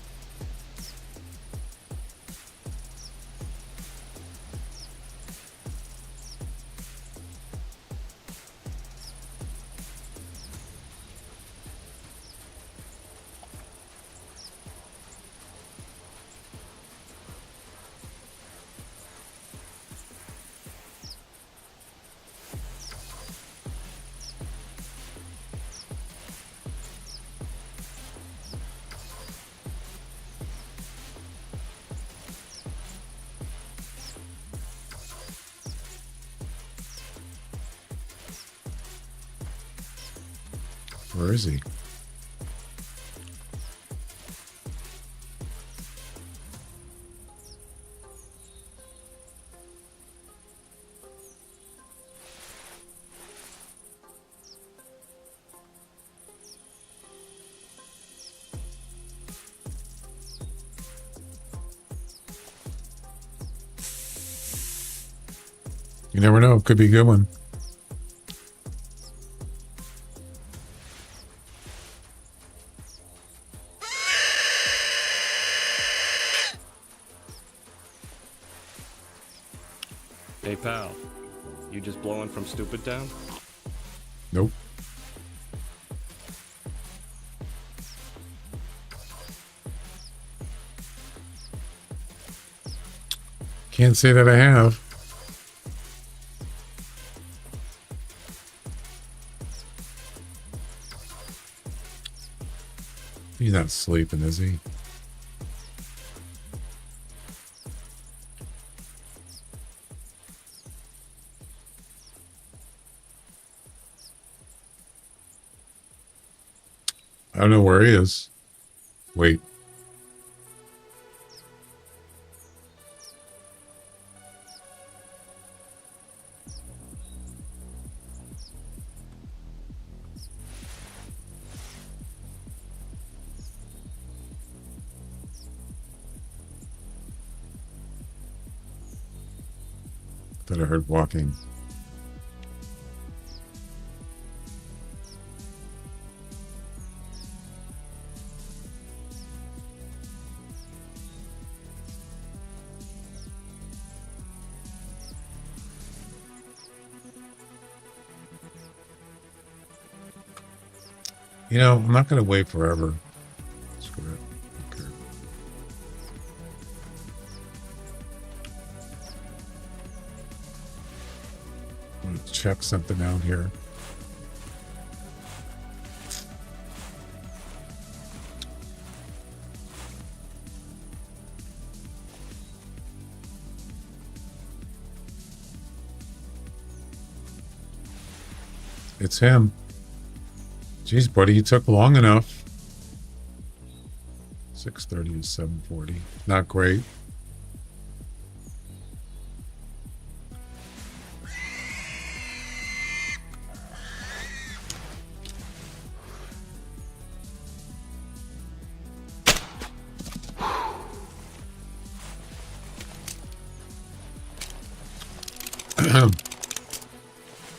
Where is he? You never know. Could be a good one. Hey, pal. You just blowing from Stupid Town? Nope. Can't say that I have. He's not sleeping, is he? I don't know where he is. Wait. Thought I heard walking. You know, I'm not going to wait forever. Screw it. Okay. I'm going to check something out here. It's him. Jeez, buddy, you took long enough. 6:30 to 7:40. Not great.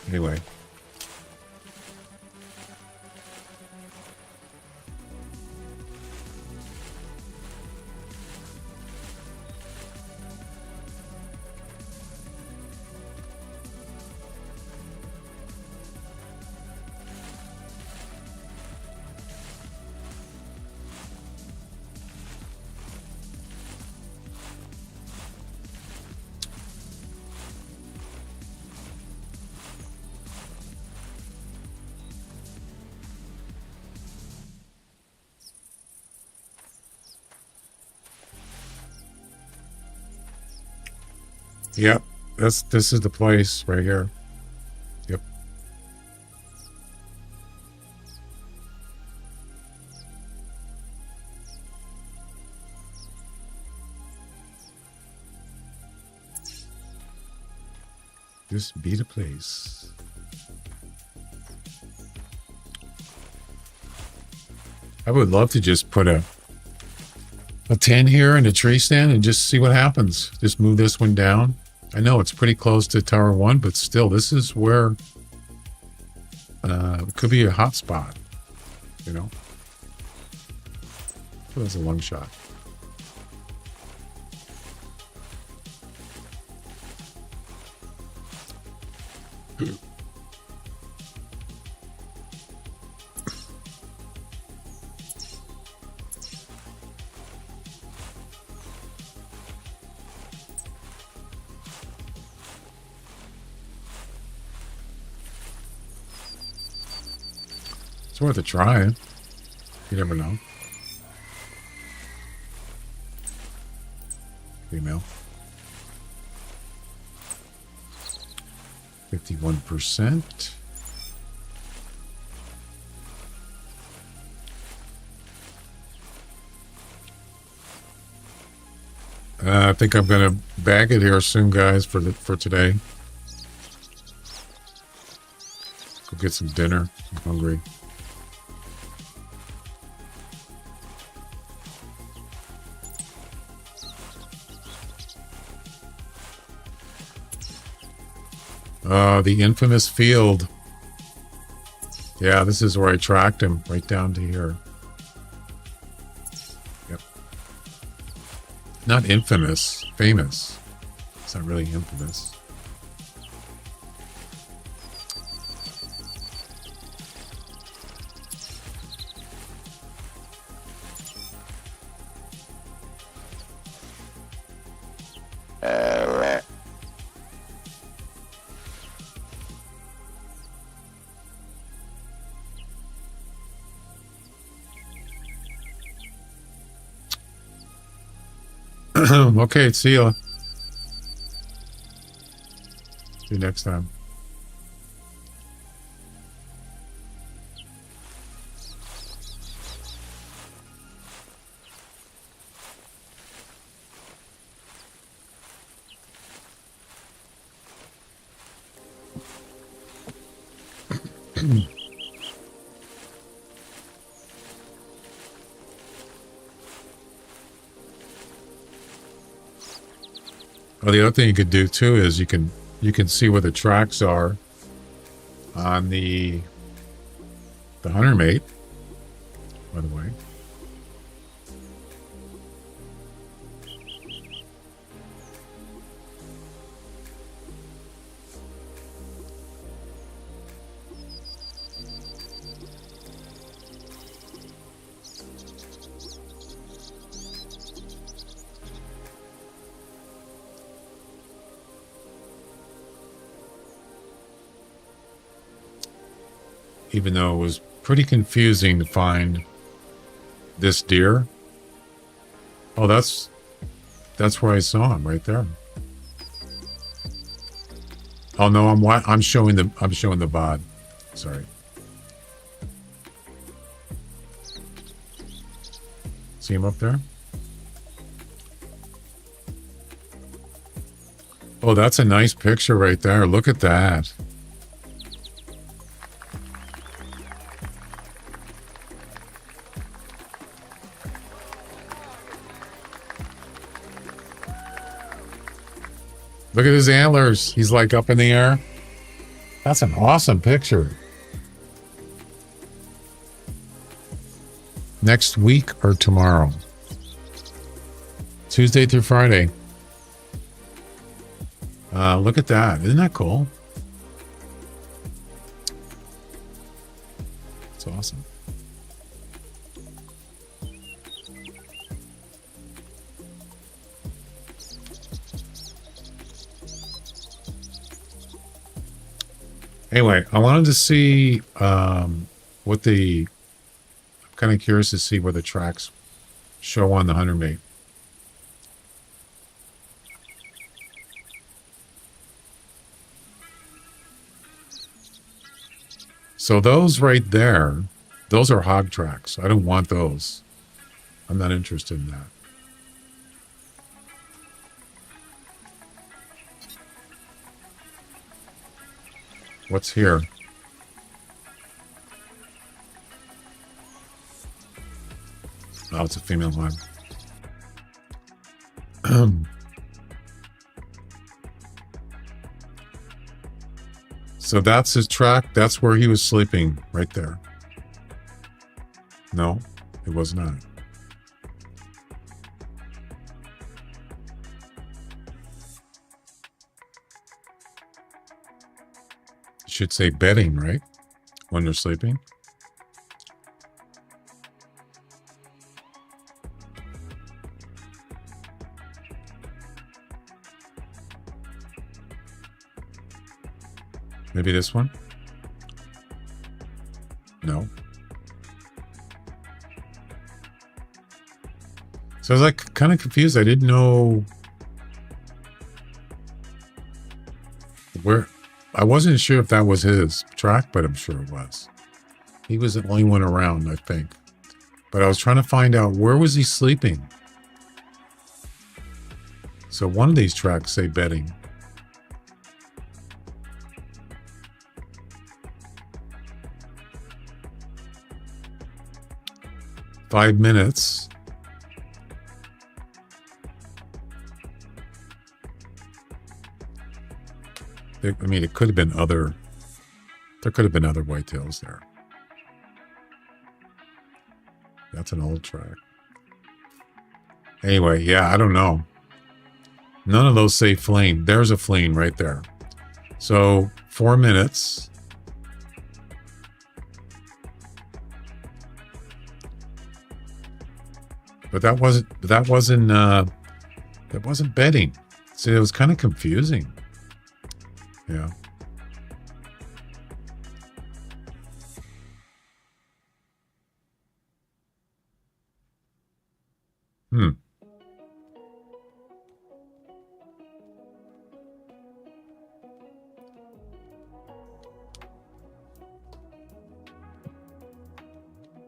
Anyway. Yep. This is the place right here. Yep. This be the place. I would love to just put a tent here and a tree stand and just see what happens. Just move this one down. I know it's pretty close to Tower 1, but still, this is where it could be a hot spot, you know? So that's a long shot. It's worth a try. You never know. Female. 51%. I think I'm gonna bag it here soon, guys, for today. Go get some dinner. I'm hungry. The infamous field. Yeah, this is where I tracked him, right down to here. Yep. Not infamous, famous. It's not really infamous. Okay, see ya. See you next time. Well, the other thing you could do too is you can see where the tracks are on the Hunter Mate, by the way. Even though it was pretty confusing to find this deer. Oh, that's where I saw him, right there. Oh no, I'm showing the VOD. Sorry. See him up there? Oh, that's a nice picture right there. Look at that. Look at his antlers. He's like up in the air. That's an awesome picture. Next week or tomorrow? Tuesday through Friday. Look at that. Isn't that cool? It's awesome. Anyway, I wanted to see what the... I'm kind of curious to see where the tracks show on the Hunter Mate. So those right there, those are hog tracks. I don't want those. I'm not interested in that. What's here? Oh, it's a female one. So that's his track. That's where he was sleeping, right there. No, it was not. It should say bedding, right? When they're sleeping. Maybe this one? No. So I was like kind of confused. I didn't know where. I wasn't sure if that was his track, but I'm sure it was. He was the only one around, I think. But I was trying to find out where was he sleeping. So one of these tracks say bedding. "5 minutes. I mean, it could have been other. There could have been other whitetails there. That's an old track. Anyway, yeah, I don't know. None of those say fleeing. There's a fleeing right there. So 4 minutes. But that wasn't bedding. See, it was kind of confusing. Yeah.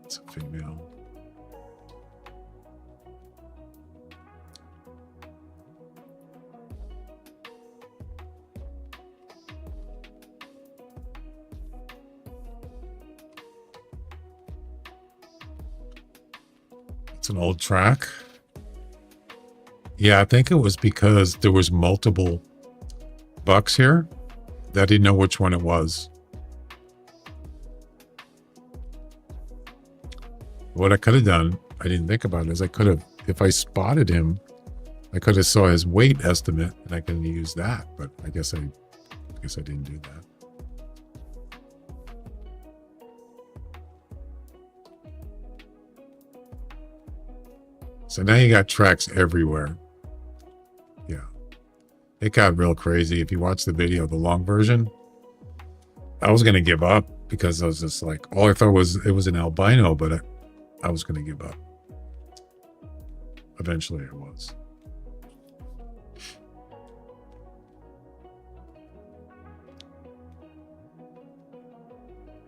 It's a female. It's an old track. Yeah, I think it was because there was multiple bucks here that I didn't know which one it was. What I could have done, I didn't think about it, is I could have, if I spotted him, I could have saw his weight estimate and I could have used that, but I guess I didn't do that. So now you got tracks everywhere. Yeah. It got real crazy. If you watch the video, the long version, I was going to give up because I was just like, all I thought was it was an albino, but I was going to give up. Eventually I was.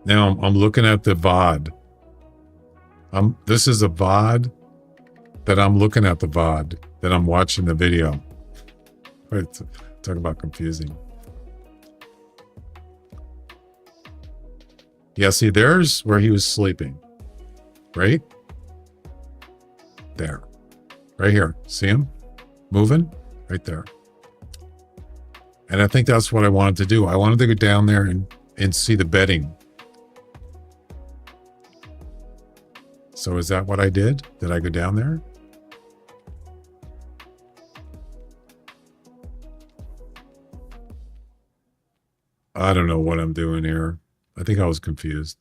Now I'm looking at the VOD. This is a VOD that I'm looking at the VOD that I'm watching the video. Talk about confusing. Yeah, see, there's where he was sleeping. Right? There. Right here. See him? Moving? Right there. And I think that's what I wanted to do. I wanted to go down there and see the bedding. So is that what I did? Did I go down there? I don't know what I'm doing here. I think I was confused.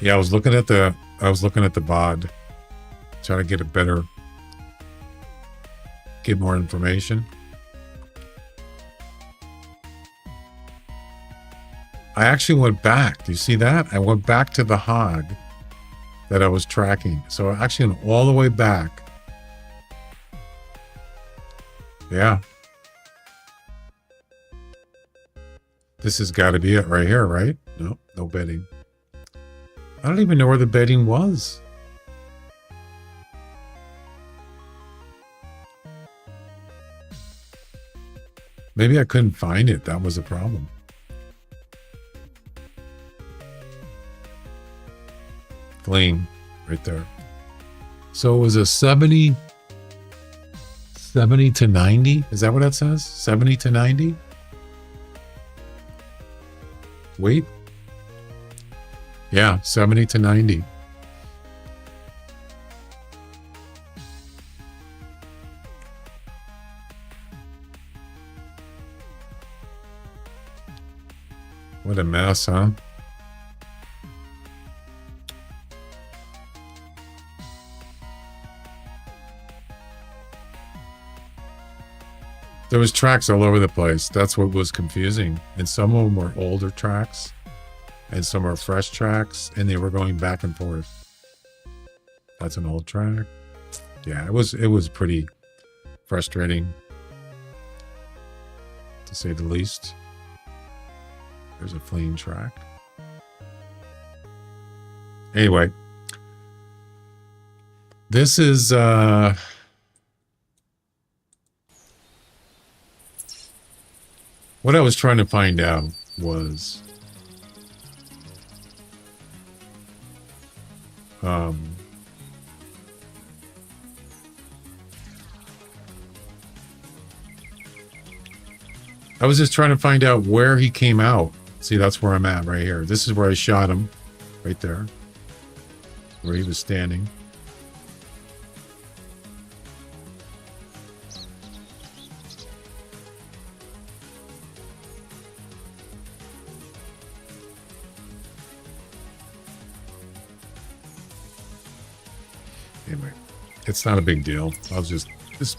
Yeah, I was looking at the VOD, trying to get more information. I actually went back. Do you see that? I went back to the hog that I was tracking. So I actually went all the way back. Yeah. This has got to be it right here, right? No, no bedding. I don't even know where the bedding was. Maybe I couldn't find it. That was the problem. Fleeing right there. So it was a 70 to 90. Is that what that says? 70 to 90? Wait. Yeah, 70 to 90. What a mess, huh? There was tracks all over the place. That's what was confusing. And some of them were older tracks and some are fresh tracks, and they were going back and forth. That's an old track. Yeah, it was pretty frustrating, to say the least. There's a fleeing track. Anyway, this is what I was trying to find out was I was just trying to find out where he came out. See, that's where I'm at right here. This is where I shot him. Right there. Where he was standing. Anyway, it's not a big deal. I was just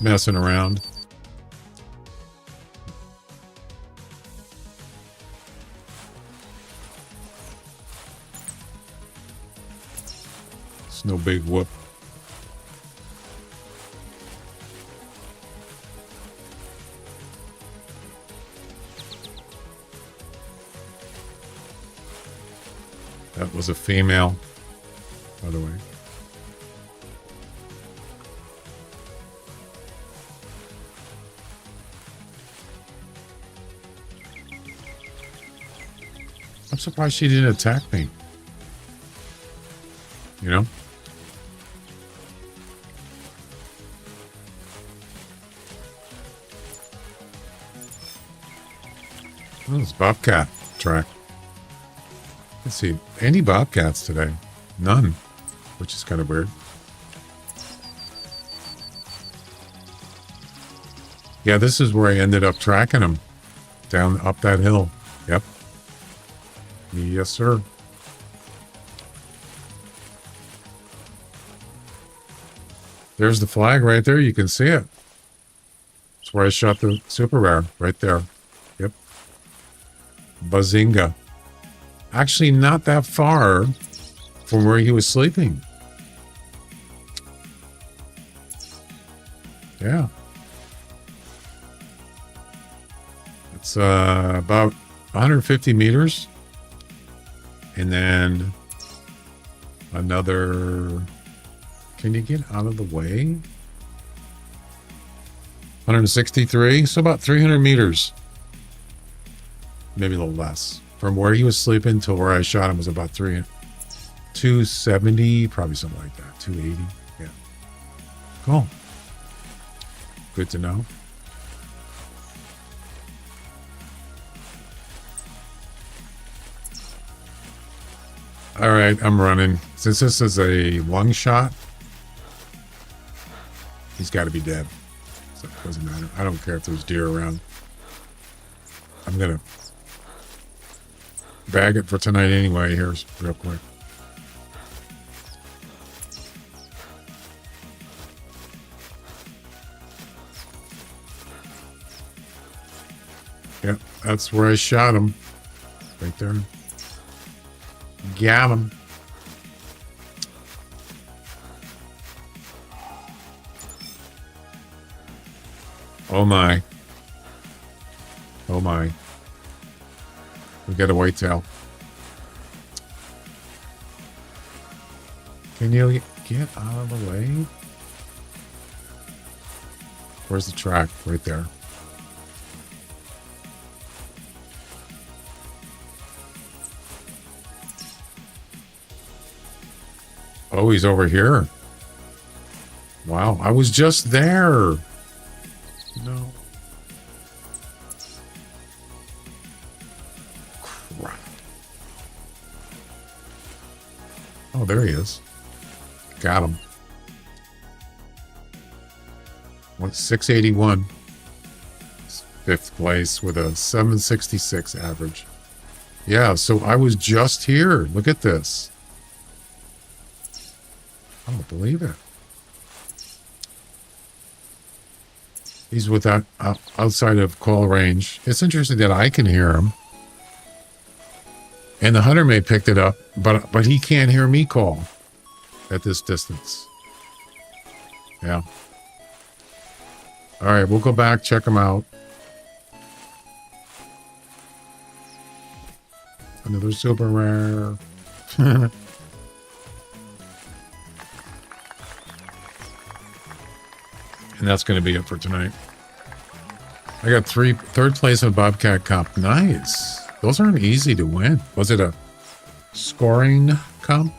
messing around. It's no big whoop. That was a female, by the way. I'm surprised she didn't attack me. You know? Oh, it's bobcat track. Let's see. Any bobcats today? None. Which is kind of weird. Yeah, this is where I ended up tracking them. Down, up that hill. Yep. Yes, sir. There's the flag right there. You can see it. That's where I shot the super rare. Right there. Yep. Bazinga. Actually, not that far from where he was sleeping. Yeah. It's about 150 meters. And then another... Can you get out of the way? 163, so about 300 meters. Maybe a little less. From where he was sleeping to where I shot him was about 270, probably something like that. 280, yeah. Cool. Good to know. All right, I'm running. Since this is a lung shot, he's got to be dead. So it doesn't matter. I don't care if there's deer around. I'm going to bag it for tonight anyway. Here's real quick. Yep, that's where I shot him. Right there. Got him. Oh my. Oh my. We got a whitetail. Can you get out of the way? Where's the track? Right there. Oh, he's over here. Wow, I was just there. No. Crap. Oh, there he is. Got him. 681. 5th place with a 766 average. Yeah, so I was just here. Look at this. I don't believe it. He's without outside of call range. It's interesting that I can hear him. And the hunter may picked it up, but he can't hear me call at this distance. Yeah. All right, we'll go back, check him out. Another super rare. And that's going to be it for tonight. I got third place in Bobcat Comp. Nice. Those aren't easy to win. Was it a scoring comp?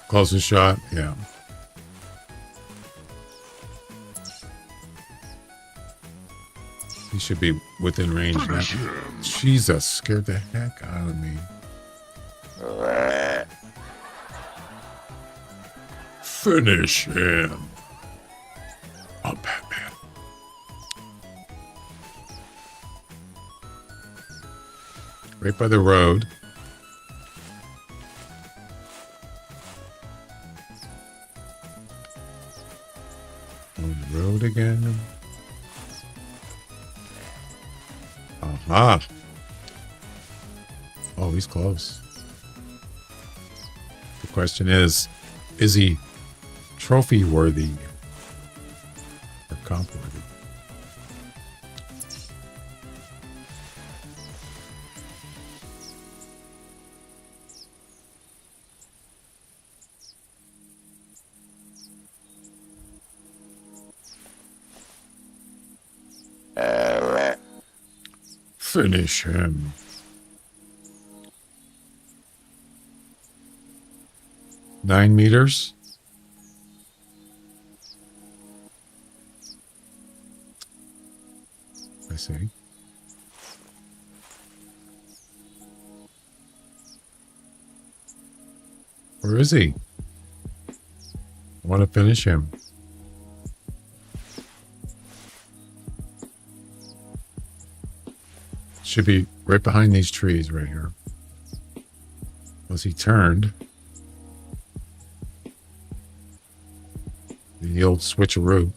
Closest shot, yeah. He should be within range now. Jesus, scared the heck out of me. Finish him. Oh, Batman. Right by the road. Road again. Aha. Oh, he's close. The question is he trophy worthy or comp worthy? Finish him. Nine meters. I see. Where is he? I want to finish him. Should be right behind these trees right here. Was he turned? The old switcheroo.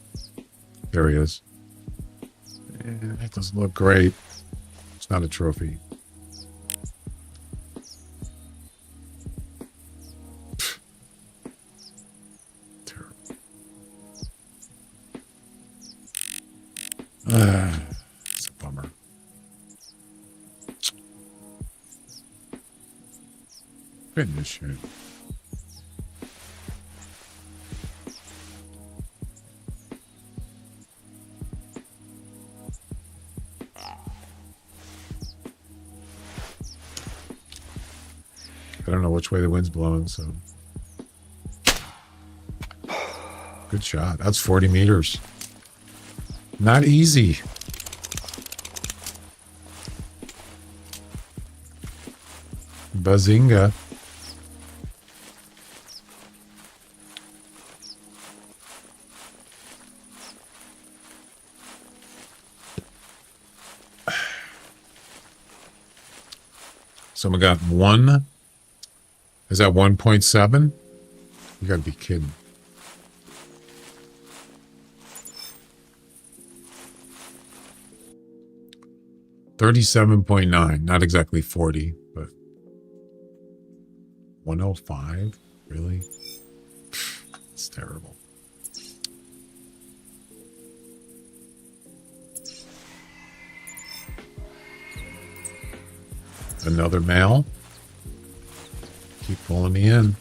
There he is. That doesn't look great. It's not a trophy. Terrible. It's a bummer. Finish him. I don't know which way the wind's blowing, so. Good shot. That's 40 meters. Not easy. Bazinga. Someone got 1. Is that 1.7? You gotta be kidding. $37.9, not exactly 40, but 105? Really? It's terrible. Another male. Keep pulling me in.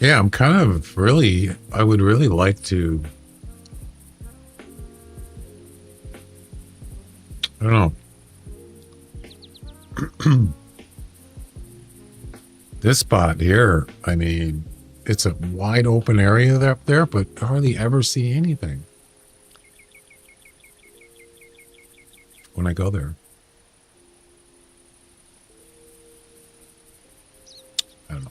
Yeah, I'm kind of really, I would really like to, I don't know. This spot here, I mean, it's a wide open area up there, but hardly ever see anything when I go there. I don't know.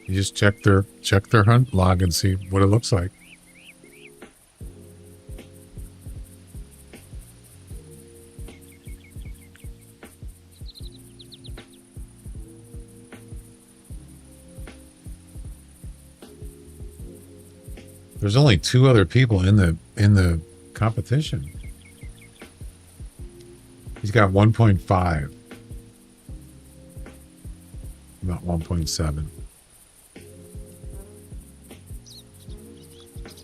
You just check their hunt log and see what it looks like. There's only 2 other people in the competition. He's got 1.5. Not 1.7.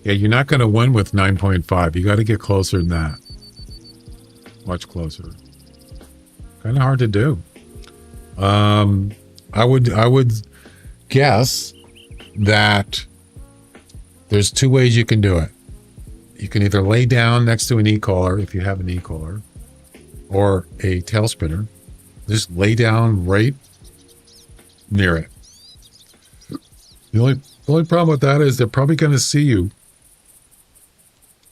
Yeah, you're not going to win with 9.5. You got to get closer than that. Much closer. Kind of hard to do. I would guess that there's 2 ways you can do it. You can either lay down next to an e-collar if you have an e-collar, or a tail spinner. Just lay down right near it. The only problem with that is they're probably going to see you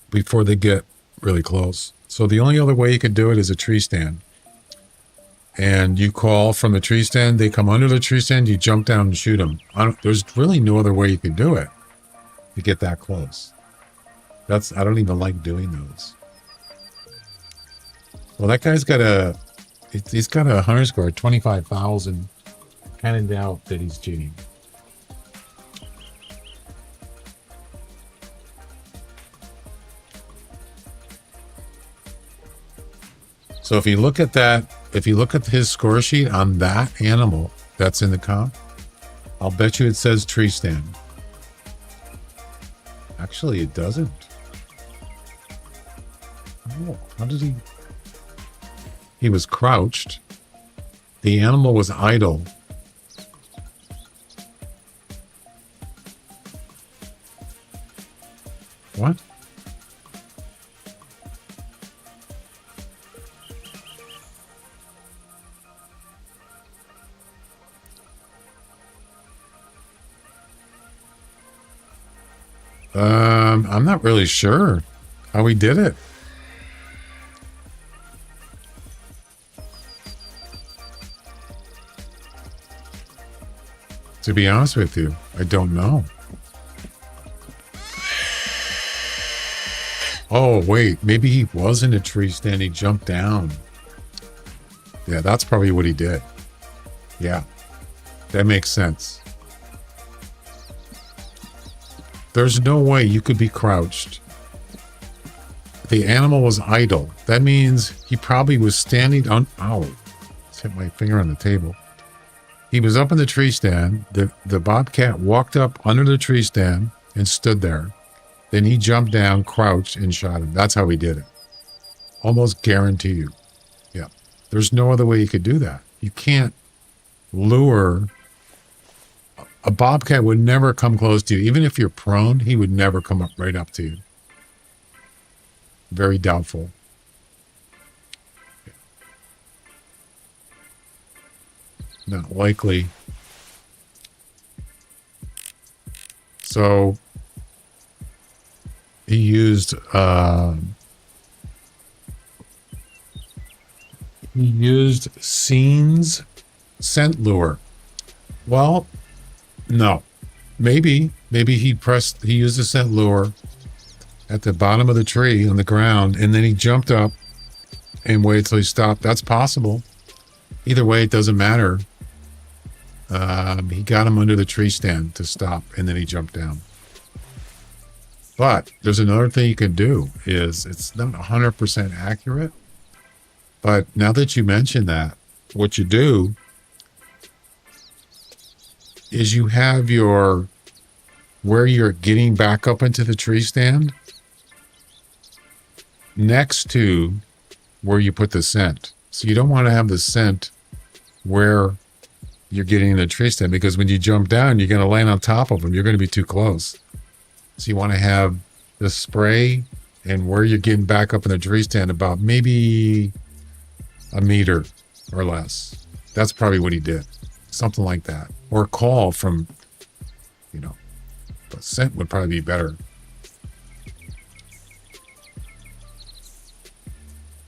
before they get really close. So the only other way you could do it is a tree stand. And you call from the tree stand, they come under the tree stand, you jump down and shoot them. There's really no other way you can do it to get that close. I don't even like doing those. Well, that guy's got he's got a hunter score of 25,000. Kind of doubt that he's cheating. So if you look at that, if you look at his score sheet on that animal that's in the comp, I'll bet you it says tree stand. Actually, it doesn't. Oh, how did he? He was crouched. The animal was idle. What? I'm not really sure how he did it. To be honest with you, I don't know. Oh, wait. Maybe he was in a tree stand. He jumped down. Yeah, that's probably what he did. Yeah, that makes sense. There's no way you could be crouched. The animal was idle. That means he probably was standing on... Ow. Just hit my finger on the table. He was up in the tree stand. The bobcat walked up under the tree stand and stood there. Then he jumped down, crouched, and shot him. That's how he did it. Almost guarantee you. Yeah. There's no other way you could do that. You can't lure. A bobcat would never come close to you. Even if you're prone, he would never come up right up to you. Very doubtful. Not likely. So he used Scene's scent lure. Well, no. Maybe he used a scent lure at the bottom of the tree on the ground, and then he jumped up and waited till he stopped. That's possible. Either way, it doesn't matter. He got him under the tree stand to stop, and then he jumped down. But there's another thing you can do. Is it's not 100% accurate, but now that you mention that, what you do is you have where you're getting back up into the tree stand next to where you put the scent. So you don't want to have the scent where you're getting in the tree stand, because when you jump down, you're going to land on top of them. You're going to be too close. So you want to have the spray and where you're getting back up in the tree stand about maybe a meter or less. That's probably what he did. Something like that. Or a call from, but scent would probably be better.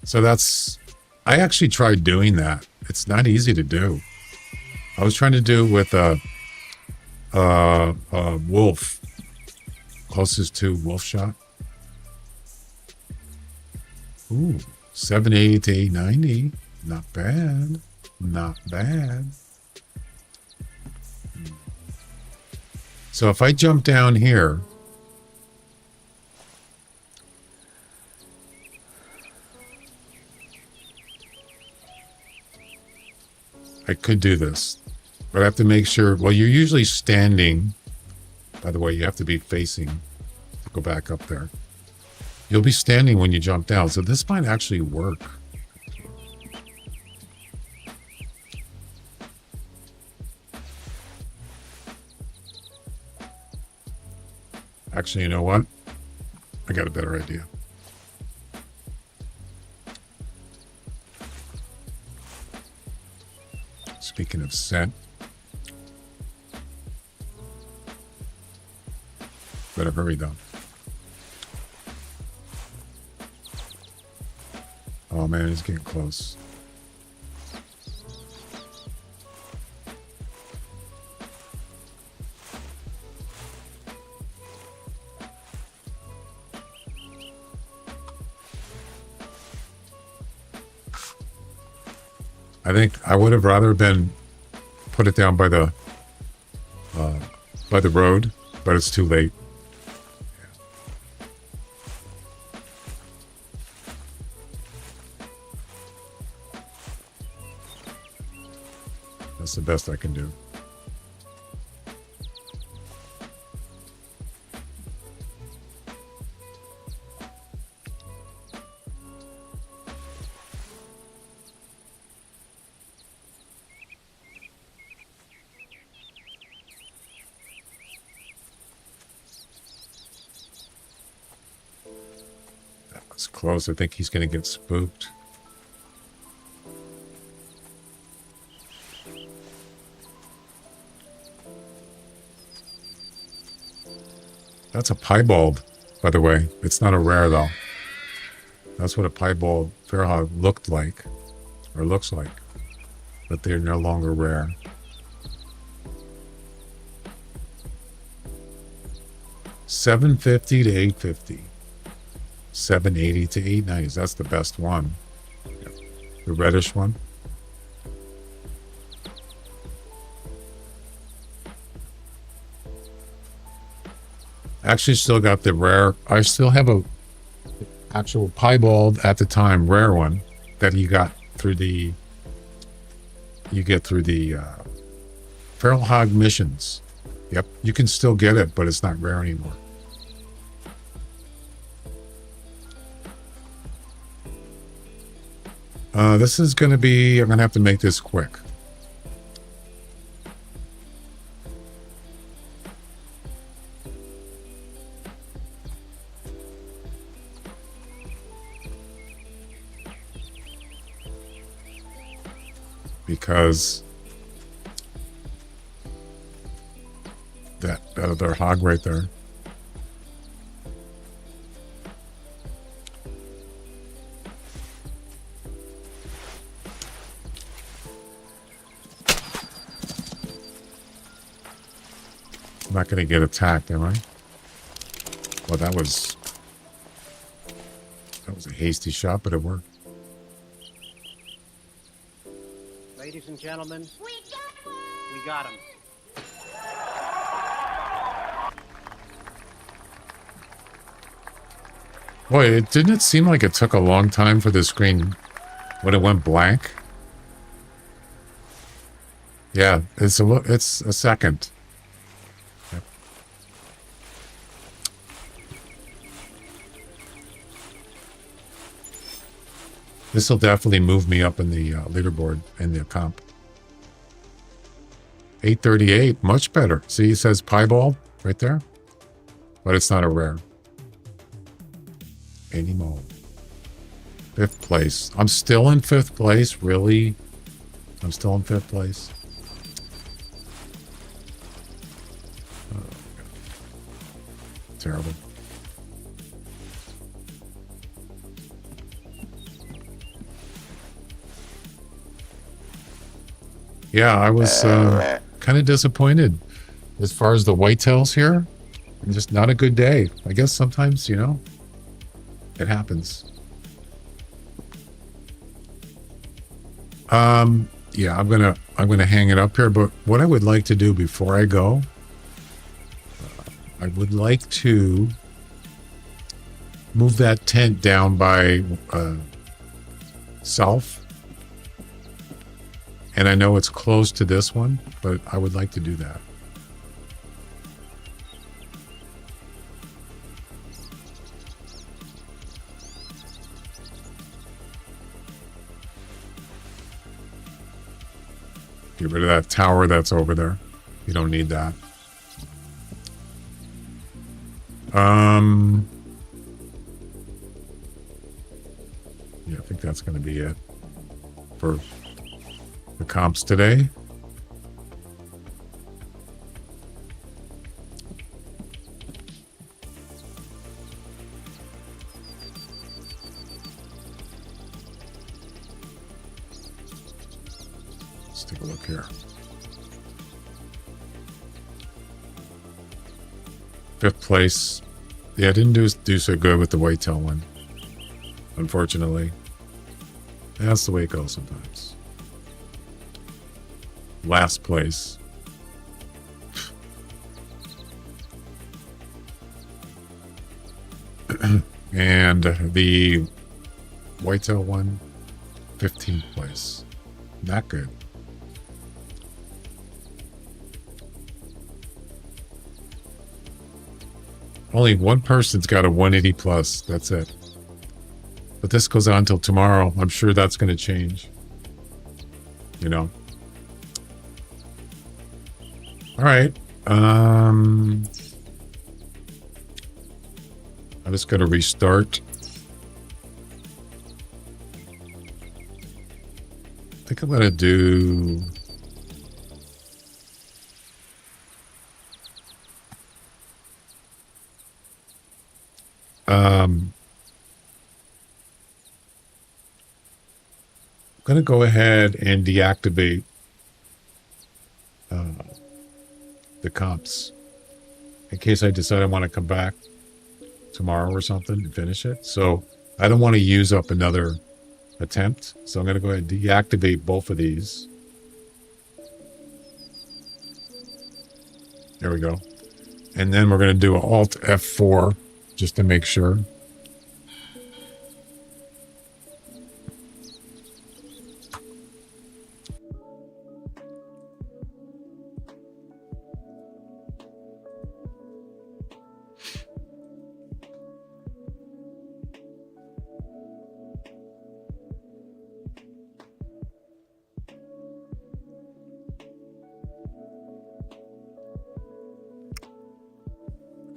So I actually tried doing that. It's not easy to do. I was trying to do with a wolf, closest to wolf shot. Ooh, 780 to 890. Not bad. Not bad. So if I jump down here, I could do this, but I have to make sure. Well, you're usually standing. By the way, you have to be facing to go back up there. You'll be standing when you jump down, so this might actually work. Actually, you know what? I got a better idea. Speaking of scent, better hurry though. Oh man, he's getting close. I think I would have rather been put it down by the road, but it's too late. That's the best I can do. Close. I think he's going to get spooked. That's a piebald, by the way. It's not a rare, though. That's what a piebald fairhog looked like, or looks like. But they're no longer rare. $750 to $850. 780 to 890. That's the best one. The reddish one. Actually still got the rare. I still have a actual piebald at the time, rare one that you got through the Feral Hog Missions. Yep, you can still get it, but it's not rare anymore. This is going to be... I'm going to have to make this quick. Because that other hog right there. I'm not going to get attacked, am I? Well, that was a hasty shot, but it worked. Ladies and gentlemen, we got him. Boy, didn't it seem like it took a long time for the screen when it went blank? Yeah, it's a second. Yep. This will definitely move me up in the leaderboard in the comp. 838, much better. See, it says piebald right there, but it's not a rare anymore. 5th place. I'm still in 5th place, really? I'm still in 5th place. Oh, terrible. Yeah, I was kind of disappointed as far as the whitetails here. Just not a good day. I guess sometimes, you know, it happens. Yeah, I'm gonna hang it up here. But what I would like to do before I go, I would like to move that tent down by south. And I know it's close to this one, but I would like to do that. Get rid of that tower that's over there. You don't need that. Yeah, I think that's going to be it for the comps today. Let's take a look here. 5th place. Yeah, I didn't do so good with the whitetail one, unfortunately. That's the way it goes sometimes. Last place. And the whitetail one, 15th place. Not good. Only one person's got a 180 plus. That's it. But this goes on till tomorrow. I'm sure that's going to change. You know. All right. I'm just going to restart. I think I'm going to do... I'm going to go ahead and deactivate the comps in case I decide I want to come back tomorrow or something and finish it. So I don't want to use up another attempt. So I'm going to go ahead and deactivate both of these. There we go. And then we're going to do an Alt F4 just to make sure.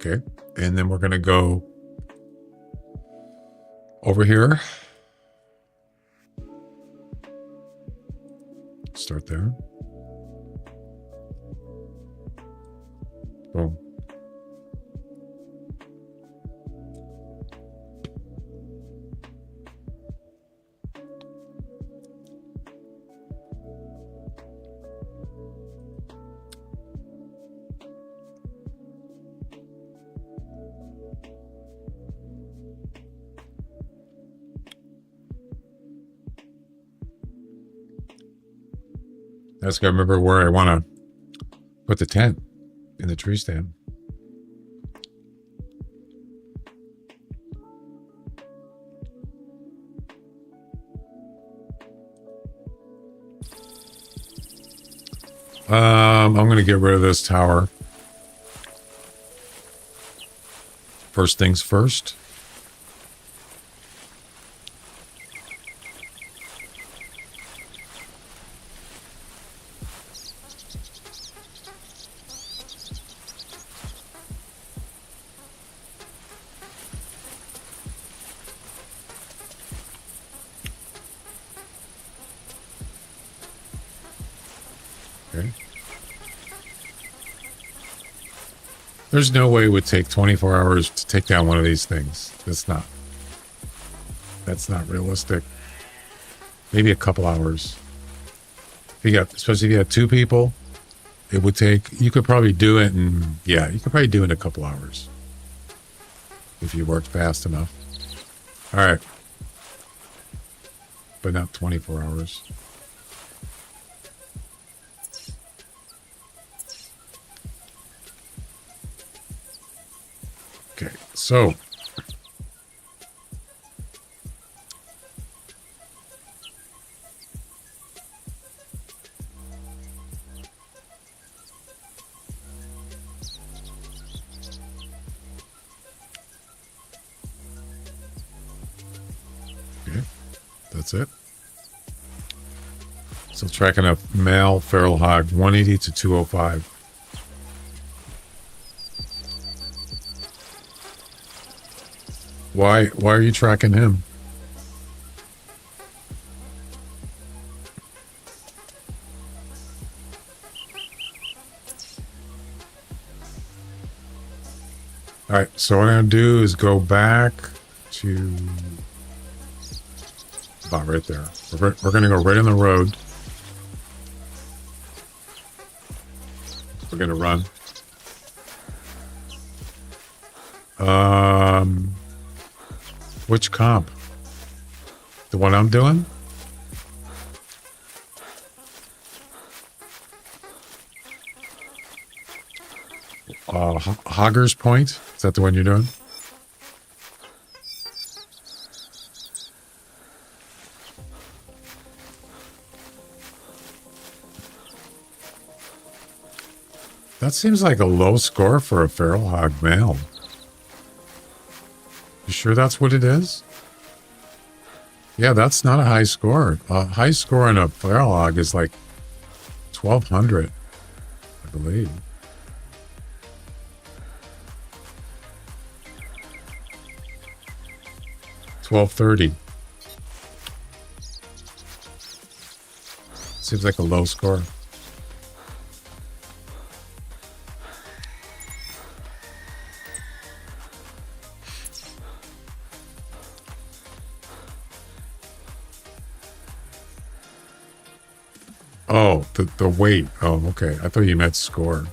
Okay. And then we're going to go over here. Start there. Boom. I just gotta remember where I want to put the tent in the tree stand. I'm going to get rid of this tower. First things first. Okay. There's no way it would take 24 hours to take down one of these things. That's not realistic. Maybe a couple hours. Especially if you had two people, it would take, you could probably do it in, yeah, you could probably do it in a couple hours. If you worked fast enough. All right. But not 24 hours. Okay, so okay, that's it. Still tracking a male feral hog, 180 to 205. Why are you tracking him? All right, so what I'm going to do is go back to about right there. We're going to go right on the road. We're going to run. Which comp? The one I'm doing? Hogger's Point? Is that the one you're doing? That seems like a low score for a feral hog male. You sure that's what it is? Yeah, that's not a high score. A high score on a feral hog is like 1,200, I believe. $1,230. Seems like a low score. Oh, the weight. Oh, okay. I thought you meant score.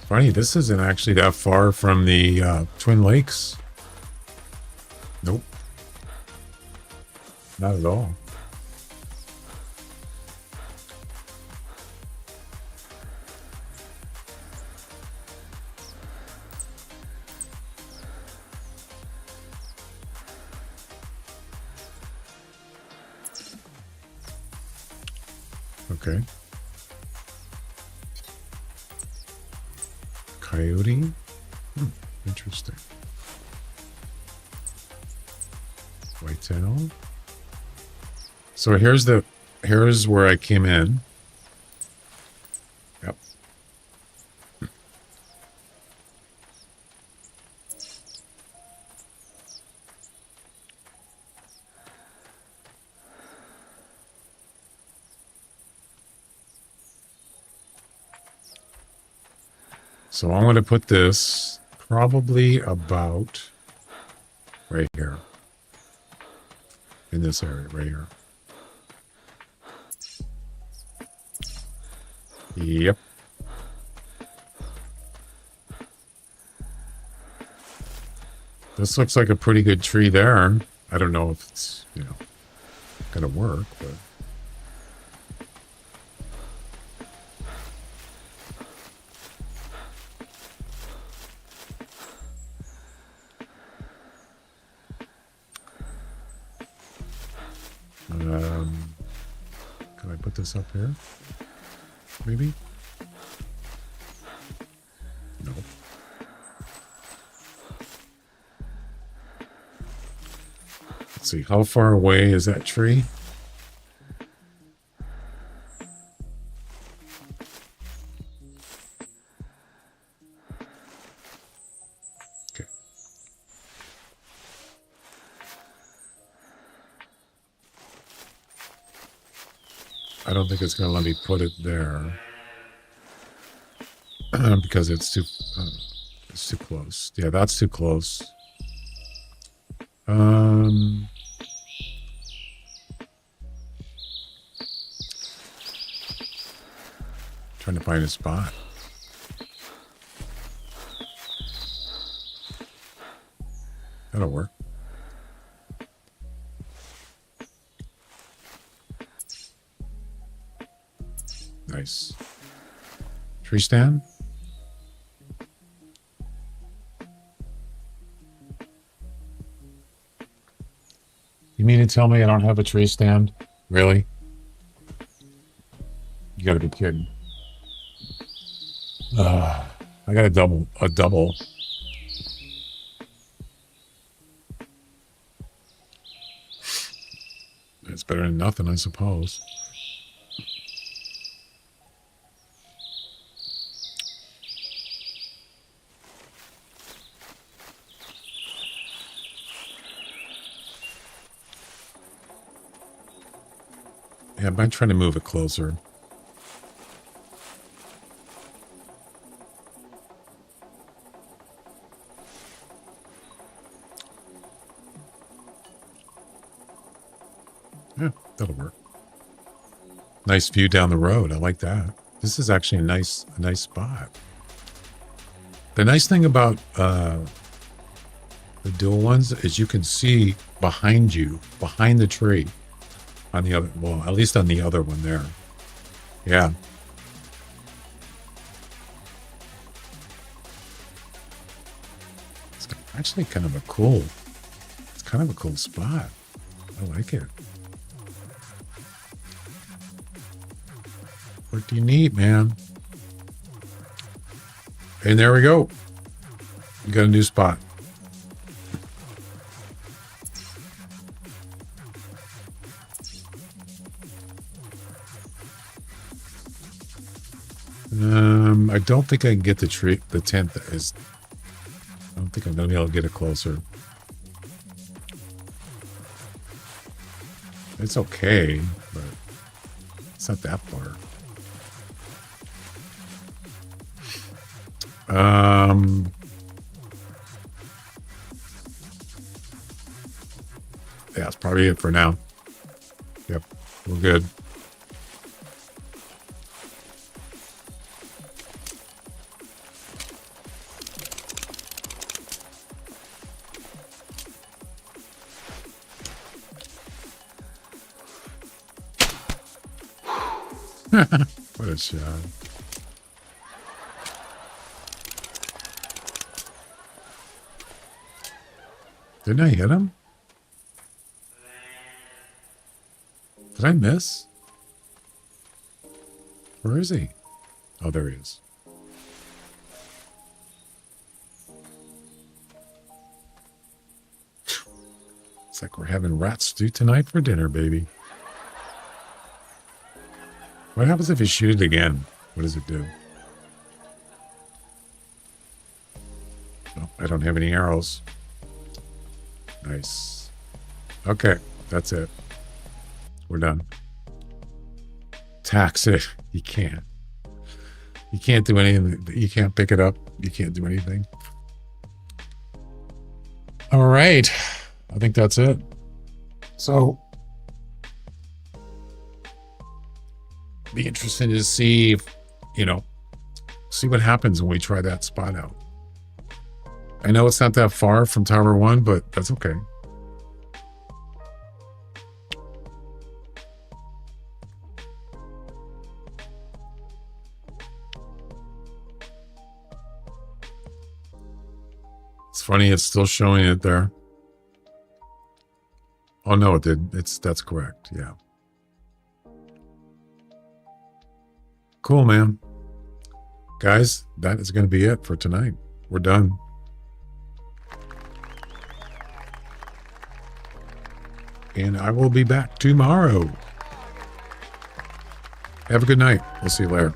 Funny, this isn't actually that far from the Twin Lakes. Nope. Not at all. Okay. Coyote. Interesting. Whitetail. So here's where I came in. Yep. So I'm going to put this probably about right here. In this area right here. Yep. This looks like a pretty good tree there. I don't know if it's, gonna work, but can I put this up here? Maybe? Nope. Let's see, how far away is that tree? Okay. I don't think it's going to let me put it there because it's too close. Yeah, that's too close. Trying to find a spot. That'll work. Nice. Tree stand? You mean to tell me I don't have a tree stand? Really? You gotta be kidding. I got a double. It's better than nothing, I suppose. Yeah, I might try to move it closer. Yeah, that'll work. Nice view down the road. I like that. This is actually a nice spot. The nice thing about the dual ones is you can see behind you, behind the tree. On the other, well, at least on the other one there. Yeah. It's actually kind of a cool spot. I like it. Pretty neat, man. And there we go. You got a new spot. I don't think I can get the tent is. I don't think I'm gonna be able to get it closer. It's okay, but it's not that far. Yeah, that's probably it for now. Yep, we're good. What a shot. Didn't I hit him? Did I miss? Where is he? Oh, there he is. It's like we're having rat stew tonight for dinner, baby. What happens if you shoot it again? What does it do? Oh, I don't have any arrows. Nice. Okay, that's it. We're done. Tax it. You can't. You can't do anything. You can't pick it up. You can't do anything. All right. I think that's it. So, be interesting to see if, see what happens when we try that spot out. I know it's not that far from Tower 1, but that's okay. It's funny, it's still showing it there. Oh no, it did. That's correct. Yeah. Cool, man. Guys, that is going to be it for tonight. We're done. And I will be back tomorrow. Have a good night. We'll see you later.